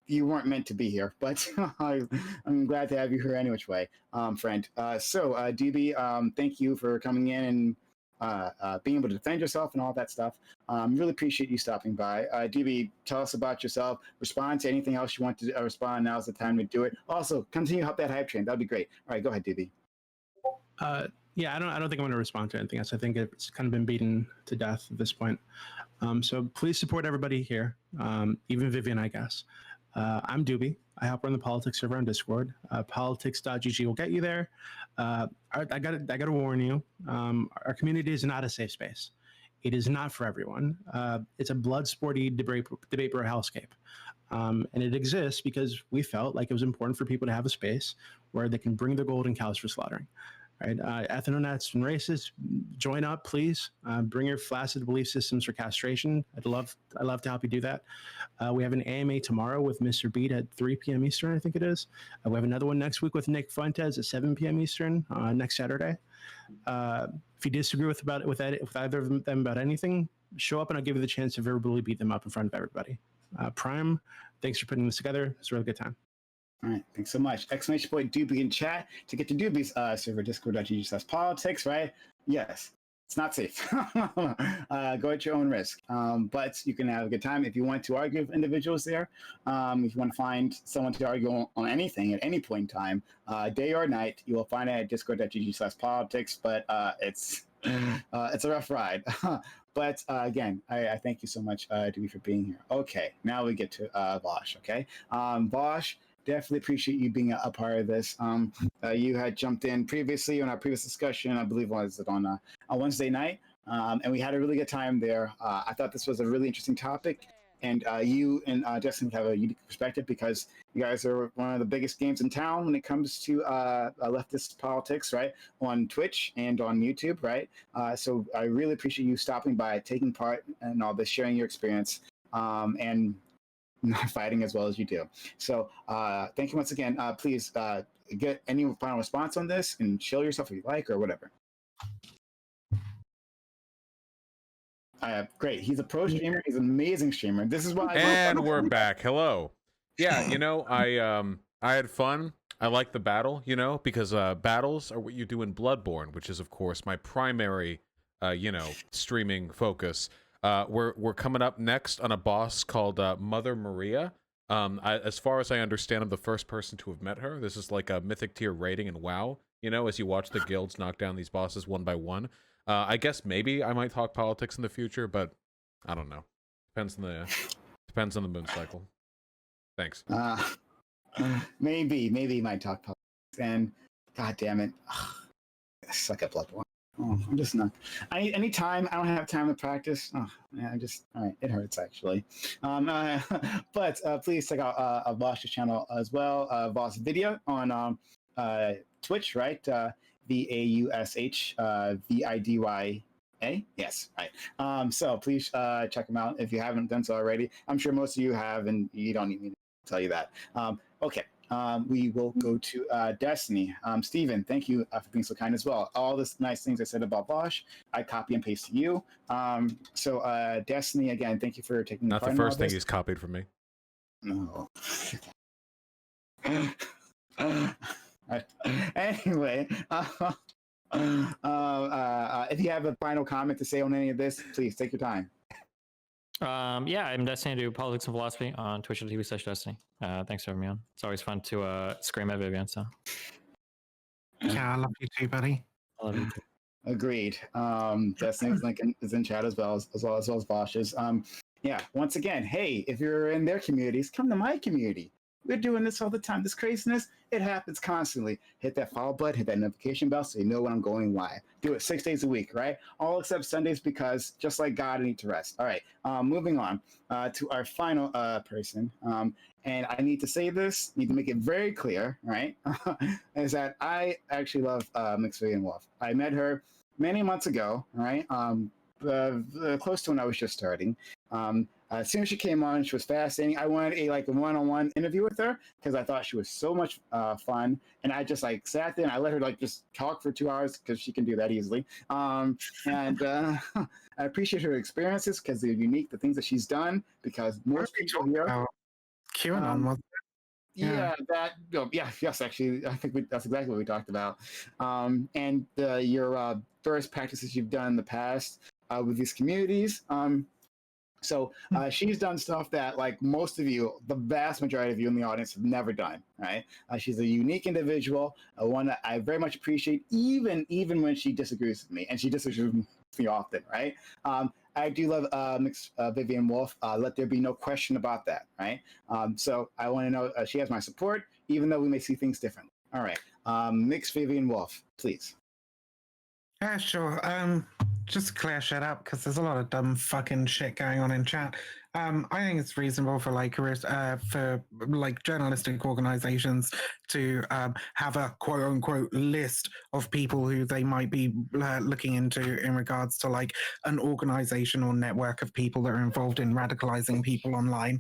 You weren't meant to be here, but I'm glad to have you here any which way, friend. Doobie, thank you for coming in and being able to defend yourself and all that stuff. Really appreciate you stopping by. Doobie, tell us about yourself. Respond to anything else you want to respond. Now's the time to do it. Also, continue to help that hype train. That'd be great. All right, go ahead, Doobie. Yeah, I don't think I'm going to respond to anything else. I think it's kind of been beaten to death at this point. So please support everybody here, even Vivian, I guess. I'm Doobie. I help run the politics server on Discord. Politics.gg will get you there. I got to warn you. Our community is not a safe space. It is not for everyone. It's a blood sporty debate bro hellscape. And it exists because we felt like it was important for people to have a space where they can bring their golden cows for slaughtering. Right, ethnonats and racists, join up, please. Bring your flaccid belief systems for castration. I'd love to help you do that. We have an AMA tomorrow with Mr. Beat at 3 p.m. Eastern, I think it is. We have another one next week with Nick Fuentes at 7 p.m. Eastern next Saturday. If you disagree with either of them about anything, show up and I'll give you the chance to verbally beat them up in front of everybody. Prime, thanks for putting this together. It's a really good time. All right, thanks so much. !Doobie in chat to get to Doobie's server, discord.gg/politics, right? Yes, it's not safe. Go at your own risk. But you can have a good time if you want to argue with individuals there. If you want to find someone to argue on anything at any point in time, day or night, you will find it at discord.gg/politics. But it's a rough ride. But again, I thank you so much, Doobie, for being here. Okay, now we get to Vaush. Okay, Vaush. Definitely appreciate you being a part of this. You had jumped in previously on our previous discussion, I believe was it on Wednesday night, and we had a really good time there. I thought this was a really interesting topic, and you and Justin have a unique perspective because you guys are one of the biggest games in town when it comes to leftist politics, right? On Twitch and on YouTube, right? So I really appreciate you stopping by, taking part in all this, sharing your experience, and not fighting as well as you do. So thank you once again. Please get any final response on this and chill yourself if you like or whatever. Great. He's a pro streamer. He's an amazing streamer. This is why and we're back. Hello. Yeah, you know, I had fun. I like the battle, you know, because battles are what you do in Bloodborne, which is of course my primary streaming focus. We're coming up next on a boss called Mother Maria. As far as I understand, I'm the first person to have met her. This is like a mythic tier rating in WoW. You know, as you watch the guilds knock down these bosses one by one. I guess maybe I might talk politics in the future, but I don't know. Depends on the moon cycle. Thanks. Maybe you might talk politics. And god damn it, I suck at Bloodborne. Oh, I'm just not. Anytime I don't have time to practice. Oh, man, all right. It hurts actually. But please check out Vaush's channel as well. Vaush video on Twitch, right? VAUSH VIDYA. Yes, right. So please check him out if you haven't done so already. I'm sure most of you have, and you don't need me to tell you that. Okay. We will go to Destiny. Steven, thank you for being so kind as well. All the nice things I said about Vaush, I copy and paste to you. So Destiny, again, thank you for taking Not the first thing he's copied from me. No. Anyway, if you have a final comment to say on any of this, please take your time. Yeah, I'm Destiny. I do politics and philosophy on twitch.tv/Destiny. Thanks for having me on. It's always fun to scream at Vivian. So yeah, I love you too, buddy. I love you too. Agreed. Destiny's link is in chat as well as Vaush's. Yeah, once again, hey, if you're in their communities, come to my community. We're doing this all the time. This craziness, it happens constantly. Hit that follow button, hit that notification bell so you know when I'm going live. Do it 6 days a week, right? All except Sundays because just like God, I need to rest. All right, moving on to our final person. And I need to say this, need to make it very clear, right? Is that I actually love Mixed Vivian Wolf. I met her many months ago, right? Close to when I was just starting. As soon as she came on, she was fascinating. I wanted a one-on-one interview with her because I thought she was so much fun, and I just sat there and I let her just talk for 2 hours because she can do that easily. And I appreciate her experiences because they're unique. The things that she's done because most people here. QAnon was. Yes, actually, I think that's exactly what we talked about. And your various practices you've done in the past with these communities. So she's done stuff that most of you, the vast majority of you in the audience have never done, right? She's a unique individual, one that I very much appreciate, even when she disagrees with me, and she disagrees with me often, right? I do love Mixed Vivian Wolf. Let there be no question about that, right? So I want to know she has my support, even though we may see things differently. All right, Mixed Vivian Wolf, please. Yeah, sure. Just to clear shit up, because there's a lot of dumb fucking shit going on in chat. I think it's reasonable for journalistic organizations to have a quote unquote list of people who they might be looking into in regards to an organization or network of people that are involved in radicalizing people online.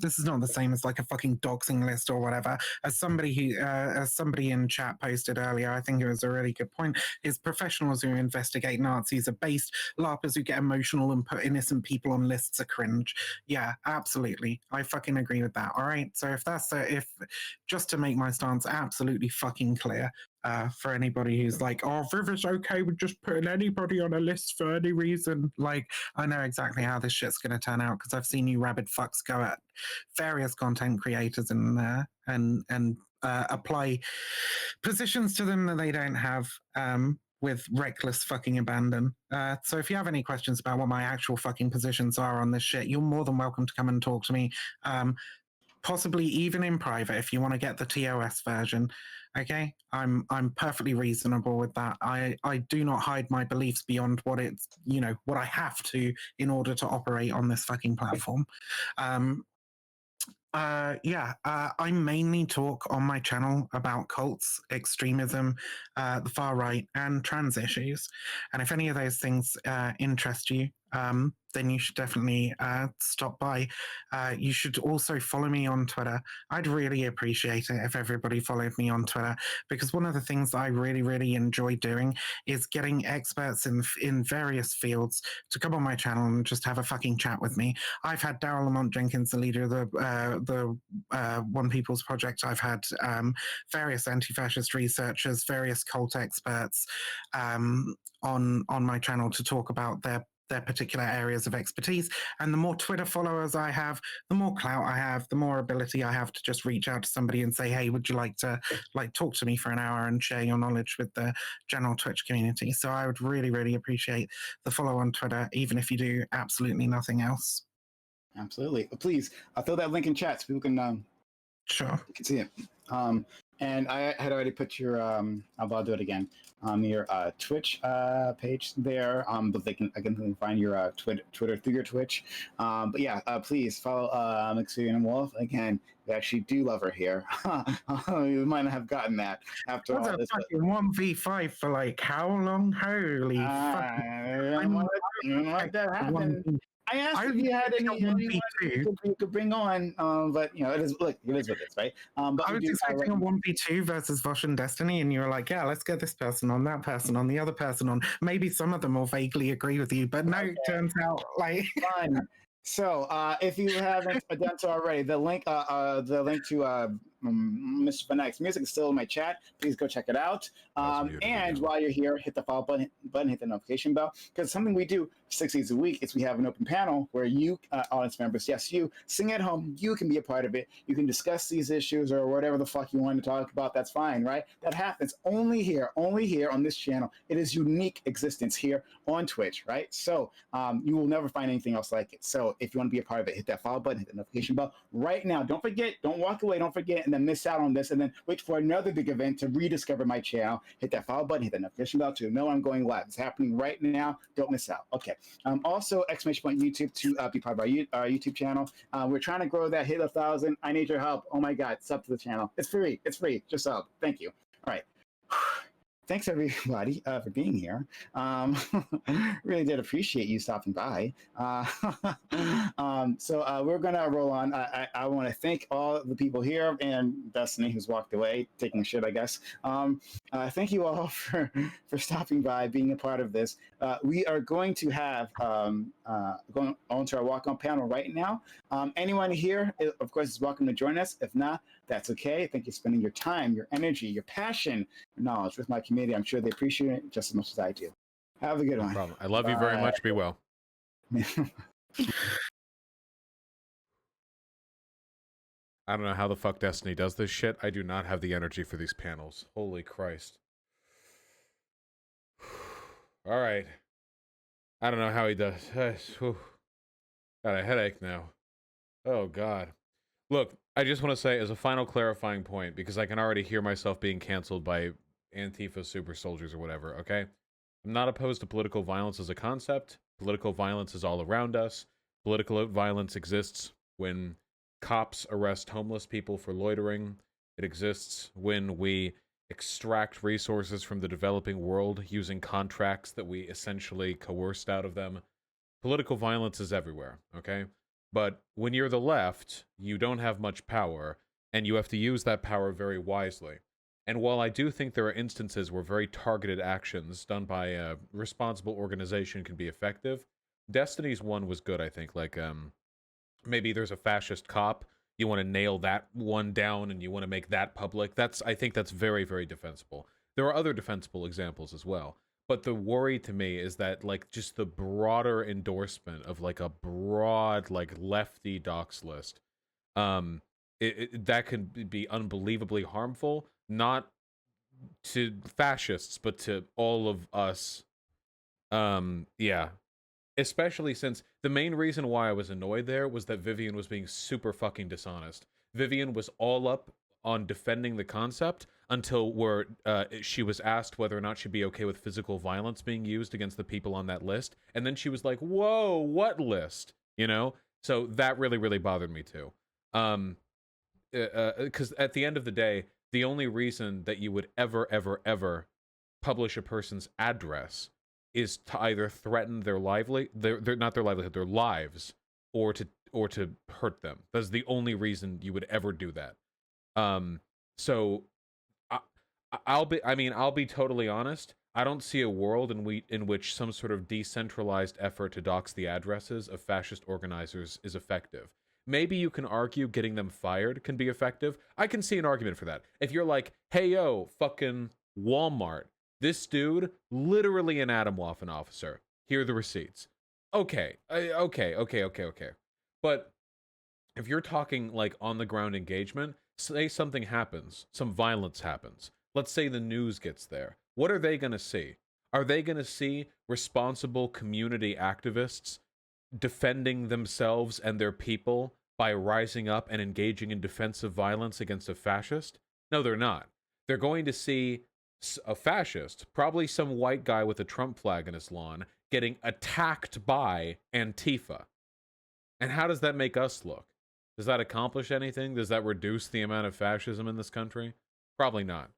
This is not the same as a fucking doxing list or whatever. As somebody in chat posted earlier, I think it was a really good point, is professionals who investigate Nazis are based. LARPers who get emotional and put innocent people on lists are cringe. Yeah, absolutely. I fucking agree with that. All right. So if just to make my stance absolutely fucking clear, for anybody who's Viv is okay with just putting anybody on a list for any reason. I know exactly how this shit's going to turn out because I've seen you rabid fucks go at various content creators in there and apply positions to them that they don't have. With reckless fucking abandon. So if you have any questions about what my actual fucking positions are on this shit, you're more than welcome to come and talk to me. Possibly even in private if you want to get the TOS version. Okay, I'm perfectly reasonable with that. I do not hide my beliefs beyond what it's what I have to in order to operate on this fucking platform. I mainly talk on my channel about cults, extremism, the far right, and trans issues. And if any of those things interest you, then you should definitely stop by. You should also follow me on Twitter. I'd really appreciate it if everybody followed me on Twitter, because one of the things I really, really enjoy doing is getting experts in various fields to come on my channel and just have a fucking chat with me. I've had Daryl Lamont Jenkins, the leader of the One People's Project. I've had various anti-fascist researchers, various cult experts on my channel to talk about their their particular areas of expertise. And the more Twitter followers I have, the more clout I have, the more ability I have to just reach out to somebody and say, hey, would you like to talk to me for an hour and share your knowledge with the general Twitch community? So I would really, really appreciate the follow on Twitter, even if you do absolutely nothing else. Absolutely. Please, I'll throw that link in chat so people can Sure. you can see it. And I had already put your I'll do it again. Your Twitch page there. But they can find your Twitter through your Twitch. But yeah, please follow Maxine Wolf. Again, we actually do love her here. You might not have gotten that after What's all a this. fucking 1v5 for like how long? Holy fuck. I don't want that happen. I asked if you had anyone you could bring on, but you know, it is what it is, right? But I was expecting a 1v2 versus Vaush and Destiny, and you were like, yeah, let's get this person on, that person on, the other person on. Maybe some of them will vaguely agree with you, but no, it turns out like fine. So, if you haven't done so already, the link to Mr. Benek's music is still in my chat. Please go check it out. And while you're here, hit the follow button, hit the notification bell, because something we do 6 days a week is we have an open panel where you, audience members, yes, you sing at home, you can be a part of it. You can discuss these issues or whatever the fuck you want to talk about. That's fine, right? That happens only here on this channel. It is unique existence here on Twitch, right? So you will never find anything else like it. So if you want to be a part of it, hit that follow button, hit the notification bell right now. Don't forget, don't walk away, don't forget, and then miss out on this, and then wait for another big event to rediscover my channel. Hit that follow button, hit the notification bell to know I'm going live. It's happening right now. Don't miss out. Okay. Also, !YouTube to be part of our YouTube channel. We're trying to grow that, hit 1,000. I need your help. Oh my God, sub to the channel. It's free. It's free. Just sub. Thank you. All right. Thanks everybody for being here. Really did appreciate you stopping by. So we're gonna roll on. I want to thank all the people here and Destiny, who's walked away taking a shit, I guess. Thank you all for stopping by, being a part of this. We are going to have going on to our walk-on panel right now. Anyone here, of course, is welcome to join us. If not, that's okay. Thank you for spending your time, your energy, your passion, your knowledge with my community. I'm sure they appreciate it just as much as I do. Have a good one. No problem. I love you very much. Be well. I don't know how the fuck Destiny does this shit. I do not have the energy for these panels. Holy Christ. All right. I don't know how he does. Got a headache now. Oh, God. Look, I just want to say as a final clarifying point, because I can already hear myself being canceled by Antifa super soldiers or whatever, okay? I'm not opposed to political violence as a concept. Political violence is all around us. Political violence exists when cops arrest homeless people for loitering. It exists when we extract resources from the developing world using contracts that we essentially coerced out of them. Political violence is everywhere, okay? But when you're the left, you don't have much power, and you have to use that power very wisely. And while I do think there are instances where very targeted actions done by a responsible organization can be effective, Destiny's one was good, I think. Like, maybe there's a fascist cop, you want to nail that one down, and you want to make that public. I think that's very, very defensible. There are other defensible examples as well. But the worry to me is that, like, just the broader endorsement of, like, a broad, like, lefty Doxx list, that can be unbelievably harmful, not to fascists, but to all of us. Yeah. Especially since the main reason why I was annoyed there was that Vivian was being super fucking dishonest. Vivian was all up on defending the concept until where she was asked whether or not she'd be okay with physical violence being used against the people on that list. And then she was like, whoa, what list? You know? So that really, really bothered me too. Because at the end of the day, the only reason that you would ever publish a person's address is to either threaten their their lives, or to hurt them. That's the only reason you would ever do that. So I'll be totally honest. I don't see a world in which some sort of decentralized effort to dox the addresses of fascist organizers is effective. Maybe you can argue getting them fired can be effective. I can see an argument for that. If you're like, hey yo, fucking Walmart, this dude, literally an Atomwaffen officer. Here are the receipts. Okay, okay. But if you're talking like on the ground engagement, say something happens, some violence happens. Let's say the news gets there. What are they going to see? Are they going to see responsible community activists defending themselves and their people by rising up and engaging in defensive violence against a fascist? No, they're not. They're going to see a fascist, probably some white guy with a Trump flag in his lawn, getting attacked by Antifa. And how does that make us look? Does that accomplish anything? Does that reduce the amount of fascism in this country? Probably not.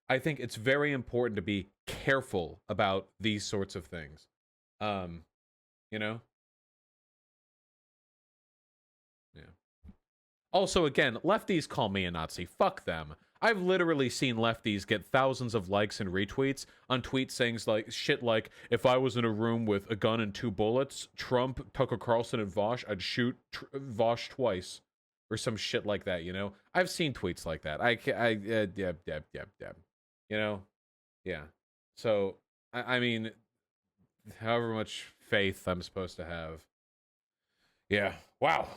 I think it's very important to be careful about these sorts of things. You know? Yeah. Also, again, lefties call me a Nazi. Fuck them. I've literally seen lefties get thousands of likes and retweets on tweets saying like shit like, if I was in a room with a gun and 2 bullets, Trump, Tucker Carlson, and Vaush, I'd shoot Vaush twice. Or some shit like that, you know? I've seen tweets like that. You know? Yeah. So, I mean, however much faith I'm supposed to have. Yeah. Wow.